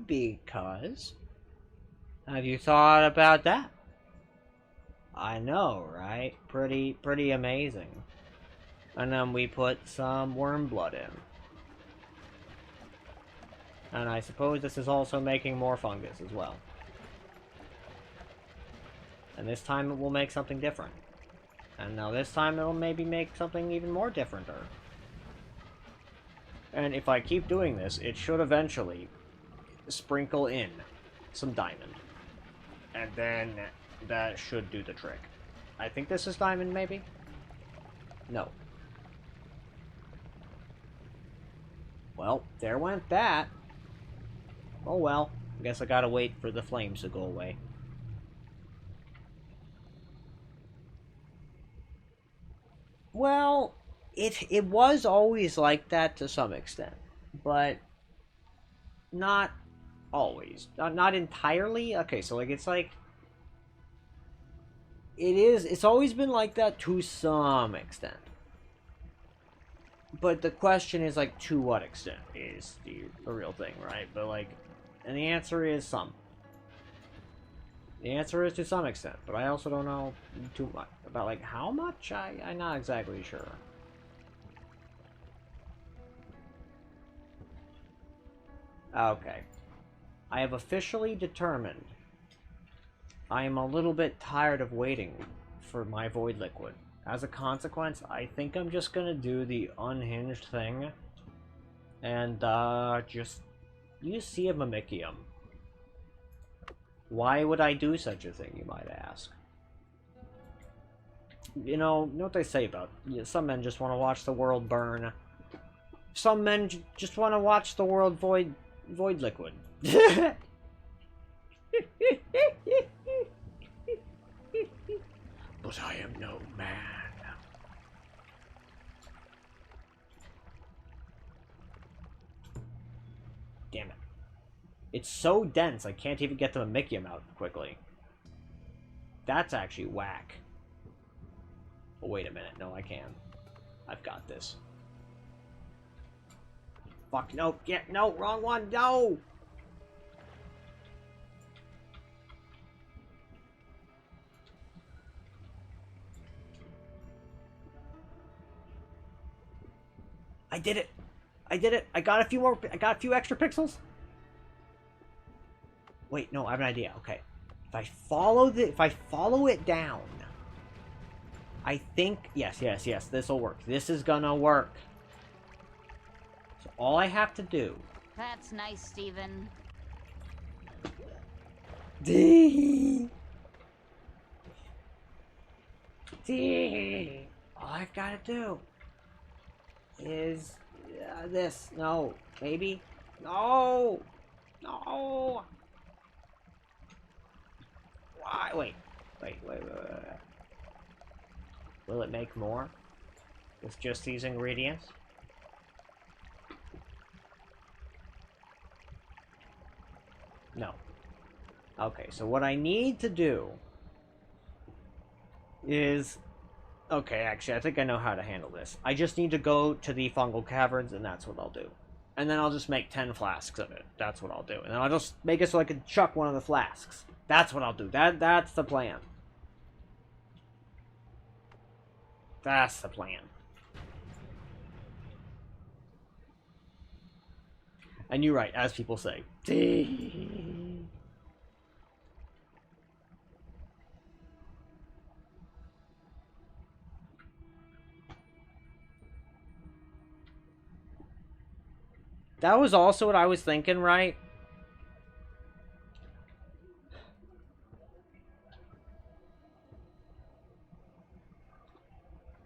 because. Have you thought about that? I know, right? Pretty amazing. And then we put some worm blood in. And I suppose this is also making more fungus as well. And this time it will make something different. And now this time it'll maybe make something even more differenter. And if I keep doing this, it should eventually sprinkle in some diamond. And then that should do the trick. I think this is diamond, maybe? No. Well, there went that. Oh well. I guess I gotta wait for the flames to go away. Well, it was always like that to some extent, but not always. Not entirely. Okay, so like it's always been like that to some extent. But the question is, like, to what extent is the real thing, right? But, like, and the answer is some. The answer is to some extent, but I also don't know too much. About, like, how much? I'm not exactly sure. Okay. I have officially determined I am a little bit tired of waiting for my void liquid. As a consequence, I think I'm just gonna do the unhinged thing and just use Sea of Mimicium. Why would I do such a thing, you might ask? You know what they say about some men just want to watch the world burn. Some men just want to watch the world void liquid. But I am no man. Damn it. It's so dense, I can't even get the Mimicium out quickly. That's actually whack. Oh, wait a minute. No, I can. I've got this. Fuck, no. No, wrong one. No! I did it. I got a few extra pixels. Wait, no, I have an idea. Okay. If I follow it down, I think yes, this will work. This is gonna work. So all I have to do. That's nice, Steven. All I've got to do is this. No, maybe. No. No! Why? Wait. Will it make more? With just these ingredients? No. Okay, so what I need to do is... Okay, actually, I think I know how to handle this. I just need to go to the fungal caverns, and that's what I'll do. And then I'll just make 10 flasks of it. That's what I'll do. And then I'll just make it so I can chuck one of the flasks. That's what I'll do. That's the plan. That's the plan. And you're right, as people say. That was also what I was thinking, right?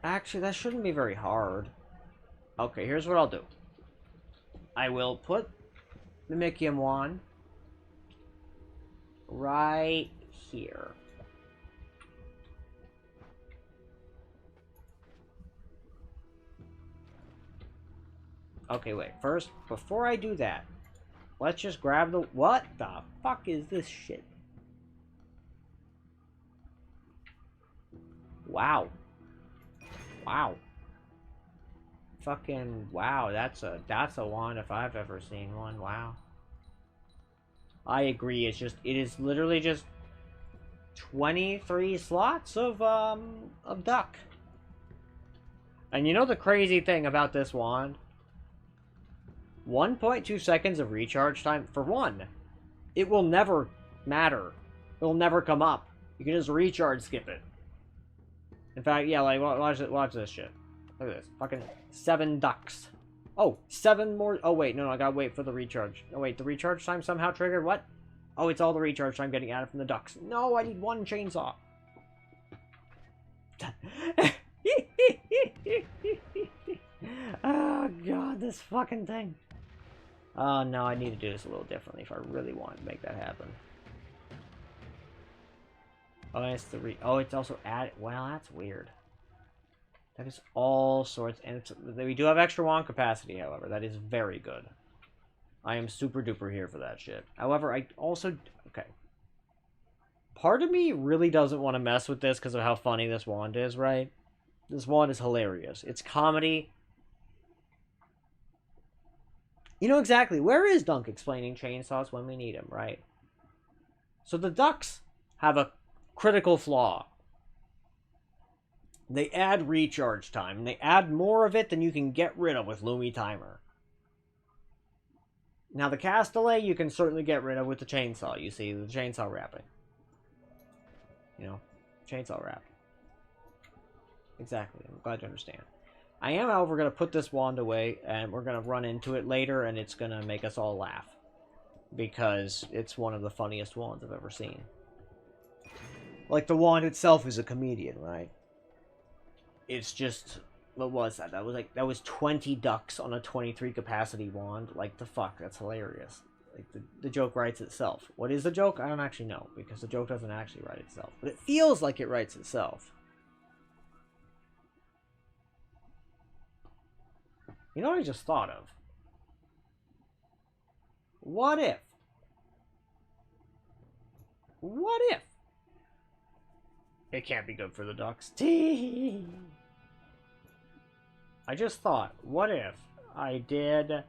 Actually, that shouldn't be very hard. Okay, here's what I'll do. I will put the Mimicium wand right here. Okay, wait. First, before I do that, let's just grab the... What the fuck is this shit? Wow. Wow. Fucking wow, that's a wand if I've ever seen one. Wow. I agree, it is literally just 23 slots of duck. And you know the crazy thing about this wand? 1.2 seconds of recharge time for one. It will never matter. It will never come up. You can just recharge skip it. In fact, yeah, like watch this shit. Look at this. Fucking 7 ducks. Oh, 7 more. Oh, wait. No, I gotta wait for the recharge. Oh, wait. The recharge time somehow triggered? What? Oh, it's all the recharge time getting added from the ducks. No, I need 1 chainsaw. Oh, God. This fucking thing. Oh, no. I need to do this a little differently if I really want to make that happen. Oh, it's the oh, it's also added. Well, that's weird. That is all sorts, and we do have extra wand capacity, however. That is very good. I am super duper here for that shit. However, I also... Okay. Part of me really doesn't want to mess with this because of how funny this wand is, right? This wand is hilarious. It's comedy. You know exactly. Where is Dunk explaining chainsaws when we need him, right? So the ducks have a critical flaw. They add recharge time, and they add more of it than you can get rid of with Lumi Timer. Now, the cast delay you can certainly get rid of with the chainsaw. You see, the chainsaw wrapping. You know, chainsaw wrap. Exactly, I'm glad you understand. I am, however, going to put this wand away, and we're going to run into it later, and it's going to make us all laugh. Because it's one of the funniest wands I've ever seen. Like, the wand itself is a comedian, right? It's just... What was that? That was 20 ducks on a 23 capacity wand. Like, the fuck? That's hilarious. Like, the joke writes itself. What is the joke? I don't actually know, because the joke doesn't actually write itself. But it feels like it writes itself. You know what I just thought of? What if? What if? It can't be good for the ducks. Tee. I just thought, what if I did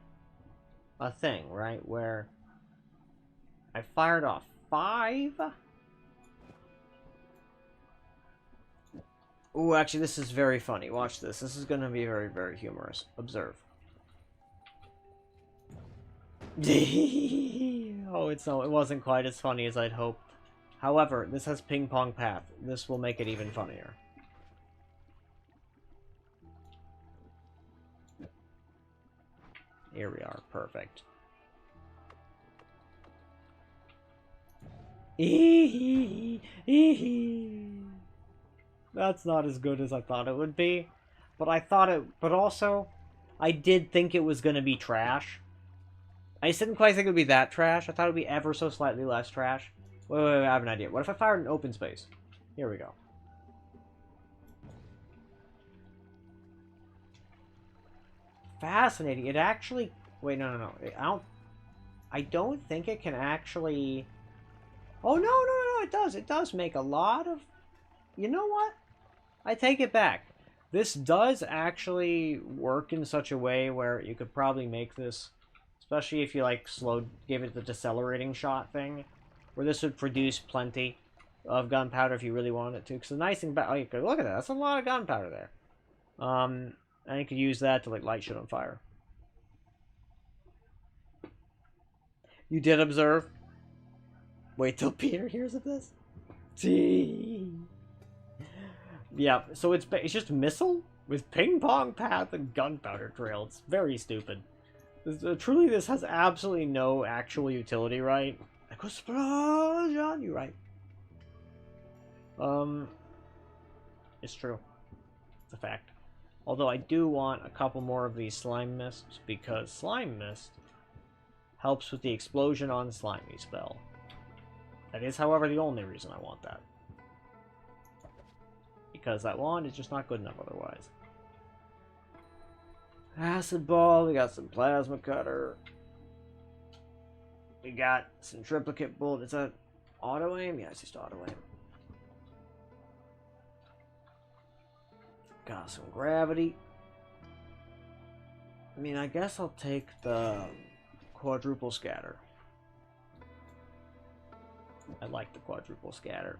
a thing, right, where I fired off 5? Ooh, actually, this is very funny. Watch this. This is going to be very, very humorous. Observe. Oh, it wasn't quite as funny as I'd hoped. However, this has ping pong path. This will make it even funnier. Here we are. Perfect. That's not as good as I thought it would be. But I thought it... But also, I did think it was going to be trash. I just didn't quite think it would be that trash. I thought it would be ever so slightly less trash. Wait, I have an idea. What if I fired an open space? Here we go. Fascinating. It actually... Wait, no. I don't think it can actually... Oh, no, it does. It does make a lot of... You know what? I take it back. This does actually work in such a way where you could probably make this, especially if you like give it the decelerating shot thing, where this would produce plenty of gunpowder if you really wanted it to. Because the nice thing about, look at that, that's a lot of gunpowder there. And you could use that to like light shit on fire. You did observe. Wait till Peter hears of this. Gee. Yeah, so it's just missile with ping pong path and gunpowder trail. It's very stupid. Truly, this has absolutely no actual utility, right? Explosion, you're right. It's true. It's a fact. Although I do want a couple more of these slime mists, because slime mist helps with the explosion on slimy spell. That is, however, the only reason I want that. Because that wand is just not good enough otherwise. Acid ball, we got some plasma cutter. We got some triplicate bolt. Is that auto aim? Yeah, it's just auto aim. Got some gravity. I mean, I guess I'll take the quadruple scatter. I like the quadruple scatter.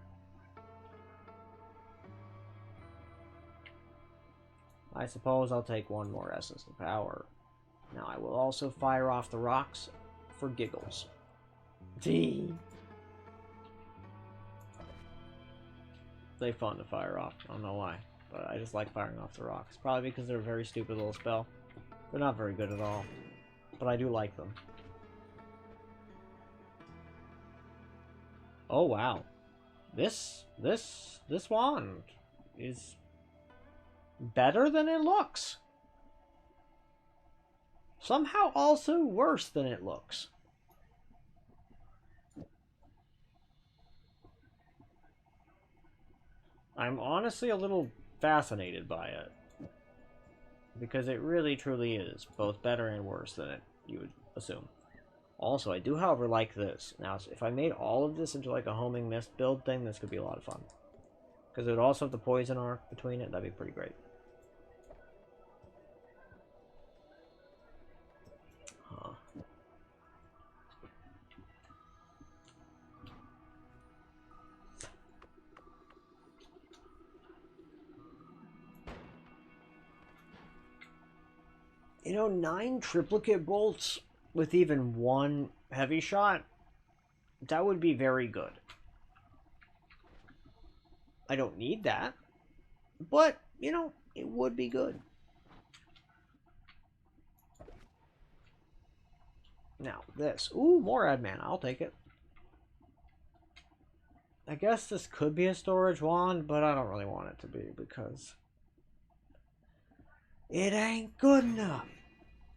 I suppose I'll take one more essence of power. Now I will also fire off the rocks for giggles. They're fun to fire off. I don't know why, but I just like firing off the rocks. Probably because they're a very stupid little spell. They're not very good at all, but I do like them. Oh wow, this wand is better than it looks. Somehow also worse than it looks. I'm honestly a little fascinated by it. Because it really truly is both better and worse than it you would assume. Also, I do however like this. Now, if I made all of this into like a homing mist build thing, this could be a lot of fun. Because it would also have the poison arc between it, that'd be pretty great. Huh. You know, 9 triplicate bolts with even 1 heavy shot, that would be very good. I don't need that, but, you know, it would be good. Now, this. Ooh, more ad mana. I'll take it. I guess this could be a storage wand, but I don't really want it to be because it ain't good enough.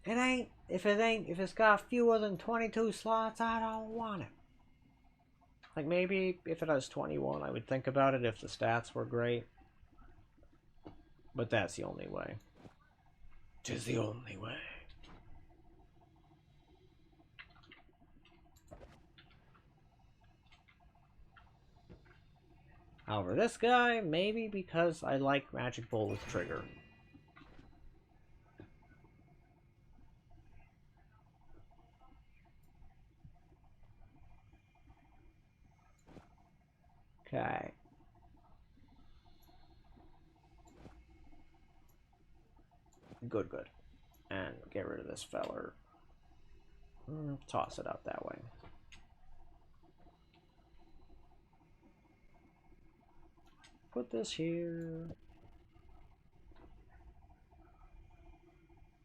It ain't. If it's got fewer than 22 slots, I don't want it. Like, maybe if it has 21, I would think about it if the stats were great. But that's the only way. 'Tis the only way. However, this guy, maybe because I like Magic Bolt with Trigger. Okay. Good. And get rid of this feller. Toss it out that way. Put this here.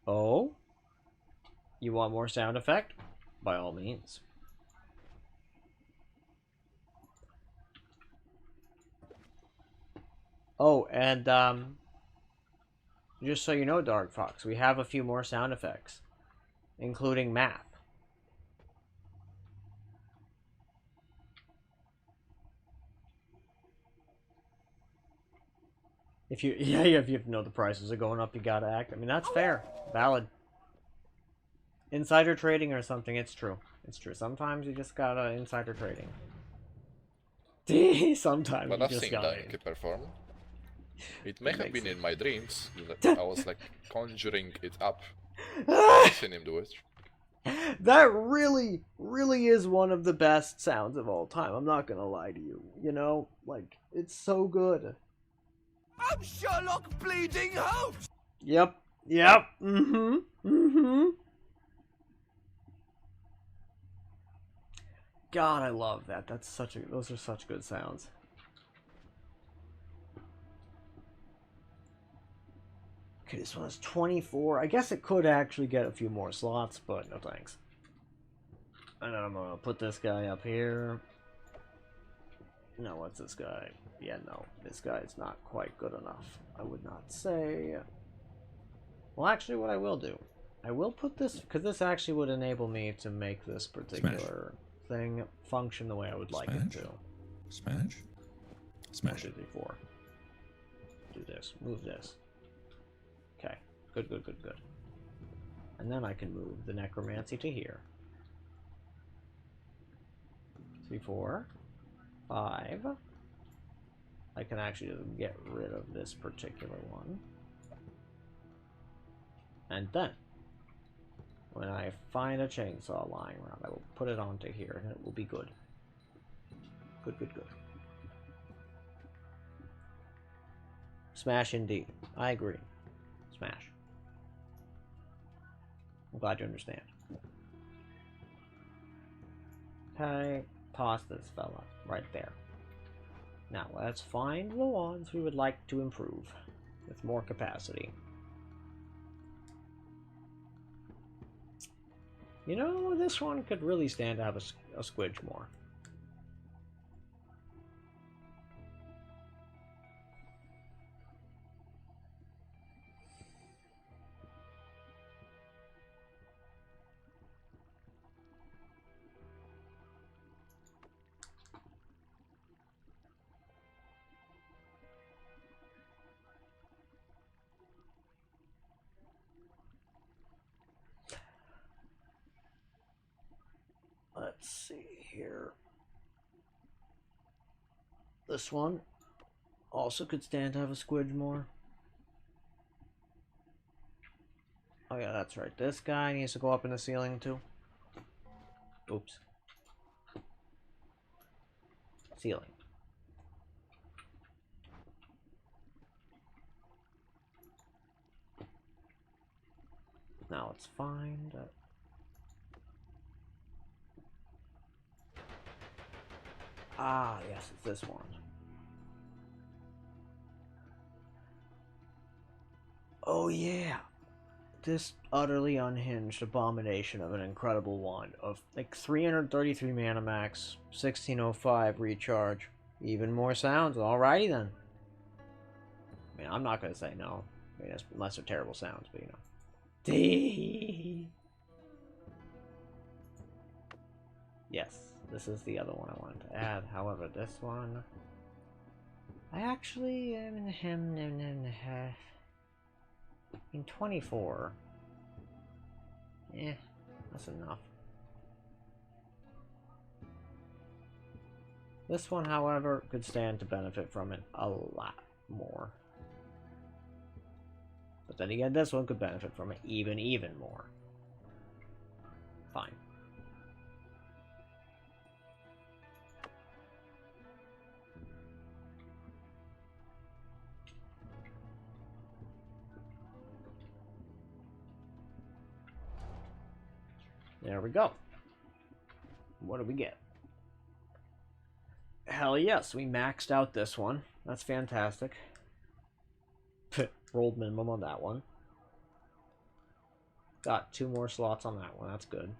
Oh? You want more sound effect? By all means. Oh, and just so you know, Dark Fox, we have a few more sound effects, including math. If you if you know the prices are going up, you gotta act. I mean, that's fair, valid. Insider trading or something. It's true. It's true. Sometimes you just gotta insider trading. Sometimes But you just nothing gotta. like perform. It may have been in my dreams. I was like conjuring it up. I've seen him do it. That really, really is one of the best sounds of all time. I'm not gonna lie to you. You know, like, it's so good. I'm Sherlock Bleeding Holmes! Yep. Yep. Mm-hmm. Mm-hmm. God, I love that. That's such a. Those are such good sounds. Okay, this one is 24. I guess it could actually get a few more slots, but no thanks. And then I'm gonna put this guy up here. No, what's this guy? Yeah, no, this guy's not quite good enough. I would not say. Well, actually, what I will do, I will put this, because this actually would enable me to make this particular thing function the way I would like it to. Smash. Smash. 1, 2, 3, 4. Do this. Move this. Okay. Good, good, good, good. And then I can move the necromancy to here. 3, 4, 5. I can actually just get rid of this particular one. And then, when I find a chainsaw lying around, I will put it onto here, and it will be good. Good, good, good. Smash indeed. I agree. Smash. I'm glad you understand. Okay, toss this fella right there. Now, let's find the ones we would like to improve with more capacity. You know, this one could really stand to have a squidge more. Let's see here. This one also could stand to have a squidge more. Oh yeah, that's right. This guy needs to go up in the ceiling too. Oops. Ceiling. Now let's find... Ah, yes, it's this one. Oh yeah! This utterly unhinged abomination of an incredible wand of like 333 mana max, 1605 recharge, even more sounds. Alrighty then. I mean, I'm not gonna say no. I mean, unless they're terrible sounds, but you know. Yes, this is the other one I wanted to add. However, this one, I actually am in him in 24. That's enough. This one, however, could stand to benefit from it a lot more. But then again, this one could benefit from it even more. Fine. There we go. What do we get? Hell yes, we maxed out this one. That's fantastic. Rolled minimum on that one. Got 2 more slots on that one. That's good.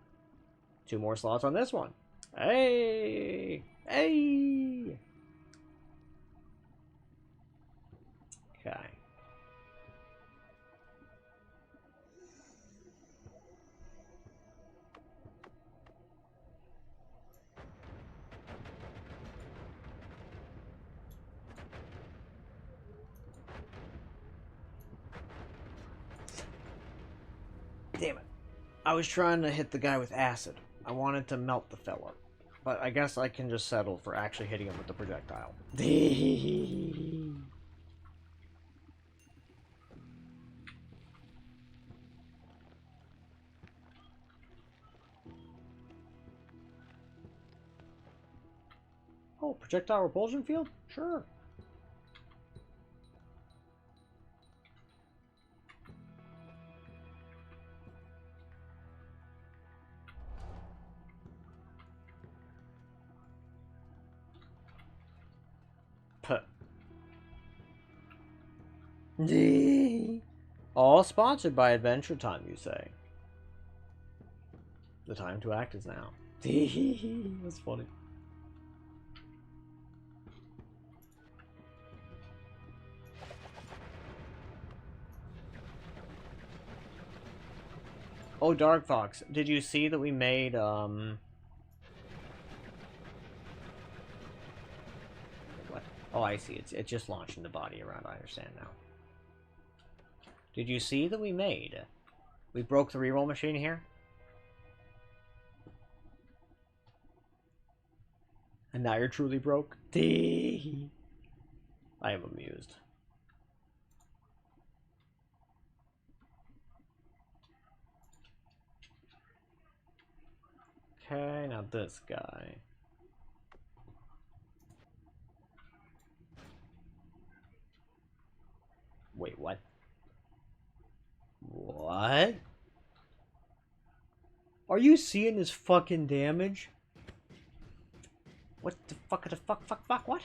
2 more slots on this one. Hey! Hey! Okay. Damn it. I was trying to hit the guy with acid. I wanted to melt the fella. But I guess I can just settle for actually hitting him with the projectile. Oh, projectile repulsion field? Sure. Puh. All sponsored by Adventure Time, you say? The time to act is now. That's funny. Oh, Dark Fox, did you see that we made, What? Oh, I see. It's just launching the body around. I understand now. Did you see that we broke the reroll machine here? And now you're truly broke? I am amused. Okay, now this guy. Wait, what? What? Are you seeing this fucking damage? What the fuck, what?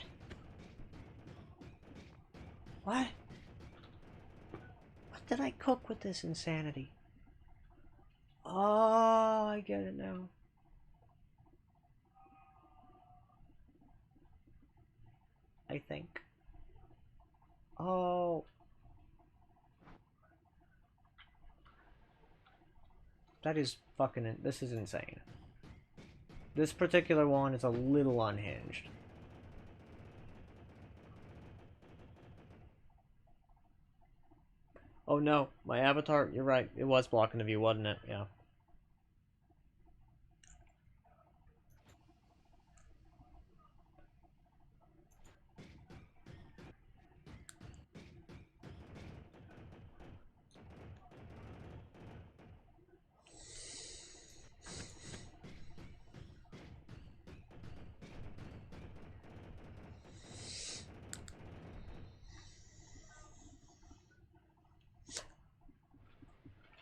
What? What did I cook with this insanity? Oh, I get it now. I think. Oh. That is fucking... This is insane. This particular one is a little unhinged. Oh no, my avatar, you're right. It was blocking the view, wasn't it? Yeah.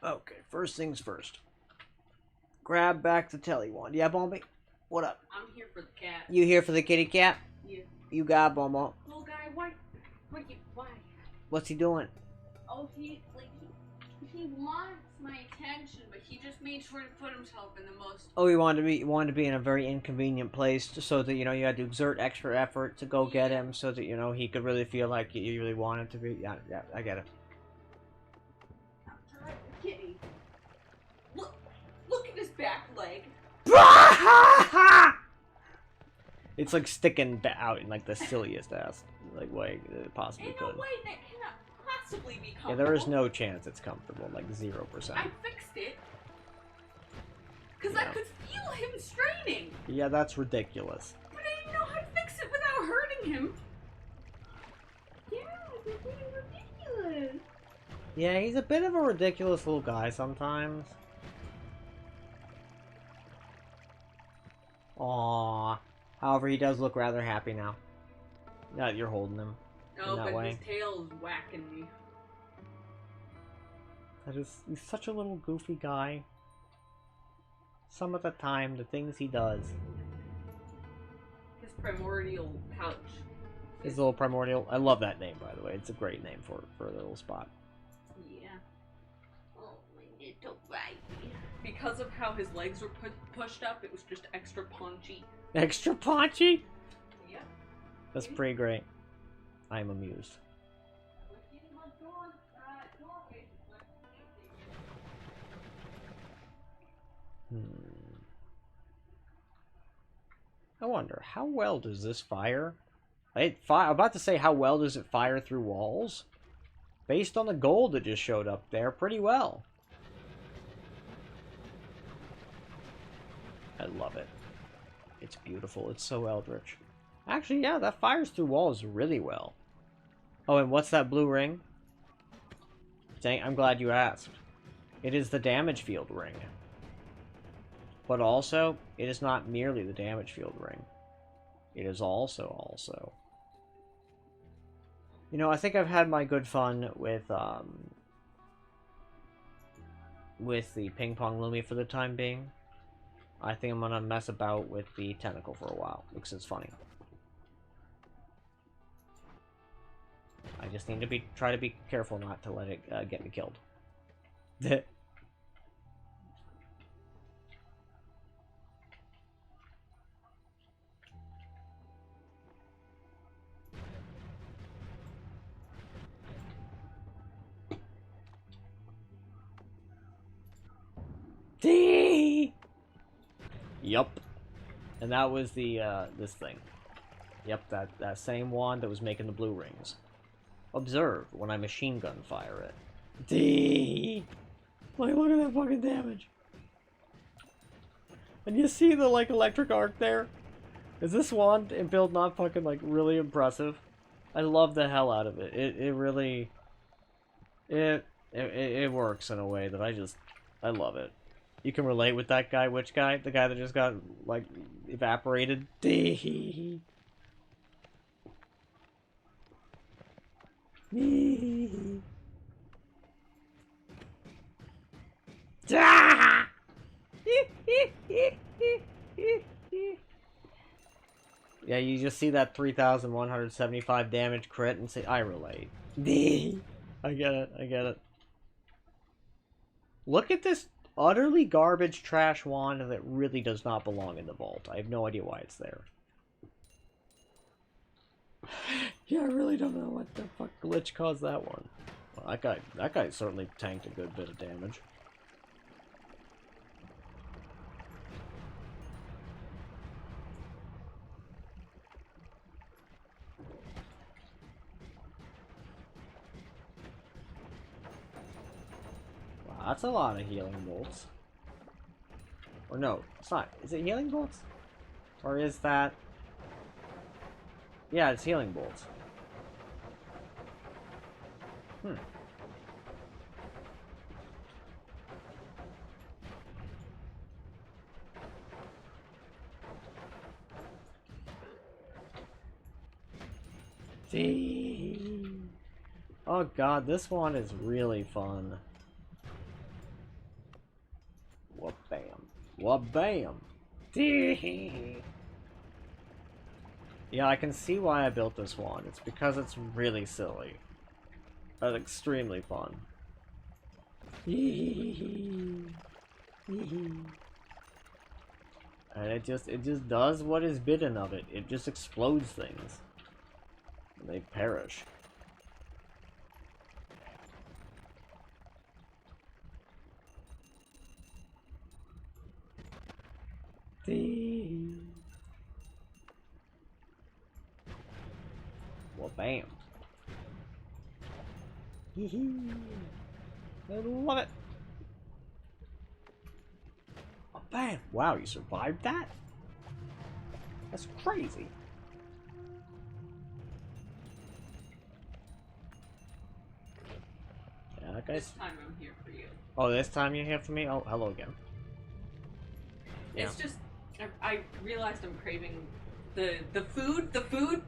Okay, first things first. Grab back the telly wand. Yeah, Bombi? What up? I'm here for the cat. You here for the kitty cat? Yeah. You got Bombo. Little guy, why? Why? What's he doing? Oh, he wants my attention, but he just made sure to put himself in the most. Oh, he wanted to be in a very inconvenient place so that, you know, you had to exert extra effort to go get him so that, you know, he could really feel like you really wanted to be. Yeah, I get it. Kitty. Look at his back leg. It's like sticking out in like the silliest ass like way it possibly Ain't could. no way that cannot possibly be comfortable. Yeah, there is no chance it's comfortable, like 0%. I fixed it. Because Yeah. I could feel him straining. Yeah, that's ridiculous. But I didn't know how to fix it without hurting him. Yeah, it's being ridiculous. Yeah, he's a bit of a ridiculous little guy sometimes. Aww. However, he does look rather happy now. Now that you're holding him. No, in that but way. his tail is whacking me. He's such a little goofy guy. Some of the time, the things he does. His primordial pouch. His little primordial. I love that name, by the way. It's a great name for a little spot. Yeah. Oh, my little baby. Because of how his legs were pushed up, it was just extra punchy. Extra paunchy? Yeah. That's pretty great. I'm amused. I wonder, how well does this fire? I'm about to say, how well does it fire through walls? Based on the gold that just showed up there, pretty well. I love it. It's beautiful. It's so eldritch. Actually, yeah, that fires through walls really well. Oh, and what's that blue ring? Dang, I'm glad you asked. It is the damage field ring. But also, it is not merely the damage field ring. It is also... You know, I think I've had my good fun with the ping pong Lumi for the time being. I think I'm gonna mess about with the tentacle for a while, because it's funny. I just need to try to be careful not to let it get me killed. Yup. And that was the, this thing. Yep, that same wand that was making the blue rings. Observe when I machine gun fire it. Like, look at that fucking damage. And you see the, like, electric arc there? Is this wand and build not fucking, like, really impressive? I love the hell out of it. It really... It works in a way that I love it. You can relate with that guy. Which guy? The guy that just got, like, evaporated? Yeah, you just see that 3,175 damage crit and say, I relate. I get it. Look at this utterly garbage trash wand that really does not belong in the vault. I have no idea why it's there. Yeah, I really don't know what the fuck glitch caused that one. Well, that guy certainly tanked a good bit of damage. Wow, that's a lot of healing bolts. Or no, it's not. Is it healing bolts? Or is that... Yeah, it's healing bolts. See? Oh god, this one is really fun. Whoop bam. Whoop bam. Yeah, I can see why I built this wand. It's because it's really silly. But extremely fun. And it just does what is bidden of it. It just explodes things. And they perish. Well, bam. I love it. Oh, bam. Wow, you survived that? That's crazy. Yeah, that guy's... This time I'm here for you. Oh, this time you're here for me? Oh, hello again. It's just, I realized I'm craving the food,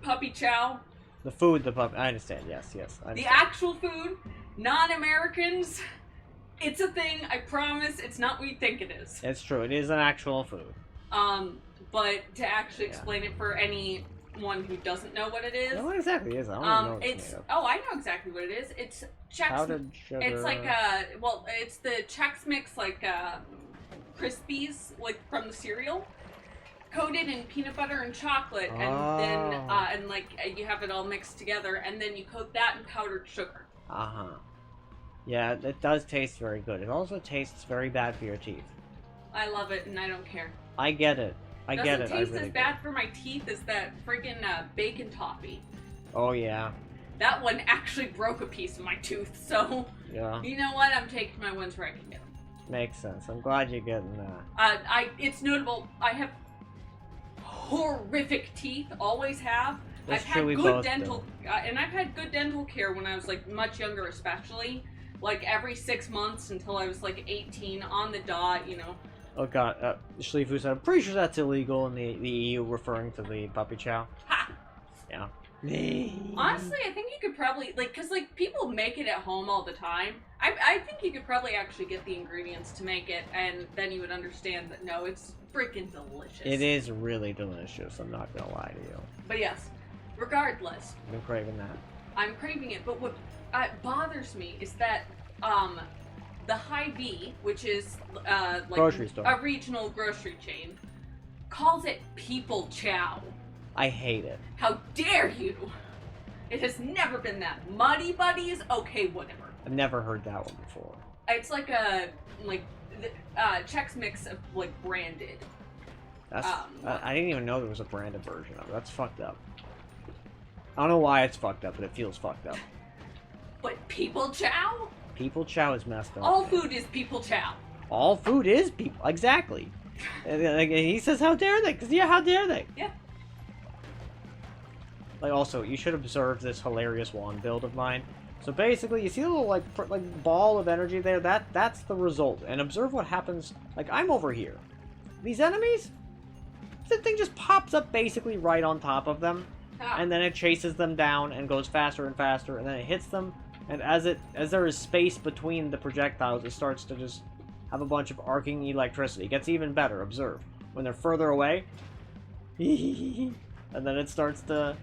puppy chow. The food, the puppy. I understand. Yes, I understand. The actual food, non-Americans. It's a thing. I promise. It's not what you think it is. It's true. It is an actual food. But to actually explain it for anyone who doesn't know what it is. What exactly is it? I don't even know what it's I know exactly what it is. It's Chex. Powdered sugar. It's like it's the Chex Mix like Crispies like from the cereal, coated in peanut butter and chocolate, and then you have it all mixed together, and then you coat that in powdered sugar. Yeah, it does taste very good. It also tastes very bad for your teeth. I love it, and I don't care. I get it. I get it. Doesn't taste as bad for my teeth as that freaking bacon toffee. Oh yeah. That one actually broke a piece of my tooth, so yeah. You know what? I'm taking my wins where I can get them. Makes sense. I'm glad you're getting that. It's notable. I have horrific teeth. Always have. That's I've true, had we good both dental, and I've had good dental care when I was like much younger, especially like every 6 months until I was like 18 on the dot. You know. Oh god, Schlifu said, I'm pretty sure that's illegal in the EU, referring to the puppy chow. Ha! Yeah. Honestly, I think you could probably, like, because, like, people make it at home all the time. I think you could probably actually get the ingredients to make it, and then you would understand that, no, it's freaking delicious. It is really delicious, I'm not gonna lie to you. But yes, regardless. I've been craving that. I'm craving it, but what bothers me is that, the Hy-Vee, which is, like, Grocery store. a regional grocery chain, calls it People Chow. I hate it. How dare you! It has never been that. Muddy Buddies? Okay, whatever. I've never heard that one before. It's like a, like, Chex Mix of, like, branded. That's, I didn't even know there was a branded version of it. That's fucked up. I don't know why it's fucked up, but it feels fucked up. But People Chow? People chow is messed up. All man. food is People Chow. All food is people. Exactly. And he says, how dare they? Because, yeah, how dare they? Yeah. Like, also, you should observe this hilarious wand build of mine. So basically, you see a little, like ball of energy there? That's the result. And observe what happens. Like, I'm over here. These enemies? The thing just pops up basically right on top of them. Ah. And then it chases them down and goes faster and faster. And then it hits them. And as there is space between the projectiles, it starts to just have a bunch of arcing electricity. It gets even better. Observe. When they're further away. And then it starts to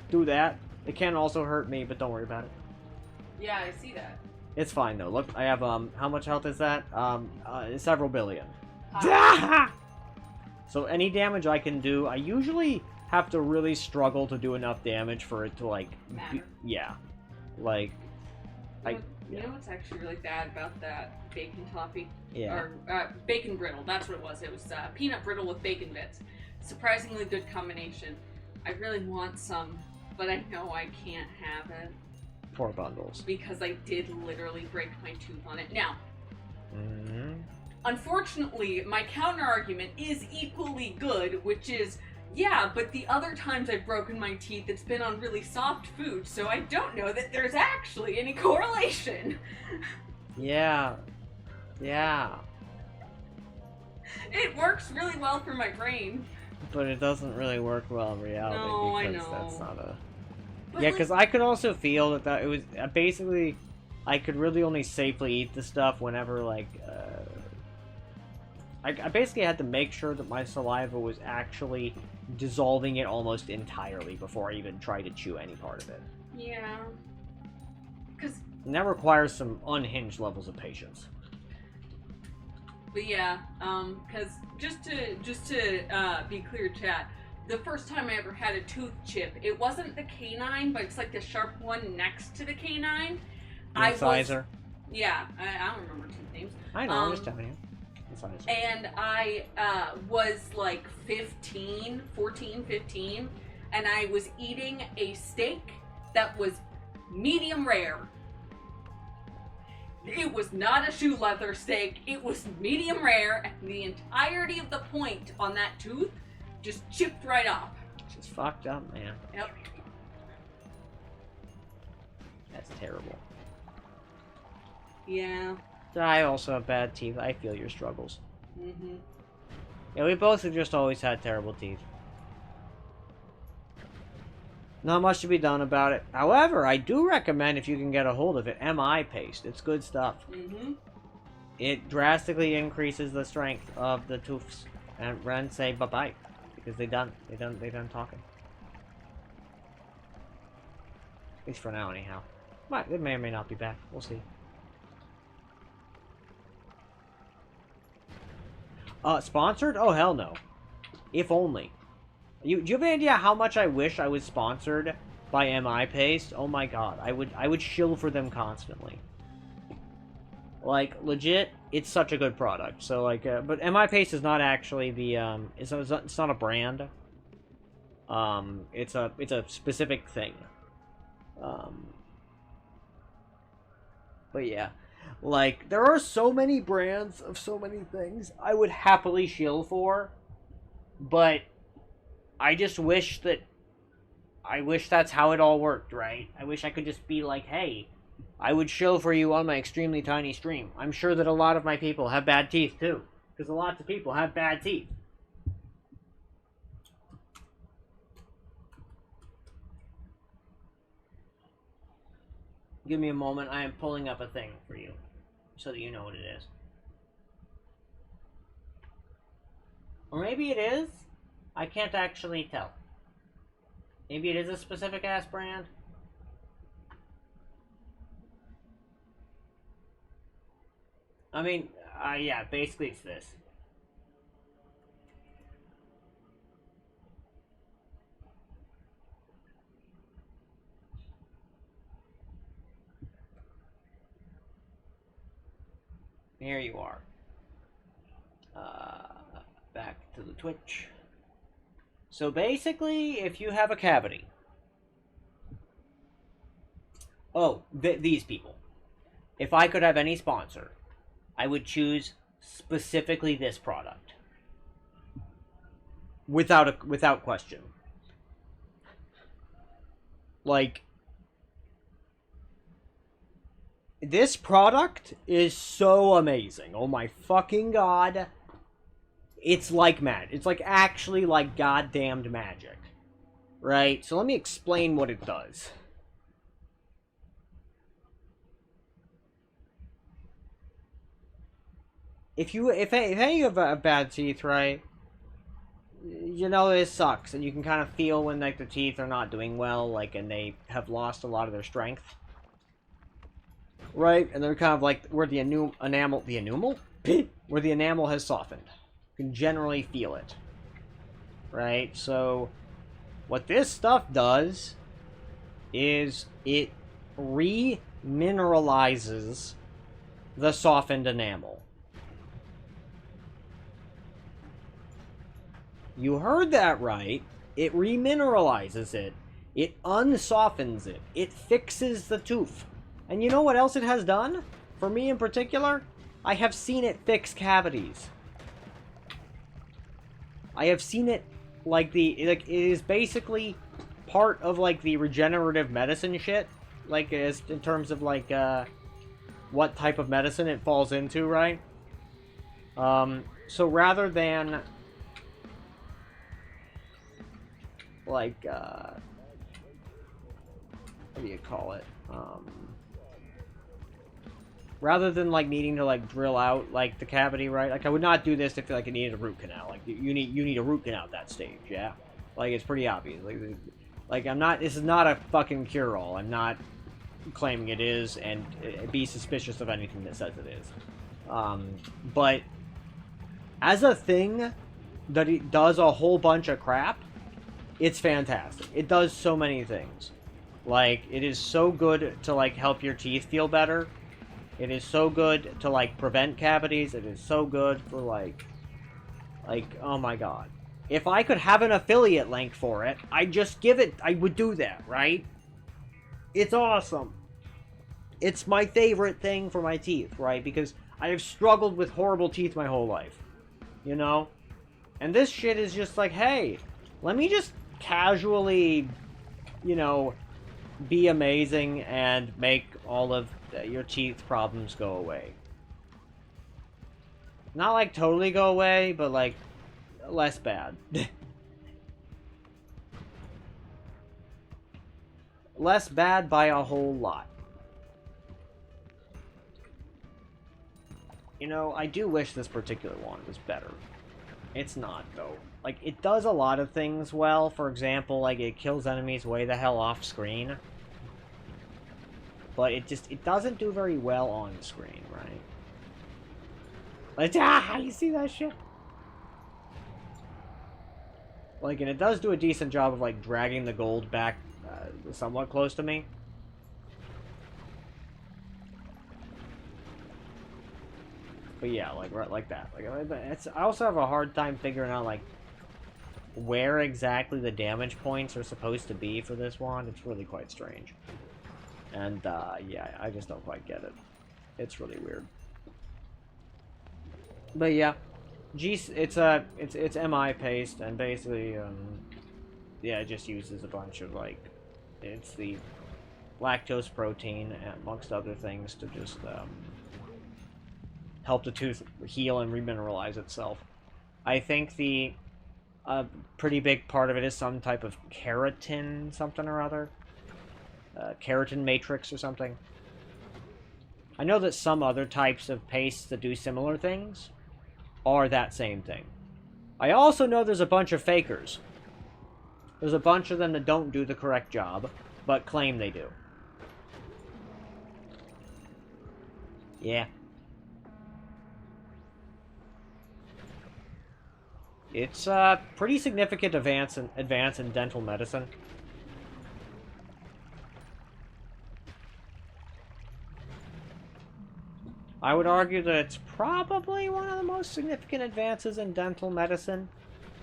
do that. It can also hurt me, but don't worry about it. Yeah, I see that. It's fine though. Look, I have how much health is that? Several billion. So any damage I can do, I usually have to really struggle to do enough damage for it to like Matter. yeah. Like You know what's actually really bad about that bacon toffee? yeah. Or bacon brittle, that's what it was. It was peanut brittle with bacon bits. Surprisingly good combination. I really want some, but I know I can't have it. Poor bundles. Because I did literally break my tooth on it. Now, Mm-hmm. unfortunately, my counter argument is equally good, which is, yeah, but the other times I've broken my teeth, it's been on really soft food, so I don't know that there's actually any correlation. Yeah. Yeah. It works really well for my brain. But it doesn't really work well in reality No, I because know. that's not a. But Yeah, like, because I could also feel that it was basically, I could really only safely eat the stuff whenever like, I basically had to make sure that my saliva was actually dissolving it almost entirely before I even tried to chew any part of it. yeah. Because, And that requires some unhinged levels of patience. but yeah, because just to be clear, chat, the first time I ever had a tooth chip, it wasn't the canine, but it's like the sharp one next to the canine. Incisor. Yeah, I don't remember tooth names. I know, I'm just telling you. Incisor. And I was like 15, and I was eating a steak that was medium rare. It was not a shoe leather steak, it was medium rare, and the entirety of the point on that tooth just chipped right off. It's fucked up, man. Yep. That's terrible. Yeah. I also have bad teeth. I feel your struggles. Mm-hmm. Yeah, we both have just always had terrible teeth. Not much to be done about it. However, I do recommend, if you can get a hold of it, MI paste. It's good stuff. Mm-hmm. It drastically increases the strength of the tooths. And Ren say bye-bye. Because they done talking. At least for now, anyhow. But they may or may not be back. We'll see. Sponsored? Oh, hell no. If only. Do you have any idea how much I wish I was sponsored by MI Paste? Oh my god, I would shill for them constantly. Like, legit, it's such a good product. So, like, but MI Paste is not actually the, it's not a brand. It's a specific thing. But yeah. Like, there are so many brands of so many things I would happily shill for, but I just wish that I wish that's how it all worked, right? I wish I could just be like, hey, I would shill for you on my extremely tiny stream. I'm sure that a lot of my people have bad teeth too, because lots of people have bad teeth. Give me a moment. I am pulling up a thing for you so that you know what it is. Or maybe it is. I can't actually tell. Maybe it is a specific ass brand. I mean, yeah, basically it's this. Here you are. Back to the Twitch. So basically, if you have a cavity... Oh, these people. If I could have any sponsor, I would choose specifically this product. Without question. Like... This product is so amazing. Oh my fucking god. It's like magic. It's like actually like goddamned magic. Right? So let me explain what it does. If any of you have bad teeth, right? You know this sucks, and you can kind of feel when like the teeth are not doing well, like, and they have lost a lot of their strength. Right? And they're kind of like where the enamel where the enamel has softened. You can generally feel it. Right? So what this stuff does is it remineralizes the softened enamel. You heard that right. It remineralizes it. It unsoftens it. It fixes the tooth. And you know what else it has done? For me in particular, I have seen it fix cavities. I have seen it, it is basically part of, like, the regenerative medicine shit. Like, as in terms of, like, what type of medicine it falls into, right? So rather than, like, what do you call it? Rather than, like, needing to, like, drill out, like, the cavity, right? Like, I would not do this if, like, it needed a root canal. Like, you need a root canal at that stage, yeah? Like, it's pretty obvious. Like, this is not a fucking cure-all. I'm not claiming it is, and be suspicious of anything that says it is. But as a thing that it does a whole bunch of crap, it's fantastic. It does so many things. Like, it is so good to, like, help your teeth feel better. It is so good to, like, prevent cavities. It is so good for, like, oh my god. If I could have an affiliate link for it, I'd just give it, I would do that, right? It's awesome. It's my favorite thing for my teeth, right? Because I have struggled with horrible teeth my whole life. You know? And this shit is just like, hey, let me just casually, you know, be amazing and make all of your teeth problems go away. Not like totally go away, but like less bad. Less bad by a whole lot. You know, I do wish this particular one was better. It's not, though. Like, it does a lot of things well. For example, like, it kills enemies way the hell off screen. But it doesn't do very well on screen, right? Like, you see that shit? Like, and it does do a decent job of, like, dragging the gold back somewhat close to me. But yeah, like, right, like that. Like, I also have a hard time figuring out, like, where exactly the damage points are supposed to be for this wand. It's really quite strange. And, yeah, I just don't quite get it. It's really weird. But yeah, it's MI paste, and basically, yeah, it just uses a bunch of like, it's the lactose protein amongst other things to just help the tooth heal and remineralize itself. I think the pretty big part of it is some type of keratin something or other. Keratin matrix or something. I know that some other types of pastes that do similar things are that same thing. I also know there's a bunch of fakers. There's a bunch of them that don't do the correct job, but claim they do. Yeah. It's a pretty significant advance in dental medicine. I would argue that it's probably one of the most significant advances in dental medicine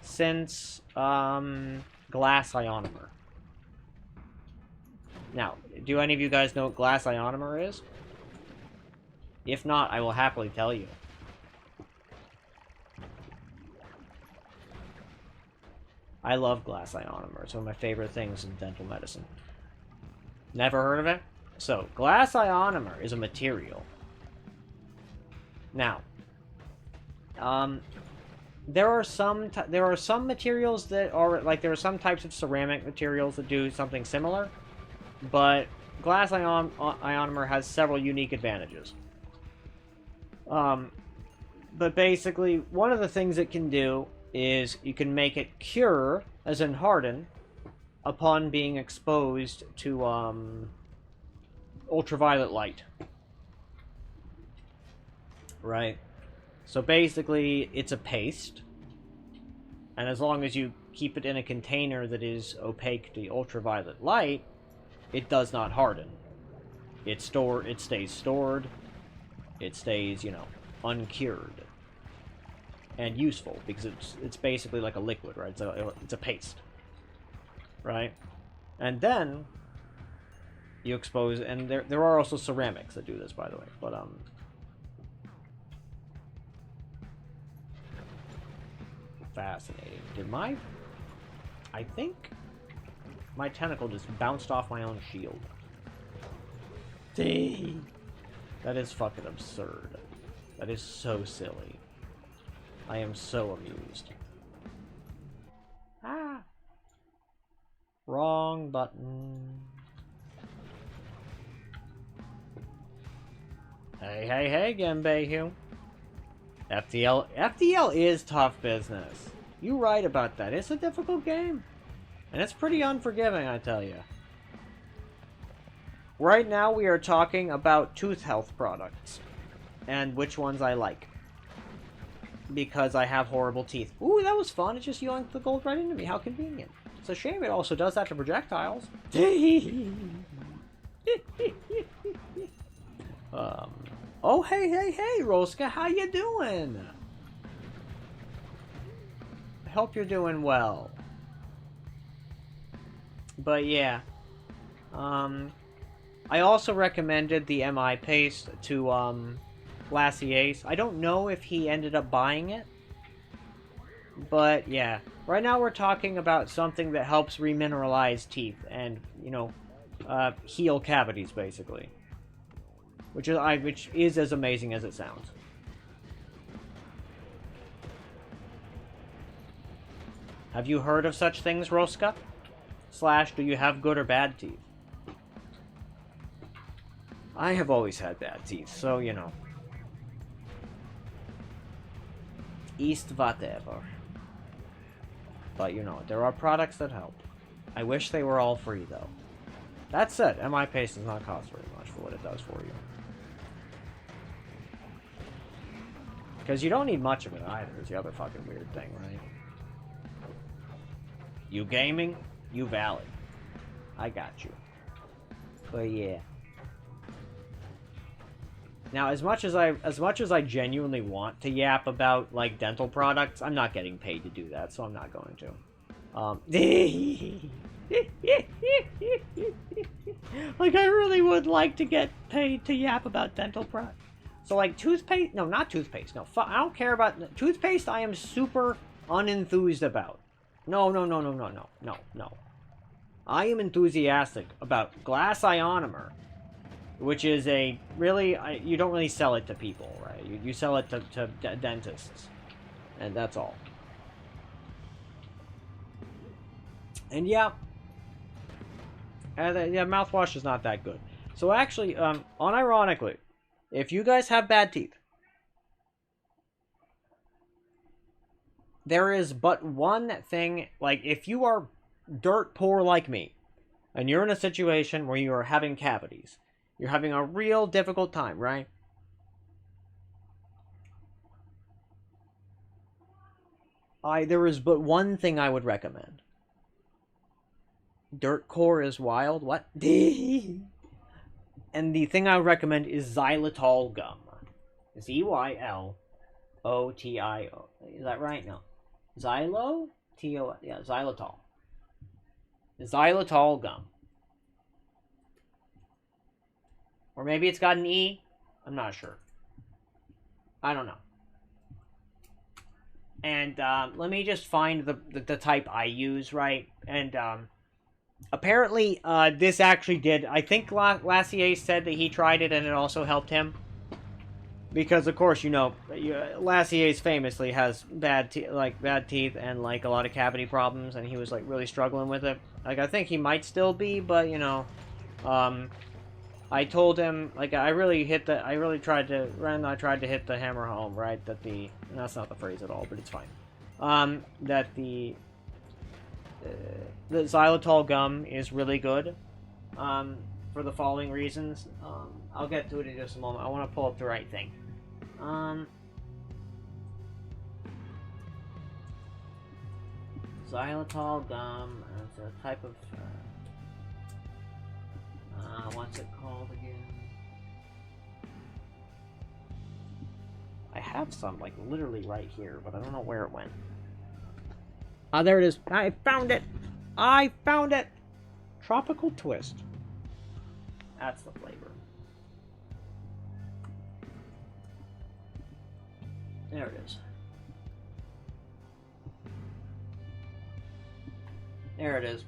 since glass ionomer. Now, do any of you guys know what glass ionomer is? If not, I will happily tell you. I love glass ionomer. It's one of my favorite things in dental medicine. Never heard of it? So, glass ionomer is a material. Now, there are some materials that are like there are some types of ceramic materials that do something similar, but glass ionomer has several unique advantages. But basically, one of the things it can do is you can make it cure, as in harden, upon being exposed to ultraviolet light. Right? So basically, it's a paste, and as long as you keep it in a container that is opaque to ultraviolet light, it does not harden. It stays stored, it stays, you know, uncured. And useful, because it's basically like a liquid, right? It's a paste. Right? And then you expose, and there are also ceramics that do this, by the way, but fascinating. I think my tentacle just bounced off my own shield. Dang. That is fucking absurd. That is so silly. I am so amused. Ah. Wrong button. Hey, Genbeihu. FTL is tough business. You're right about that. It's a difficult game. And it's pretty unforgiving, I tell you. Right now we are talking about tooth health products. And which ones I like. Because I have horrible teeth. Ooh, that was fun. It just yoinked the gold right into me. How convenient. It's a shame it also does that to projectiles. Oh, hey, Roska, how you doing? I hope you're doing well. But yeah. I also recommended the MI paste to, Lassie Ace. I don't know if he ended up buying it. But yeah. Right now we're talking about something that helps remineralize teeth and, you know, heal cavities, basically. Which is as amazing as it sounds. Have you heard of such things, Roska? / do you have good or bad teeth? I have always had bad teeth, so, you know. East whatever. But, you know, there are products that help. I wish they were all free, though. That said, MI Paste does not cost very much for what it does for you. Because you don't need much of it either, is the other fucking weird thing, right? You gaming? You valid. I got you. But yeah. Now, as much as I genuinely want to yap about, like, dental products, I'm not getting paid to do that, so I'm not going to. Like, I really would like to get paid to yap about dental products. So, like, toothpaste... No, not toothpaste. No, I don't care about... Toothpaste I am super unenthused about. No. I am enthusiastic about glass ionomer, which is a really... you don't really sell it to people, right? You sell it to dentists. And that's all. And yeah, mouthwash is not that good. So actually, unironically, if you guys have bad teeth, there is but one thing, like, if you are dirt poor like me, and you're in a situation where you are having cavities, you're having a real difficult time, right? There is but one thing I would recommend. Dirt core is wild. What? And the thing I would recommend is xylitol gum. Zylotio. Is that right? No. Xylo? T-O... Yeah, xylitol. Xylitol gum. Or maybe it's got an E. I'm not sure. I don't know. And let me just find the type I use, right? And apparently this actually did. I think Lassier said that he tried it and it also helped him. Because of course, you know, Lassier's famously has bad teeth and like a lot of cavity problems, and he was like really struggling with it. Like, I think he might still be, but you know, I told him, like, I tried to hit the hammer home, right? That that's not the phrase at all, but it's fine. That the xylitol gum is really good, for the following reasons. I'll get to it in just a moment. I want to pull up the right thing. Xylitol gum is a type of, what's it called again? I have some, like, literally right here, but I don't know where it went. Ah, there it is. I found it! I found it! Tropical Twist. That's the flavor. There it is. There it is.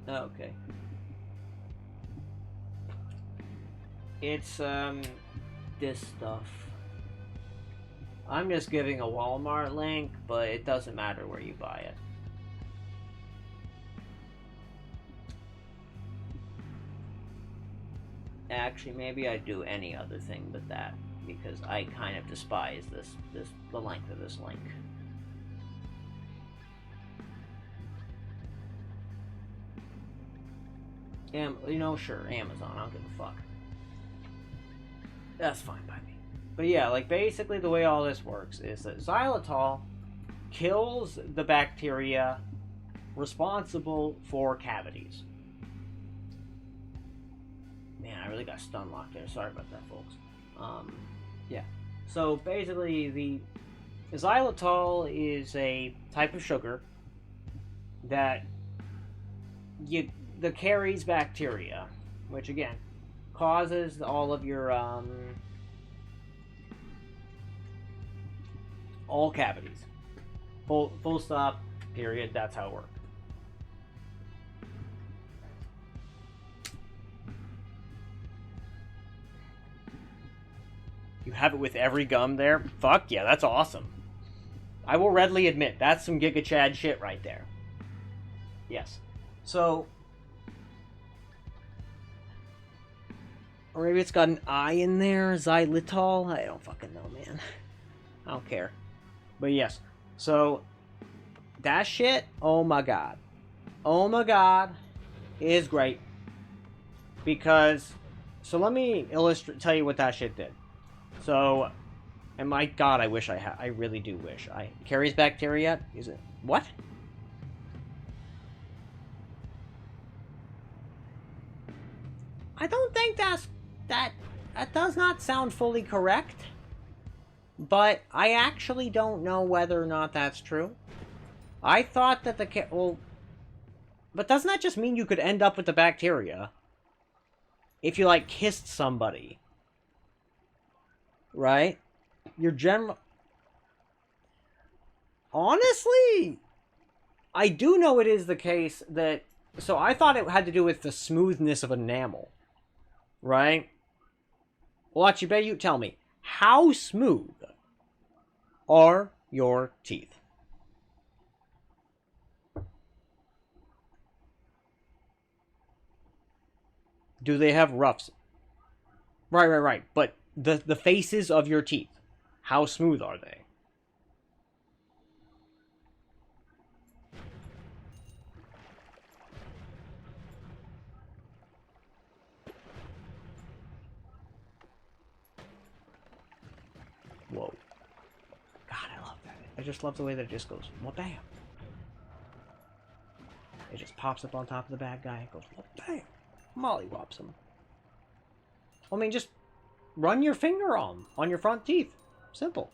Okay. It's, this stuff. I'm just giving a Walmart link, but it doesn't matter where you buy it. Actually, maybe I'd do any other thing but that, because I kind of despise the length of this link. You know, sure, Amazon, I don't give a fuck. That's fine by me. But yeah, like, basically the way all this works is that xylitol kills the bacteria responsible for cavities. Man, I really got stun locked there. Sorry about that, folks. Yeah. So basically, the xylitol is a type of sugar that carries bacteria, which again causes all of your all cavities. Full stop. Period. That's how it works. You have it with every gum there? Fuck yeah, that's awesome. I will readily admit, that's some Giga Chad shit right there. Yes. So, or maybe it's got an I in there, xylitol? I don't fucking know, man. I don't care. But yes, so, that shit, oh my god. Oh my god, is great. Because, so let me tell you what that shit did. So, and my god, I wish I really do wish. Carries bacteria? Is it? What? I don't think that does not sound fully correct. But I actually don't know whether or not that's true. I thought that but doesn't that just mean you could end up with the bacteria if you, like, kissed somebody? right? Your general... Honestly, I do know it is the case that... So I thought it had to do with the smoothness of enamel, right? Well, actually, bet you tell me, how smooth are your teeth? Do they have roughs? Right. But the faces of your teeth, how smooth are they? Whoa. God, I love that. I just love the way that it just goes, well, bam. It just pops up on top of the bad guy and goes, well, bam. Mollywops him. I mean, just run your finger on your front teeth. Simple.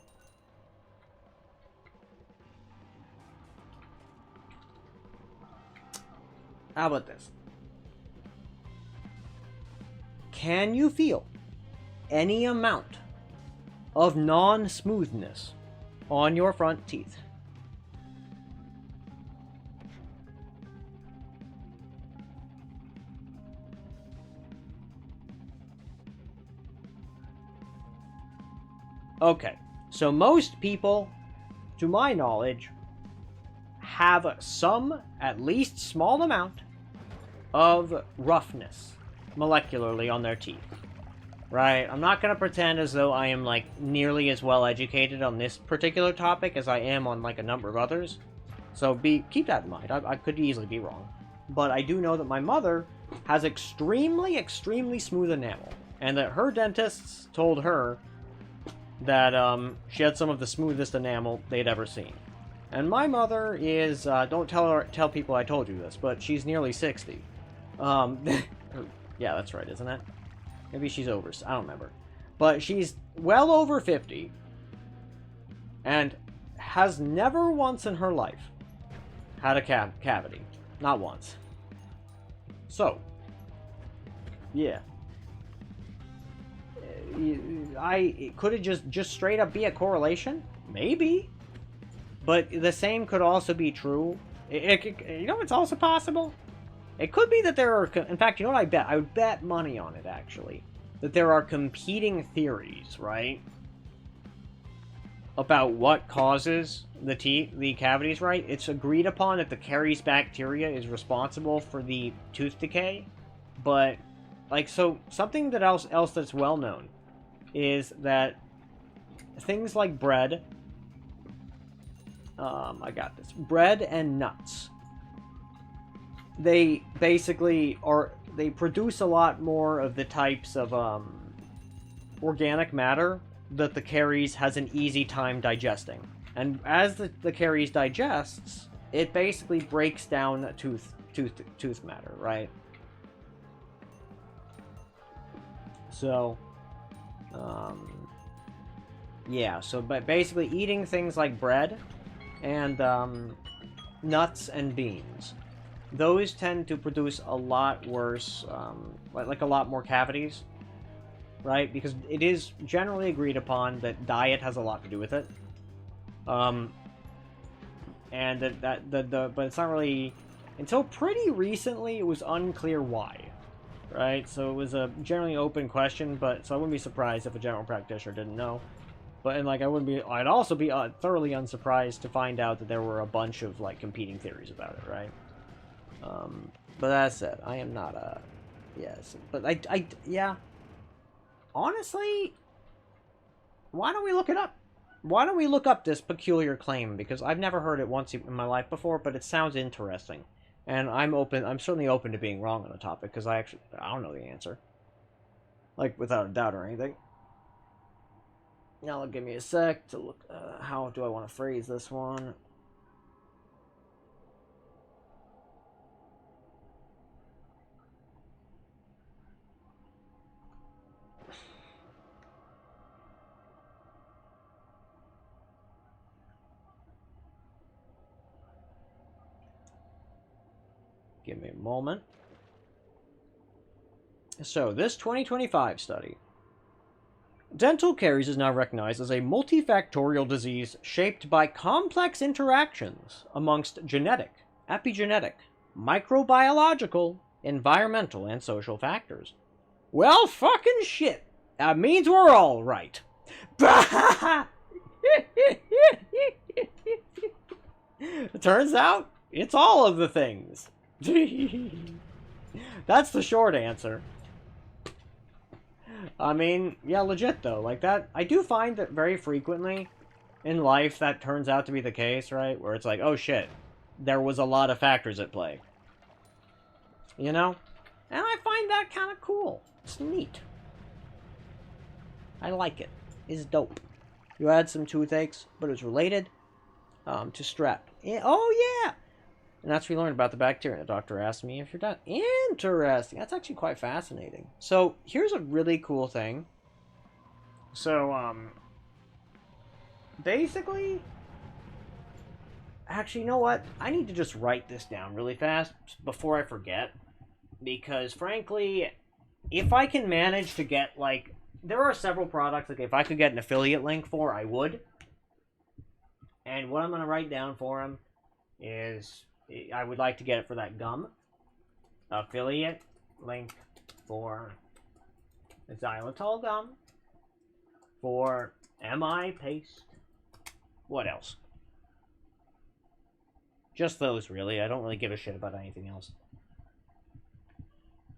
How about this? Can you feel any amount of non-smoothness on your front teeth? Okay, so most people, to my knowledge, have some, at least small amount, of roughness molecularly on their teeth. Right? I'm not going to pretend as though I am, like, nearly as well educated on this particular topic as I am on, like, a number of others. So keep that in mind. I could easily be wrong. But I do know that my mother has extremely, extremely smooth enamel. And that her dentists told her that she had some of the smoothest enamel they'd ever seen. And my mother is, don't tell people I told you this, but she's nearly 60. Yeah, that's right, isn't it? Maybe she's over, I don't remember. But she's well over 50. And has never once in her life had a cavity. Not once. So, yeah. Could it just straight up be a correlation? Maybe. But the same could also be true. You know what's also possible? It could be that there are... In fact, you know what I bet? I would bet money on it, actually. That there are competing theories, right? About what causes the cavities, right? It's agreed upon that the caries bacteria is responsible for the tooth decay. But, like, so, something that else that's well known is that things like bread... I got this. Bread and nuts. They basically they produce a lot more of the types of organic matter that the caries has an easy time digesting. And as the caries digests, it basically breaks down tooth matter, right? So, yeah, so but basically eating things like bread and nuts and beans, those tend to produce a lot worse, like a lot more cavities, right? Because it is generally agreed upon that diet has a lot to do with it, and but it's not really until pretty recently it was unclear why, right? So it was a generally open question, but so I wouldn't be surprised if a general practitioner didn't know. But, and, like, I'd also be thoroughly unsurprised to find out that there were a bunch of, like, competing theories about it, right? But that said, I am not yes. But yeah. Honestly, why don't we look it up? Why don't we look up this peculiar claim? Because I've never heard it once in my life before, but it sounds interesting. And I'm certainly open to being wrong on the topic, because I don't know the answer. Like, without a doubt or anything. Now, give me a sec to look. How do I want to phrase this one? Give me a moment. So, this 2025 study dental caries is now recognized as a multifactorial disease shaped by complex interactions amongst genetic, epigenetic, microbiological, environmental, and social factors. Well, fucking shit. That means we're all right. It turns out it's all of the things. That's the short answer. I mean, yeah, legit though. Like that, I do find that very frequently in life that turns out to be the case, right? Where it's like, oh shit, there was a lot of factors at play. You know? And I find that kind of cool. It's neat. I like it. It's dope. You had some toothaches, but it was related to strep. Oh, yeah! And that's what we learned about the bacteria. The doctor asked me if you're done. Interesting. That's actually quite fascinating. So, here's a really cool thing. So, basically... Actually, you know what? I need to just write this down really fast before I forget. Because, frankly, if I can manage to get, like... There are several products, like, if I could get an affiliate link for, I would. And what I'm going to write down for them is... I would like to get it for that gum. Affiliate link for xylitol gum. For MI paste. What else? Just those, really. I don't really give a shit about anything else.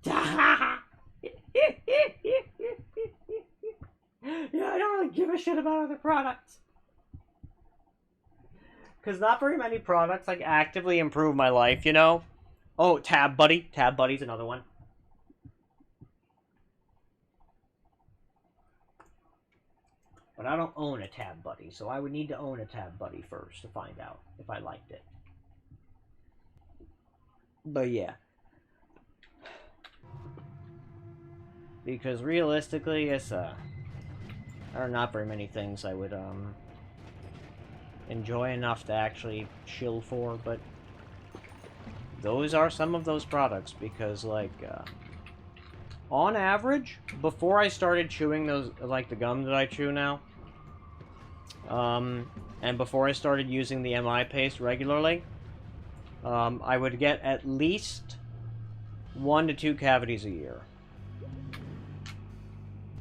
Yeah, I don't really give a shit about other products. Because not very many products, like, actively improve my life, you know? Oh, Tab Buddy. Tab Buddy's another one. But I don't own a Tab Buddy, so I would need to own a Tab Buddy first to find out if I liked it. But yeah. Because realistically, it's, there are not very many things I would, enjoy enough to actually chill for, but those are some of those products, because, like, on average, before I started chewing those, like, the gum that I chew now, and before I started using the MI paste regularly, I would get at least 1 to 2 cavities a year.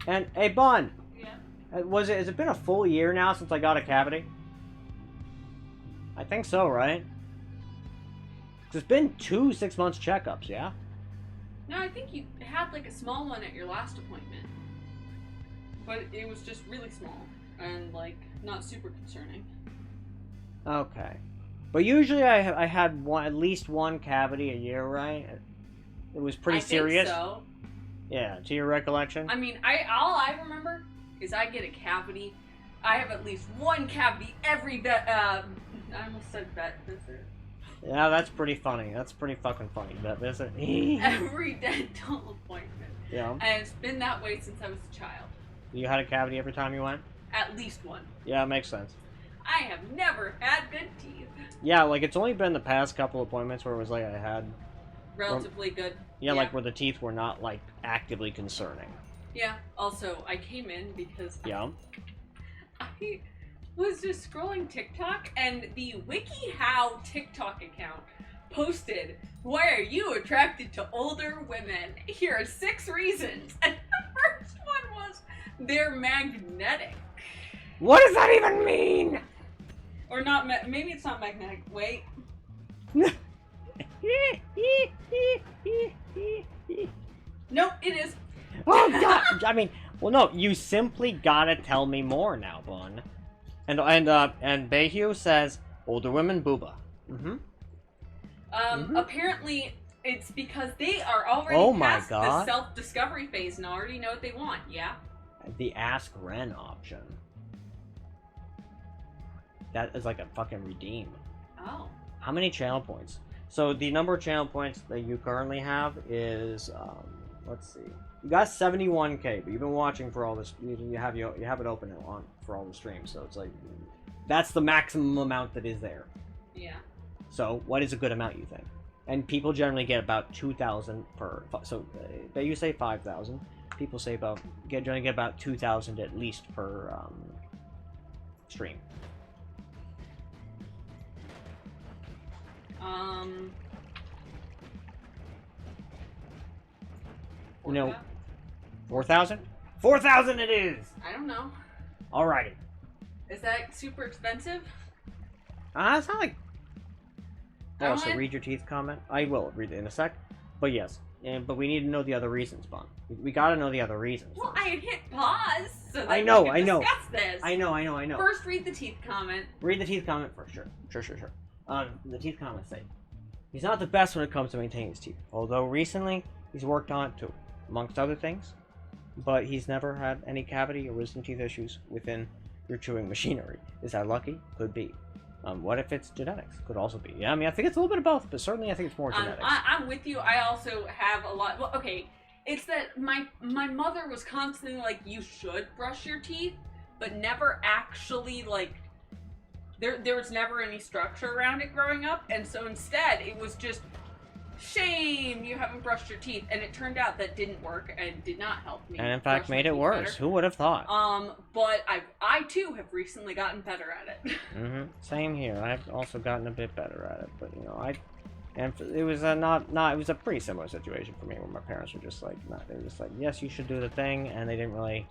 And, hey, Bun! Yeah. Has it been a full year now since I got a cavity? I think so, right? It's been 2 6-month checkups, yeah? No, I think you had like a small one at your last appointment. But it was just really small and like not super concerning. Okay. But usually I had at least 1 cavity a year, right? It was pretty serious. I think so. Yeah, to your recollection? I mean, all I remember is I get a cavity. I have at least 1 cavity every I almost said vet visit. Yeah, that's pretty funny. That's pretty fucking funny, vet visit. Every dental appointment. Yeah. And it's been that way since I was a child. You had a cavity every time you went? At least 1. Yeah, it makes sense. I have never had good teeth. Yeah, like, it's only been the past couple appointments where it was like I had... Relatively good. Yeah, like, where the teeth were not, like, actively concerning. Yeah, also, I came in because... Yeah? I was just scrolling TikTok, and the WikiHow TikTok account posted, "Why are you attracted to older women? Here are 6 reasons." And the first one was, they're magnetic. What does that even mean? Or not, maybe it's not magnetic. Wait. Nope, it is. Oh, God! I mean, well, no, you simply gotta tell me more now, Bun. And Bayhue says, older women, booba. Mm-hmm. Apparently, it's because they are already past the God. self-discovery phase and already know what they want, yeah? The Ask Ren option. That is like a fucking redeem. Oh. How many channel points? So the number of channel points that you currently have is, let's see. You got 71k, but you've been watching for all this. You have it open on for all the streams, so it's like that's the maximum amount that is there. Yeah. So what is a good amount, you think? And people generally get about 2,000 per. So you say 5,000. people say about trying to get about 2,000 at least per stream. No. 4,000? 4,000 it is! I don't know. Alrighty. Is that super expensive? It's not like... Oh, so read your teeth comment? I will read it in a sec. But yes. But we need to know the other reasons, Bon. We gotta know the other reasons. Well, I had hit pause so that I know, we could discuss this. I know. First, read the teeth comment. Read the teeth comment first, sure. The teeth comment say, he's not the best when it comes to maintaining his teeth, although recently he's worked on it too, amongst other things, but he's never had any cavity or wisdom teeth issues within your chewing machinery. Is that lucky? Could be. What if it's genetics? Could also be. Yeah, I mean, I think it's a little bit of both, but certainly I think it's more genetics. I'm with you. I also have a lot. Well, okay, it's that my mother was constantly like, you should brush your teeth, but never actually like. There was never any structure around it growing up, and so instead it was just shame you haven't brushed your teeth, and it turned out that didn't work and did not help me. And in fact, made it worse. Better. Who would have thought? But I too have recently gotten better at it. Same here. I've also gotten a bit better at it, but you know, it was it was a pretty similar situation for me where my parents were just like, they were just like, yes, you should do the thing, and they didn't really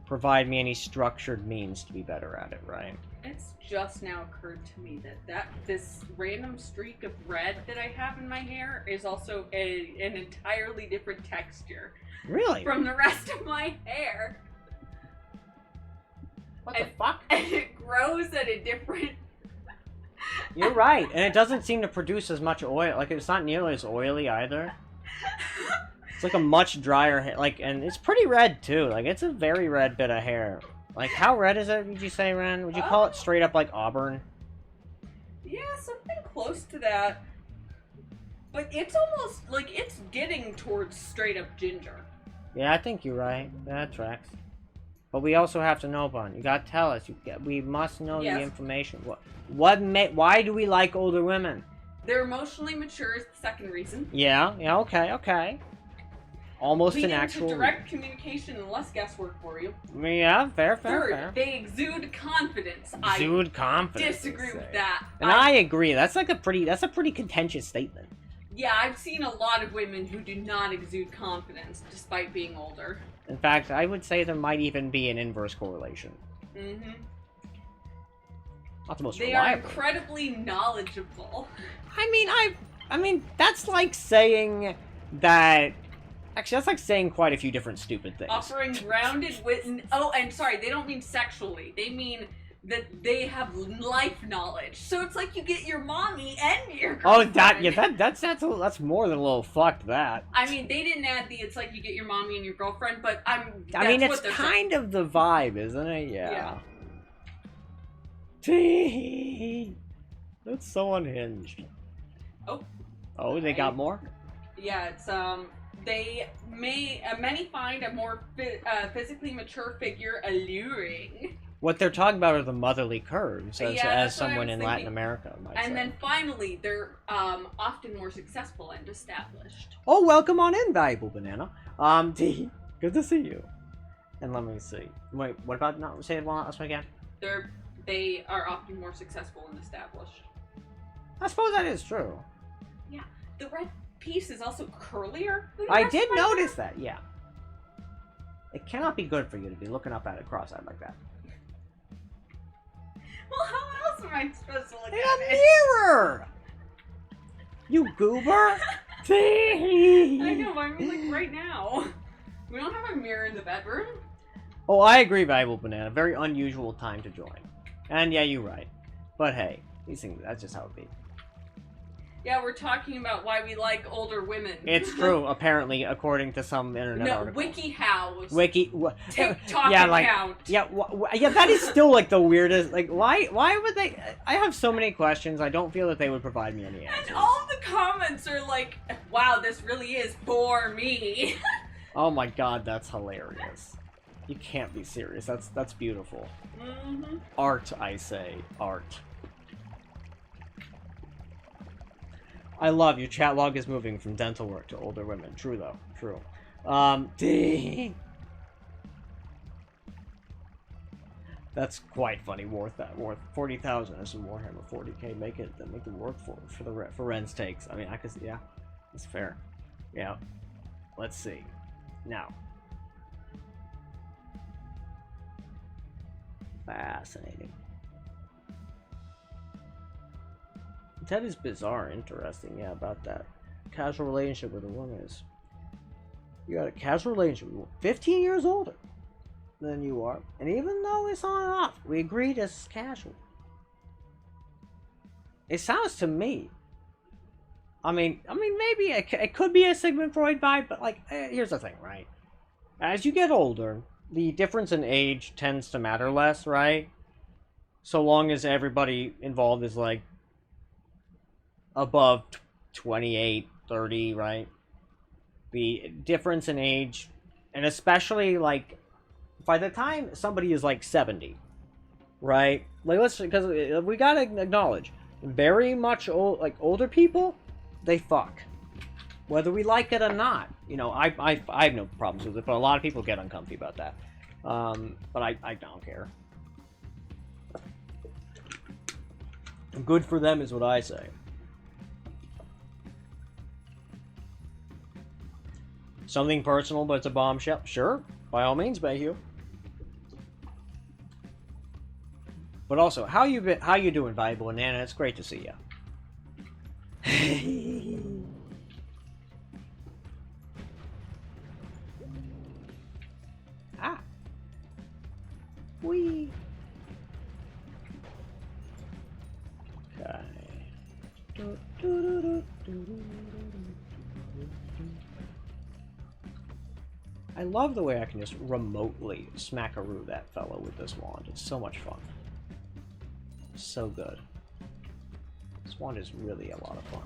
provide me any structured means to be better at it, right? It's just now occurred to me that this random streak of red that I have in my hair is also an entirely different texture. Really? From the rest of my hair. What the fuck? And it grows at a different... You're right, and it doesn't seem to produce as much oil. Like, it's not nearly as oily either. It's like a much drier hair. Like, and it's pretty red too. Like, it's a very red bit of hair. Like, how red is it, would you say, Ren? Would you call it straight up, like, auburn? Yeah, something close to that. But it's almost, like, it's getting towards straight up ginger. Yeah, I think you're right. That tracks. But we also have to know, Bon. You gotta tell us. We must know the information. Why do we like older women? They're emotionally mature is the second reason. Yeah, okay. Almost an actual... direct communication and less guesswork for you. Yeah, fair. Third, they exude confidence. Confidence. Disagree with that. And I agree. That's a pretty contentious statement. Yeah, I've seen a lot of women who do not exude confidence despite being older. In fact, I would say there might even be an inverse correlation. Not the most They reliable. are incredibly knowledgeable. I mean, that's like saying that... Actually, that's like saying quite a few different stupid things. Offering grounded wit... Oh, and sorry, they don't mean sexually. They mean that they have life knowledge. So it's like you get your mommy and your girlfriend. Oh, that's more than a little fuck that. I mean, they didn't add the it's like you get your mommy and your girlfriend, but I mean, it's kind of the vibe, isn't it? Yeah. That's so unhinged. Oh, they got more? Yeah, it's, many find a more physically mature figure alluring. What they're talking about are the motherly curves, as someone in Latin thinking. America might say. And then finally, they're often more successful and established. Oh, welcome on in, valuable banana. Good to see you. And let me see. Wait, what about not say it last one again? They are often more successful and established. I suppose that is true. Yeah, the red piece is also curlier. I did notice that. Yeah. It cannot be good for you to be looking up at it cross-eyed like that. Well, how else am I supposed to look In at a it? mirror! You goober! I know, but I mean, like, right now. We don't have a mirror in the bedroom. Oh, I agree, Valuable Banana. Very unusual time to join. And yeah, you're right. But hey, these things, that's just how it be. Yeah, we're talking about why we like older women. It's true, apparently, according to some internet article. WikiHows. TikTok account. Yeah, that is still like the weirdest. Like, why would they? I have so many questions. I don't feel that they would provide me any answers. And all the comments are like, "Wow, this really is for me." Oh my god, that's hilarious. You can't be serious. That's beautiful. Art, I say, art. I love your chat log is moving from dental work to older women. True though, true. Dang. That's quite funny. Worth 40,000 as some Warhammer 40k. Make it work for Ren's takes. I mean, I could, yeah, that's fair. Yeah. Let's see. Now. Fascinating. That is bizarre. Interesting. Yeah, about that. Casual relationship with a woman is. You got a casual relationship with 15 years older than you are, and even though it's on and off, we agreed it's casual. It sounds to me. I mean, maybe it could be a Sigmund Freud vibe, but like, here's the thing, right? As you get older, the difference in age tends to matter less, right? So long as everybody involved is like above 28, 30, right? The difference in age, and especially like by the time somebody is like 70, right? Like, because we gotta acknowledge, very much older people, they fuck, whether we like it or not. You know, I have no problems with it, but a lot of people get uncomfy about that. But I don't care. Good for them is what I say. Something personal, but it's a bombshell. Sure, by all means, Bayhue. But also, how you doing, Valuable Nana? It's great to see you. Ah. Wee. Okay. I love the way I can just remotely smackaroo that fellow with this wand. It's so much fun. So good. This wand is really a lot of fun.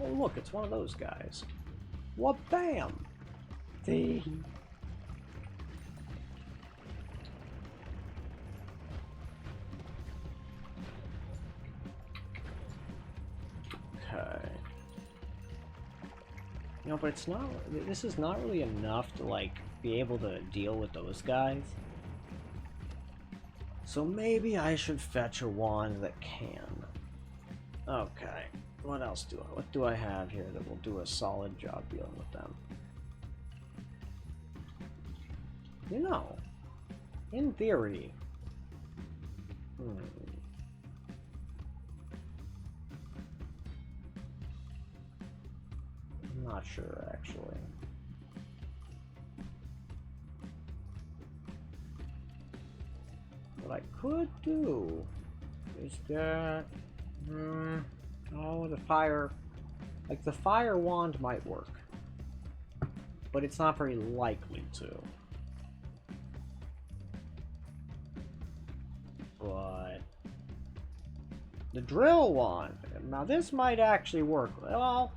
Oh look, it's one of those guys. What bam! The okay. You know, but it's not. This is not really enough to like be able to deal with those guys. So maybe I should fetch a wand that can. Okay. What else what do I have here that will do a solid job dealing with them? You know, in theory, I'm not sure actually. What I could do is that, oh, the fire wand might work, but it's not very likely to. But the drill wand, now this might actually work. Well,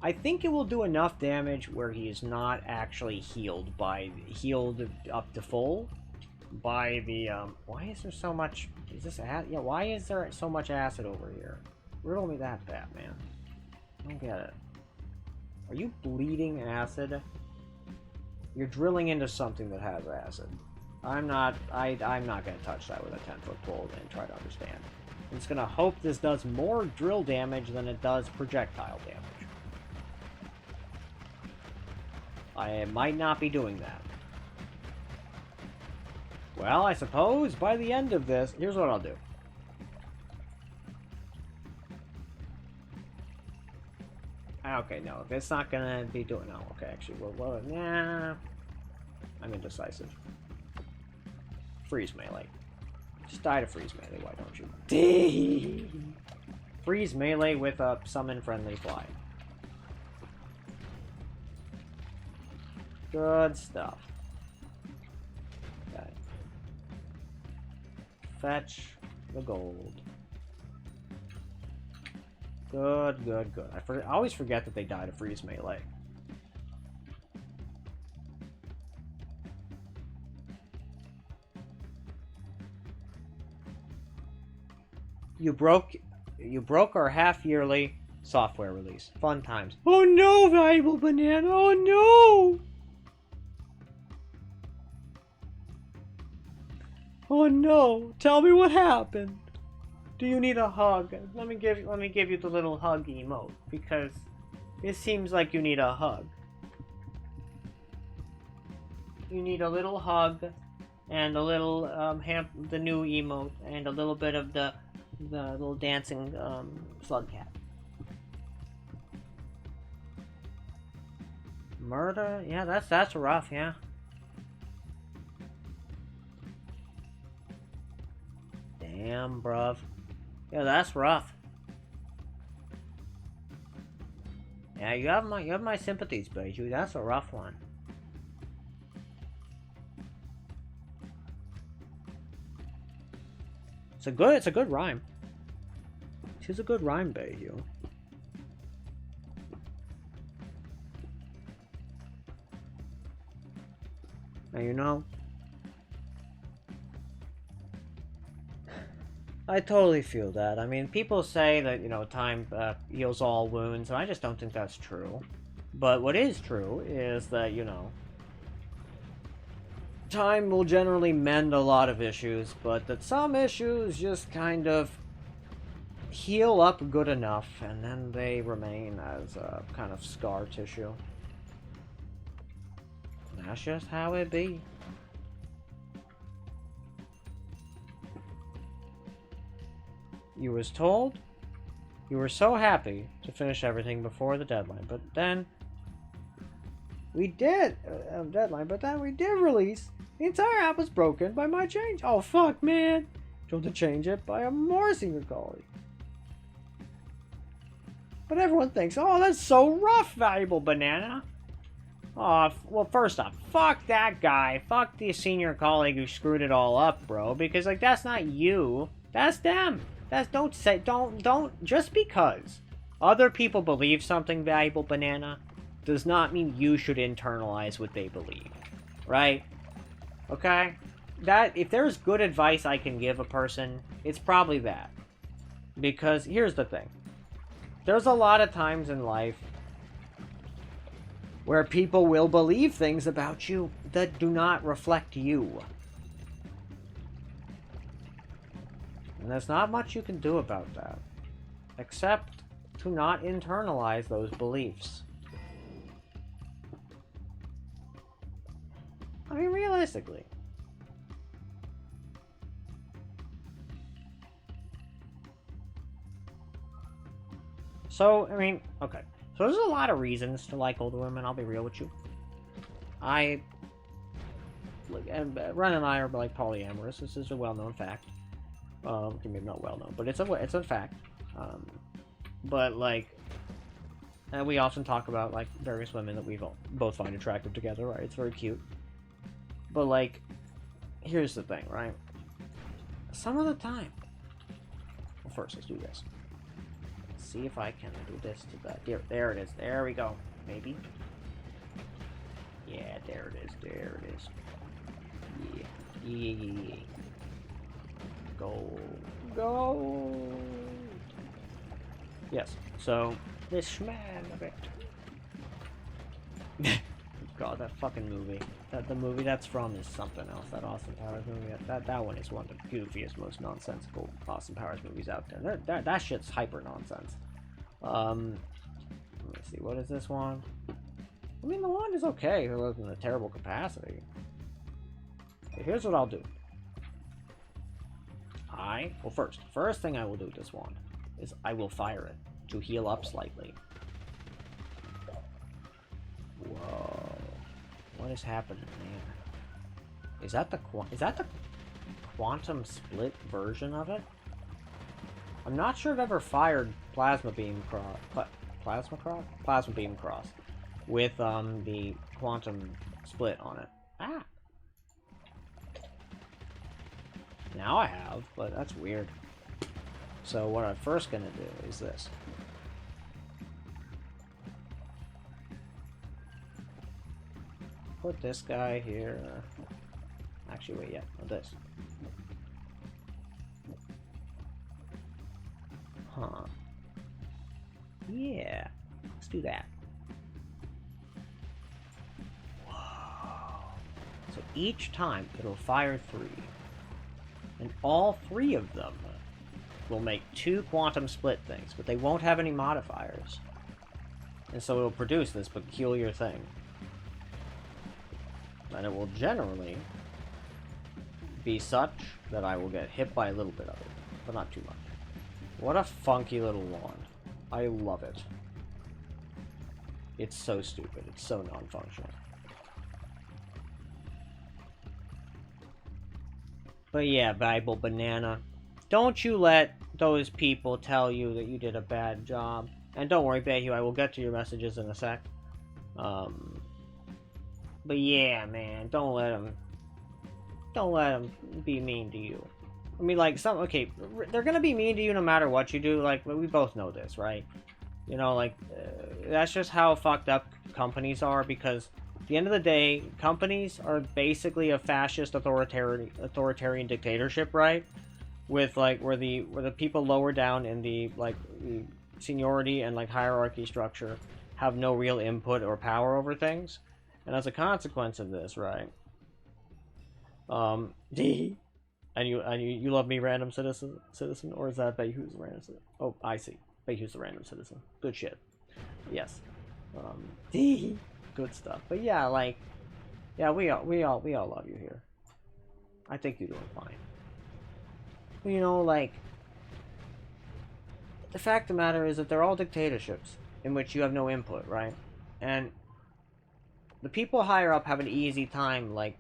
I think it will do enough damage where he is not actually healed up to full by the why is there so much, is this yeah, why is there so much acid over here? Riddle me that, Batman. I don't get it. Are you bleeding acid? You're drilling into something that has acid. I'm not gonna touch that with a 10-foot pole and try to understand. I'm just gonna hope this does more drill damage than it does projectile damage. I might not be doing that. Well, I suppose by the end of this, here's what I'll do. Okay, no, if it's not gonna be doing, no, okay, actually, well, nah, I'm indecisive. Freeze melee. Just die to freeze melee, why don't you? Freeze melee with a summon friendly fly. Good stuff. Okay. Fetch the gold. Good, good, good. I always forget that they die to freeze melee. You broke You broke our half-yearly software release. Fun times. Oh no, valuable banana! Oh no! Oh no! Tell me what happened. Do you need a hug? Let me give you the little hug emote, because it seems like you need a hug. You need a little hug, and a little the new emote, and a little bit of the little dancing slug cat. Murder? Yeah, that's rough. Yeah. Damn, bruv. Yeah, that's rough. Yeah, you have my sympathies, Beiju. That's a rough one. It's a good rhyme. She's a good rhyme, Beiju. Now you know. I totally feel that. I mean, people say that, you know, time heals all wounds, and I just don't think that's true. But what is true is that, you know, time will generally mend a lot of issues, but that some issues just kind of heal up good enough, and then they remain as kind of scar tissue. And that's just how it be. You was told you were so happy to finish everything before the deadline, but then we did release. The entire app was broken by my change. Oh fuck, man! Told to change it by a more senior colleague. But everyone thinks, oh, that's so rough, valuable banana. Oh, well, first off, fuck that guy. Fuck the senior colleague who screwed it all up, bro. Because, like, that's not you. That's them. Don't, just because other people believe something, valuable banana, does not mean you should internalize what they believe. Right? Okay? If there's good advice I can give a person, it's probably that. Because, here's the thing. There's a lot of times in life where people will believe things about you that do not reflect you. And there's not much you can do about that, except to not internalize those beliefs. I mean, realistically. So, I mean, okay. So there's a lot of reasons to like older women, I'll be real with you. Ren and I are, like, polyamorous. This is a well-known fact. Maybe not well-known, but it's a fact. But, like, we often talk about, like, various women that we both find attractive together, right? It's very cute. But, like, here's the thing, right? Some of the time... Well, first, let's do this. Let's see if I can do this to that. There it is. There we go. Maybe. Yeah, there it is. There it is. Yeah. Go. Yes. So, this man of it. God, that fucking movie. The movie that's from is something else. That Austin Powers movie. That one is one of the goofiest, most nonsensical Austin Powers movies out there. That shit's hyper nonsense. Let me see. What is this one? I mean, the one is okay. It wasn't a terrible capacity. Okay, here's what I'll do. First thing I will do with this wand is I will fire it to heal up slightly. Whoa. What is happening there? Is that the quantum split version of it? I'm not sure I've ever fired plasma beam cross with the quantum split on it. Ah. Now I have, but that's weird. So what I'm first gonna do is this. Put this guy here. Actually, wait, yeah, this. Huh. Yeah. Let's do that. Whoa. So each time it'll fire 3. And all 3 of them will make 2 quantum split things, but they won't have any modifiers. And so it'll produce this peculiar thing. And it will generally be such that I will get hit by a little bit of it, but not too much. What a funky little wand. I love it. It's so stupid. It's so non-functional. But yeah, Bible Banana. Don't you let those people tell you that you did a bad job. And don't worry, Bayhu, I will get to your messages in a sec. But yeah, man, don't let them be mean to you. I mean, like, okay, they're gonna be mean to you no matter what you do. Like, we both know this, right? You know, like, that's just how fucked up companies are, because at the end of the day, companies are basically a fascist authoritarian dictatorship, right? With, like, where the people lower down in the, like, seniority and, like, hierarchy structure have no real input or power over things. And as a consequence of this, right? And you love me, random citizen, or is that Bayhu's the random citizen? Oh, I see. Bayhu's the random citizen. Good shit. Yes. Good stuff. But yeah, like, yeah, we all love you here. I think you're doing fine. You know, like, the fact of the matter is that they're all dictatorships in which you have no input, right? And the people higher up have an easy time, like,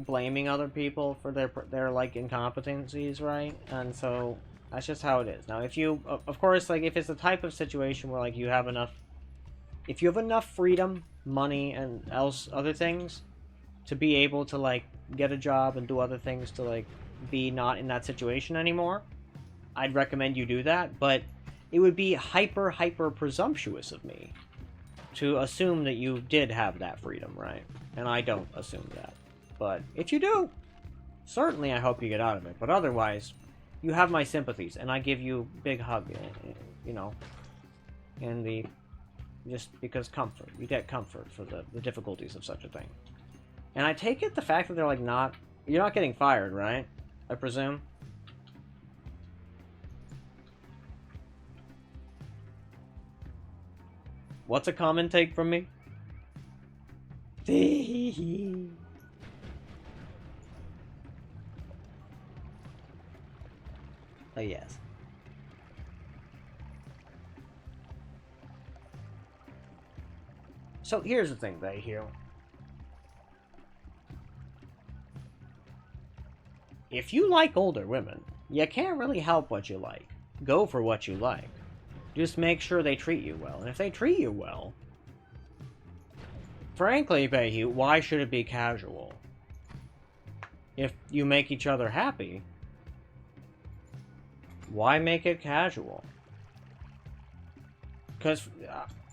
blaming other people for their like incompetencies, right? And so that's just how it is. Now, if you, of course, like, if it's the type of situation where, like, you have enough freedom, money, and other things to be able to, like, get a job and do other things to, like, be not in that situation anymore, I'd recommend you do that. But it would be hyper presumptuous of me to assume that you did have that freedom, right? And I don't assume that. But if you do, certainly I hope you get out of it. But otherwise, you have my sympathies, and I give you a big hug, you know, just because comfort. You get comfort for the difficulties of such a thing. And I take it the fact that they're, like, you're not getting fired, right? I presume? What's a common take from me? Oh, yes. So here's the thing, Bayhu. If you like older women, you can't really help what you like. Go for what you like. Just make sure they treat you well. And if they treat you well, frankly, Bayhu, why should it be casual? If you make each other happy, why make it casual? Because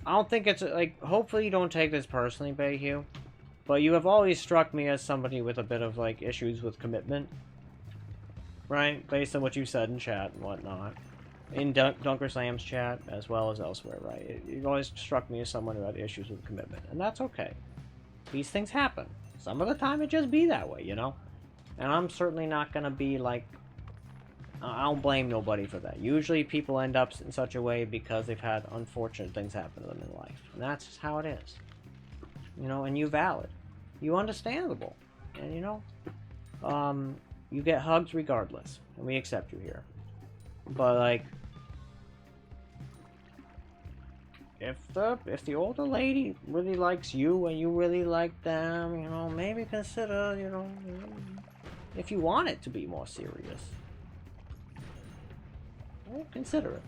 I don't think it's, like, hopefully you don't take this personally, Bayhu, but you have always struck me as somebody with a bit of, like, issues with commitment. Right? Based on what you said in chat and whatnot. In Dunker Slam's chat, as well as elsewhere, right? You've always struck me as someone who had issues with commitment. And that's okay. These things happen. Some of the time it just be that way, you know? And I'm certainly not gonna be, like... I don't blame nobody for that. Usually people end up in such a way because they've had unfortunate things happen to them in life. And that's just how it is. You know, and you valid. You understandable. And, you know... you get hugs regardless, and we accept you here. But, like, if the older lady really likes you and you really like them, you know, maybe consider, you know, if you want it to be more serious, well, consider it.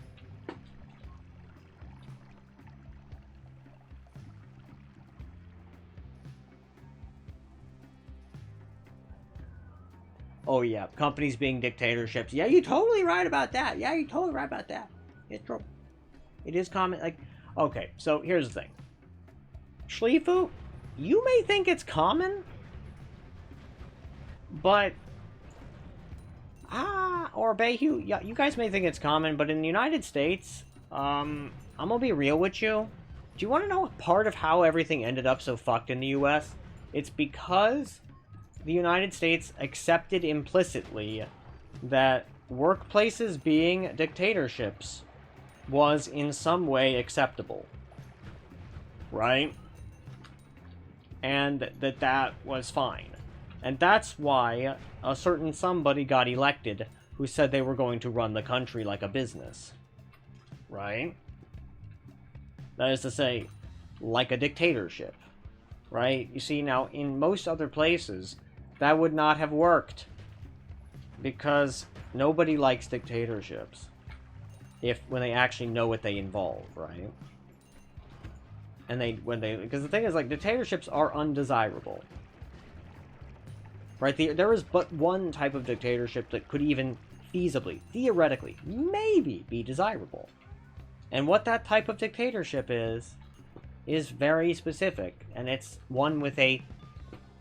Oh yeah, companies being dictatorships. Yeah, you're totally right about that. Yeah, you're totally right about that. It's true. It is common. Like, okay, so here's the thing. Schleifu, you may think it's common, but or Bayhu, yeah, you guys may think it's common, but in the United States, I'm gonna be real with you. Do you want to know part of how everything ended up so fucked in the US? It's because the United States accepted implicitly that workplaces being dictatorships was in some way acceptable. Right? And that was fine. And that's why a certain somebody got elected who said they were going to run the country like a business. Right? That is to say, like a dictatorship. Right? You see, now, in most other places, that would not have worked. Because nobody likes dictatorships. When they actually know what they involve, right? And because the thing is, like, dictatorships are undesirable. Right? There is but one type of dictatorship that could even feasibly, theoretically, maybe be desirable. And what that type of dictatorship is very specific, and it's one with a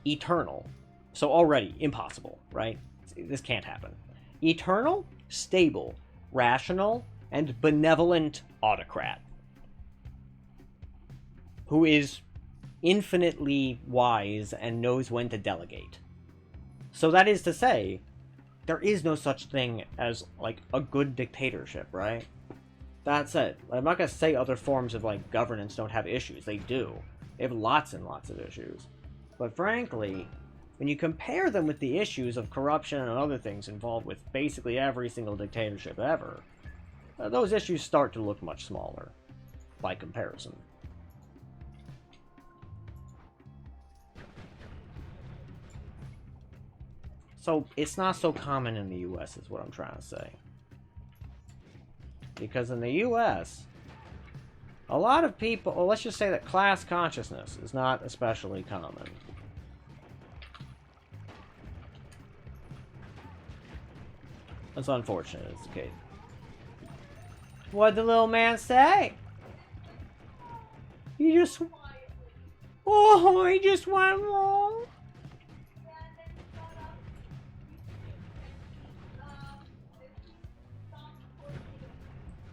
eternal. So already impossible, right? This can't happen. Eternal, stable, rational, and benevolent autocrat. Who is infinitely wise and knows when to delegate. So that is to say, there is no such thing as, like, a good dictatorship, right? That's it. I'm not going to say other forms of, like, governance don't have issues. They do. They have lots and lots of issues. But frankly, when you compare them with the issues of corruption and other things involved with basically every single dictatorship ever, those issues start to look much smaller, by comparison. So, it's not so common in the US, is what I'm trying to say. Because in the US, a lot of people, well, let's just say that class consciousness is not especially common. That's unfortunate, it's the case. What'd the little man say? He just... Oh, he just went wrong.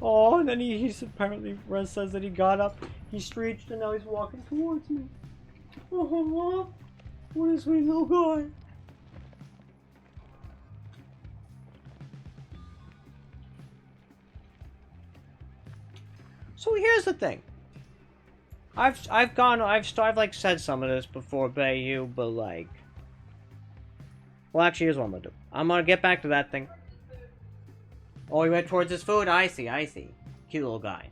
Oh, and then he's apparently, Rez says that he got up, he stretched, and now he's walking towards me. Oh, what a sweet little guy. So here's the thing. I've like said some of this before, Bayou, but like, well, actually, here's what I'm gonna do. I'm gonna get back to that thing. Oh, he went towards his food. I see. Cute little guy.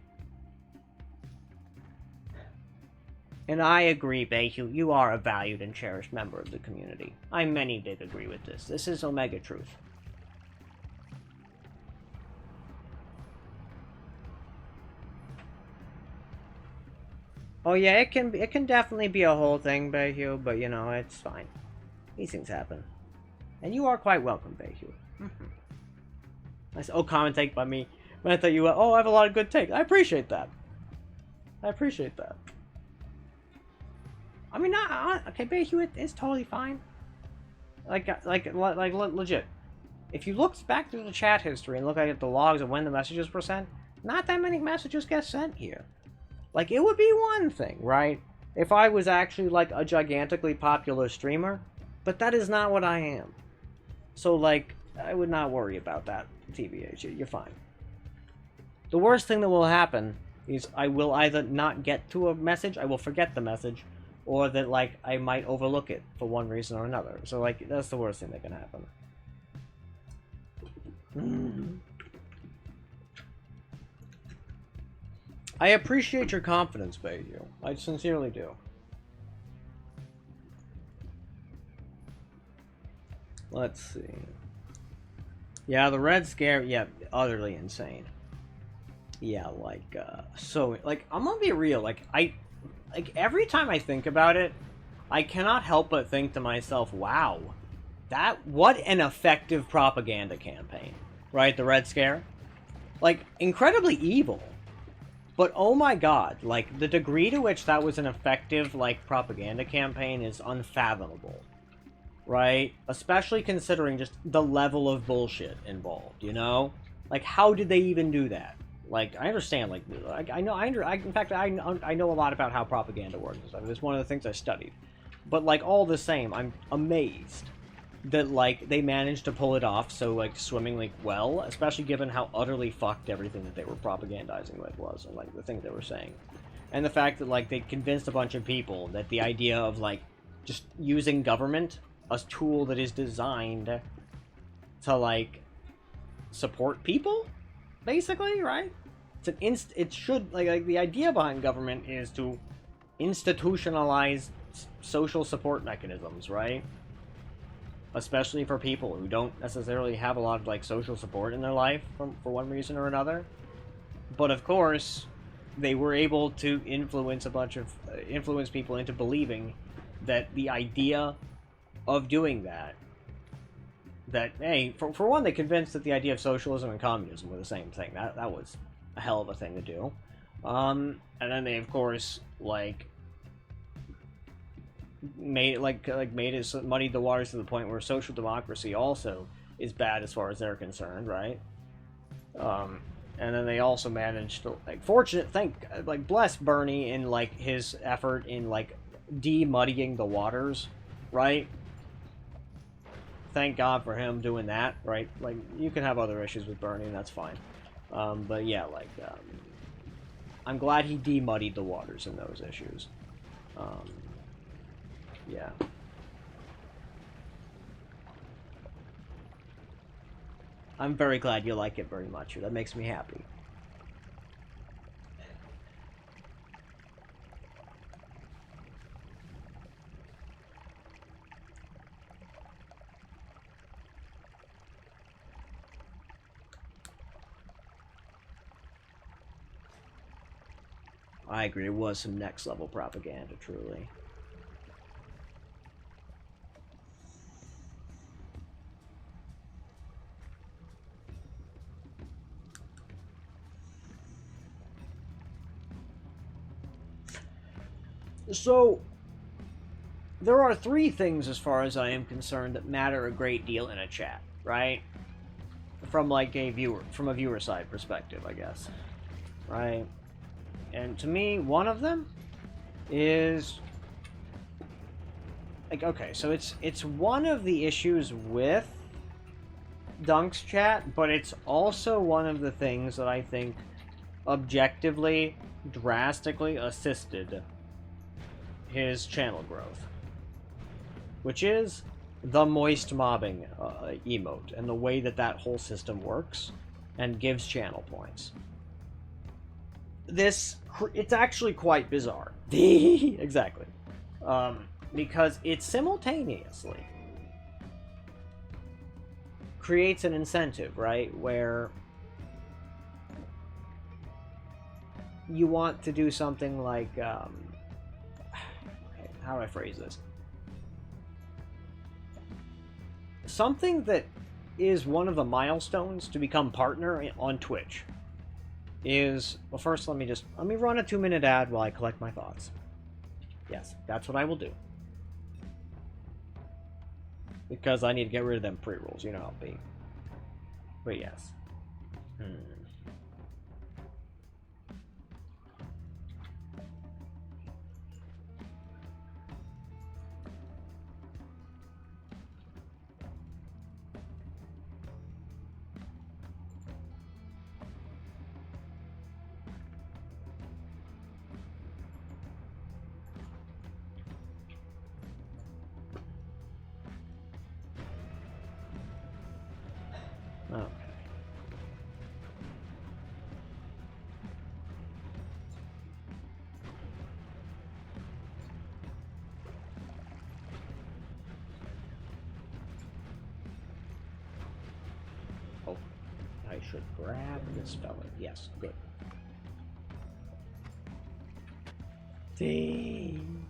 And I agree, Bayou. You are a valued and cherished member of the community. Many did agree with this. This is Omega truth. Oh yeah, it can definitely be a whole thing, Bayou, but you know, it's fine. These things happen. And you are quite welcome, Bayou. I said, oh, comment take by me. When I thought you were, oh, I have a lot of good takes. I appreciate that. I mean, not okay, Bayou, it's totally fine. Like, legit. If you look back through the chat history and look at the logs of when the messages were sent, not that many messages get sent here. Like, it would be one thing, right? If I was actually, like, a gigantically popular streamer, but that is not what I am. So, like, I would not worry about that, TBH. You're fine. The worst thing that will happen is I will either not get to a message, I will forget the message, or that, like, I might overlook it for one reason or another. So, like, that's the worst thing that can happen. I appreciate your confidence, Bayou. I sincerely do. Let's see. Yeah, the Red Scare, yeah, utterly insane. Yeah, like, so, like, I'm gonna be real, like, every time I think about it, I cannot help but think to myself, wow, what an effective propaganda campaign, right, the Red Scare? Like, incredibly evil, but oh my god, like, the degree to which that was an effective, like, propaganda campaign is unfathomable, right? Especially considering just the level of bullshit involved, you know? Like, how did they even do that? Like, I understand, like, in fact, I know a lot about how propaganda works and stuff. It's one of the things I studied. But, like, all the same, I'm amazed that, like, they managed to pull it off so, like, swimmingly well, especially given how utterly fucked everything that they were propagandizing with was, and, like, the things they were saying. And the fact that, like, they convinced a bunch of people that the idea of, like, just using government, a tool that is designed to, like, support people, basically, right? It should, like, the idea behind government is to institutionalize social support mechanisms, right? Especially for people who don't necessarily have a lot of, like, social support in their life for one reason or another. But of course, they were able to influence people into believing that the idea of doing that, hey, for one, they convinced that the idea of socialism and communism were the same thing. That was a hell of a thing to do. And then they, of course, like, made it muddied the waters to the point where social democracy also is bad as far as they're concerned, right? And then they also managed to, like, bless Bernie in, like, his effort in, like, de-muddying the waters, right? Thank God for him doing that, right? Like, you can have other issues with Bernie, and that's fine. But yeah, like, I'm glad he de-muddied the waters in those issues. Yeah. I'm very glad you like it very much. That makes me happy. I agree, it was some next level propaganda, truly. So, there are three things, as far as I am concerned, that matter a great deal in a chat, right? From, like, a viewer side perspective, I guess. Right? And to me, one of them is, like, okay, so it's one of the issues with Dunk's chat, but it's also one of the things that I think objectively, drastically assisted his channel growth, which is the moist mobbing emote and the way that whole system works and gives channel points. It's actually quite bizarre. Exactly. Because it simultaneously creates an incentive, right, where you want to do something like, how do I phrase this? Something that is one of the milestones to become partner on Twitch is, well, first let me run a 2-minute ad while I collect my thoughts. Yes, that's what I will do. Because I need to get rid of them pre-rolls, you know how it'll be. But yes. Okay. Oh, I should grab this fella. Yes, good. Dang.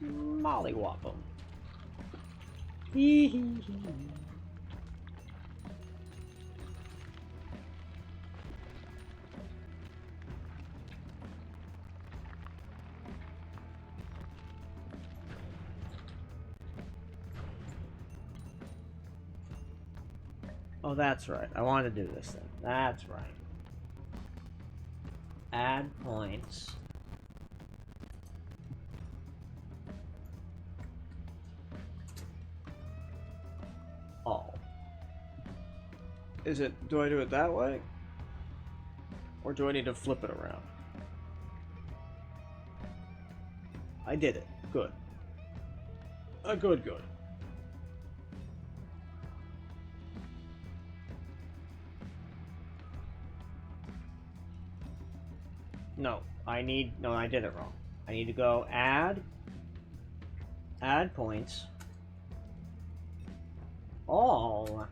Mollywop him. Oh, that's right. I wanted to do this thing. That's right. Add points. All. Is it, do I do it that way? Or do I need to flip it around? I did it. Good. Good. No, I did it wrong. I need to go add points. All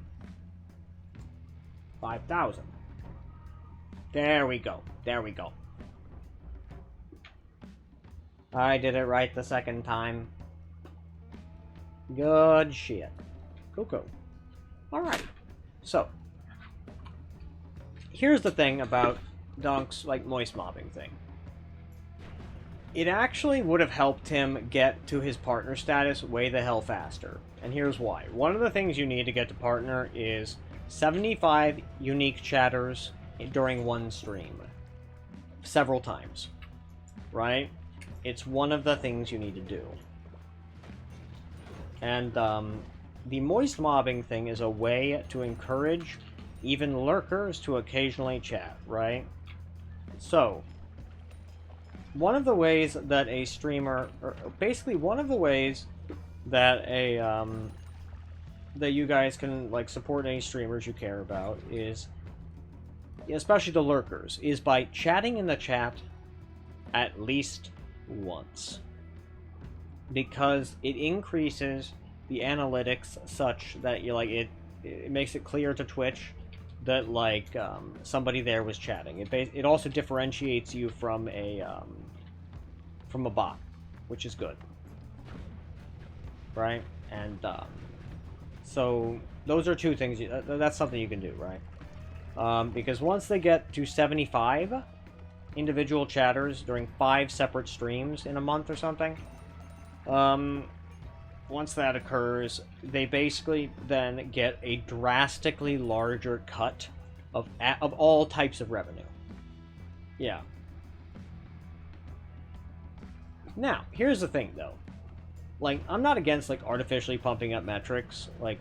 5,000. There we go. I did it right the second time. Good shit. Cool. Alright. So, here's the thing about Dunk's, like, moist mobbing thing. It actually would have helped him get to his partner status way the hell faster. And here's why. One of the things you need to get to partner is 75 unique chatters during one stream. Several times. Right? It's one of the things you need to do. And, the moist mobbing thing is a way to encourage even lurkers to occasionally chat, right? So, one of the ways that a streamer, or basically one of the ways that that you guys can, like, support any streamers you care about is, especially the lurkers, is by chatting in the chat at least once. Because it increases the analytics such that you, like, it makes it clear to Twitch that, like, somebody there was chatting. It also differentiates you from a bot, which is good, right? And so those are two things. That's something you can do, right? Because once they get to 75 individual chatters during 5 separate streams in a month or something, once that occurs, they basically then get a drastically larger cut of all types of revenue. Yeah. Now, here's the thing, though. Like, I'm not against, like, artificially pumping up metrics. Like,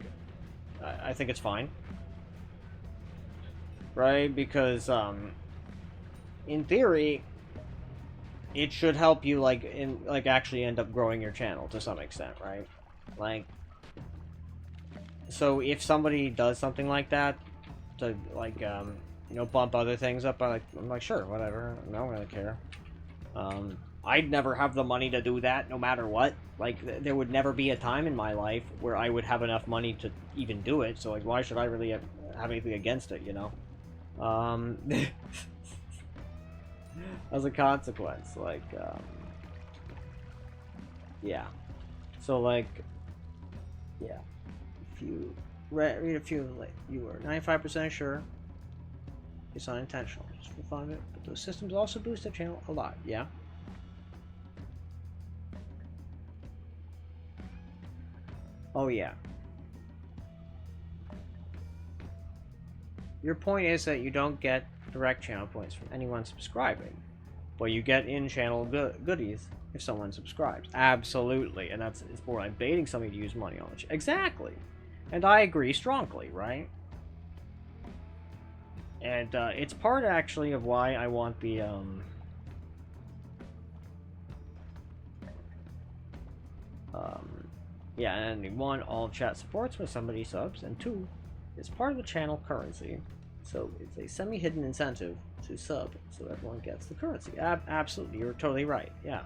I think it's fine. Right? Because, in theory, it should help you, like, actually end up growing your channel to some extent, right? Like, so if somebody does something like that to, like, you know, bump other things up, I'm like, sure, whatever, I don't really care. I'd never have the money to do that, no matter what. Like, there would never be a time in my life where I would have enough money to even do it, so, like, why should I really have anything against it, you know? As a consequence, like, yeah. So, like, yeah. If you read a few, like, you were 95% sure it's unintentional, just for fun of it, but those systems also boost the channel a lot, yeah? Oh, yeah. Your point is that you don't get direct channel points from anyone subscribing, but you get in-channel goodies if someone subscribes. Absolutely, and it's more like baiting somebody to use money on the channel. Exactly, and I agree strongly, right? And it's part, actually, of why I want the, yeah, and 1, all chat supports when somebody subs, and 2, it's part of the channel currency. So it's a semi-hidden incentive to sub, so everyone gets the currency. Absolutely, you're totally right. Yeah.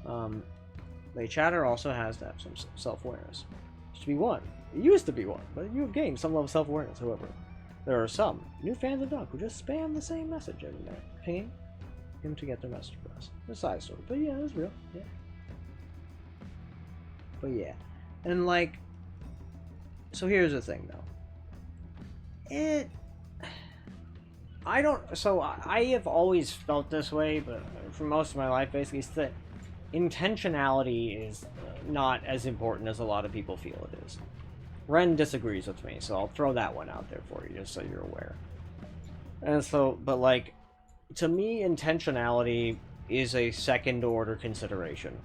The chatter also has to have some self-awareness. It used to be 1. It used to be 1, but you have gained some level of self-awareness. However, there are some new fans of Dunk who just spam the same message every day, pinging him to get their message across. The side story, but yeah, it's real. Yeah. But yeah, and, like, so here's the thing, though. I have always felt this way, but for most of my life, basically, it's that intentionality is not as important as a lot of people feel it is. Ren disagrees with me, so I'll throw that one out there for you, just so you're aware. And so, but like, to me, intentionality is a second-order consideration,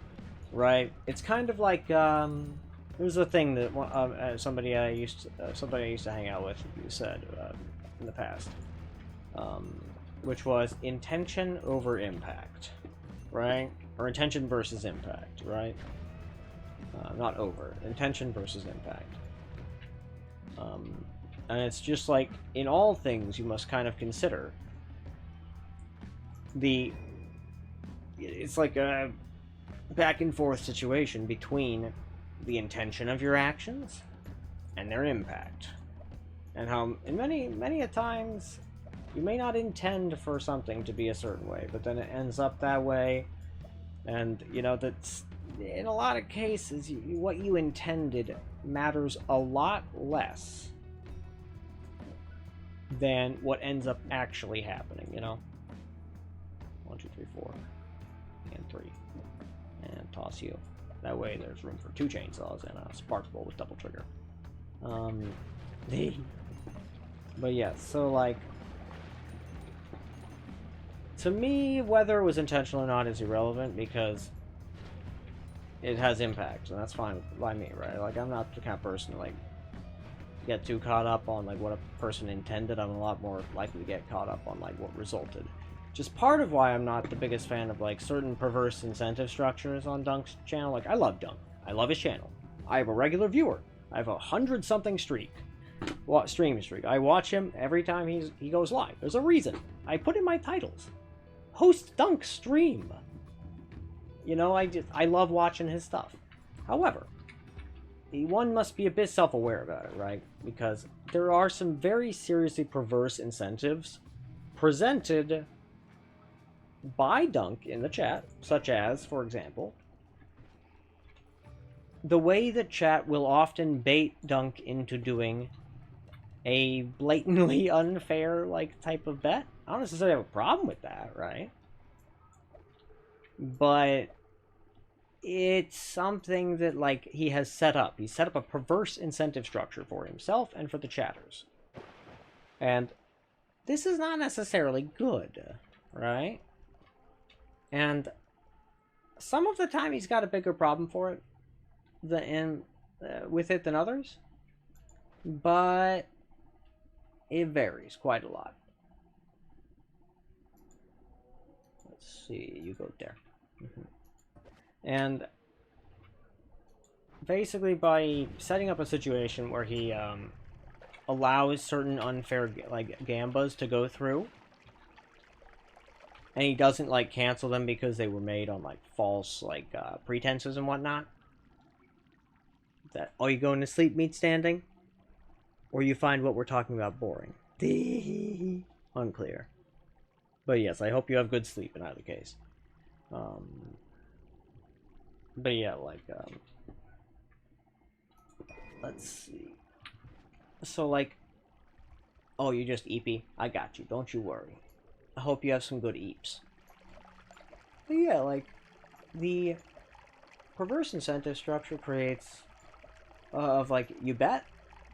right? It's kind of like, there's a thing that somebody I used to hang out with said in the past, which was intention over impact, right? Or intention versus impact, right? Not over. Intention versus impact. And it's just like, in all things, you must kind of consider it's like a back and forth situation between the intention of your actions and their impact. And how, in many a times, you may not intend for something to be a certain way, but then it ends up that way. And, you know, that's, in a lot of cases, what you intended matters a lot less than what ends up actually happening, you know? 1, 2, 3, 4, and 3. And toss you. That way there's room for 2 chainsaws and a spark bolt with double trigger. But yeah, so like, to me, whether it was intentional or not is irrelevant, because it has impact, and that's fine by me, right? Like, I'm not the kind of person to, like, get too caught up on, like, what a person intended. I'm a lot more likely to get caught up on, like, what resulted. Just part of why I'm not the biggest fan of, like, certain perverse incentive structures on Dunk's channel. Like, I love Dunk. I love his channel. I have a regular viewer. I have 100-something stream streak. I watch him every time he goes live. There's a reason. I put in my titles. Host Dunk stream. You know, I love watching his stuff. However, one must be a bit self-aware about it, right? Because there are some very seriously perverse incentives presented by Dunk in the chat, such as, for example, the way that chat will often bait Dunk into doing a blatantly unfair, like, type of bet. I don't necessarily have a problem with that, right? But it's something that, like, he has set up. He's set up a perverse incentive structure for himself and for the chatters. And this is not necessarily good, right? And some of the time he's got a bigger problem for it with it than others. But it varies quite a lot. Let's see, you go there. And basically, by setting up a situation where he allows certain unfair, like, gambas to go through, and he doesn't, like, cancel them because they were made on, like, false, like, pretenses and whatnot. That all you going to sleep meat standing? Or you find what we're talking about boring? Unclear. But yes, I hope you have good sleep in either case. But yeah, like, let's see. So, like, oh, you just eepy? I got you, don't you worry. I hope you have some good eeps. But yeah, like, the perverse incentive structure creates, of, like, you bet,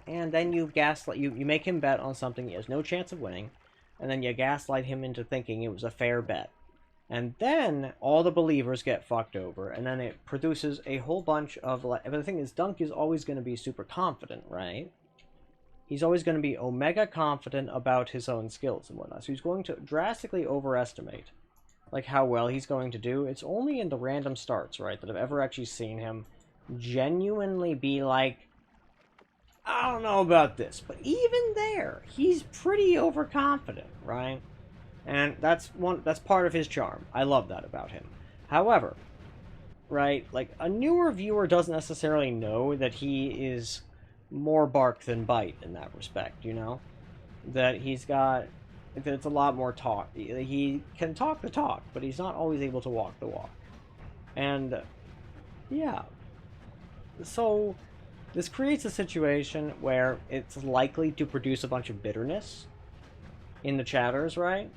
and then you gaslight, you make him bet on something he has no chance of winning, and then you gaslight him into thinking it was a fair bet. And then all the believers get fucked over, and then it produces a whole bunch of, like, but the thing is, Dunk is always going to be super confident, right? He's always going to be omega confident about his own skills and whatnot, so he's going to drastically overestimate, like, how well he's going to do. It's only in the random starts, right, that I've ever actually seen him genuinely be like, I don't know about this, but even there, he's pretty overconfident, right? And that's part of his charm. I love that about him. However, right, like, a newer viewer doesn't necessarily know that he is more bark than bite in that respect, you know? That it's a lot more talk. He can talk the talk, but he's not always able to walk the walk. And, yeah. So, this creates a situation where it's likely to produce a bunch of bitterness in the chatters, right?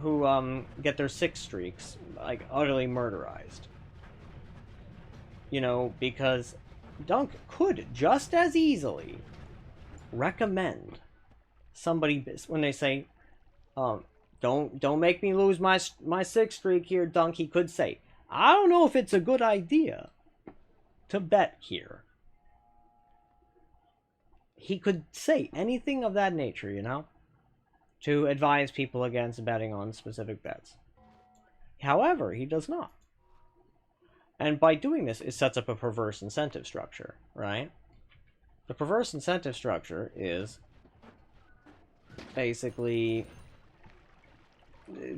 Who, get their 6 streaks, like, utterly murderized. You know, because Dunk could just as easily recommend somebody when they say, don't make me lose my 6 streak here, Dunk. He could say, I don't know if it's a good idea to bet here. He could say anything of that nature, you know, to advise people against betting on specific bets. However, he does not. And by doing this, it sets up a perverse incentive structure, right? The perverse incentive structure is basically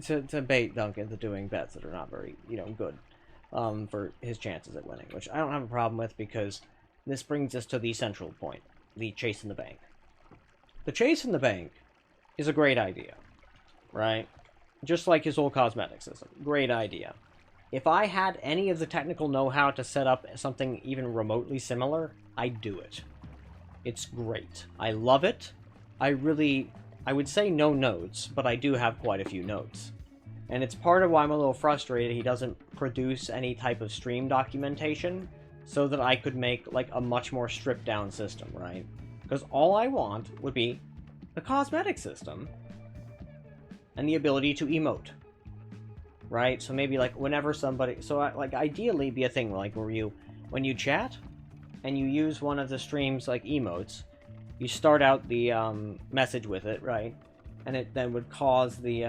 to bait Dunk into doing bets that are not very, good for his chances at winning, which I don't have a problem with, because this brings us to the central point, the chase in the bank. The chase in the bank is a great idea, right? Just like his old cosmetic system. Great idea. If I had any of the technical know-how to set up something even remotely similar, I'd do it. It's great. I love it. I would say no notes, but I do have quite a few notes. And it's part of why I'm a little frustrated he doesn't produce any type of stream documentation, so that I could make, like, a much more stripped-down system, right? Because all I want would be the cosmetic system and the ability to emote, right? So maybe, like, whenever somebody... So, like, ideally be a thing, like, where when you chat and you use one of the stream's, like, emotes, you start out the message with it, right? And it then would cause the,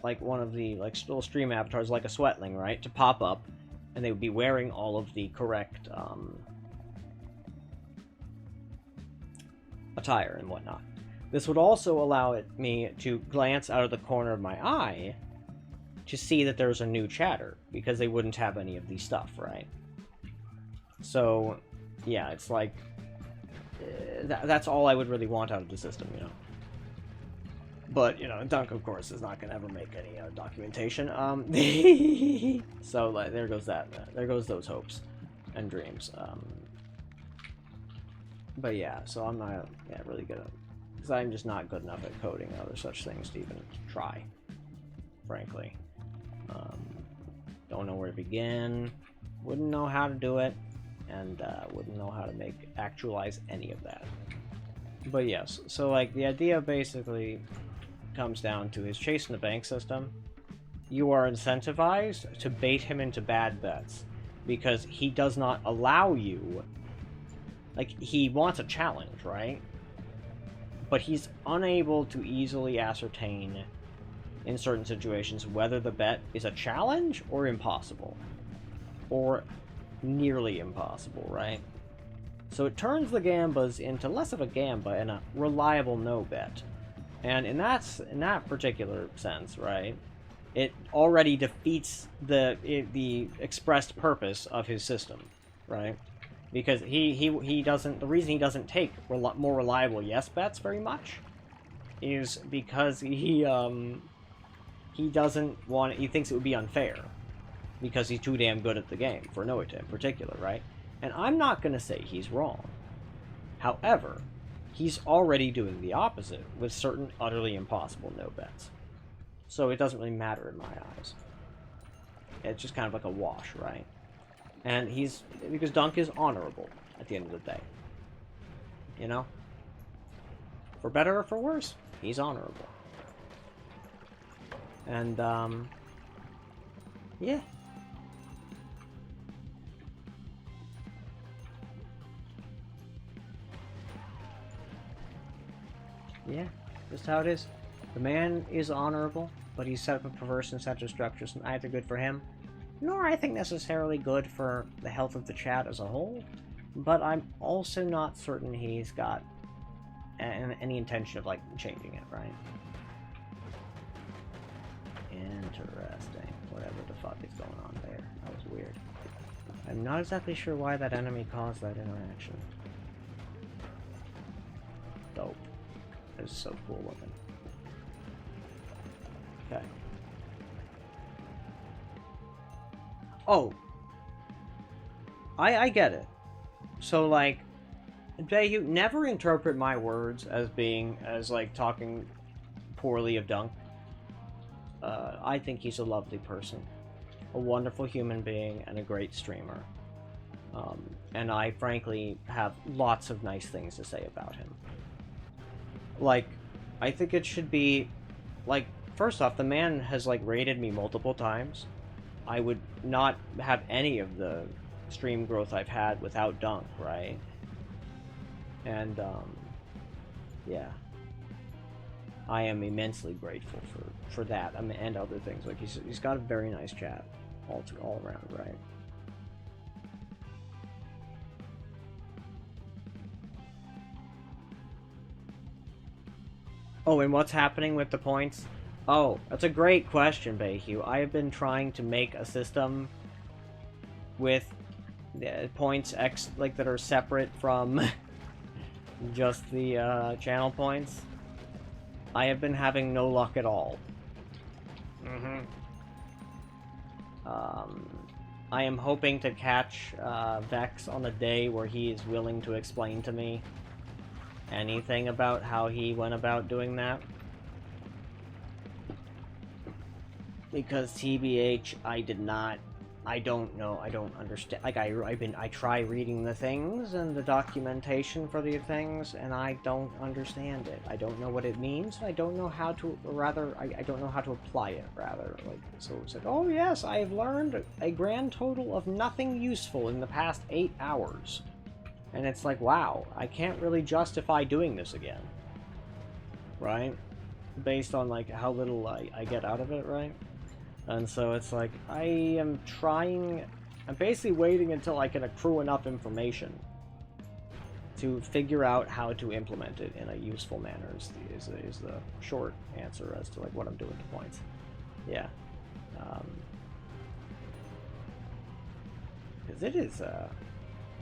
like, one of the, like, little stream avatars, like a sweatling, right, to pop up, and they would be wearing all of the correct attire and whatnot. This would also allow me to glance out of the corner of my eye to see that there's a new chatter, because they wouldn't have any of these stuff, right? So, yeah, it's like, that's all I would really want out of the system, you know? But, Dunk, of course, is not going to ever make any documentation. So, like, there goes that. There goes those hopes and dreams. But, yeah, so I'm not really good at... Because I'm just not good enough at coding and other such things to even try, frankly. Don't know where to begin. Wouldn't know how to do it. And wouldn't know how to actualize any of that. But, yes, so, like, the idea basically... comes down to his chase in the bank system. You are incentivized to bait him into bad bets, because he does not allow you, like, he wants a challenge, right? But he's unable to easily ascertain in certain situations whether the bet is a challenge or impossible, or nearly impossible, right? So it turns the gambas into less of a gamba and a reliable no bet. And in that particular sense, right, it already defeats the expressed purpose of his system, right? Because he doesn't... The reason he doesn't take more reliable yes bets very much is because he doesn't want... He thinks it would be unfair because he's too damn good at the game, for Noita in particular, right? And I'm not going to say he's wrong. However... he's already doing the opposite with certain utterly impossible no bets. So it doesn't really matter in my eyes. It's just kind of like a wash, right? And because Dunk is honorable at the end of the day. You know? For better or for worse, he's honorable. And, yeah. Yeah, just how it is. The man is honorable, but he's set up a perverse incentive structure, so neither good for him, nor I think necessarily good for the health of the chat as a whole, but I'm also not certain he's got any intention of, like, changing it, right? Interesting. Whatever the fuck is going on there. That was weird. I'm not exactly sure why that enemy caused that interaction. Dope. Is so cool looking. Okay. Oh. I get it. So, like, you never interpret my words as like, talking poorly of Dunk. I think he's a lovely person. A wonderful human being and a great streamer. and I frankly have lots of nice things to say about him. Like, I think it should be, like, first off, the man has, like, raided me multiple times. I would not have any of the stream growth I've had without Dunk, right? And, yeah. I am immensely grateful for that, and other things. Like, he's got a very nice chat all around, right? Oh, and what's happening with the points? Oh, that's a great question, Bayhue. I have been trying to make a system with points like that are separate from just the channel points. I have been having no luck at all. I am hoping to catch Vex on a day where he is willing to explain to me anything about how he went about doing that. Because TBH, I don't know, I don't understand. Like, I try reading the things and the documentation for the things, and I don't understand it. I don't know what it means, and I don't know how to, or rather, I don't know how to apply it, rather. Like, so it's like, oh yes, I have learned a grand total of nothing useful in the past 8 hours. And it's like, wow, I can't really justify doing this again. Right? Based on, like, how little I get out of it, right? And so it's like, I'm basically waiting until I can accrue enough information to figure out how to implement it in a useful manner is the short answer as to, like, what I'm doing to points. Yeah. Because it is,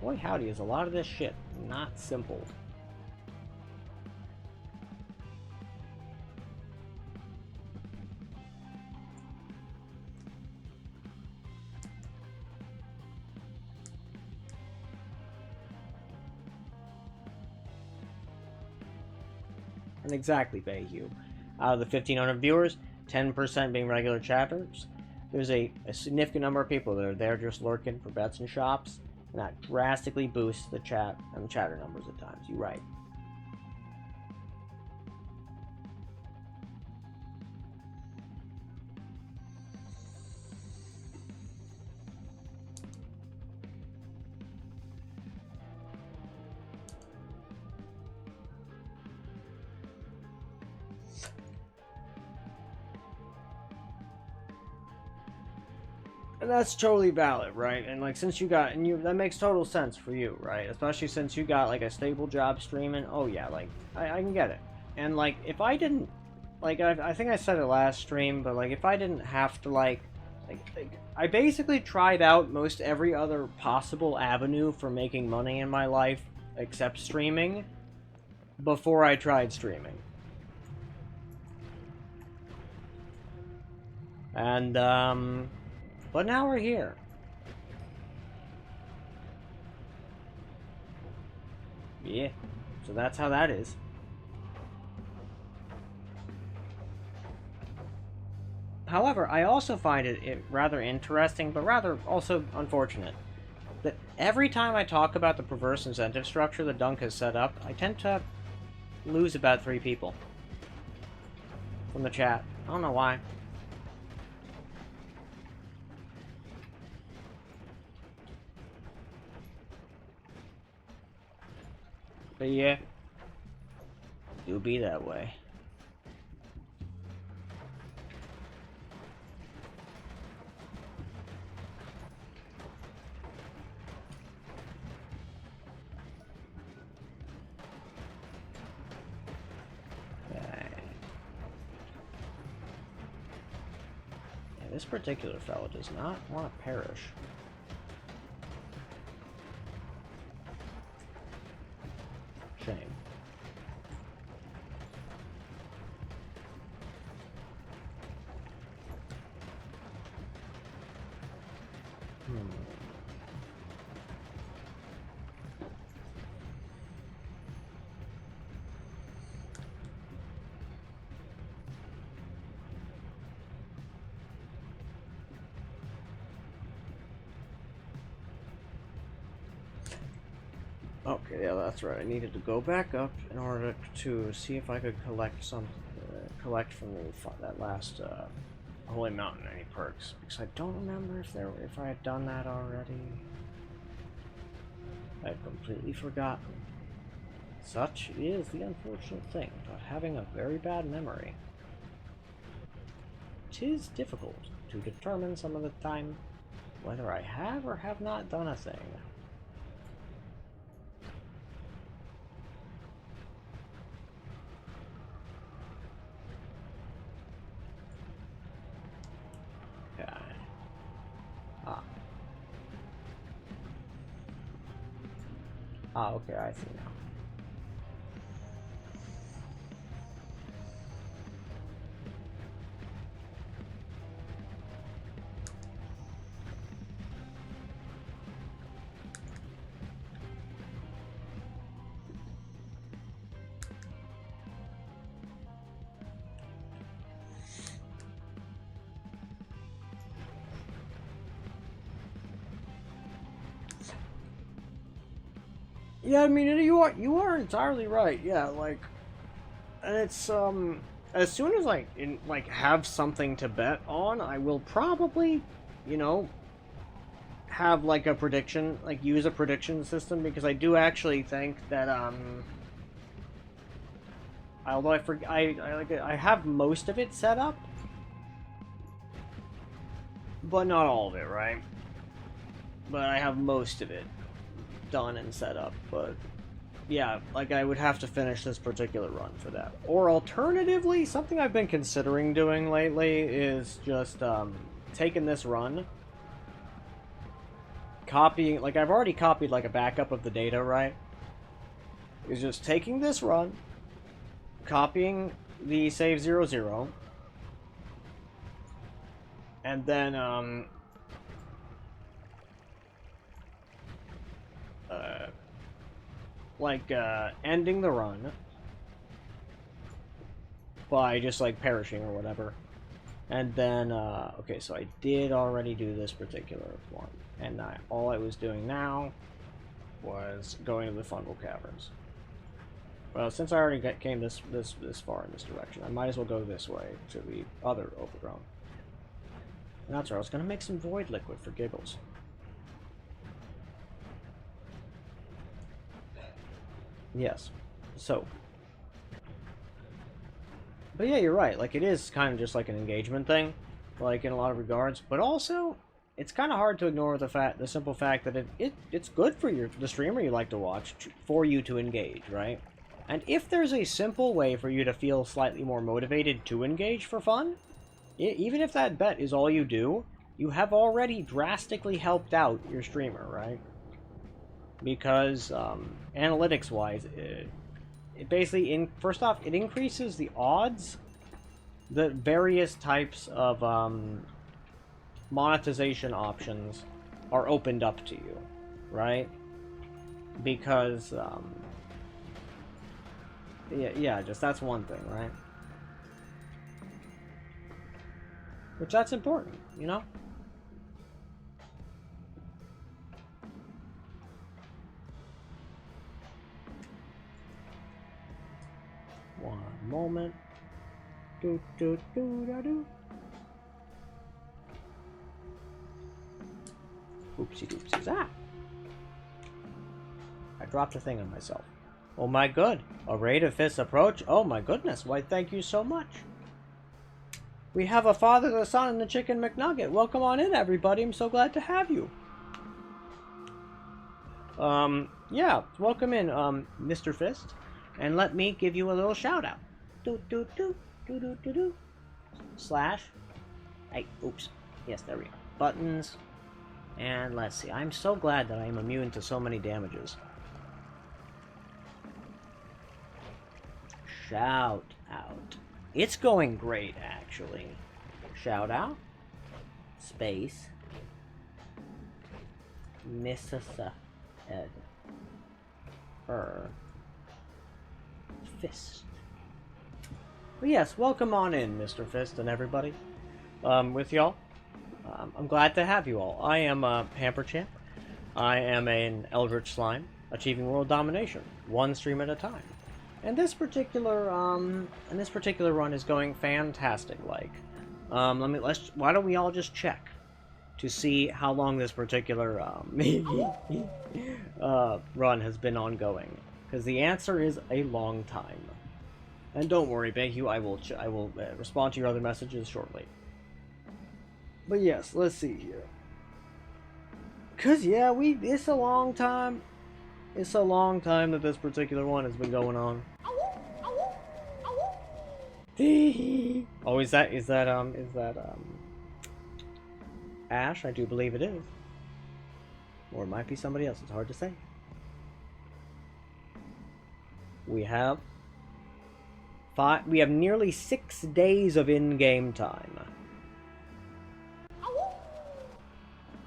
boy howdy, is a lot of this shit not simple. And exactly, Bayhue. Out of the 1,500 viewers, 10% being regular chatters, there's a significant number of people that are there just lurking for bets and shops, and that drastically boosts the chat and chatter numbers at times. You're right. And that's totally valid, right? And like, since you got, that makes total sense for you, right? Especially since you got like a stable job streaming. Oh yeah, like I can get it. And like, if I didn't, like, I think I said it last stream, but like, if I didn't have to like I basically tried out most every other possible avenue for making money in my life except streaming before I tried streaming. And but now we're here. Yeah, so that's how that is. However, I also find it rather interesting, but rather also unfortunate, that every time I talk about the perverse incentive structure that Dunk has set up, I tend to lose about 3 people from the chat. I don't know why. But yeah, do be that way. Yeah, this particular fellow does not want to perish. Shame. Okay, yeah, that's right. I needed to go back up in order to see if I could collect collect from that last Holy Mountain any perks, because I don't remember if I had done that already. I've completely forgotten. Such is the unfortunate thing about having a very bad memory. 'Tis difficult to determine some of the time whether I have or have not done a thing. Okay. Okay, I see now. Yeah, I mean, you are entirely right. Yeah, like, and it's as soon as I have something to bet on, I will probably, you know, have like a prediction, like use a prediction system, because I do actually think that although I have most of it set up, but not all of it, right? But I have most of it done and set up, but yeah, like I would have to finish this particular run for that. Or alternatively, something I've been considering doing lately is just taking this run, copying, like I've already copied like a backup of the data, right? Is just taking this run, copying the save 00, and then ending the run by just like perishing or whatever. And then okay, so I did already do this particular one, and all I was doing now was going to the fungal caverns. Well, since I already came this far in this direction, I might as well go this way to the other overgrown. And that's right, I was gonna make some void liquid for giggles. Yes. So. But yeah, you're right. Like, it is kind of just like an engagement thing, like in a lot of regards. But also, it's kind of hard to ignore the simple fact that it's good for the streamer you like to watch for you to engage, right? And if there's a simple way for you to feel slightly more motivated to engage for fun, even if that bet is all you do, you have already drastically helped out your streamer, right? Because analytics-wise, it basically, first off, it increases the odds that various types of monetization options are opened up to you, right? Because, yeah, just that's one thing, right? Which that's important, you know? One moment. Do do do da do. Oopsie doopsies. Ah! I dropped a thing on myself. Oh my good. A raid of fists approach? Oh my goodness. Why, thank you so much. We have a father, the son, and the chicken McNugget. Welcome on in, everybody. I'm so glad to have you. Yeah, welcome in, Mr. Fist. And let me give you a little shout out. Do do do do do do do. Slash. Hey, oops. Yes, there we go. Buttons. And let's see. I'm so glad that I am immune to so many damages. Shout out. It's going great, actually. Shout out. Space. Mrs. Ed. Her. Fist. But yes, welcome on in, Mr. Fist and everybody. With y'all. I'm glad to have you all. I am Hamper Champ. I am an Eldritch Slime. achieving world domination, one stream at a time. And this particular run is going fantastic. Like, why don't we all just check to see how long this particular run has been ongoing? Because the answer is a long time. And don't worry, Behu, I will respond to your other messages shortly. But yes, let's see here. Cause yeah, it's a long time. It's a long time that this particular one has been going on. Oh, is that Ash? I do believe it is. Or it might be somebody else, it's hard to say. We have nearly 6 days of in-game time.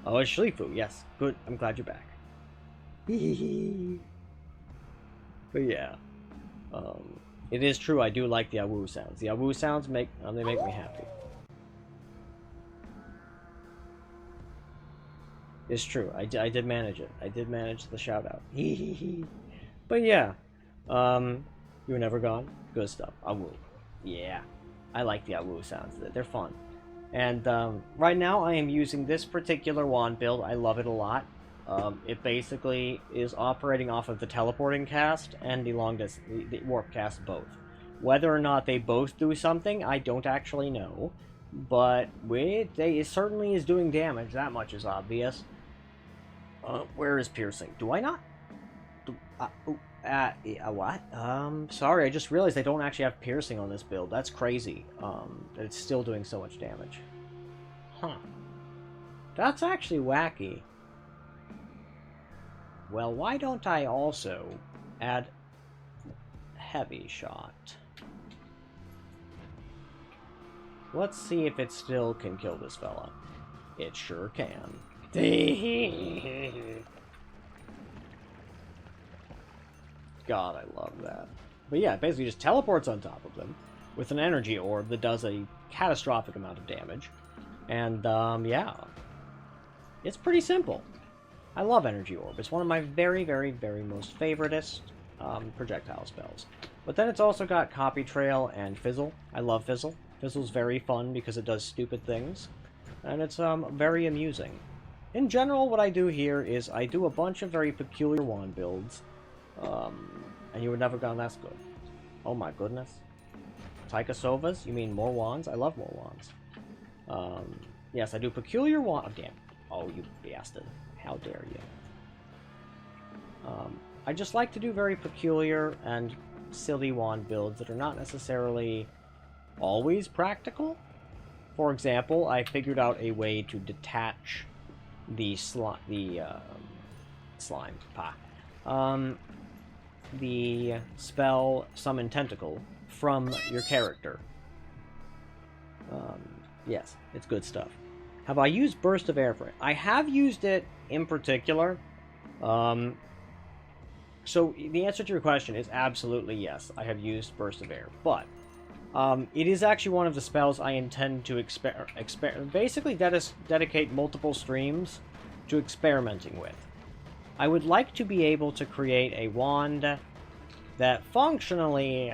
Oh, it's Shlifu, yes. Good, I'm glad you're back. But yeah. It is true, I do like the awoo sounds. The awoo sounds make me happy. It's true, I did manage it. I did manage the shout out. But yeah. You were never gone? Good stuff. Awoo. Yeah. I like the awoo sounds. They're fun. And right now I am using this particular wand build. I love it a lot. It basically is operating off of the teleporting cast and the the warp cast both. Whether or not they both do something, I don't actually know. But it certainly is doing damage. That much is obvious. Where is piercing? Do I not? What? Sorry, I just realized I don't actually have piercing on this build. That's crazy. That it's still doing so much damage. Huh. That's actually wacky. Well, why don't I also add heavy shot? Let's see if it still can kill this fella. It sure can. God, I love that. But yeah, it basically just teleports on top of them with an energy orb that does a catastrophic amount of damage. And, yeah. It's pretty simple. I love energy orb. It's one of my very, very, very most favoritist projectile spells. But then it's also got Copy Trail and Fizzle. I love Fizzle. Fizzle's very fun because it does stupid things. And it's very amusing. In general, what I do here is I do a bunch of very peculiar wand builds. And you were never gone, that's good. Oh my goodness. Taika Sovas? You mean more wands? I love more wands. Yes, I do peculiar wand. Oh, damn. Oh, you bastard. How dare you. I just like to do very peculiar and silly wand builds that are not necessarily always practical. For example, I figured out a way to detach the slime. The spell Summon Tentacle from your character. Yes, it's good stuff. Have I used Burst of Air for it? I have used it in particular. So the answer to your question is absolutely yes. I have used Burst of Air, but it is actually one of the spells I intend to basically dedicate multiple streams to experimenting with. I would like to be able to create a wand that functionally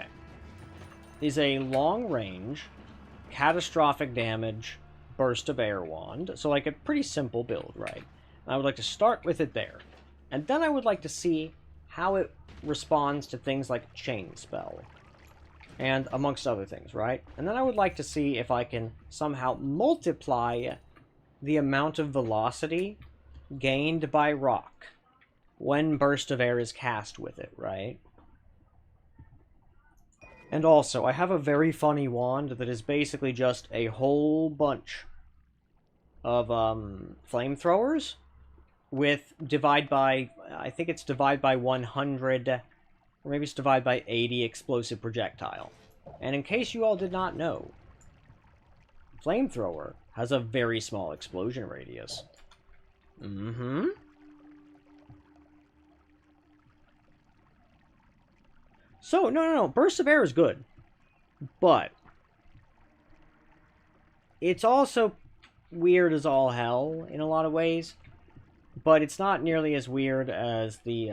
is a long-range, catastrophic damage, burst of air wand. So like a pretty simple build, right? And I would like to start with it there. And then I would like to see how it responds to things like Chain Spell. And amongst other things, right? And then I would like to see if I can somehow multiply the amount of velocity gained by rock when Burst of Air is cast with it, right? And also, I have a very funny wand that is basically just a whole bunch of flamethrowers with divide by, I think it's divide by 100, or maybe it's divide by 80 explosive projectile. And in case you all did not know, flamethrower has a very small explosion radius. Mm-hmm. So, no. Burst of Air is good. But it's also weird as all hell in a lot of ways. but it's not nearly as weird as the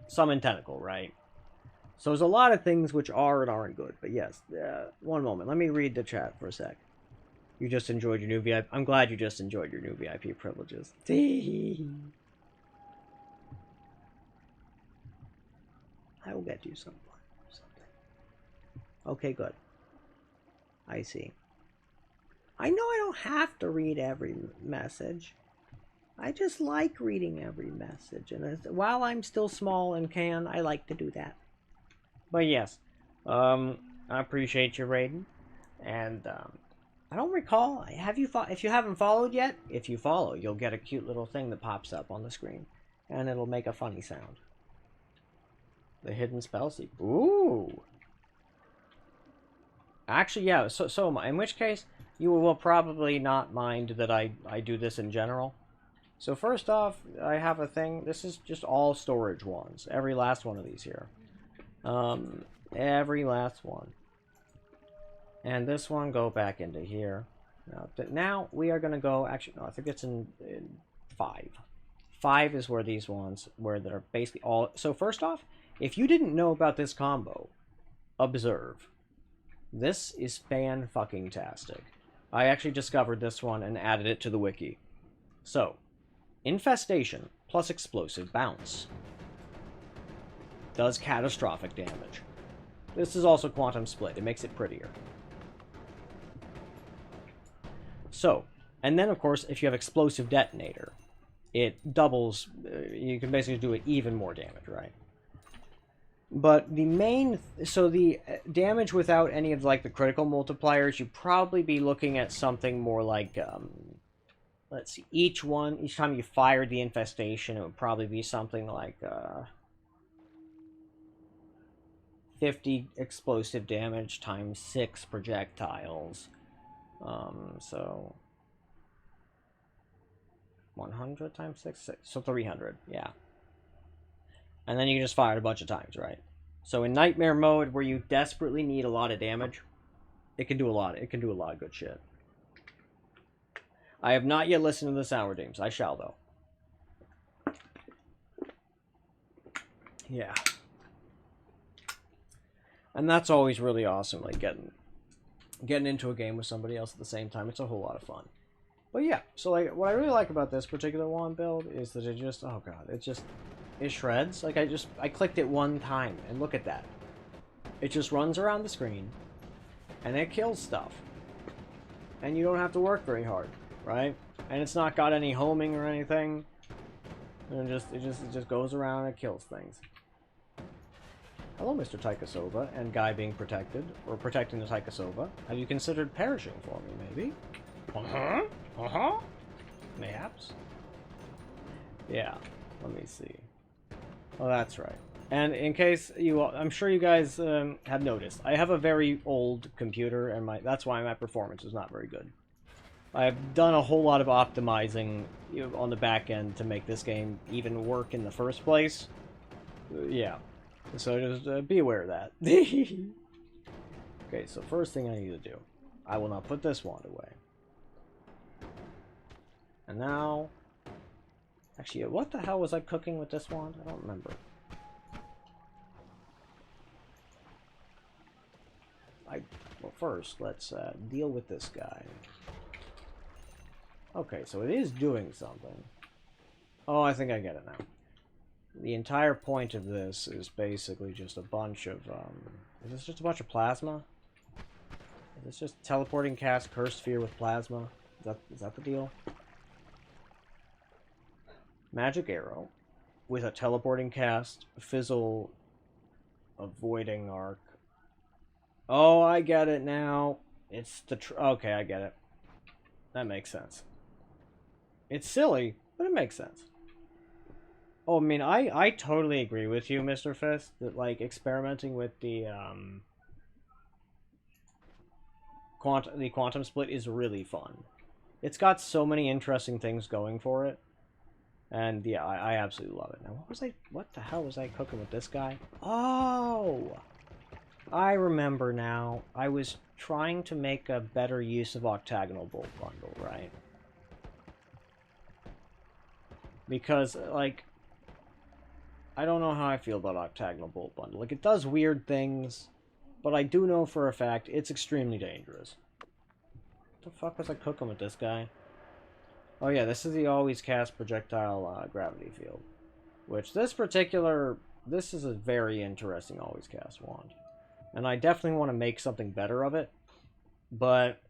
Summon Tentacle, right? So there's a lot of things which are and aren't good, but yes, one moment. Let me read the chat for a sec. You just enjoyed your new VIP. I'm glad you just enjoyed your new VIP privileges. I will get you something. Okay, good. I see. I know I don't have to read every message. I just like reading every message, and while I'm still small and can, I like to do that. But yes, I appreciate you, Raiden, and I don't recall. Have you? If you haven't followed yet, if you follow, you'll get a cute little thing that pops up on the screen, and it'll make a funny sound. The hidden spell seek. Ooh. Actually, yeah. So am I. In which case, you will probably not mind that I do this in general. So first off, I have a thing. This is just all storage ones. Every last one of these here. Every last one. And this one, go back into here. Now we are going to go, actually, no, I think it's in 5. 5 is where these ones, where they're basically all, so first off, if you didn't know about this combo, observe. This is fan-fucking-tastic. I actually discovered this one and added it to the wiki. So, Infestation plus Explosive Bounce. Does catastrophic damage. This is also Quantum Split. It makes it prettier. So, and then of course, if you have Explosive Detonator, it doubles, you can basically do it even more damage, right? But the main, so the damage without any of like the critical multipliers, you'd probably be looking at something more like, let's see, each time you fired the infestation, it would probably be something like 50 explosive damage times 6 projectiles. So 100 times 6, so 300, yeah. And then you can just fire it a bunch of times, right? So in Nightmare mode, where you desperately need a lot of damage, it can do a lot. It can do a lot of good shit. I have not yet listened to the Sour Dames. I shall, though. Yeah. And that's always really awesome, like getting into a game with somebody else at the same time. It's a whole lot of fun. But yeah, so like what I really like about this particular wand build is that it just, oh god, it shreds. Like I clicked it one time and look at that. It just runs around the screen and it kills stuff. And you don't have to work very hard, right? And it's not got any homing or anything. And it just goes around and kills things. Hello, Mr. Taikasova, and Guy being protected, or protecting the Taikasova. Have you considered perishing for me, maybe? Uh-huh. Uh-huh. Mayhaps. Yeah. Let me see. Oh, that's right. And in case you, I'm sure you guys have noticed, I have a very old computer, and that's why my performance is not very good. I've done a whole lot of optimizing on the back end to make this game even work in the first place. Yeah. So just be aware of that. Okay, so first thing I need to do, I will now put this wand away. And now, actually, what the hell was I cooking with this wand? I don't remember. Well, first, let's deal with this guy. Okay, so it is doing something. Oh, I think I get it now. The entire point of this is basically just a bunch of, is this just a bunch of plasma? Is this just teleporting cast Cursed Sphere with plasma? Is that the deal? Magic Arrow with a teleporting cast, fizzle, avoiding arc. Oh, I get it now. It's the okay, I get it. That makes sense. It's silly, but it makes sense. Oh, I mean, I totally agree with you, Mr. Fist, that, like, experimenting with the quantum split is really fun. It's got so many interesting things going for it. And, yeah, I absolutely love it. Now, what the hell was I cooking with this guy? Oh! I remember now. I was trying to make a better use of octagonal bolt bundle, right? Because, like, I don't know how I feel about Octagonal Bolt Bundle. Like, it does weird things, but I do know for a fact it's extremely dangerous. What the fuck was I cooking with this guy? Oh yeah, this is the always cast projectile gravity field. Which this is a very interesting always cast wand. And I definitely want to make something better of it. But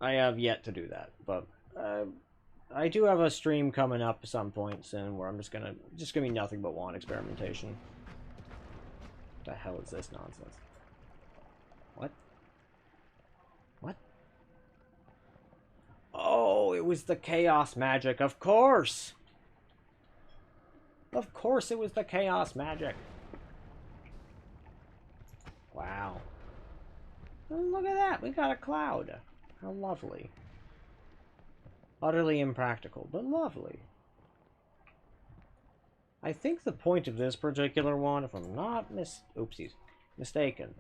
I have yet to do that. But I do have a stream coming up at some point soon where I'm just gonna be nothing but wand experimentation. What the hell is this nonsense? What? What? Oh, it was the chaos magic, of course! Of course it was the chaos magic. Wow. Look at that, we got a cloud. How lovely. Utterly impractical, but lovely. I think the point of this particular one, if I'm not mistaken.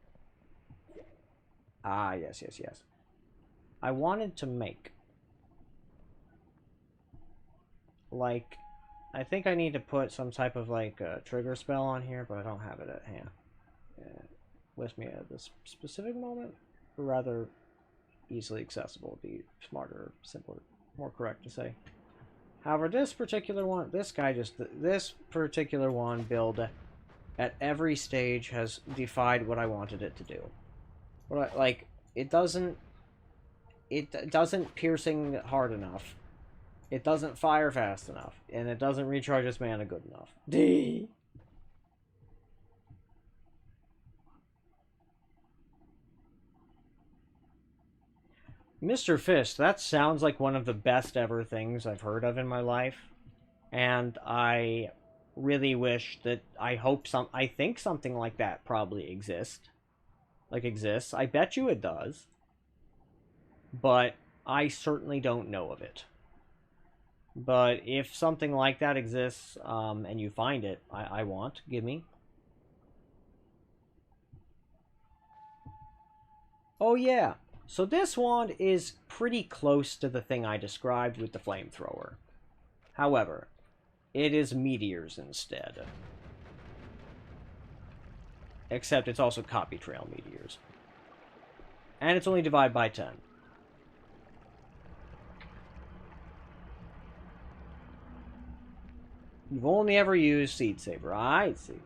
Ah, yes. I wanted to make, like, I think I need to put some type of, like, trigger spell on here, but I don't have it at hand. With me at this specific moment, or rather, easily accessible would be smarter, simpler, more correct to say. However, this particular one, this particular one build at every stage has defied what I wanted it to do. It doesn't piercing hard enough. It doesn't fire fast enough, and it doesn't recharge its mana good enough. D. Mr. Fish, that sounds like one of the best ever things I've heard of in my life. And I really wish that, I think something like that probably exists. I bet you it does. But I certainly don't know of it. But if something like that exists, and you find it, I want, give me. Oh yeah. So this wand is pretty close to the thing I described with the flamethrower. However, it is meteors instead. Except it's also copy trail meteors. And it's only divided by 10. You've only ever used Seed Saber. I see.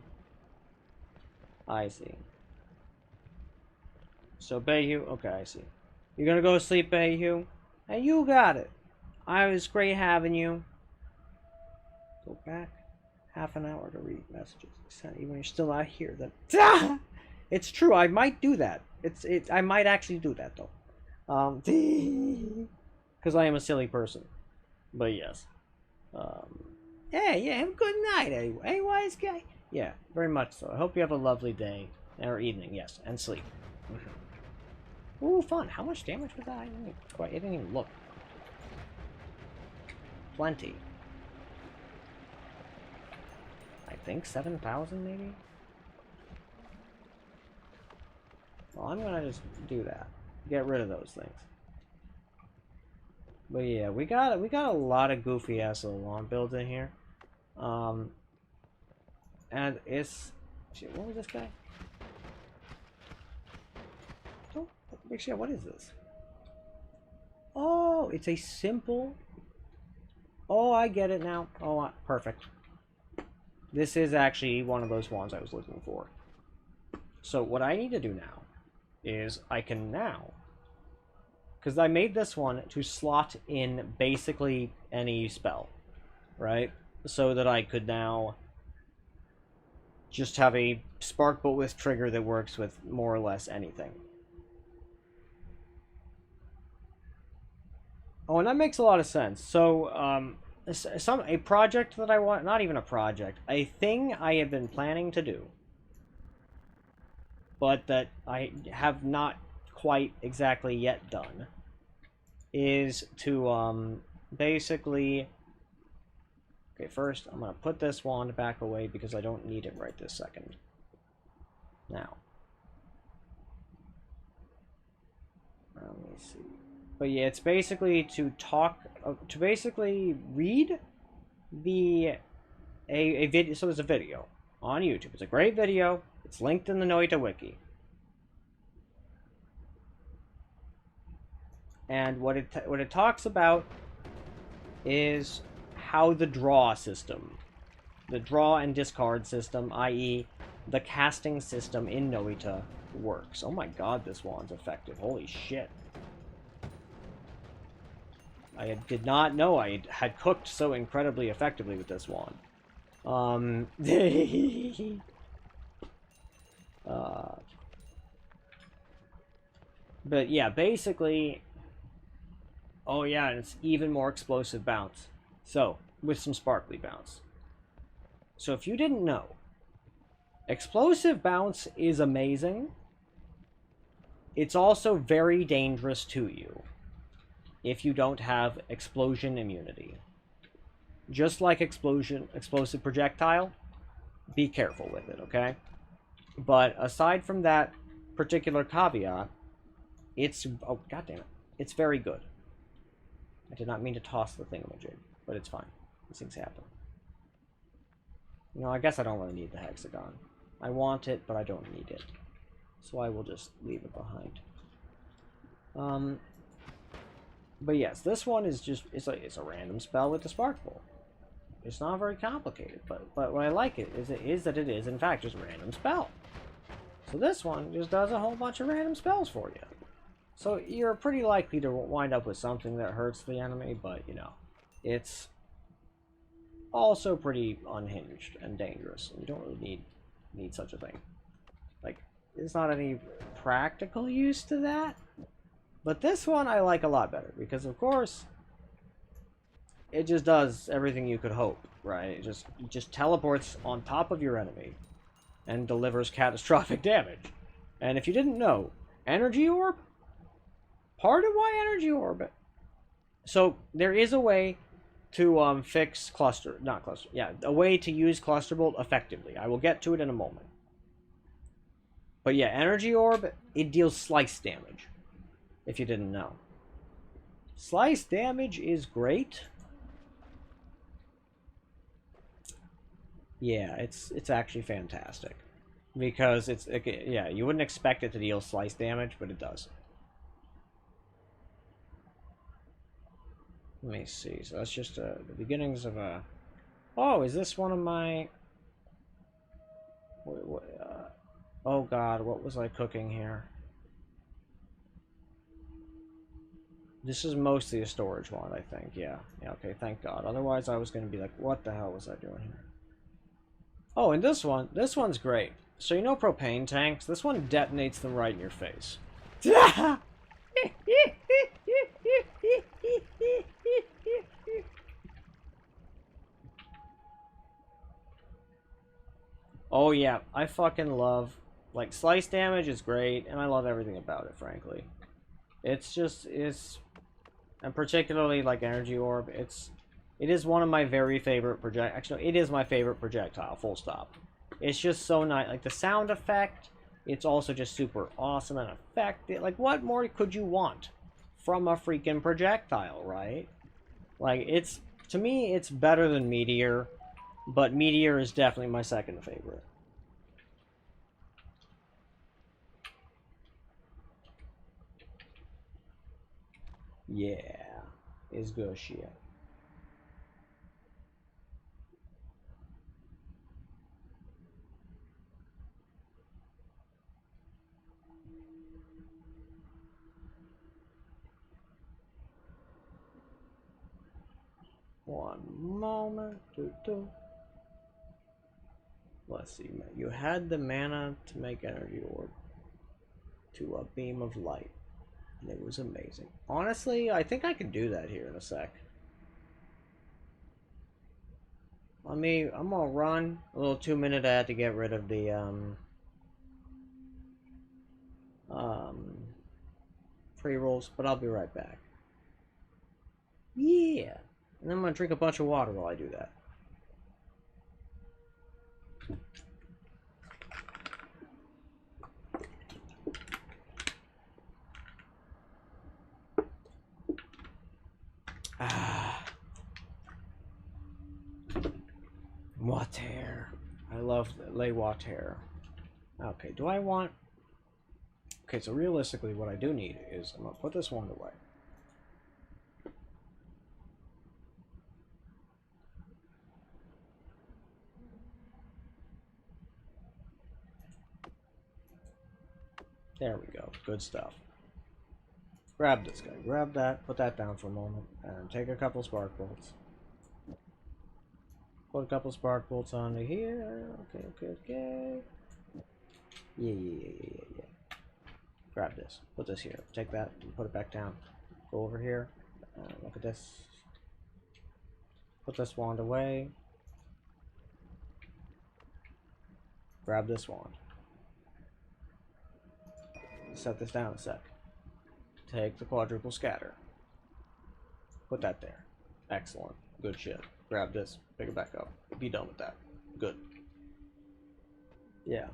I see. So, Bayhu, okay, I see. You're gonna go to sleep, Bayhu? Hey, you got it. I was great having you. Go back half an hour to read messages. Even when you're still out here, then it's true. I might do that. I might actually do that though. Because I am a silly person. But yes. Yeah. Have a good night, hey, wise guy. Yeah, very much so. I hope you have a lovely day or evening. Yes, and sleep. Ooh, fun. How much damage was that? I didn't even look. Plenty. I think 7,000 maybe? Well, I'm gonna just do that. Get rid of those things. But yeah, we got a lot of goofy ass little lawn builds in here. And it's... Shit, what was this guy? Oh, actually, what is this? Oh, it's a simple... Oh, I get it now. Oh, perfect. This is actually one of those wands I was looking for. So what I need to do now is I can now... Because I made this one to slot in basically any spell, right? So that I could now just have a Spark Bolt with trigger that works with more or less anything. Oh, and that makes a lot of sense. So, a project that I want, not even a project, a thing I have been planning to do, but that I have not quite exactly yet done, is to, basically... Okay, first, I'm going to put this wand back away because I don't need it right this second. Now. Let me see. But yeah, it's basically to basically read a video. So there's a video on YouTube. It's a great video. It's linked in the Noita wiki. And what it talks about is how the draw system, the draw and discard system, i.e. the casting system in Noita, works. Oh my god, this wand's effective. Holy shit. I did not know I had cooked so incredibly effectively with this wand. But yeah, basically... Oh yeah, and it's even more explosive bounce. So, with some sparkly bounce. So if you didn't know, explosive bounce is amazing. It's also very dangerous to you if you don't have explosion immunity. Just like explosive projectile, be careful with it, okay? But aside from that particular caveat, it's... Oh, goddammit. It's very good. I did not mean to toss the thingamajig, but it's fine. These things happen. You know, I guess I don't really need the hexagon. I want it, but I don't need it. So I will just leave it behind. But yes, this one is just... It's a random spell with the spark bolt. It's not very complicated, but what I like is that it is, in fact, just a random spell. So this one just does a whole bunch of random spells for you. So you're pretty likely to wind up with something that hurts the enemy, but, you know, it's also pretty unhinged and dangerous. You don't really need such a thing. Like, there's not any practical use to that. But this one I like a lot better, because, of course, it just does everything you could hope, right? It just teleports on top of your enemy and delivers catastrophic damage. And if you didn't know, Energy Orb... Part of why Energy Orb... So, there is a way to fix cluster... Not cluster... Yeah, a way to use Cluster Bolt effectively. I will get to it in a moment. But yeah, Energy Orb, it deals slice damage. If you didn't know. Slice damage is great. Yeah, it's actually fantastic. Because yeah, you wouldn't expect it to deal slice damage, but it does. Let me see. So that's just the beginnings of a... Oh, is this one of my... oh god, what was I cooking here? This is mostly a storage one, I think. Yeah. Yeah, okay, thank god. Otherwise I was going to be like, what the hell was I doing here? Oh, and this one's great. So you know propane tanks? This one detonates them right in your face. Oh yeah, I fucking love... Like, slice damage is great, and I love everything about it, frankly. It's just... And particularly, like, Energy Orb, it is one of my very favorite Actually, it is my favorite projectile, full stop. It's just so nice. Like, the sound effect, it's also just super awesome and effective. Like, what more could you want from a freaking projectile, right? Like, to me, it's better than Meteor, but Meteor is definitely my second favorite. Yeah, it's good shit. One moment. Let's see. You had the mana to make Energy Orb to a beam of light. And it was amazing. Honestly, I think I can do that here in a sec. I'm gonna run a little 2-minute ad to get rid of the pre-rolls, but I'll be right back. Yeah. And then I'm gonna drink a bunch of water while I do that. lay water. Okay, do I want... Okay, so realistically what I do need is I'm gonna put this wand away. There we go. Good stuff. Grab this guy. Grab that. Put that down for a moment. And take a couple spark bolts. Put a couple spark bolts onto here. Okay. Yeah. Grab this. Put this here. Take that and put it back down. Go over here. Look at this. Put this wand away. Grab this wand. Set this down a sec. Take the quadruple scatter. Put that there. Excellent. Good shit. Grab this. Pick it back up. Be done with that. Good. Yeah.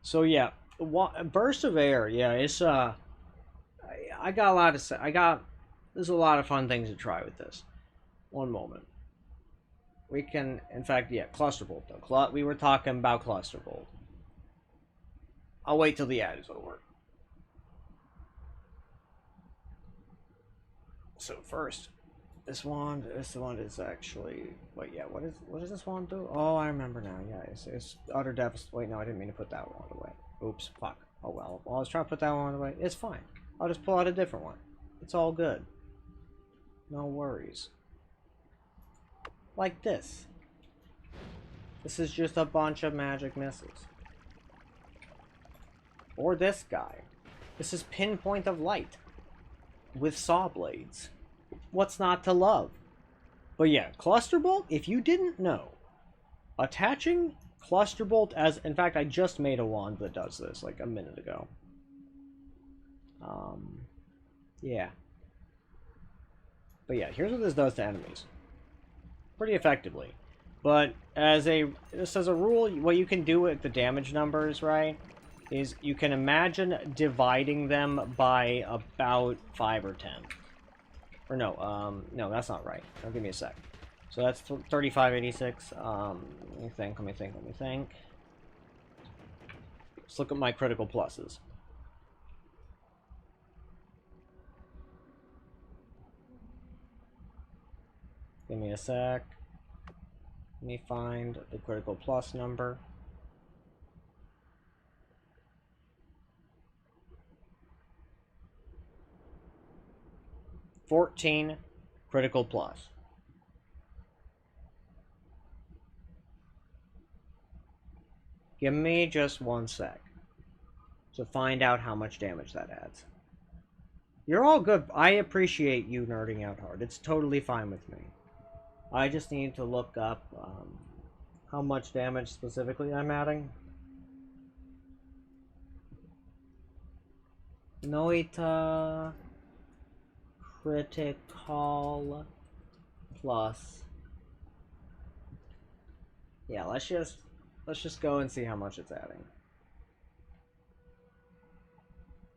So yeah, burst of air. Yeah, it's I got a lot to say. There's a lot of fun things to try with this. One moment. We can, in fact, yeah, cluster bolt though. We were talking about cluster bolt. I'll wait till the ad is over. So first, this wand is actually, wait, yeah, what does this wand do? Oh, I remember now. Yeah, it's utter devastating. Wait, no, I didn't mean to put that wand away. Oops, fuck. Oh well. I was trying to put that one away. It's fine. I'll just pull out a different one. It's all good. No worries. Like this. This is just a bunch of magic missiles. Or this guy. This is Pinpoint of Light. With saw blades. What's not to love? But yeah, Cluster Bolt, if you didn't know, attaching Cluster Bolt as... In fact, I just made a wand that does this, like a minute ago. Yeah. But yeah, here's what this does to enemies. Pretty effectively. But just as a rule, what you can do with the damage numbers, right, is you can imagine dividing them by about 5 or 10. Or no, no, that's not right. Now, give me a sec. So that's 3586. Let me think. Let's look at my critical pluses. Give me a sec. Let me find the critical plus number. $14 critical plus. Give me just one sec to find out how much damage that adds. You're all good. I appreciate you nerding out hard. It's totally fine with me. I just need to look up how much damage specifically I'm adding. Noita critical plus. Yeah, let's just go and see how much it's adding.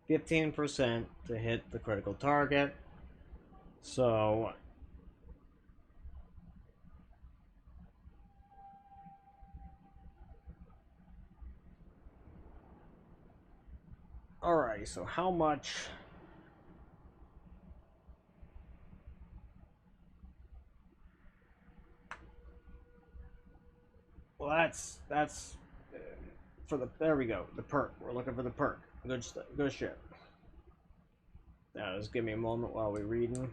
15% to hit the critical target. So alrighty, so how much? Well, that's for the, there we go, the perk. We're looking for the perk. Good stuff, good shit. Now, just give me a moment while we reading.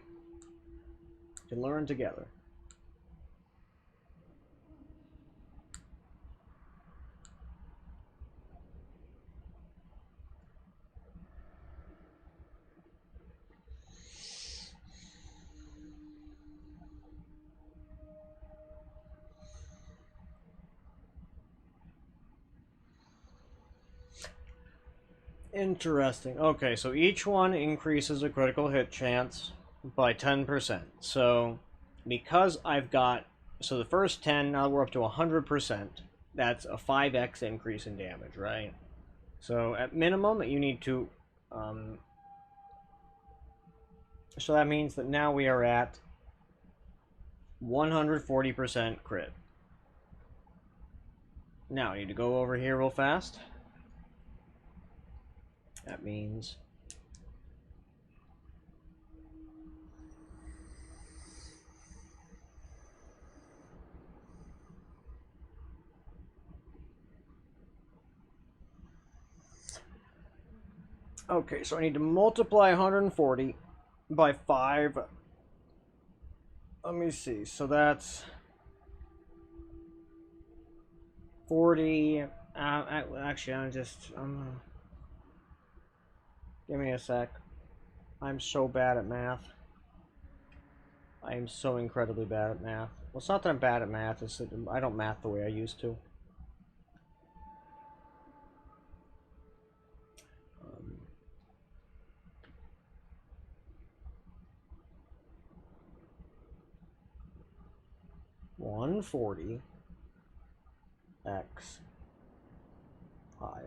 Can learn together. Interesting. Okay, so each one increases a critical hit chance by 10%. So, because I've got... So the first 10, now we're up to 100%. That's a 5x increase in damage, right? So, at minimum, you need to... so that means that now we are at 140% crit. Now, I need to go over here real fast. That means... Okay, so I need to multiply 140 by 5. Let me see. So that's 40. Actually, I'm just... give me a sec. I'm so bad at math. I am so incredibly bad at math. Well, it's not that I'm bad at math. It's that I don't math the way I used to. 140 x 5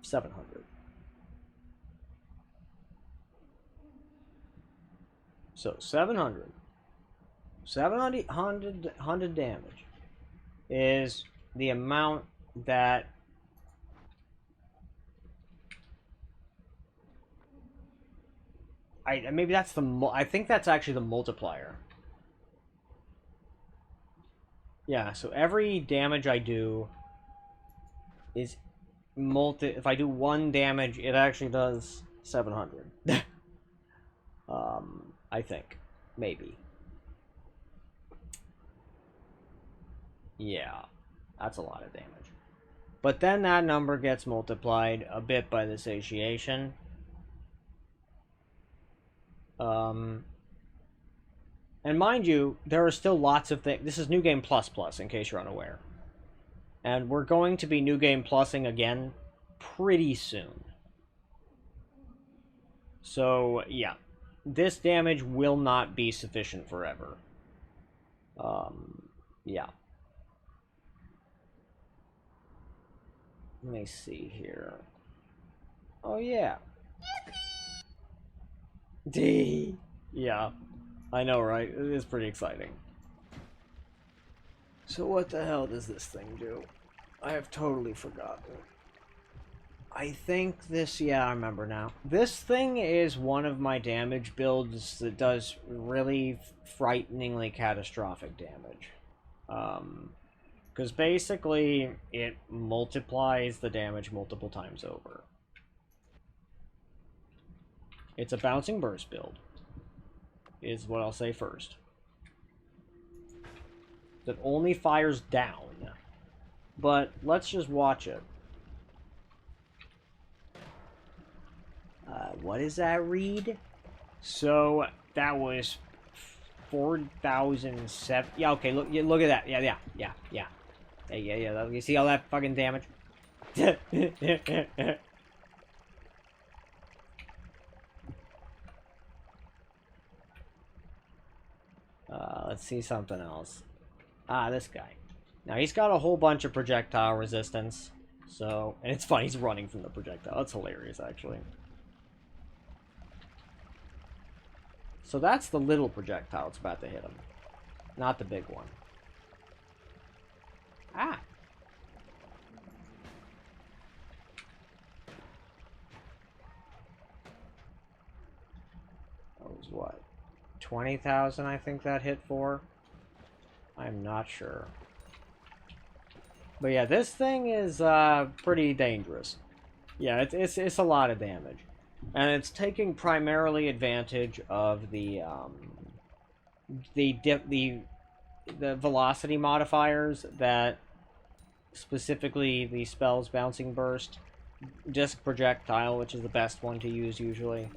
700. So 700 damage is the amount that maybe that's the I think that's actually the multiplier. Yeah, so every damage I do is if I do 1 damage, it actually does 700. I think. Maybe. Yeah, that's a lot of damage. But then that number gets multiplied a bit by the satiation. And mind you, there are still lots of things. This is New Game Plus Plus, in case you're unaware. And we're going to be New Game Plusing again pretty soon. So, yeah. This damage will not be sufficient forever. Yeah. Let me see here. Oh, yeah. D. Yeah. I know, right? It is pretty exciting. So what the hell does this thing do? I have totally forgotten. I think this... Yeah, I remember now. This thing is one of my damage builds that does really frighteningly catastrophic damage. Because basically, it multiplies the damage multiple times over. It's a bouncing burst build, is what I'll say first. That only fires down. But let's just watch it. What is that read? So that was 4,007. Yeah, okay. Look at that. Yeah. You see all that fucking damage? Let's see something else. This guy. Now, he's got a whole bunch of projectile resistance. So, and it's funny, he's running from the projectile. That's hilarious, actually. So that's the little projectile that's about to hit him. Not the big one. Ah! That was what? 20,000, I think that hit for? I'm not sure. But yeah, this thing is pretty dangerous. Yeah, it's a lot of damage. And it's taking primarily advantage of the velocity modifiers that specifically the spells Bouncing Burst, Disc Projectile, which is the best one to use usually.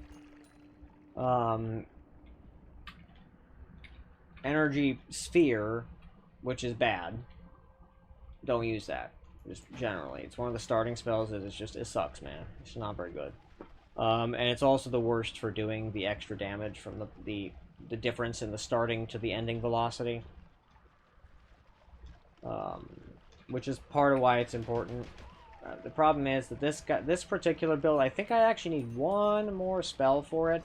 Energy Sphere, which is bad. Don't use that. Just generally. It's one of the starting spells that it sucks, man. It's not very good. And it's also the worst for doing the extra damage from the difference in the starting to the ending velocity. Which is part of why it's important. The problem is that this particular build, I think I actually need one more spell for it.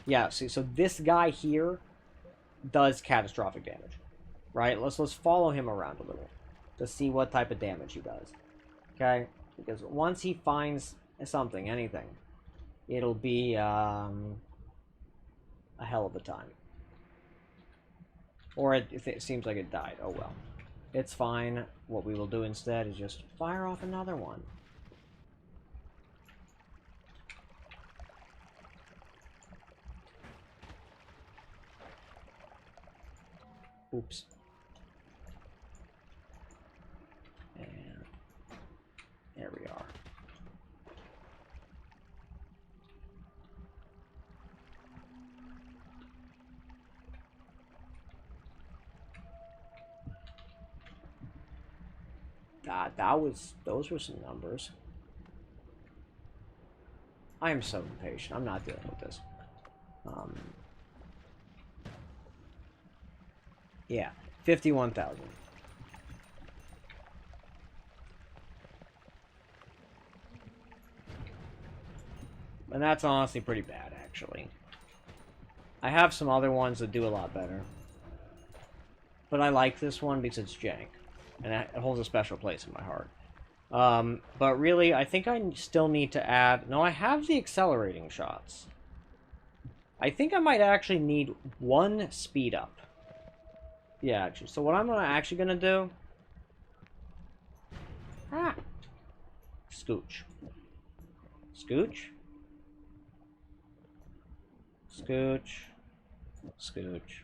Yeah, see, so this guy here does catastrophic damage. Right? Let's follow him around a little to see what type of damage he does. Okay? Because once he finds something, anything, it'll be a hell of a time. Or if it seems like it died, oh well. It's fine. What we will do instead is just fire off another one. Oops. And there we are. God, those were some numbers. I am so impatient. I'm not dealing with this. Yeah, 51,000. And that's honestly pretty bad, actually. I have some other ones that do a lot better. But I like this one because it's jank. And it holds a special place in my heart. But really, I think I still need to add... No, I have the accelerating shots. I think I might actually need one speed up. Yeah, actually. So what I'm actually gonna do... Ah! Scooch. Scooch. Scooch. Scooch.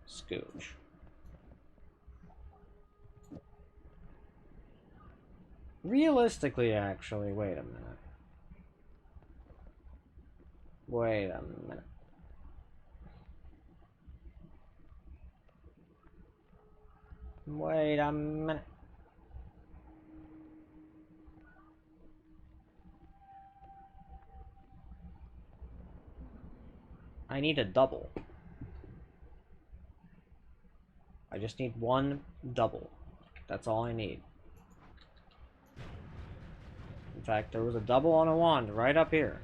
Scooch. Realistically, actually, wait a minute. Wait a minute. Wait a minute. I need a double. I just need one double. That's all I need. In fact, there was a double on a wand right up here.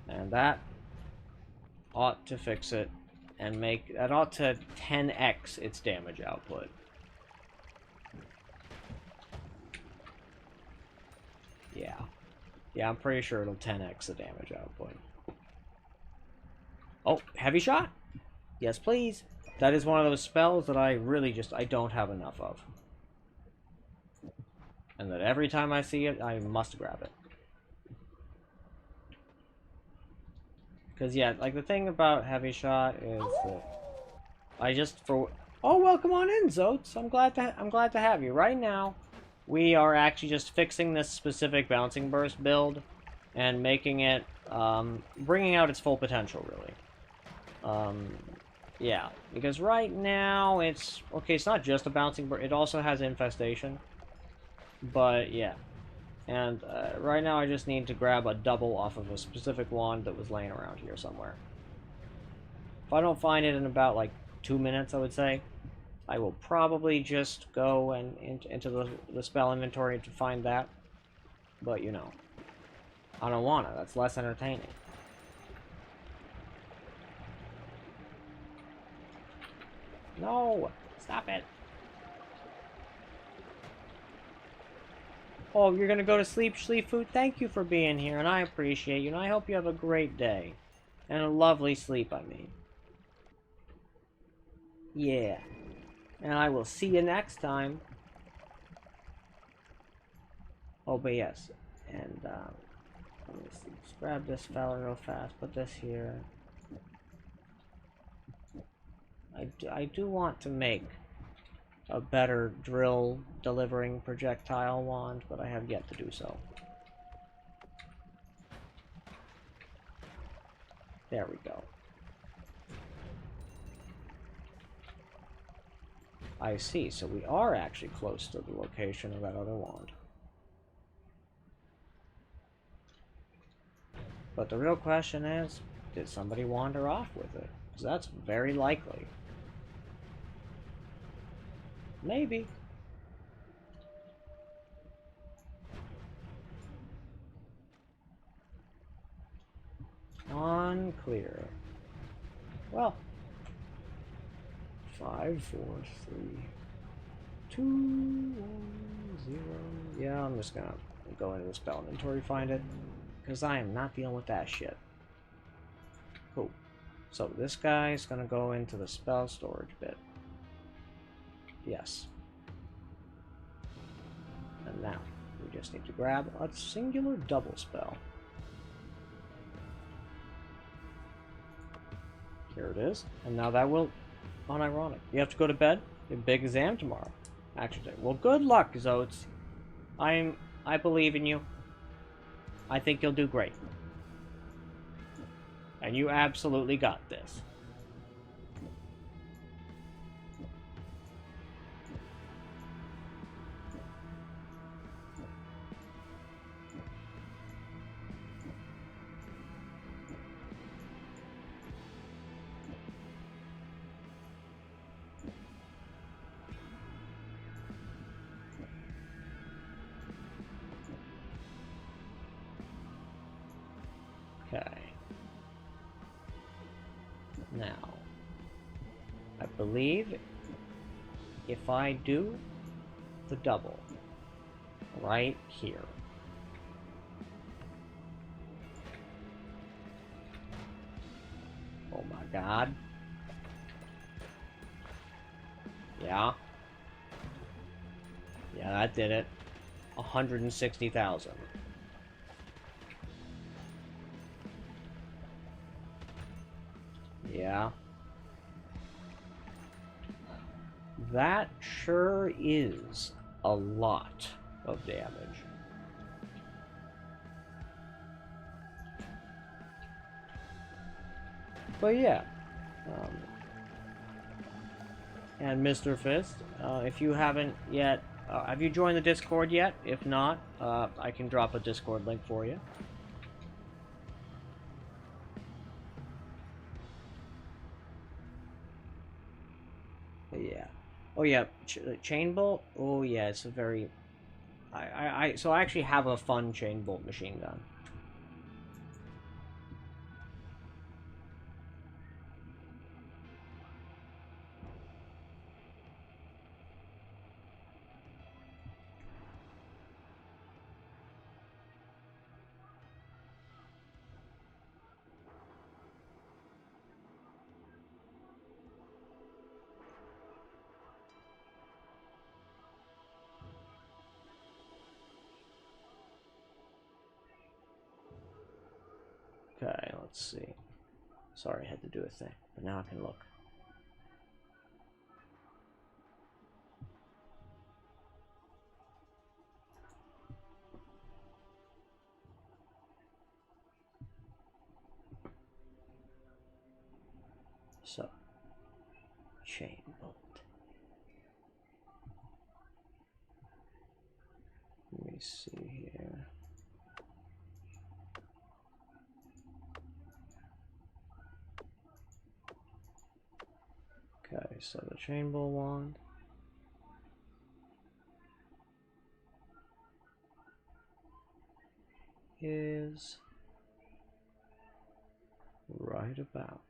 And that ought to fix it and make... That ought to 10x its damage output. Yeah. Yeah, I'm pretty sure it'll 10x the damage output. Oh, heavy shot? Yes, please. That is one of those spells that I really just... I don't have enough of. And that every time I see it, I must grab it. Because, yeah, like, the thing about heavy shot is that I just... Oh, welcome on in, Zotes. I'm glad to have you. Right now, we are actually just fixing this specific bouncing burst build and making it, bringing out its full potential, really. Yeah, because right now it's... Okay, it's not just a bouncing burst, it also has infestation. But, yeah. And right now I just need to grab a double off of a specific wand that was laying around here somewhere. If I don't find it in about, like, 2 minutes, I would say, I will probably just go and into the spell inventory to find that. But, you know, I don't want to. That's less entertaining. No! Stop it! Oh, you're gonna go to sleep, Sleefood? Thank you for being here, and I appreciate you, and I hope you have a great day. And a lovely sleep, I mean. Yeah. And I will see you next time. Oh, but yes. And, let me see. Just grab this fella real fast. Put this here. I do want to make a better drill delivering projectile wand, but I have yet to do so. There we go. I see, so we are actually close to the location of that other wand. But the real question is, did somebody wander off with it? Because that's very likely. Maybe. Unclear. Well. 5, 4, 3, 2, 1, 0. Yeah, I'm just gonna go into the spell inventory, find it. Because I am not dealing with that shit. Cool. So this guy is gonna go into the spell storage bit. Yes. And now, we just need to grab a singular double spell. Here it is. And now that will... Unironic. You have to go to bed? You have a big exam tomorrow. Actually, well, good luck, Zotes. I believe in you. I think you'll do great. And you absolutely got this. Okay. Now, I believe if I do the double right here. Oh my god. Yeah. Yeah, that did it. 160,000. Yeah. That sure is a lot of damage. But yeah. And Mr. Fist, if you haven't yet, have you joined the Discord yet? If not, I can drop a Discord link for you. Yeah. Oh yeah, chain bolt. Oh yeah, it's a very. So I actually have a fun chain bolt machine gun. Okay, let's see. Sorry, I had to do a thing, but now I can look. So, chain bolt. Let me see here. Okay, so the chain bolt wand. Is right about.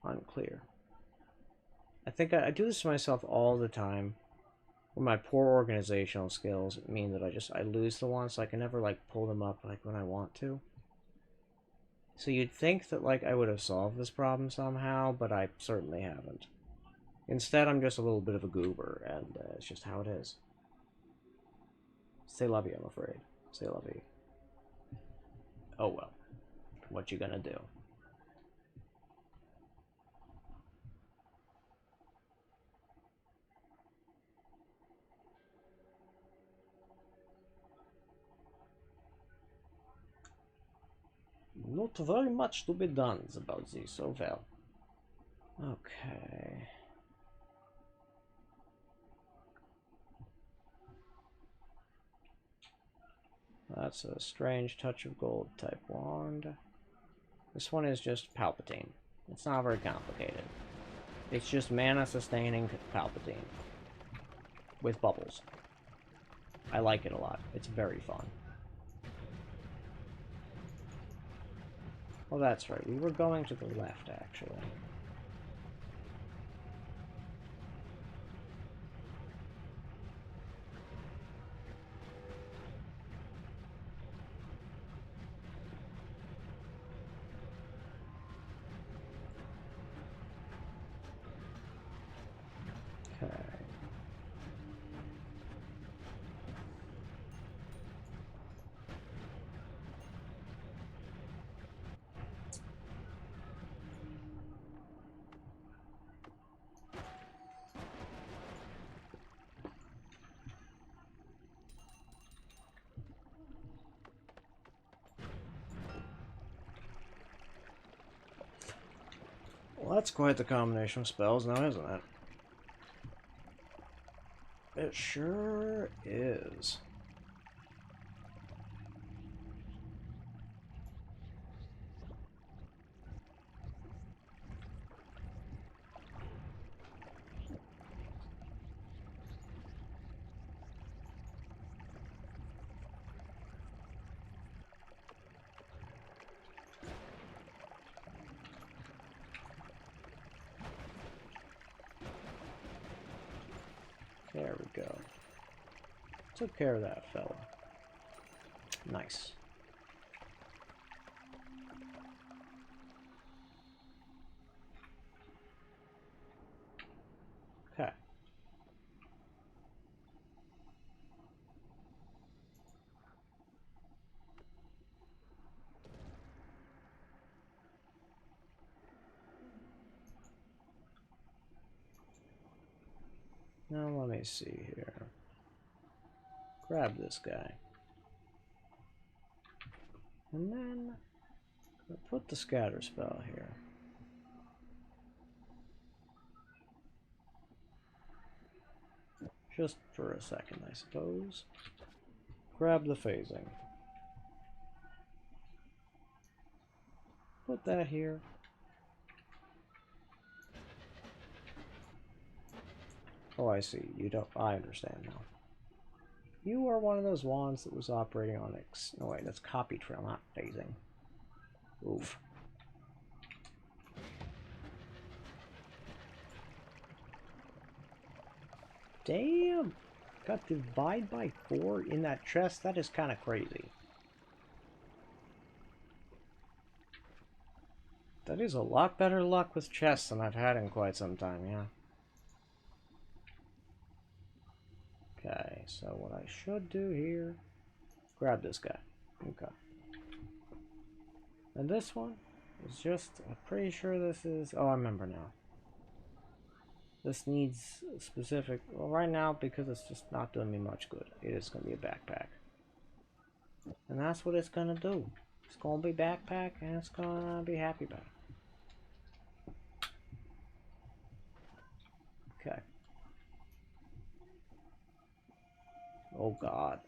Unclear. I think I do this to myself all the time. Where my poor organizational skills mean that I lose the ones, so I can never like pull them up like when I want to. So you'd think that like I would have solved this problem somehow, but I certainly haven't. Instead, I'm just a little bit of a goober, and it's just how it is. C'est la vie, I'm afraid. C'est la vie. Oh well. What you gonna do? Not very much to be done about this, oh well. Okay. That's a strange touch of gold type wand. This one is just Palpatine. It's not very complicated. It's just mana sustaining Palpatine. With bubbles. I like it a lot. It's very fun. Oh, that's right. We were going to the left, actually. Okay. Well, that's quite the combination of spells now, isn't it? It sure is. There we go. Took care of that fella. Nice. Okay. Now let me see here. Grab this guy. And then put the scatter spell here. Just for a second, I suppose. Grab the phasing. Put that here. Oh, I see. You don't... I understand now. You are one of those wands that was operating on No, wait, that's copy trail, not phasing. Oof. Damn! Got divide by 4 in that chest? That is kind of crazy. That is a lot better luck with chests than I've had in quite some time, yeah. Okay, so what I should do here... Grab this guy. Okay. And this one is just... I'm pretty sure this is... Oh, I remember now. This needs specific... Well, right now, because it's just not doing me much good, it is going to be a backpack. And that's what it's going to do. It's going to be backpack, and it's going to be happy pack. Okay. Oh god.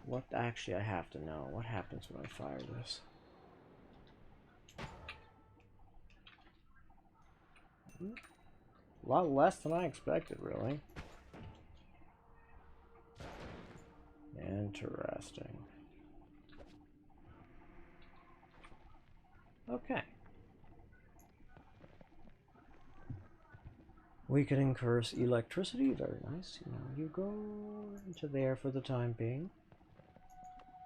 What actually I have to know? What happens when I fire this? A lot less than I expected, really. Interesting. Okay. Weakening curse electricity, very nice. Now you go into there for the time being.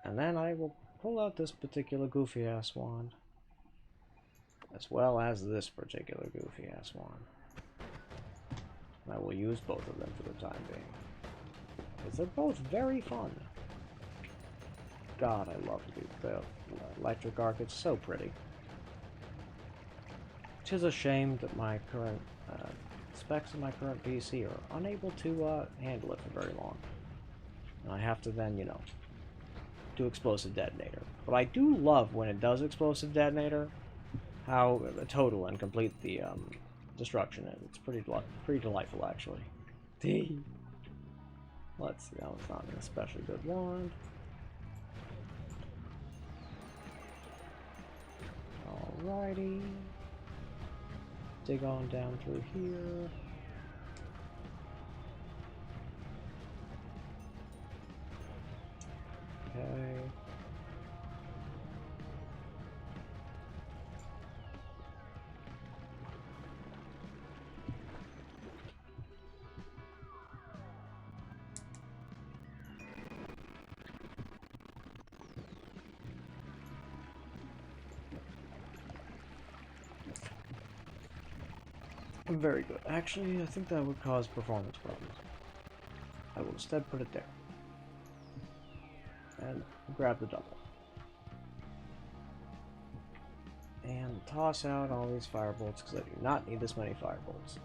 And then I will pull out this particular goofy-ass wand. As well as this particular goofy-ass wand. I will use both of them for the time being. Because they're both very fun. God, I love the electric arc. It's so pretty. Tis a shame that my current specs of my current PC are unable to handle it for very long. And I have to then, you know, do explosive detonator. But I do love when it does explosive detonator, how total and complete the destruction is. It's pretty delightful, actually. Let's see, that was not an especially good wand. Alrighty. dig on down through here. Okay. Very good. Actually, I think that would cause performance problems. I will instead put it there. And grab the double. And toss out all these firebolts, because I do not need this many firebolts.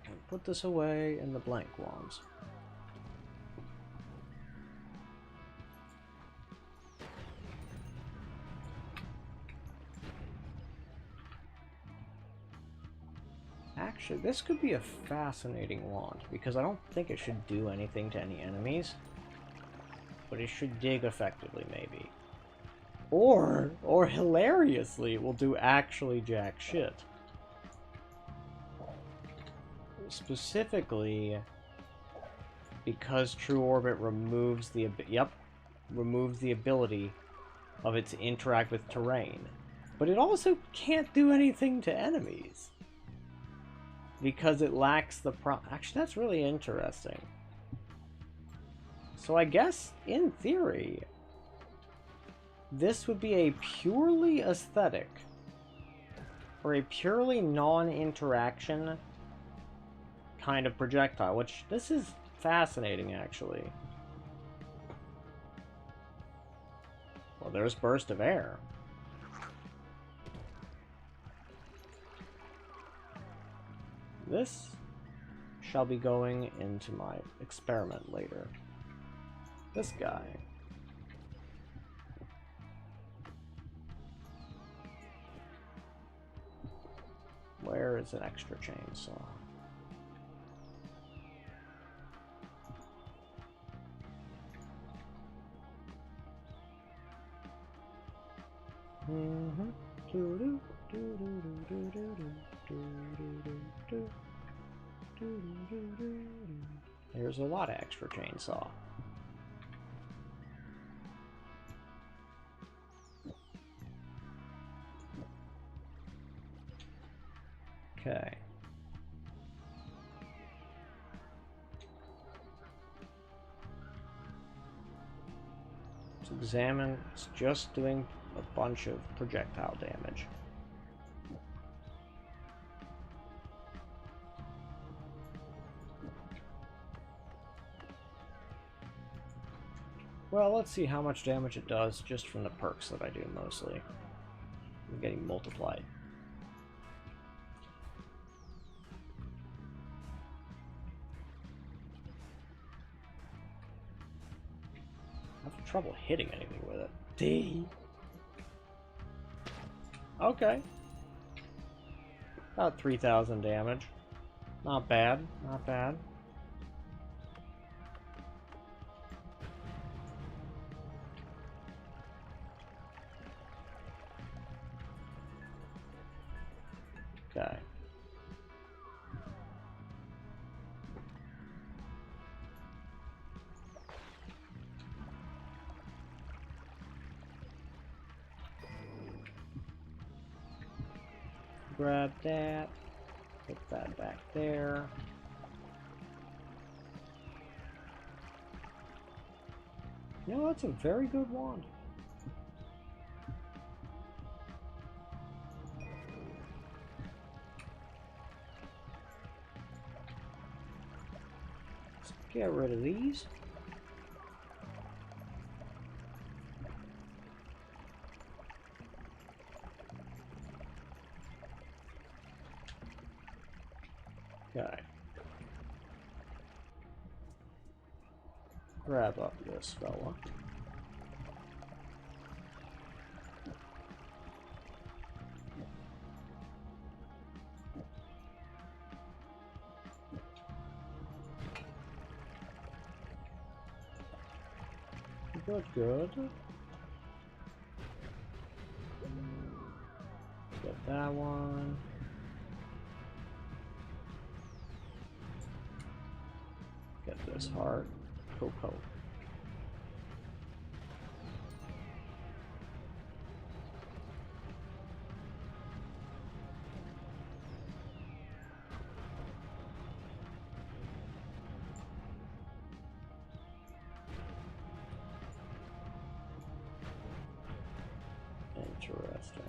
And put this away in the blank wands. Actually, this could be a fascinating wand, because I don't think it should do anything to any enemies. But it should dig effectively, maybe. Or hilariously, it will do actually jack shit. Specifically, because True Orbit removes the removes the ability of it to interact with terrain. But it also can't do anything to enemies. Because it lacks the Actually, that's really interesting. So I guess, in theory, this would be a purely aesthetic, or a purely non-interaction kind of projectile, which this is fascinating, actually. Well, there's burst of air. This shall be going into my experiment later. This guy. Where is an extra chainsaw? There's a lot of extra chainsaw. Okay. Let's examine. It's just doing a bunch of projectile damage. Well, let's see how much damage it does just from the perks that I do mostly. I'm getting multiplied. I have trouble hitting anything with it. D. Okay. About 3,000 damage. Not bad, not bad. Okay. Grab that. Put that back there. You know, that's a very good wand. Let's get rid of these. Okay. Grab up this fella. Good, good. that one. Get this heart. Cool. Interesting.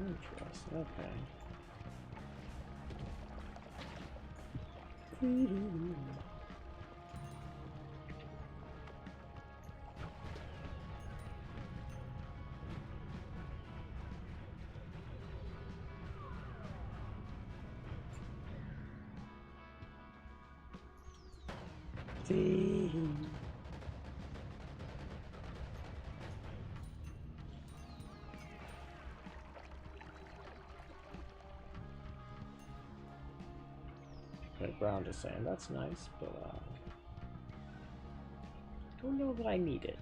Interesting, okay. Ground is saying that's nice, but don't know that I need it.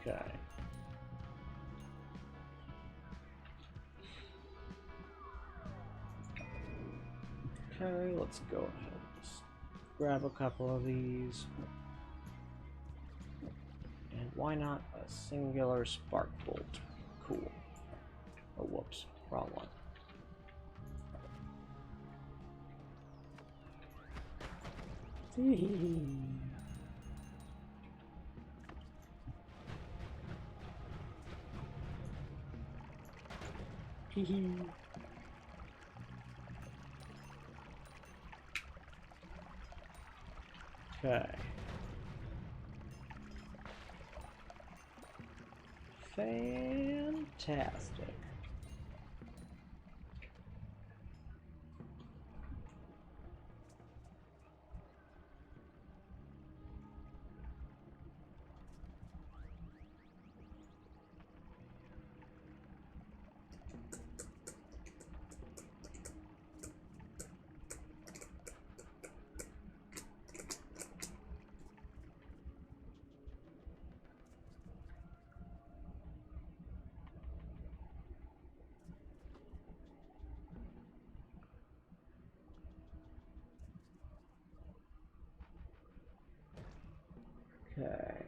Okay. Okay, let's go ahead and just grab a couple of these. And why not a singular spark bolt? Cool. Oh, whoops. Wrong one. Okay. Fantastic. Okay.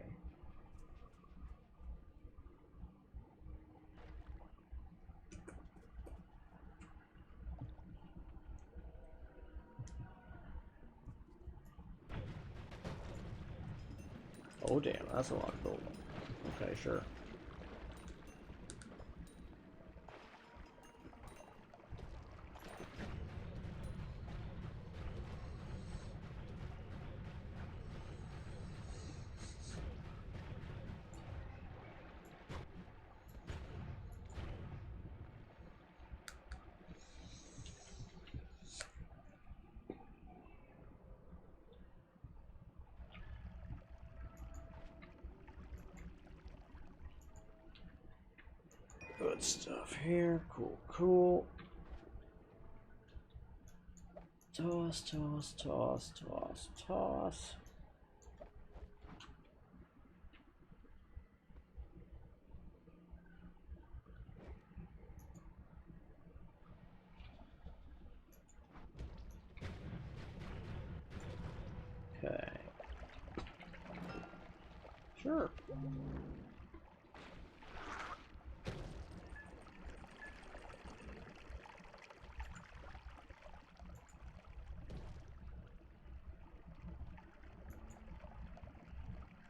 Oh damn, that's a lot of gold. Okay, sure. Good stuff here. Cool. Toss. Okay. Sure.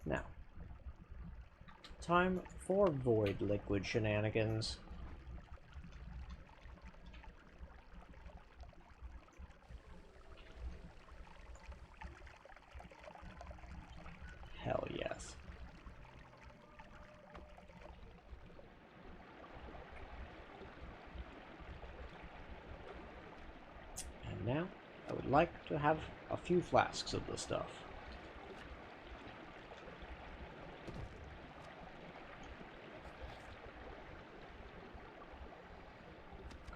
Now, time for void liquid shenanigans. Hell yes. now, I would like to have a few flasks of the stuff.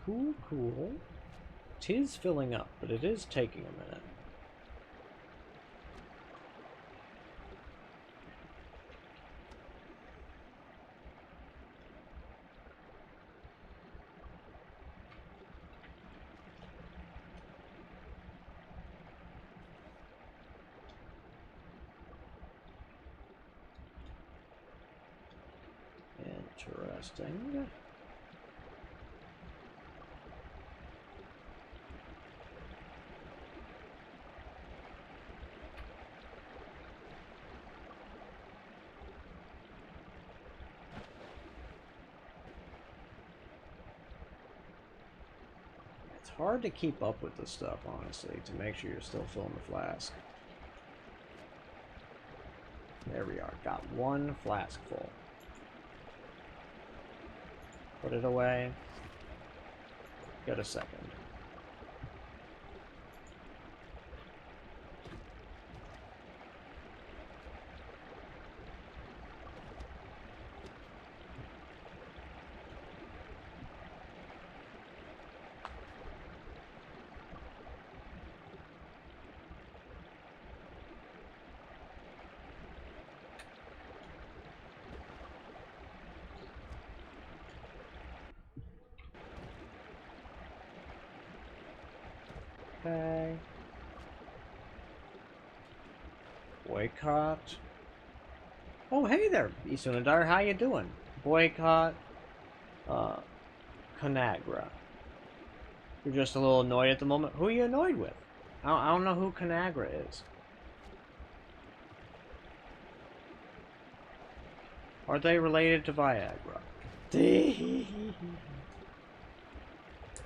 Cool, cool. 'Tis filling up, but it is taking a minute. Interesting. It's hard to keep up with this stuff, honestly, to make sure you're still filling the flask. There we are. Got one flask full. Put it away. Get a second. Okay. Boycott. Oh, hey there, Isunadar. How you doing? Boycott. Conagra. You're just a little annoyed at the moment. Who are you annoyed with? I don't know who Conagra is. Are they related to Viagra?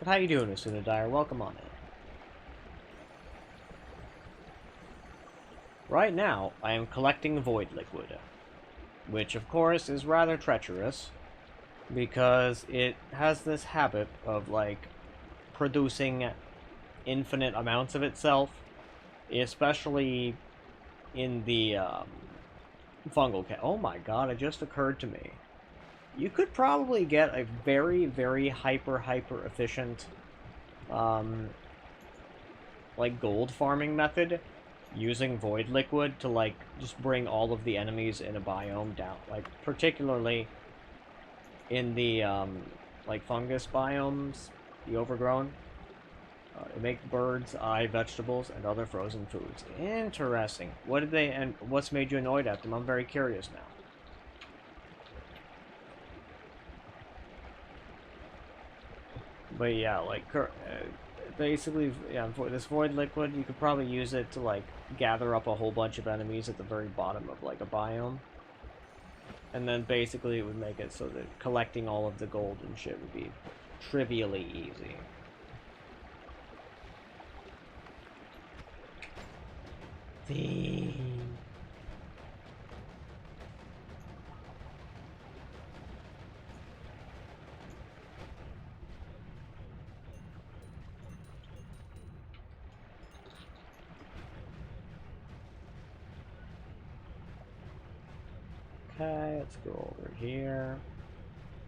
But how you doing, Isunadar? Welcome on in. Right now, I am collecting void liquid, which of course is rather treacherous, because it has this habit of, like, producing infinite amounts of itself, especially in the, fungal cat. Oh my god, it just occurred to me. You could probably get a very, very hyper efficient, like, gold farming method using void liquid to, like, just bring all of the enemies in a biome down, like, particularly in the, like, fungus biomes, the overgrown. They make birds, eye, vegetables, and other frozen foods. Interesting. What did they, and what's made you annoyed at them? I'm very curious now. But yeah, like, basically, yeah, for this void liquid, you could probably use it to, like, gather up a whole bunch of enemies at the very bottom of, like, a biome. And then basically it would make it so that collecting all of the gold and shit would be trivially easy. Okay, let's go over here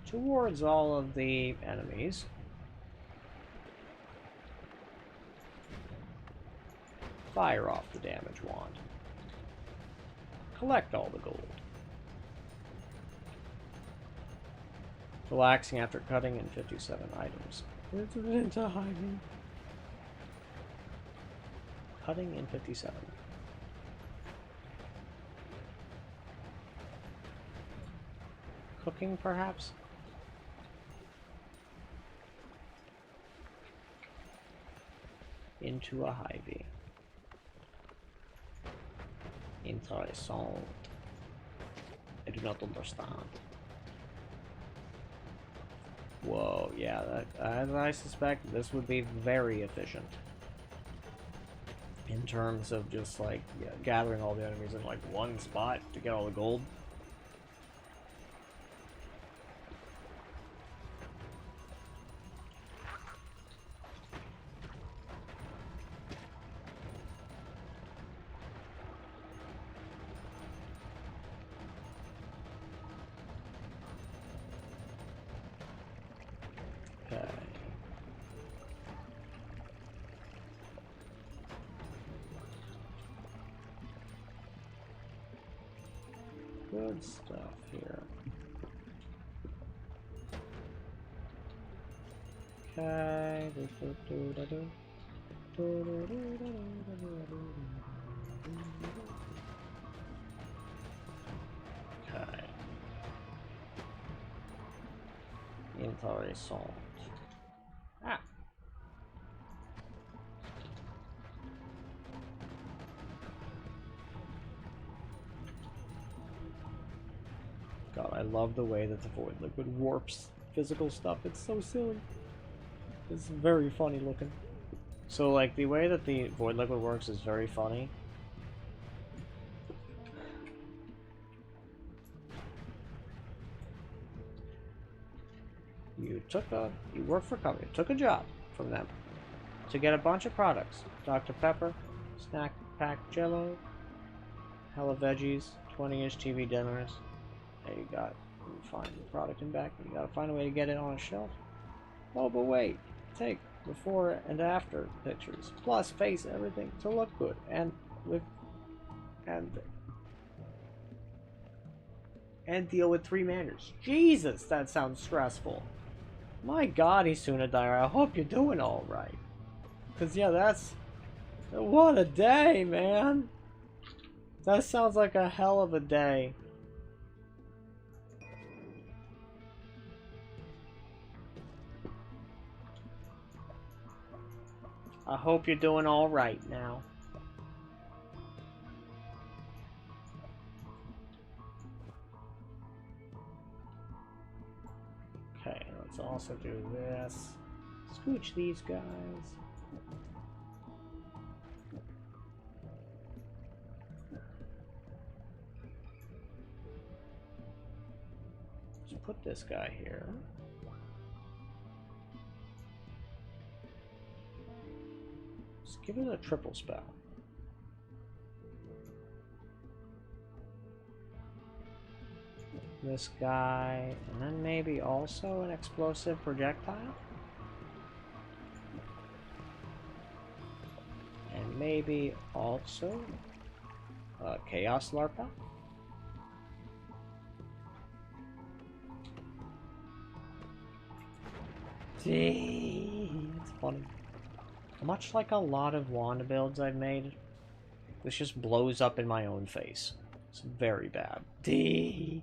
towards all of the enemies. Fire off the damage wand. Collect all the gold. Relaxing after cutting in 57 items. It's into hiding. Cutting in 57. Cooking, perhaps? Into a Hy-Vee. Interessant. I do not understand. Whoa, yeah, that, as I suspect, this would be very efficient. In terms of just, like, yeah, gathering all the enemies in, like, one spot to get all the gold. good stuff here. Okay. Okay. Inventory salt. Ah. God, I love the way that the void liquid warps physical stuff. It's so silly. It's very funny looking. So, like, the way that the void liquid works is very funny. You work for a company, took a job from them to get a bunch of products. Dr. Pepper, snack pack Jello, hella veggies, 20-inch TV dinners. There you got. You find the product in back, you gotta find a way to get it on a shelf. Oh, but wait, take before and after pictures, plus face everything to look good, and deal with 3 manners. Jesus, that sounds stressful. My God, Isuna Dyer, I hope you're doing all right. Cause yeah, what a day, man. That sounds like a hell of a day. I hope you're doing all right now. Okay, let's also do this. Scooch these guys. Let's put this guy here. Let's give it a triple spell. This guy, and then maybe also an explosive projectile? And maybe also a Chaos Larpa? Gee, it's funny. Much like a lot of wand builds I've made, this just blows up in my own face. It's very bad. Does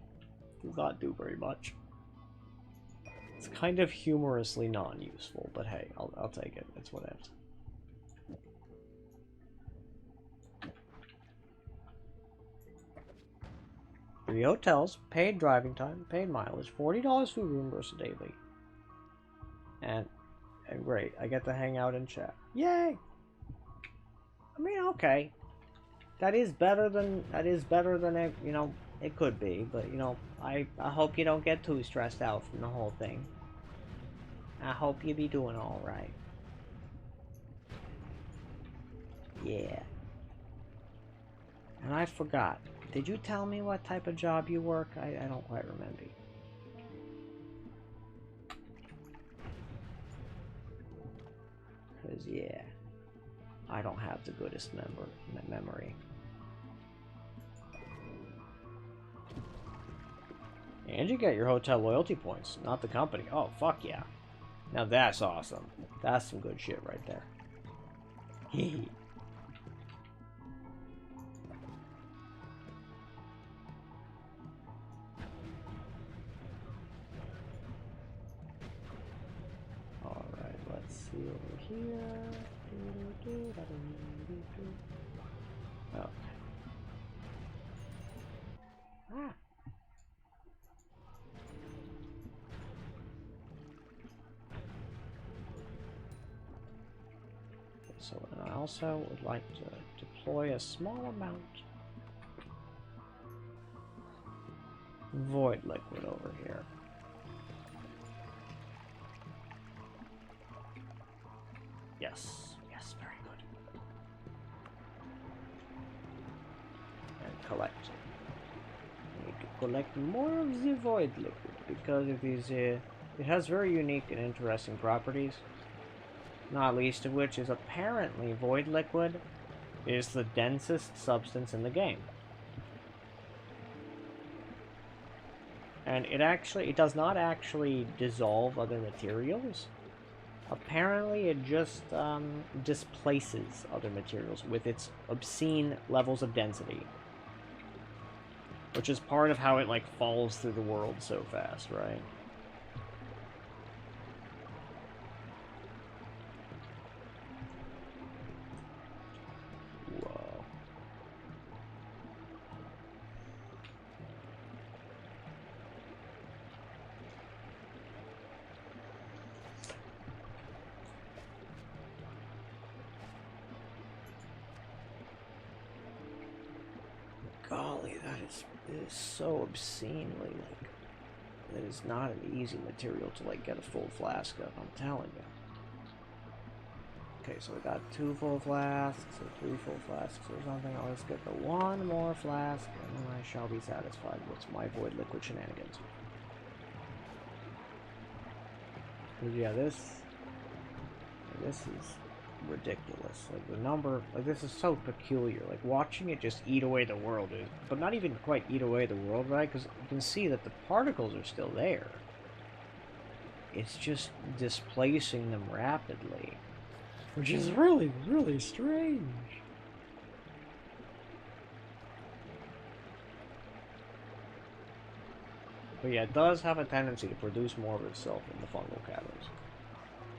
not do very much. It's kind of humorously non-useful, but hey, I'll take it. It's whatever. Three hotels, paid driving time, paid mileage, $40 food reimbursed daily. And great, I get to hang out and chat. Yay! I mean, okay. That is better than you know, it could be, but you know, I hope you don't get too stressed out from the whole thing. I hope you be doing all right. Yeah. And I forgot. Did you tell me what type of job you work? I don't quite remember. Cause yeah, I don't have the goodest memory. And you get your hotel loyalty points, not the company. Oh, fuck yeah. Now that's awesome. That's some good shit right there. Hee. Alright, let's see over here. Okay. Ah. So, and I also would like to deploy a small amount void liquid over here. Yes, yes, very good. And collect. We need to collect more of the void liquid because it has very unique and interesting properties. Not least of which is apparently void liquid is the densest substance in the game. And it does not actually dissolve other materials. Apparently, it just displaces other materials with its obscene levels of density. Which is part of how it, like, falls through the world so fast, right? Whoa. Golly, it is so obscenely, like, it is not an easy material to, like, get a full flask of, I'm telling you. Okay, so we got 2 full flasks, or 3 full flasks or something. Let's get the 1 more flask, and then I shall be satisfied with my void liquid shenanigans. Cause yeah, this is ridiculous. Like, the number, like, this is so peculiar. Like, watching it just eat away the world is, but not even quite eat away the world, right? Because you can see that the particles are still there. It's just displacing them rapidly, which is really, really strange. But yeah, it does have a tendency to produce more of itself in the fungal caverns.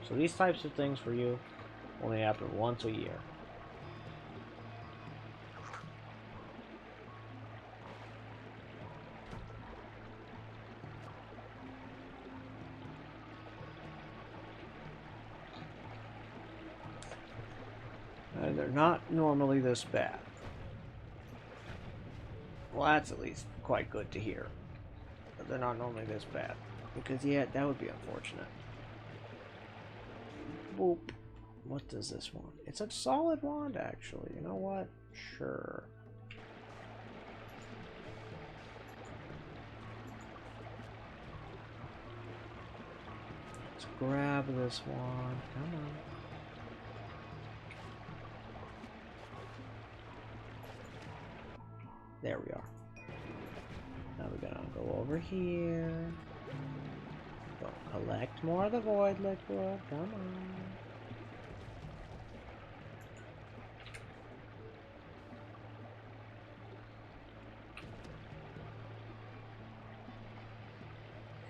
So these types of things for you only happen once a year. And they're not normally this bad. Well, that's at least quite good to hear. But they're not normally this bad. Because, yeah, that would be unfortunate. Boop. What does this want? It's a solid wand, actually. You know what? Sure. Let's grab this wand. Come on. There we are. Now we're gonna go over here. Go collect more of the void liquid. Come on.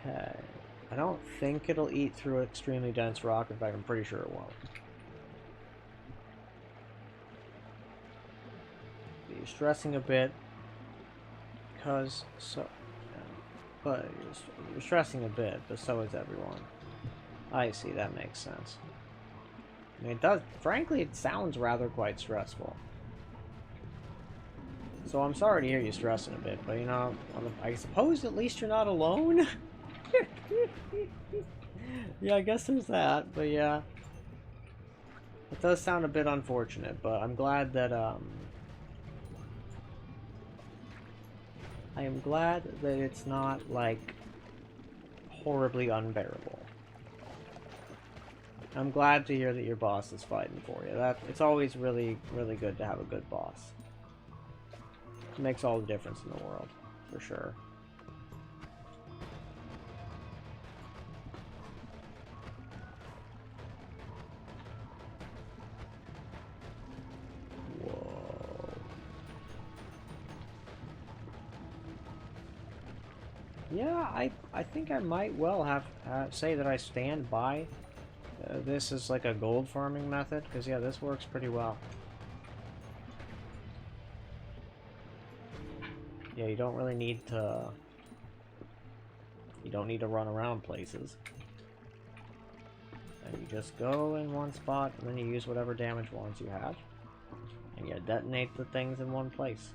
Okay. I don't think it'll eat through extremely dense rock. In fact, I'm pretty sure it won't. You're stressing a bit. Because, so... But you're stressing a bit, but so is everyone. I see, that makes sense. I mean, it does... Frankly, it sounds rather quite stressful. So I'm sorry to hear you stressing a bit, but you know, I suppose at least you're not alone? Yeah, I guess there's that, but yeah. It does sound a bit unfortunate, but I'm glad that, I am glad that it's not, like, horribly unbearable. I'm glad to hear that your boss is fighting for you. It's always really, really good to have a good boss. It makes all the difference in the world, for sure. Yeah, I think I might well have say that I stand by this is like a gold farming method, because yeah, this works pretty well. Yeah, you don't really need to... You don't need to run around places. And you just go in one spot, and then you use whatever damage wands you have. And you detonate the things in one place.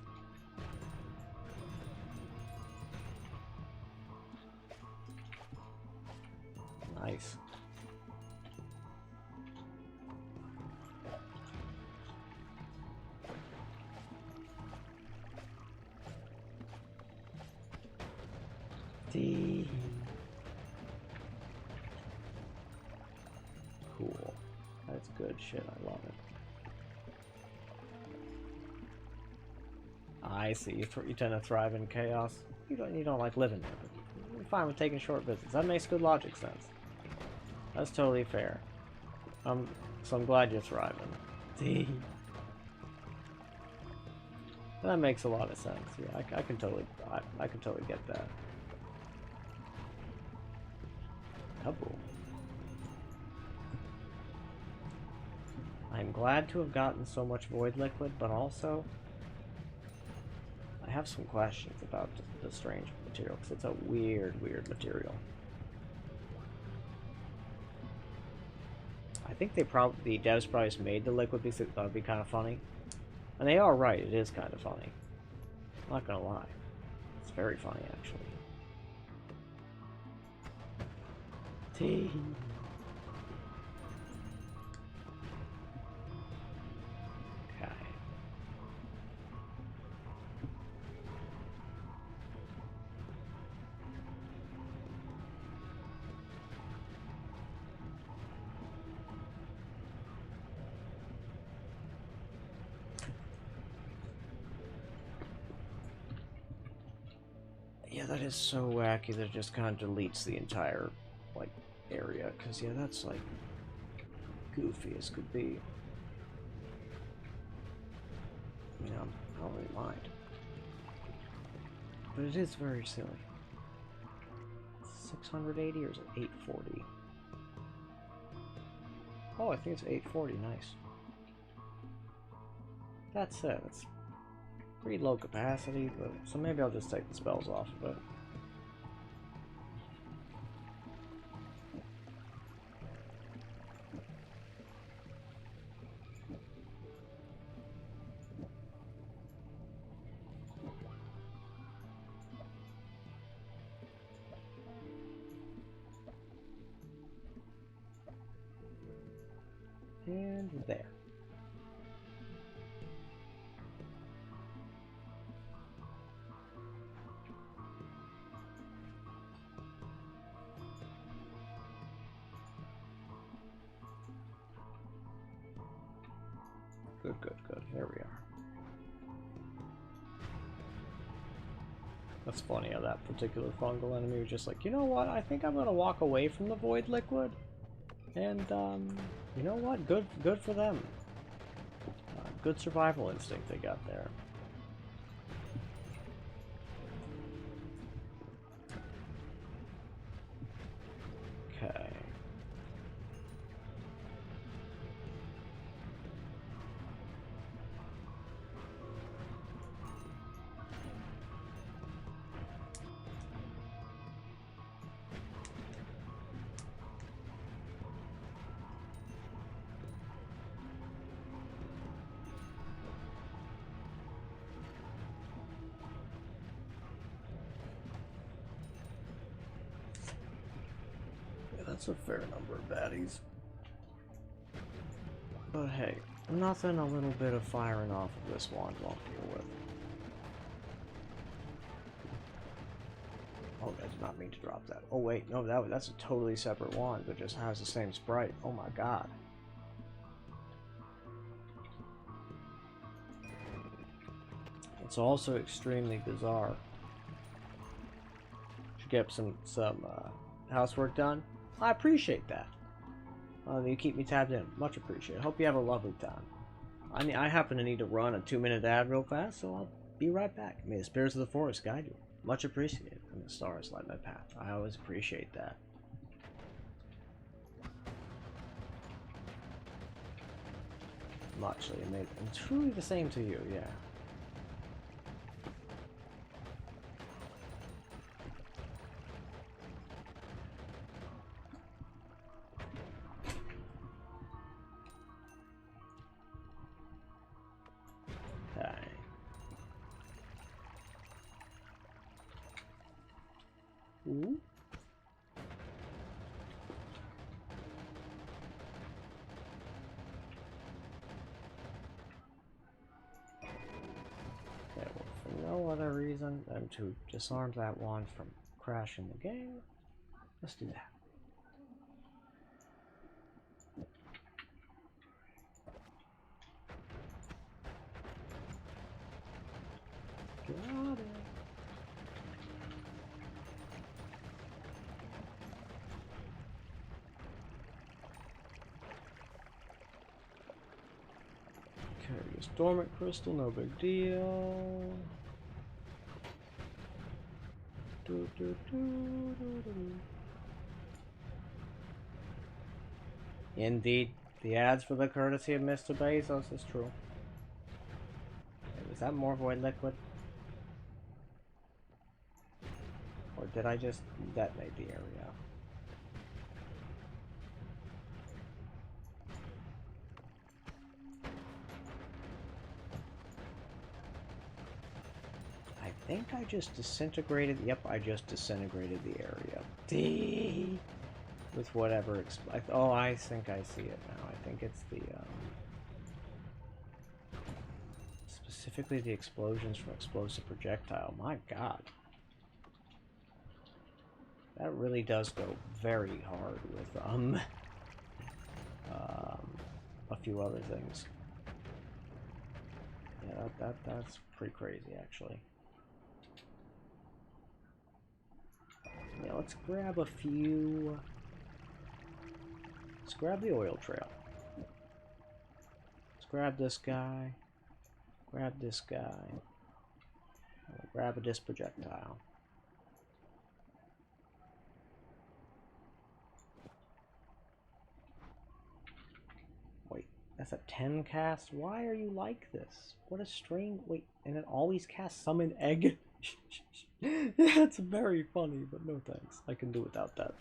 Nice. Cool. That's good shit. I love it. I see. You tend to thrive in chaos. You don't like living there, but fine with taking short visits. That makes good logic sense. That's totally fair. So I'm glad you're thriving. That makes a lot of sense. Yeah, I can totally get that. Couple. I'm glad to have gotten so much void liquid, but also I have some questions about the strange material because it's a weird material. I think the devs probably just made the liquid because it would be kind of funny. And they are right, it is kind of funny. I'm not gonna lie. It's very funny, actually. Tee. Okay. Yeah, that is so wacky that it just kind of deletes the entire, like, area. Because, yeah, that's, like, goofy as could be. You know, I don't really mind. But it is very silly. 680 or is it 840? Oh, I think it's 840. Nice. That's it. It's pretty low capacity, but so maybe I'll just take the spells off of it. And there. Good. There we are. That's funny how that particular fungal enemy was just like, you know what, I think I'm gonna walk away from the void liquid. And, you know what, good for them. Good survival instinct they got there. Okay. That's a fair number of baddies. But hey, nothing a little bit of firing off of this wand won't deal with. Oh, I did not mean to drop that. Oh wait, no, that's a totally separate wand, but just has the same sprite. Oh my god. It's also extremely bizarre. Should get some housework done. I appreciate that. You keep me tapped in. Much appreciated. Hope you have a lovely time. I happen to need to run a 2-minute ad real fast, so I'll be right back. May the spirits of the forest guide you. Much appreciated. And the stars light my path. I always appreciate that. Muchly amazing. And truly the same to you, yeah. Ooh. Okay, well, for no other reason than to disarm that wand from crashing the game, let's do that. Got it. Carry a dormant crystal, no big deal. Do, do, do, do, do. Indeed, the ads for the courtesy of Mr. Bezos is true. Was that more void liquid? Or did I just detonate the area? I think I just disintegrated. Yep, I just disintegrated the area. D with whatever. Oh, I think I see it now. I think it's the specifically the explosions from explosive projectile. My God, that really does go very hard with a few other things. Yeah, that's pretty crazy actually. Yeah, let's grab a few. Let's grab the oil trail. Let's grab this guy. Grab this guy. Grab a disc projectile. Wait, that's a 10 cast? Why are you like this? What a strange... Wait, and it always casts summon egg? Yeah, it's very funny, but no thanks. I can do without that.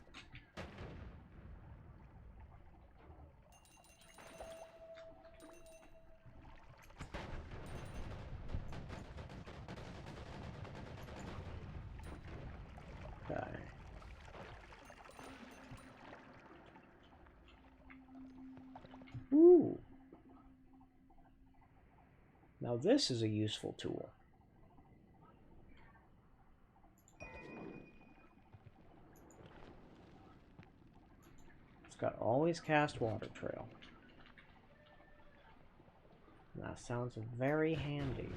Okay. Ooh. Now this is a useful tool. It's got always cast water trail. That sounds very handy.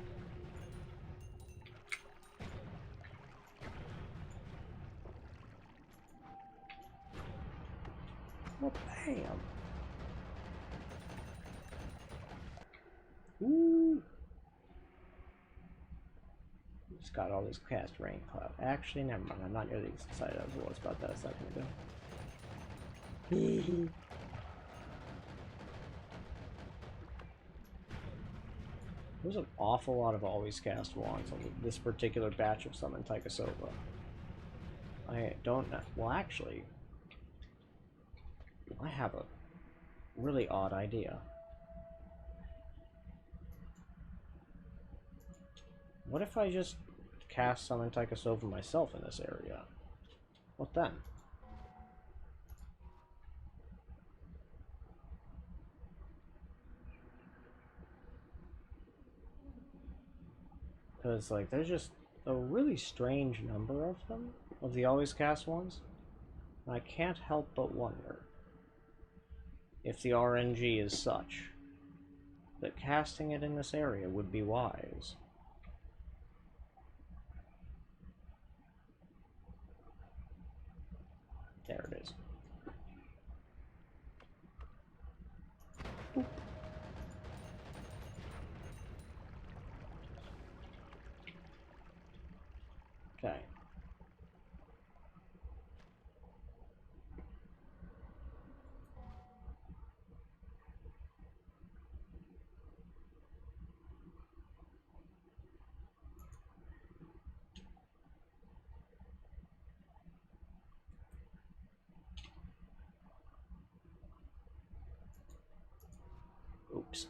Well, bam! Ooh! Just got all these cast rain cloud. Actually, never mind. I'm not nearly as excited as I was about that a second ago. There's an awful lot of always cast wands on this particular batch of Summon Taikasova. I don't know. Well, actually, I have a really odd idea. What if I just cast Summon Taikasova myself in this area? What then? Because, like, there's just a really strange number of them, of the always cast ones. And I can't help but wonder if the RNG is such that casting it in this area would be wise. There it is. Boop. Okay. Oops.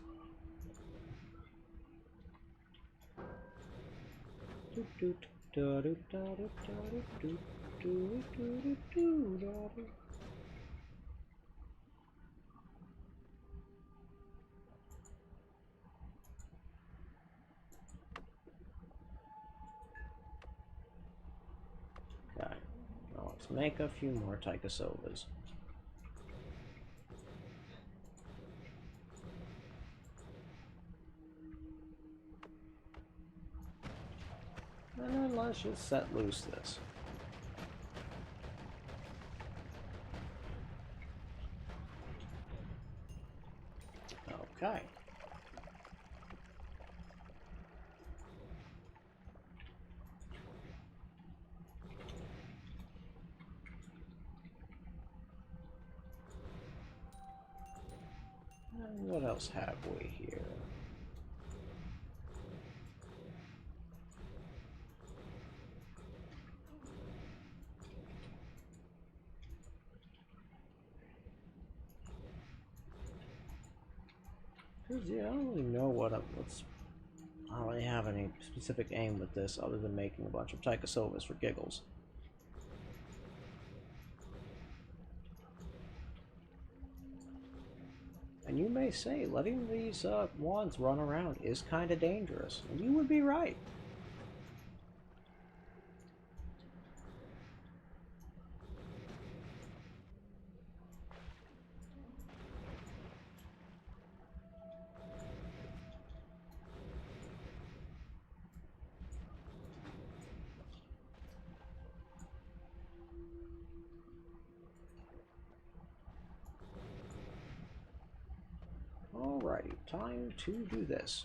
Okay, now let's make a few more Taikasovas. And then let's just set loose this. Okay. What else have we here? Yeah, I don't really know what's. I don't really have any specific aim with this other than making a bunch of Tychosovas for giggles. And you may say, letting these wands run around is kind of dangerous. And you would be right. Alrighty, time to do this.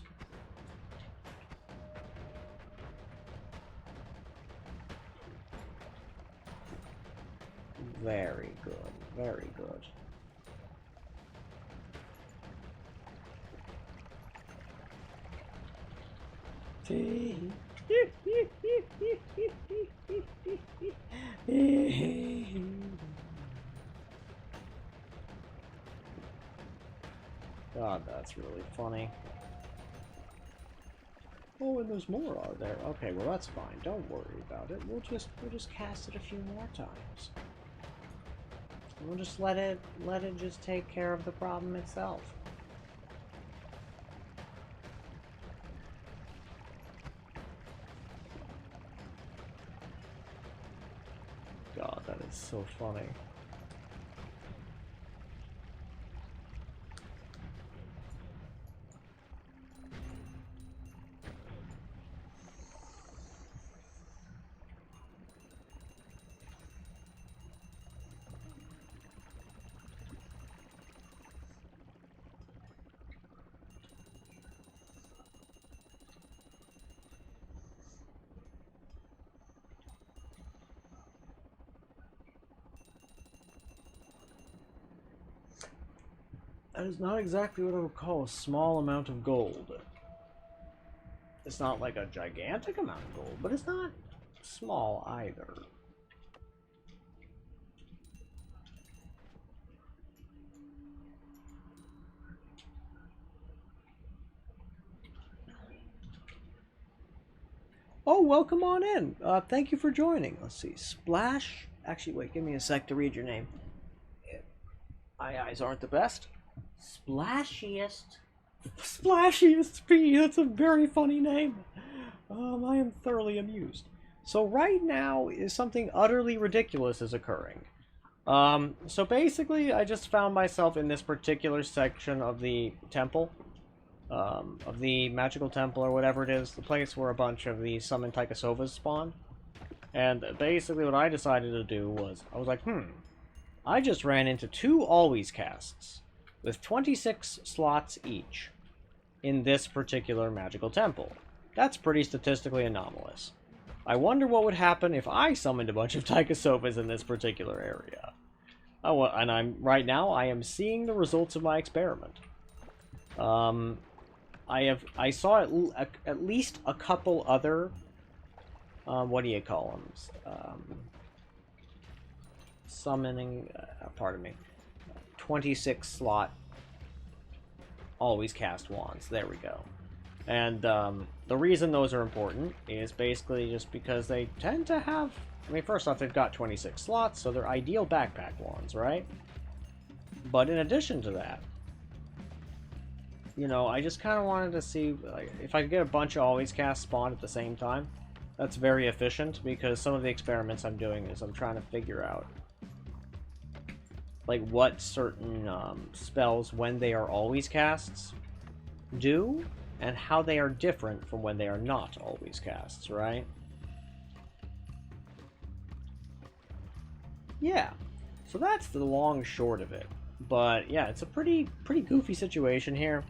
Very good, very good. God, that's really funny. Oh, and there's more, are there? Okay, well that's fine. Don't worry about it. We'll just cast it a few more times. We'll just let it just take care of the problem itself. God, that is so funny. That is not exactly what I would call a small amount of gold. It's not like a gigantic amount of gold, but it's not small either. Oh, welcome on in. Thank you for joining. Let's see. Splash. Actually, wait, give me a sec to read your name. My eyes aren't the best. Splashiest. Splashiest P. That's a very funny name. I am thoroughly amused. So right now is something utterly ridiculous is occurring. So basically, I just found myself in this particular section of the temple. Of the magical temple or whatever it is. The place where a bunch of the summoned Tychosovas spawn. And basically what I decided to do was, I was like, I just ran into 2 always casts with 26 slots each in this particular magical temple. That's pretty statistically anomalous. I wonder what would happen if I summoned a bunch of Tychosovas in this particular area. Oh, and right now I am seeing the results of my experiment. I saw at least a couple other what do you call them? Summoning, pardon me, 26 slot always cast wands. There we go. And the reason those are important is basically just because they tend to have, I mean, first off, they've got 26 slots, so they're ideal backpack wands, right? But in addition to that, you know, I just kind of wanted to see like, if I could get a bunch of always cast spawned at the same time. That's very efficient, because some of the experiments I'm doing is I'm trying to figure out like what certain spells, when they are always casts, do, and how they are different from when they are not always casts, right? Yeah, so that's the long short of it. But yeah, it's a pretty goofy situation here.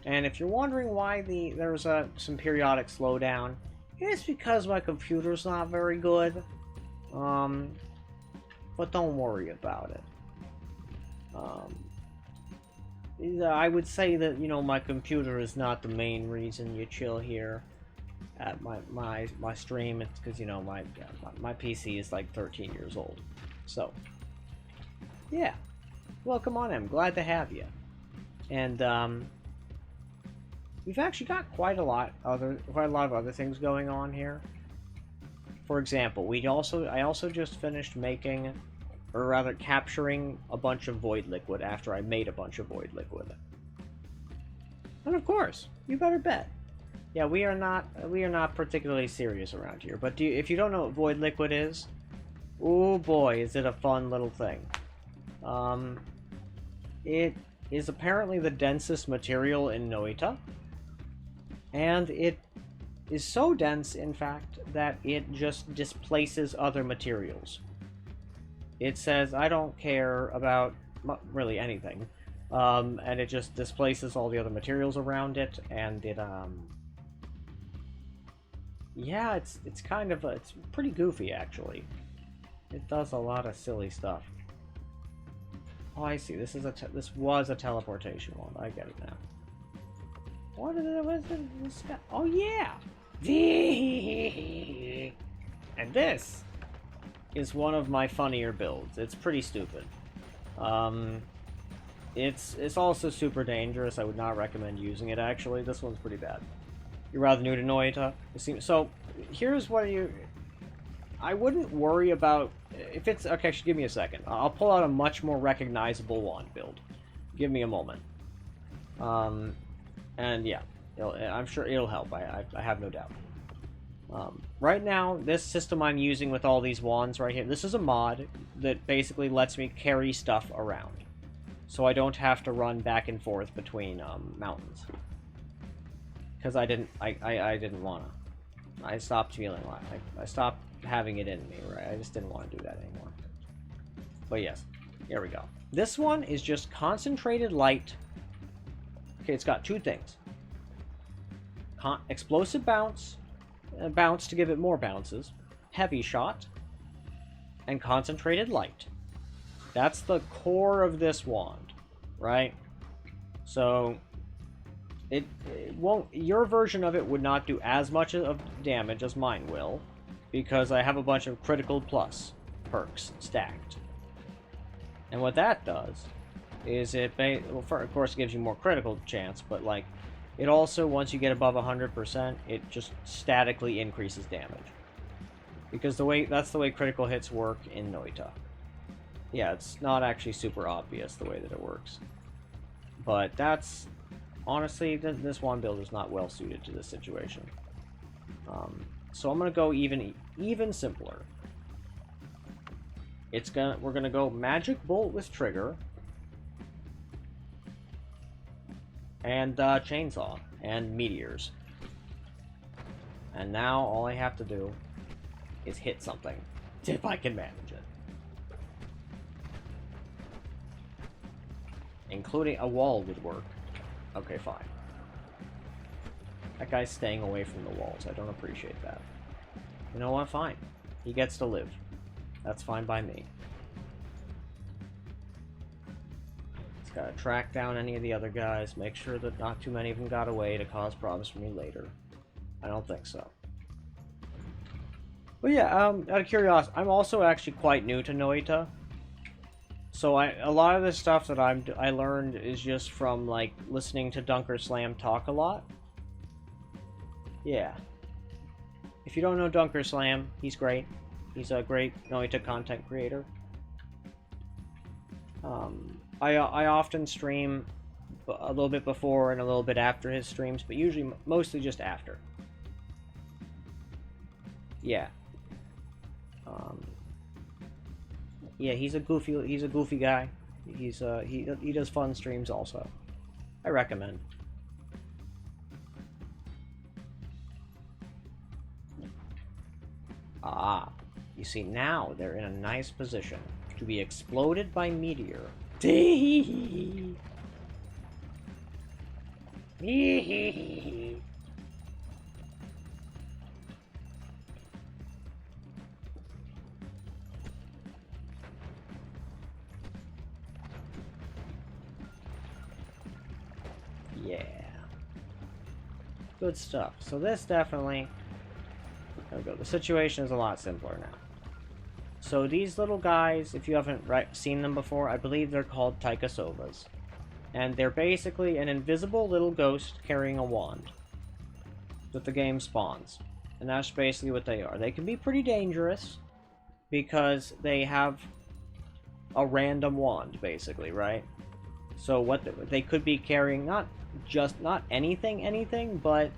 And if you're wondering why there's some periodic slowdown, it's because my computer's not very good. But don't worry about it. I would say that, you know, my computer is not the main reason you chill here at my stream. It's because, you know, my PC is like 13 years old. So, yeah. Welcome on in. Glad to have you. And, we've actually got quite a lot of other things going on here. For example, I also just finished making, or rather capturing, a bunch of void liquid after I made a bunch of void liquid. And of course, you better bet. Yeah, we are not particularly serious around here. But if you don't know what void liquid is, oh boy, is it a fun little thing. It is apparently the densest material in Noita, and it is so dense, in fact, that it just displaces other materials. It says, I don't care about really anything, and it just displaces all the other materials around it, and it, yeah, it's kind of, it's pretty goofy, actually. It does a lot of silly stuff. Oh, I see, this was a teleportation one, I get it now. What is this guy? Oh, yeah! And this is one of my funnier builds. It's pretty stupid. It's also super dangerous. I would not recommend using it, actually. This one's pretty bad. You're rather new to Noita. So, here's what I wouldn't worry about... If it's... Okay, actually, give me a second. I'll pull out a much more recognizable wand build. Give me a moment. And yeah, I'm sure it'll help. I have no doubt. Right now, this system I'm using with all these wands right here, this is a mod that basically lets me carry stuff around. So I don't have to run back and forth between mountains. Because I didn't want to. I stopped feeling like... I stopped having it in me, right? I just didn't want to do that anymore. But yes, here we go. This one is just concentrated light. Okay, it's got two things. Explosive bounce to give it more bounces, heavy shot, and concentrated light. That's the core of this wand, right? So, it won't... Your version of it would not do as much of damage as mine will, because I have a bunch of critical plus perks stacked. And what that does is of course, it gives you more critical chance, but, like, it also, once you get above 100%, it just statically increases damage. Because that's the way critical hits work in Noita. Yeah, it's not actually super obvious the way that it works. But that's... Honestly, this one build is not well suited to this situation. So I'm gonna go even simpler. We're gonna go Magic Bolt with Trigger. And Chainsaw. And Meteors. And now all I have to do is hit something. If I can manage it. Including a wall would work. Okay, fine. That guy's staying away from the walls. I don't appreciate that. You know what? Fine. He gets to live. That's fine by me. Just gotta track down any of the other guys, make sure that not too many of them got away to cause problems for me later. I don't think so. But yeah, out of curiosity, I'm also actually quite new to Noita. So a lot of the stuff that I learned is just from, like, listening to Dunker Slam talk a lot. Yeah. If you don't know Dunker Slam, he's great. He's a great Noita content creator. I often stream a little bit before and a little bit after his streams, but usually mostly just after. Yeah. Yeah, he's a goofy guy. He does fun streams also. I recommend. Ah, you see, now they're in a nice position to be exploded by meteor. Tee Yeah. Good stuff. So this definitely... There we go. The situation is a lot simpler now. So these little guys, if you haven't seen them before, I believe they're called Taikasovas. And they're basically an invisible little ghost carrying a wand that the game spawns. And that's basically what they are. They can be pretty dangerous because they have a random wand, basically, right? So what they could be carrying, not anything, but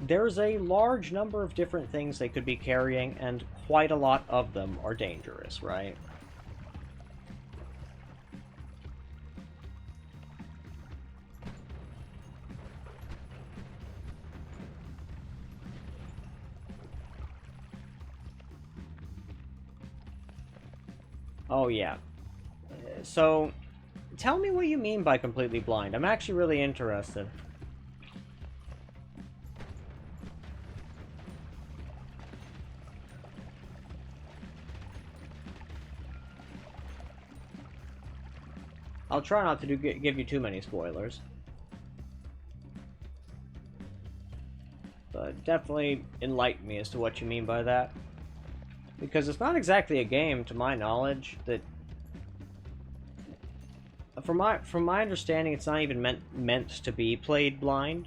there's a large number of different things they could be carrying, and quite a lot of them are dangerous, right? Oh, yeah. So, tell me what you mean by completely blind. I'm actually really interested. I'll try not to give you too many spoilers. But definitely enlighten me as to what you mean by that. Because it's not exactly a game, to my knowledge, that... From my understanding, it's not even meant to be played blind.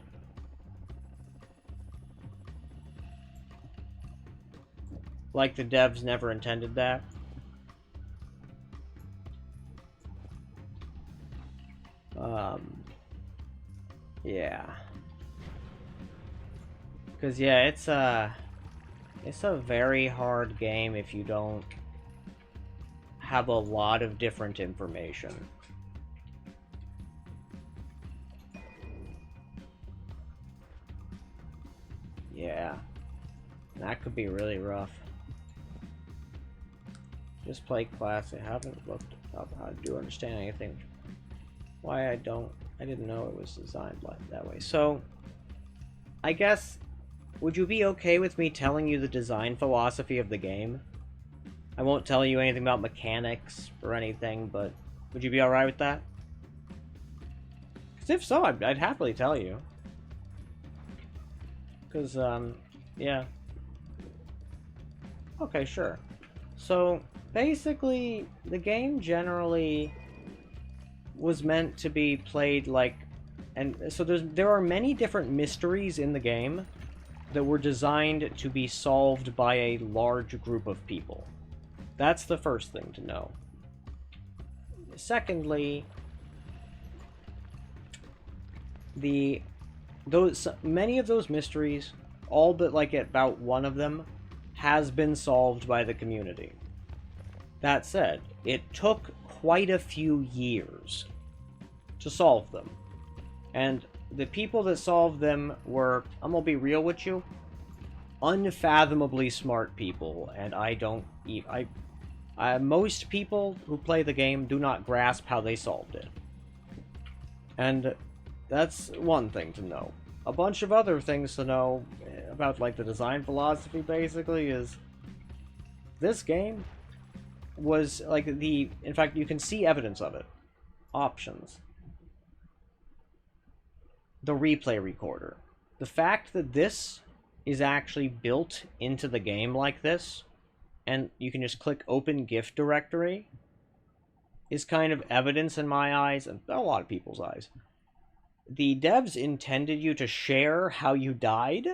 Like, the devs never intended that. Yeah. Because, yeah, it's a very hard game if you don't have a lot of different information. Yeah. That could be really rough. Just play classic. I haven't looked up how to do understand anything. Why I didn't know it was designed like that way. So, I guess, would you be okay with me telling you the design philosophy of the game? I won't tell you anything about mechanics or anything, but would you be alright with that? Because if so, I'd happily tell you. Because, yeah. Okay, sure. So, basically, the game generally was meant to be played like... And so there are many different mysteries in the game that were designed to be solved by a large group of people. That's the first thing to know. Secondly, many of those mysteries, all but like about one of them, has been solved by the community. That said, it took quite a few years to solve them. And the people that solved them were, I'm gonna be real with you, unfathomably smart people, and most people who play the game do not grasp how they solved it. And that's one thing to know. A bunch of other things to know about, like, the design philosophy, basically, is this game was, like, in fact, you can see evidence of it. Options. The replay recorder. The fact that this is actually built into the game like this, and you can just click open gift directory, is kind of evidence in my eyes, and a lot of people's eyes. The devs intended you to share how you died,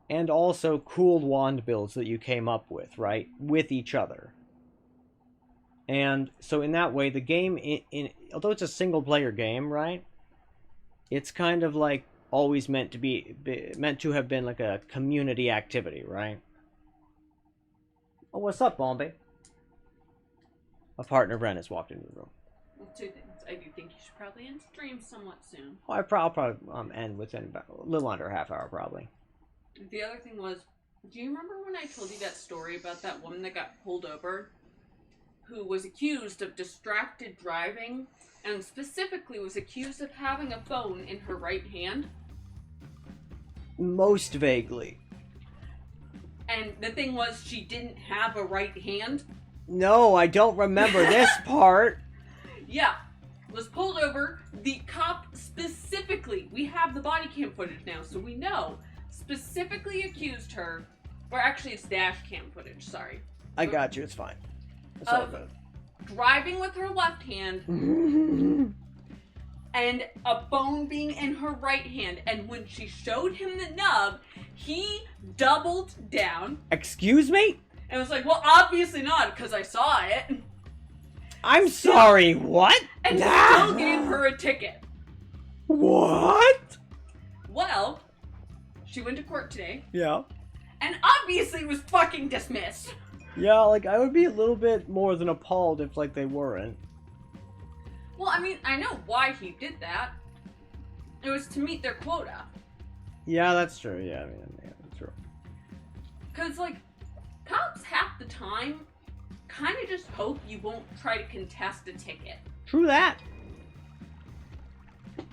and also cooled wand builds that you came up with, right? With each other. And so in that way, the game, although it's a single-player game, right? It's kind of like always meant to have been like a community activity, right? Oh, what's up, Bombay? My partner Ren has walked into the room. Well, two things. I do think you should probably end stream somewhat soon. Oh, I'll probably end within about a little under a half hour, probably. The other thing was, do you remember when I told you that story about that woman that got pulled over, who was accused of distracted driving, and specifically was accused of having a phone in her right hand? Most vaguely. And the thing was, she didn't have a right hand? No, I don't remember this part. Yeah. Was pulled over. The cop specifically, we have the body cam footage now, so we know, specifically accused her, or actually it's dash cam footage, sorry. I got you, it's fine. It's all Of good. driving with her left hand and a phone being in her right hand, and when she showed him the nub, he doubled down Excuse me? and was like, well, obviously not, because I saw it, I'm sorry, what? and still gave her a ticket. What? Well, she went to court today, Yeah. and obviously was fucking dismissed. Yeah, like, I would be a little bit more than appalled if, like, they weren't. Well, I mean, I know why he did that. It was to meet their quota. Yeah, that's true, yeah, I mean, yeah, that's true. Because, like, cops half the time kind of just hope you won't try to contest a ticket. True that.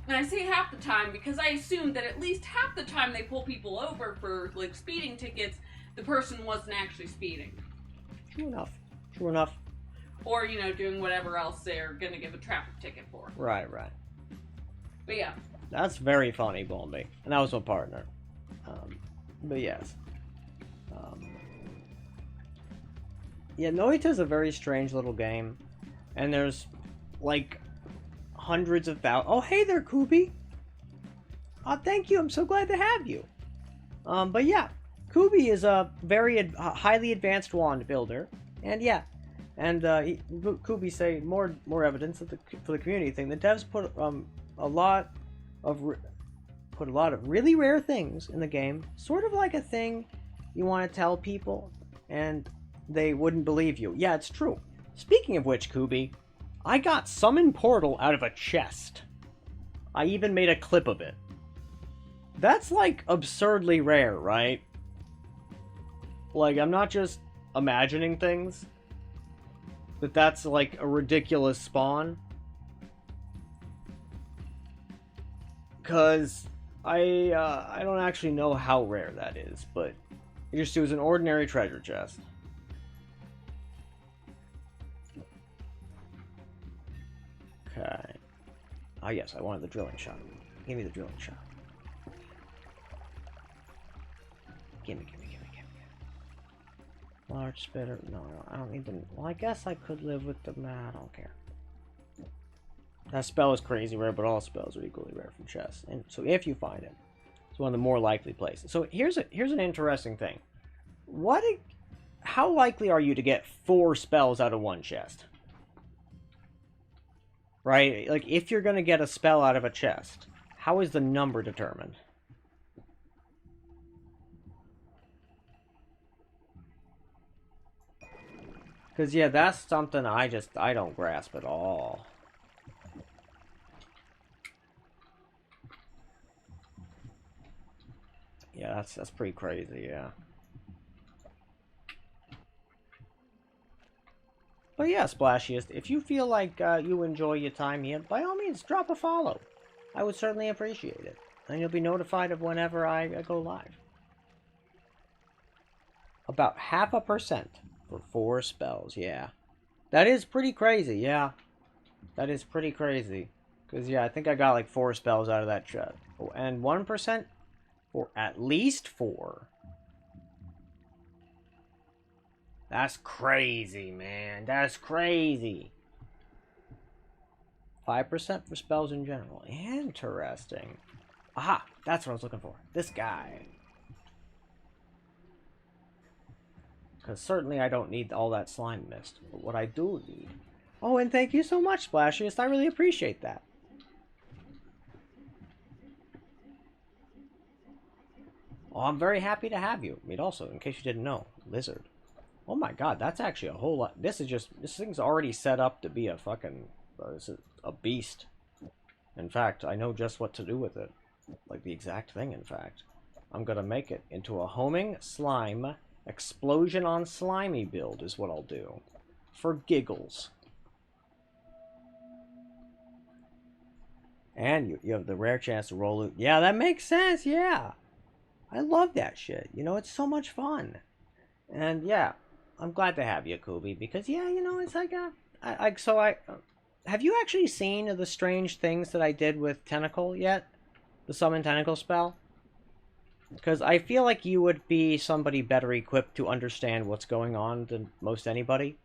And I say half the time because I assume that at least half the time they pull people over for, like, speeding tickets, the person wasn't actually speeding. True enough. True enough. Or, you know, doing whatever else they're gonna give a traffic ticket for. Right, right. But yeah. That's very funny, Bombi. And that was my partner. But yes. Yeah, Noita's a very strange little game. And there's, like, hundreds of thousands. Oh, hey there, Kubi! Thank you, I'm so glad to have you. But yeah, Kubi is a very highly advanced wand builder. And yeah. And Kubi say more evidence that for the community thing. The devs put a lot of really rare things in the game, sort of like a thing you want to tell people, and they wouldn't believe you. Yeah, it's true. Speaking of which, Kubi, I got Summon Portal out of a chest. I even made a clip of it. That's like absurdly rare, right? Like, I'm not just imagining things. But that's like a ridiculous spawn. Cause I don't actually know how rare that is, but it was an ordinary treasure chest. Okay. Oh yes, I wanted the drilling shot. Give me the drilling shot. Gimme. Large spitter. No, I don't need them. Well, I guess I could live with the I don't care. That spell is crazy rare, but all spells are equally rare from chests. And so if you find it, it's one of the more likely places. So here's an interesting thing. How likely are you to get 4 spells out of one chest? Right? Like, if you're gonna get a spell out of a chest, how is the number determined? Because, yeah, that's something I don't grasp at all. Yeah, that's pretty crazy, yeah. But yeah, Splashiest, if you feel like you enjoy your time here, by all means, drop a follow. I would certainly appreciate it. And you'll be notified of whenever I go live. About 0.5% for 4 spells, yeah. That is pretty crazy, yeah. That is pretty crazy. Because, yeah, I think I got like 4 spells out of that chest. Oh, and 1% for at least 4. That's crazy, man. That's crazy. 5% for spells in general. Interesting. Aha! That's what I was looking for. This guy. Because certainly I don't need all that slime mist. But what I do need... Oh, and thank you so much, Splashiest. I really appreciate that. Oh, I'm very happy to have you. I mean, also, in case you didn't know, lizard. Oh my god, that's actually a whole lot. This thing's already set up to be a fucking... this is a beast. In fact, I know just what to do with it. Like the exact thing, in fact. I'm gonna make it into a homing slime explosion on slimy build is what I'll do. For giggles. And you have the rare chance to roll it. Yeah, that makes sense, yeah. I love that shit. You know, it's so much fun. And yeah, I'm glad to have you, Kubi, because yeah, you know, it's like have you actually seen the strange things that I did with Tentacle yet? The Summon Tentacle spell? Because I feel like you would be somebody better equipped to understand what's going on than most anybody.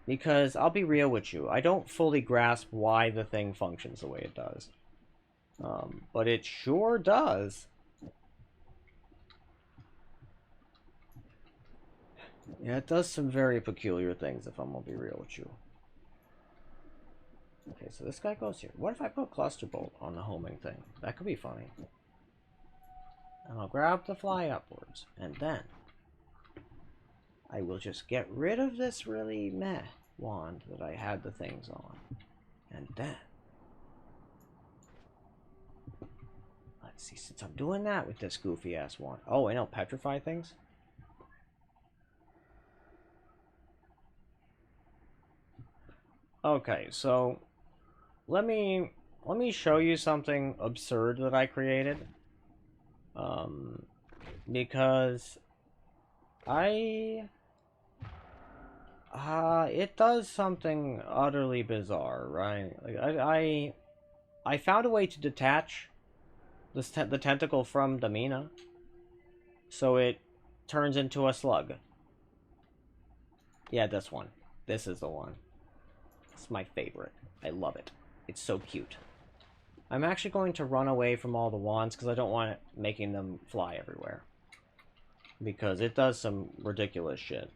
Because I'll be real with you, I don't fully grasp why the thing functions the way it does. But it sure does. Yeah, it does some very peculiar things, if I'm gonna be real with you. Okay, so this guy goes here. What if I put Cluster Bolt on the homing thing? That could be funny. And I'll grab the fly upwards, and then I will just get rid of this really meh wand that I had the things on. And then, let's see, since I'm doing that with this goofy ass wand. Oh, and I'll petrify things? Okay, so let me show you something absurd that I created. Because it does something utterly bizarre, right? Like I found a way to detach the tentacle from the mina, so it turns into a slug. Yeah, this one. This is the one. It's my favorite. I love it. It's so cute. I'm actually going to run away from all the wands because I don't want it making them fly everywhere. Because it does some ridiculous shit.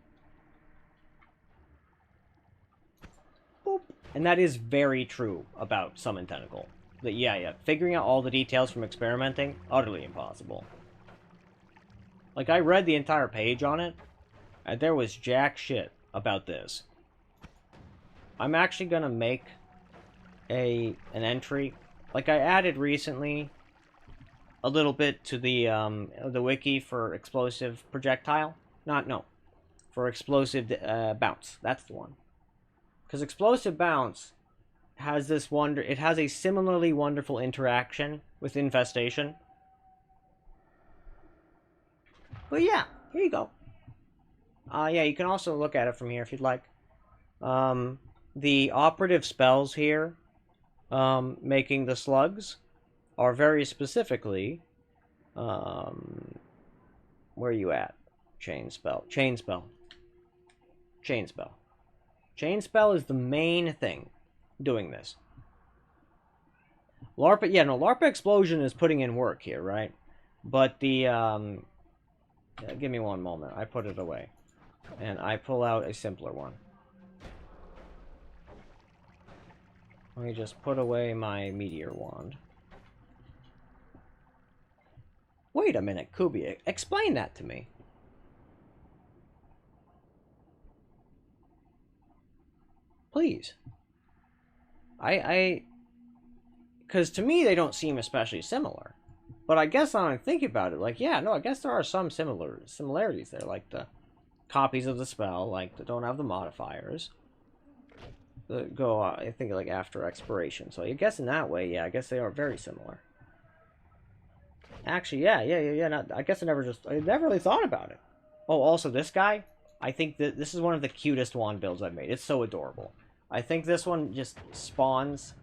Boop. And that is very true about Summon Tentacle. But yeah, figuring out all the details from experimenting, utterly impossible. Like, I read the entire page on it, and there was jack shit about this. I'm actually gonna make an entry. Like, I added recently a little bit to the wiki for explosive projectile. For explosive bounce. That's the one. Because explosive bounce has this it has a similarly wonderful interaction with infestation. But yeah, here you go. Yeah, you can also look at it from here if you'd like. The operative spells here, making the slugs, are very specifically, where are you at? Chain spell. Chain spell. Chain spell. Chain spell is the main thing doing this. LARP, yeah, no, LARP explosion is putting in work here, right? But the, yeah, give me one moment. I put it away. And I pull out a simpler one. Let me just put away my meteor wand. Wait a minute, Kubi, explain that to me. Please. Because to me, they don't seem especially similar. But I guess when I think about it, like, yeah, no, I guess there are some similarities there. Like the copies of the spell, like, that don't have the modifiers. That go, I think, like, after expiration. So I guess in that way, yeah, I guess they are very similar. Actually, yeah. No, I guess I never really thought about it. Oh, also, this guy, I think that this is one of the cutest wand builds I've made. It's so adorable. I think this one just spawns...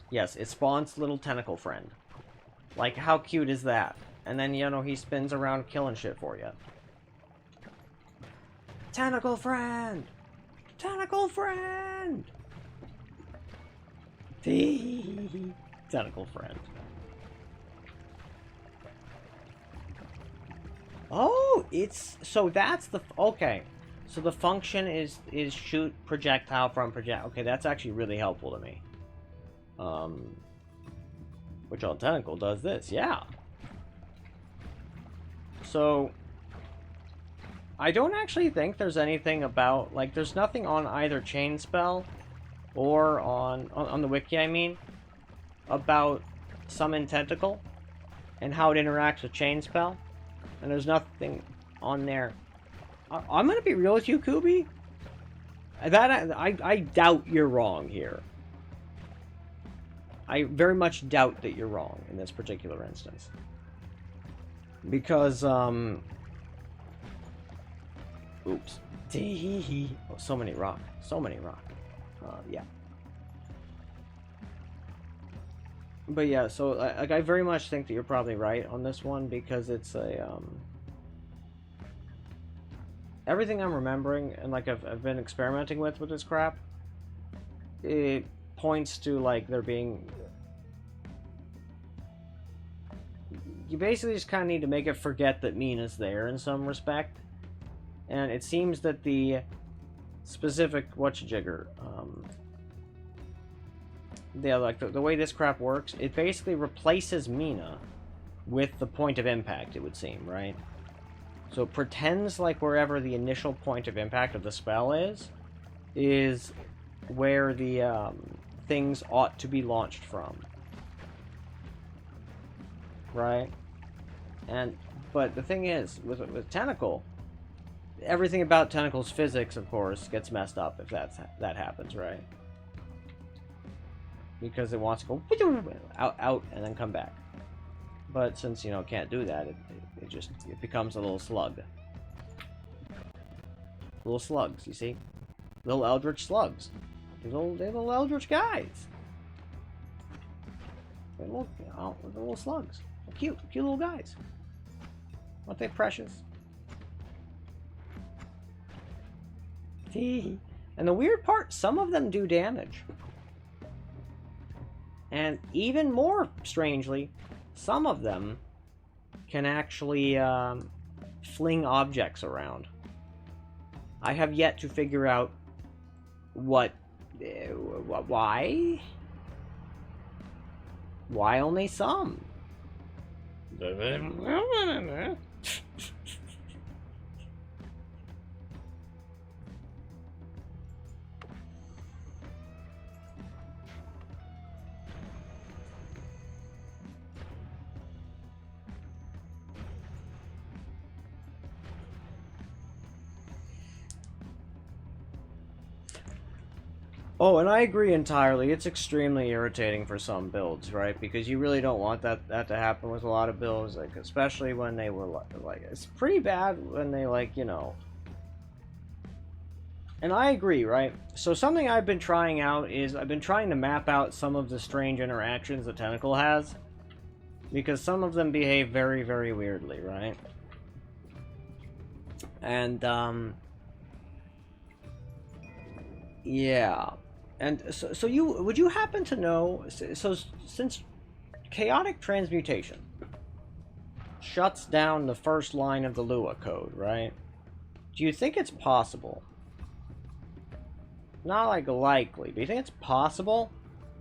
Yes, it spawns little tentacle friend. Like, how cute is that? And then, you know, he spins around killing shit for you. Tentacle friend! Tentacle friend! Tentacle friend. Oh, it's... So that's the... Okay. So the function is shoot projectile from projectile. Okay, that's actually really helpful to me. Which on Tentacle does this, yeah. So, I don't actually think there's anything about, like, there's nothing on either Chain Spell or on the wiki, I mean, about Summon Tentacle and how it interacts with Chain Spell. And there's nothing on there. I'm gonna be real with you, Kubi. I doubt you're wrong here. I very much doubt that you're wrong in this particular instance. Because, oops. Oh, so many rock. So many rock. Yeah. But yeah, so like I very much think that you're probably right on this one because it's a everything I'm remembering and like I've been experimenting with this crap, it points to like there being. You basically just kind of need to make it forget that Mina's there in some respect, and it seems that the specific whatchajigger, yeah, like the way this crap works, it basically replaces Mina with the point of impact, it would seem, right? So it pretends like wherever the initial point of impact of the spell is where the things ought to be launched from. Right? But the thing is, with Tentacle, everything about Tentacle's physics, of course, gets messed up if that happens, right? Because it wants to go out, and then come back. But since, you know, it can't do that, it becomes a little slug. Little slugs, you see? Little eldritch slugs. They're little eldritch guys. They're little slugs. They're cute little guys. Aren't they precious? And the weird part, some of them do damage. And even more strangely, some of them can actually fling objects around. I have yet to figure out why. Why only some? Oh, and I agree entirely. It's extremely irritating for some builds, right? Because you really don't want that to happen with a lot of builds, like especially when they were like it's pretty bad when they like, you know. And I agree, right? So something I've been trying out is I've been trying to map out some of the strange interactions that Tentacle has, because some of them behave very, very weirdly, right? And yeah. And so would you happen to know, so since chaotic transmutation shuts down the first line of the Lua code, right? Do you think it's possible, not like likely, but do you think it's possible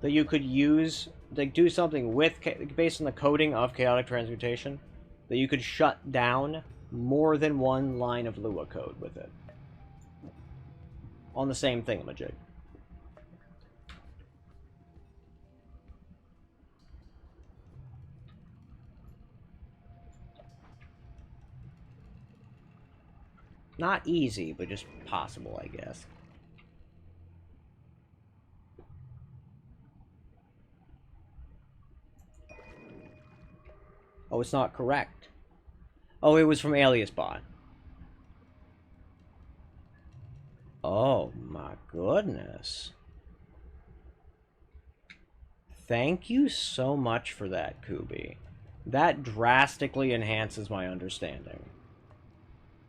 that you could use, like do something with, based on the coding of chaotic transmutation, that you could shut down more than one line of Lua code with it? On the same thingamajig. Not easy, but just possible, I guess. Oh, it's not correct. Oh, it was from AliasBot. Oh, my goodness. Thank you so much for that, Kubi. That drastically enhances my understanding.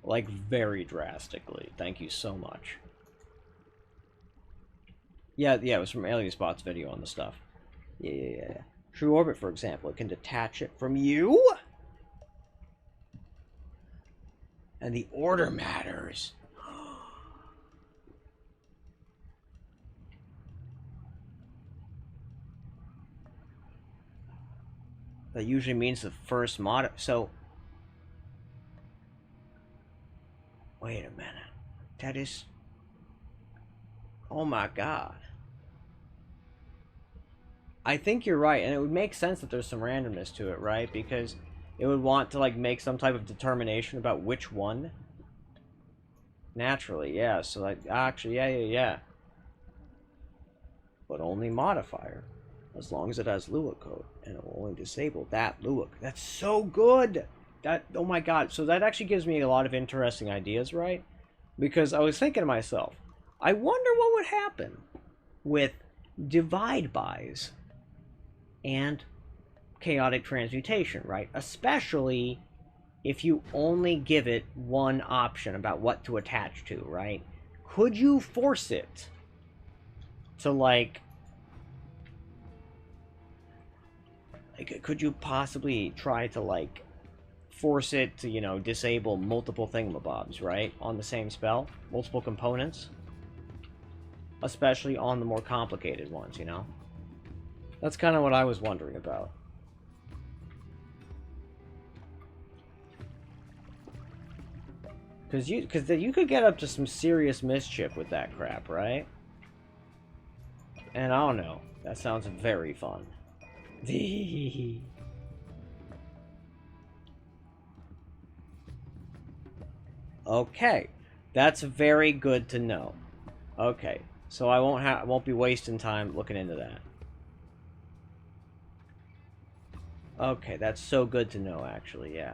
Like, very drastically. Thank you so much. Yeah, it was from AliasBot's video on the stuff. Yeah. True Orbit, for example, it can detach it from you. And the order matters. That usually means the first mod. So, wait a minute. That is. Oh my god. I think you're right, and it would make sense that there's some randomness to it, right? Because it would want to like make some type of determination about which one. Naturally, yeah. So like, actually, yeah. But only modifier. As long as it has Lua code, and it will only disable that Lua. That's so good! That, oh my god, so that actually gives me a lot of interesting ideas, right? Because I was thinking to myself, I wonder what would happen with divide buys and chaotic transmutation, right? Especially if you only give it one option about what to attach to, right? Could you force it to, like, could you possibly try to, like, force it to, you know, disable multiple thingamabobs, right? On the same spell? Multiple components? Especially on the more complicated ones, you know? That's kind of what I was wondering about. Because you could get up to some serious mischief with that crap, right? And I don't know. That sounds very fun. Okay. That's very good to know. Okay. So I won't be wasting time looking into that. Okay, that's so good to know, actually, yeah.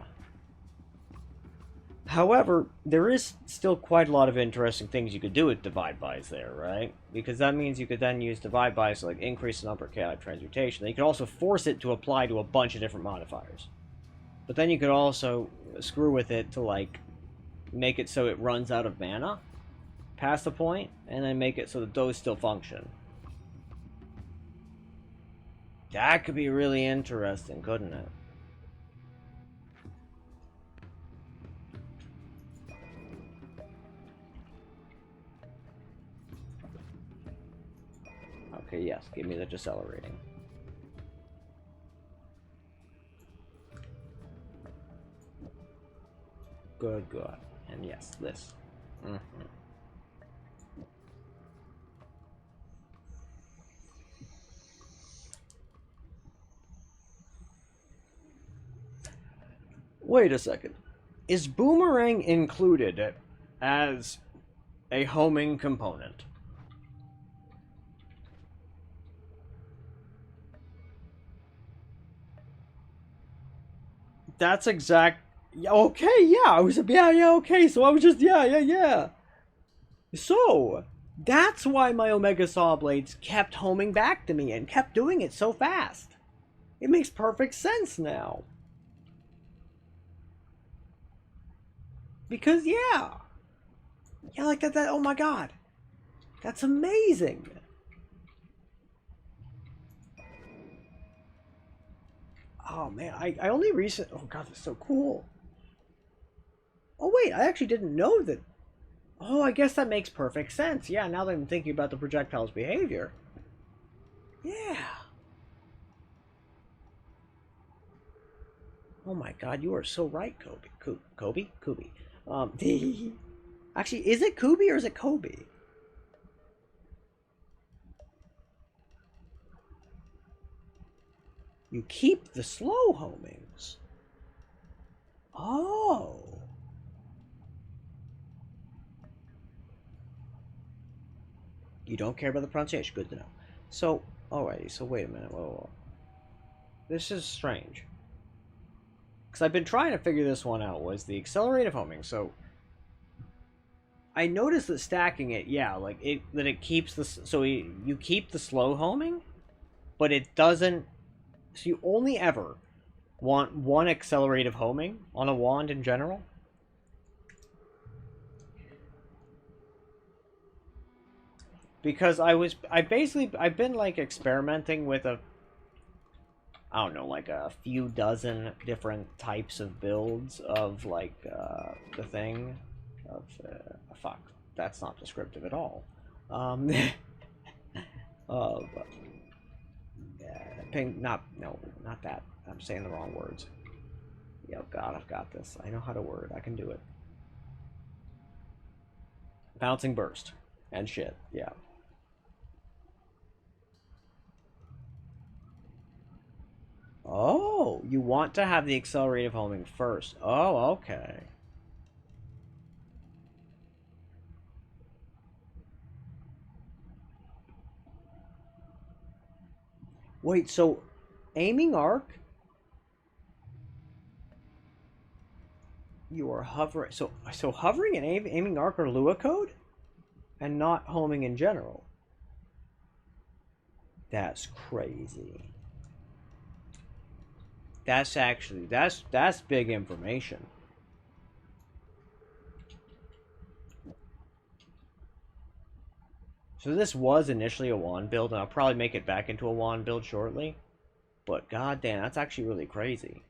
However, there is still quite a lot of interesting things you could do with divide buys there, right? Because that means you could then use divide buys to, like, increase the number of chaotic transmutation. You could also force it to apply to a bunch of different modifiers. But then you could also screw with it to, like, make it so it runs out of mana past the point, and then make it so that those still function. That could be really interesting, couldn't it? Okay, yes, give me the decelerating. Good, good. And yes, this. Wait a second. Is Boomerang included as a homing component? That's exact. Okay, yeah, I was. Yeah, okay, so I was just. Yeah. So, that's why my Omega Saw Blades kept homing back to me and kept doing it so fast. It makes perfect sense now. Because, yeah. Yeah, like that, oh my god. That's amazing. Oh man, I only recently... Oh god, that's so cool. Oh wait, I actually didn't know that... Oh, I guess that makes perfect sense. Yeah, now that I'm thinking about the projectile's behavior. Yeah. Oh my god, you are so right, Kobe. Kobe? Actually, is it Kobe or is it Kobe? You keep the slow homings. Oh. You don't care about the pronunciation. Good to know. So, alrighty. So wait a minute. Whoa. This is strange. Because I've been trying to figure this one out. Was the accelerative homing. So, I noticed that stacking it, yeah, like it keeps the... So you keep the slow homing, but it doesn't... So you only ever want one accelerative homing on a wand in general? Because I've been like experimenting with I don't know, like a few dozen different types of builds of like the thing of fuck, that's not descriptive at all. Of not that. I'm saying the wrong words. Oh god, I've got this. I know how to word. I can do it. Bouncing burst and shit. Yeah. Oh, you want to have the accelerative homing first. Oh, okay. Wait, so aiming arc? You are hovering. So hovering and aiming arc are Lua code? And not homing in general. That's crazy. That's actually that's big information. So this was initially a wand build, and I'll probably make it back into a wand build shortly. But goddamn, that's actually really crazy.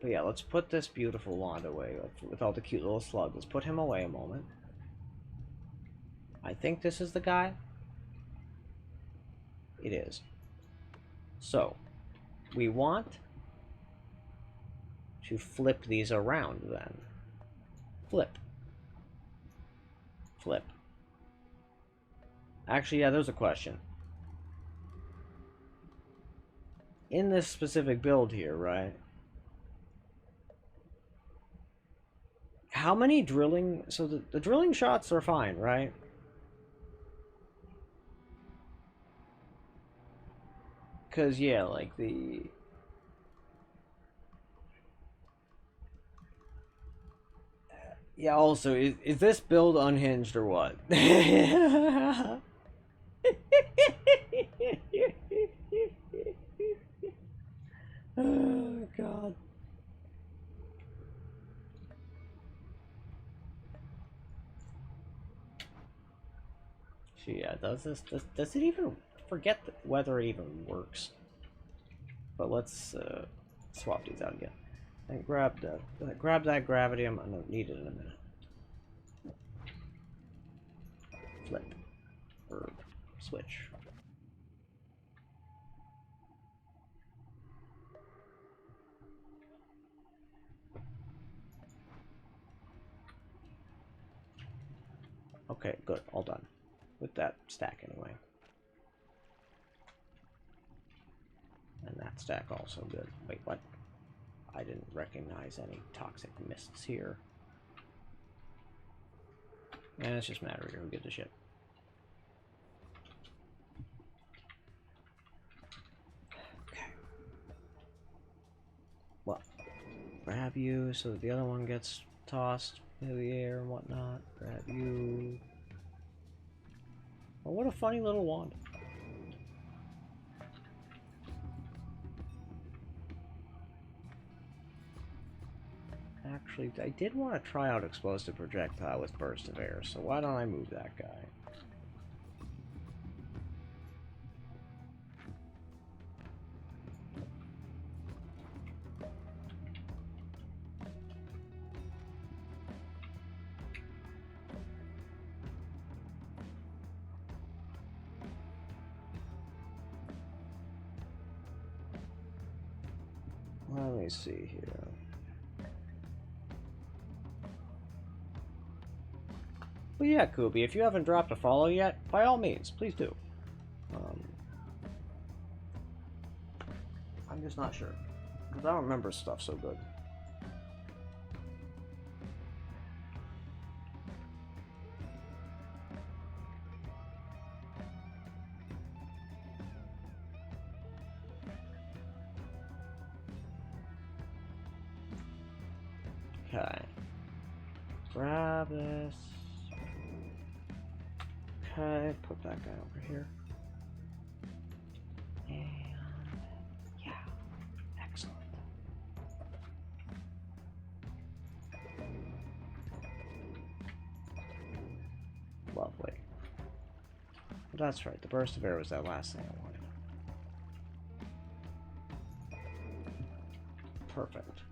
But yeah, let's put this beautiful wand away with all the cute little slugs. Let's put him away a moment. I think this is the guy. It is. So, we want to flip these around then. Flip. Flip. Actually, yeah, there's a question. In this specific build here, right? How many drilling... So the drilling shots are fine, right? Because, yeah, like the... Yeah, also, is this build unhinged or what? Oh, God. So, yeah, does it even... Forget whether it even works. But let's swap these out again. And grab that gravity. I'm gonna need it in a minute. Flip. Or switch. Okay, good. All done. With that stack anyway. And that stack also good. Wait, what? I didn't recognize any toxic mists here. And it's just matter here. Who gives a shit? Okay. Well, grab you so that the other one gets tossed into the air and whatnot. Grab you. Oh, what a funny little wand. Actually, I did want to try out explosive projectile with burst of air, so why don't I move that guy? Let me see here. Well, yeah, Kubi, if you haven't dropped a follow yet, by all means, please do. I'm just not sure, because I don't remember stuff so good. Okay. Grab this. Okay, put that guy over here. And yeah, excellent. Lovely. But that's right, the burst of air was that last thing I wanted. Perfect.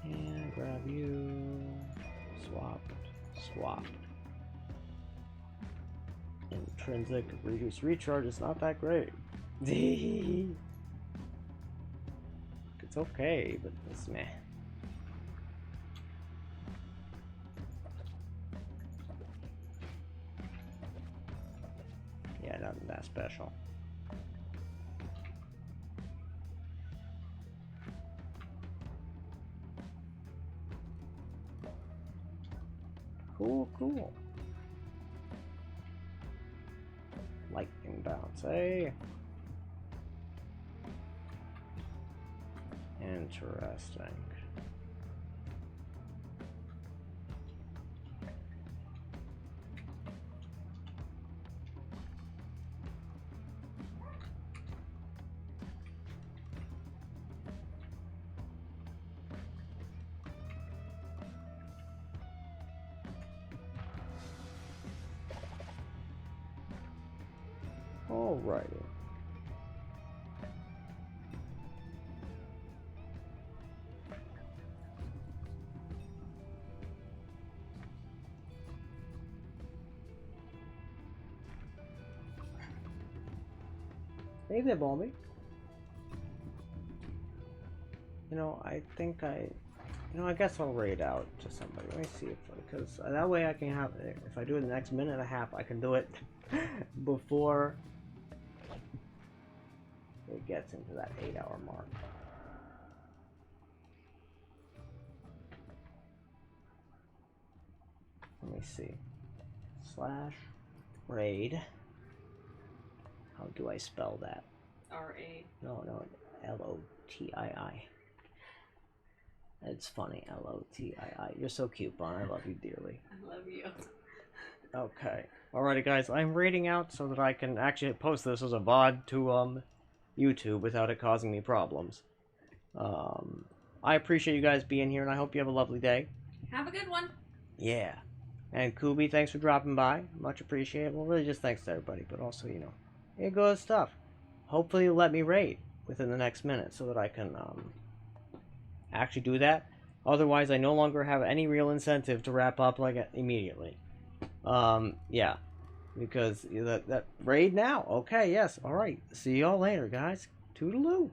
And grab you. Swap. Swap. Intrinsic reduced recharge is not that great. It's okay, but it's meh. Yeah, nothing that special. Cool, cool. Lightning bounce, eh? Interesting. Alrighty. Hey there, Balmy. You know, I think I guess I'll raid out to somebody. Let me see if, because that way I can have, if I do it in the next minute and a half, I can do it before it gets into that 8-hour mark. Let me see. /raid. How do I spell that? R-A. No, L-O-T-I-I. It's funny, L-O-T-I-I. You're so cute, Bon. I love you dearly. I love you. Okay. Alrighty, guys. I'm raiding out so that I can actually post this as a VOD to YouTube without it causing me problems. I appreciate you guys being here, and I hope you have a lovely day. Have a good one. Yeah. And Kubi, thanks for dropping by. Much appreciated. Well, really just thanks to everybody, but also, you know, here goes stuff. Hopefully you'll let me raid within the next minute so that I can actually do that. Otherwise, I no longer have any real incentive to wrap up like immediately. Yeah. Because that raid now. Okay, yes. All right. See y'all later, guys. Toodaloo.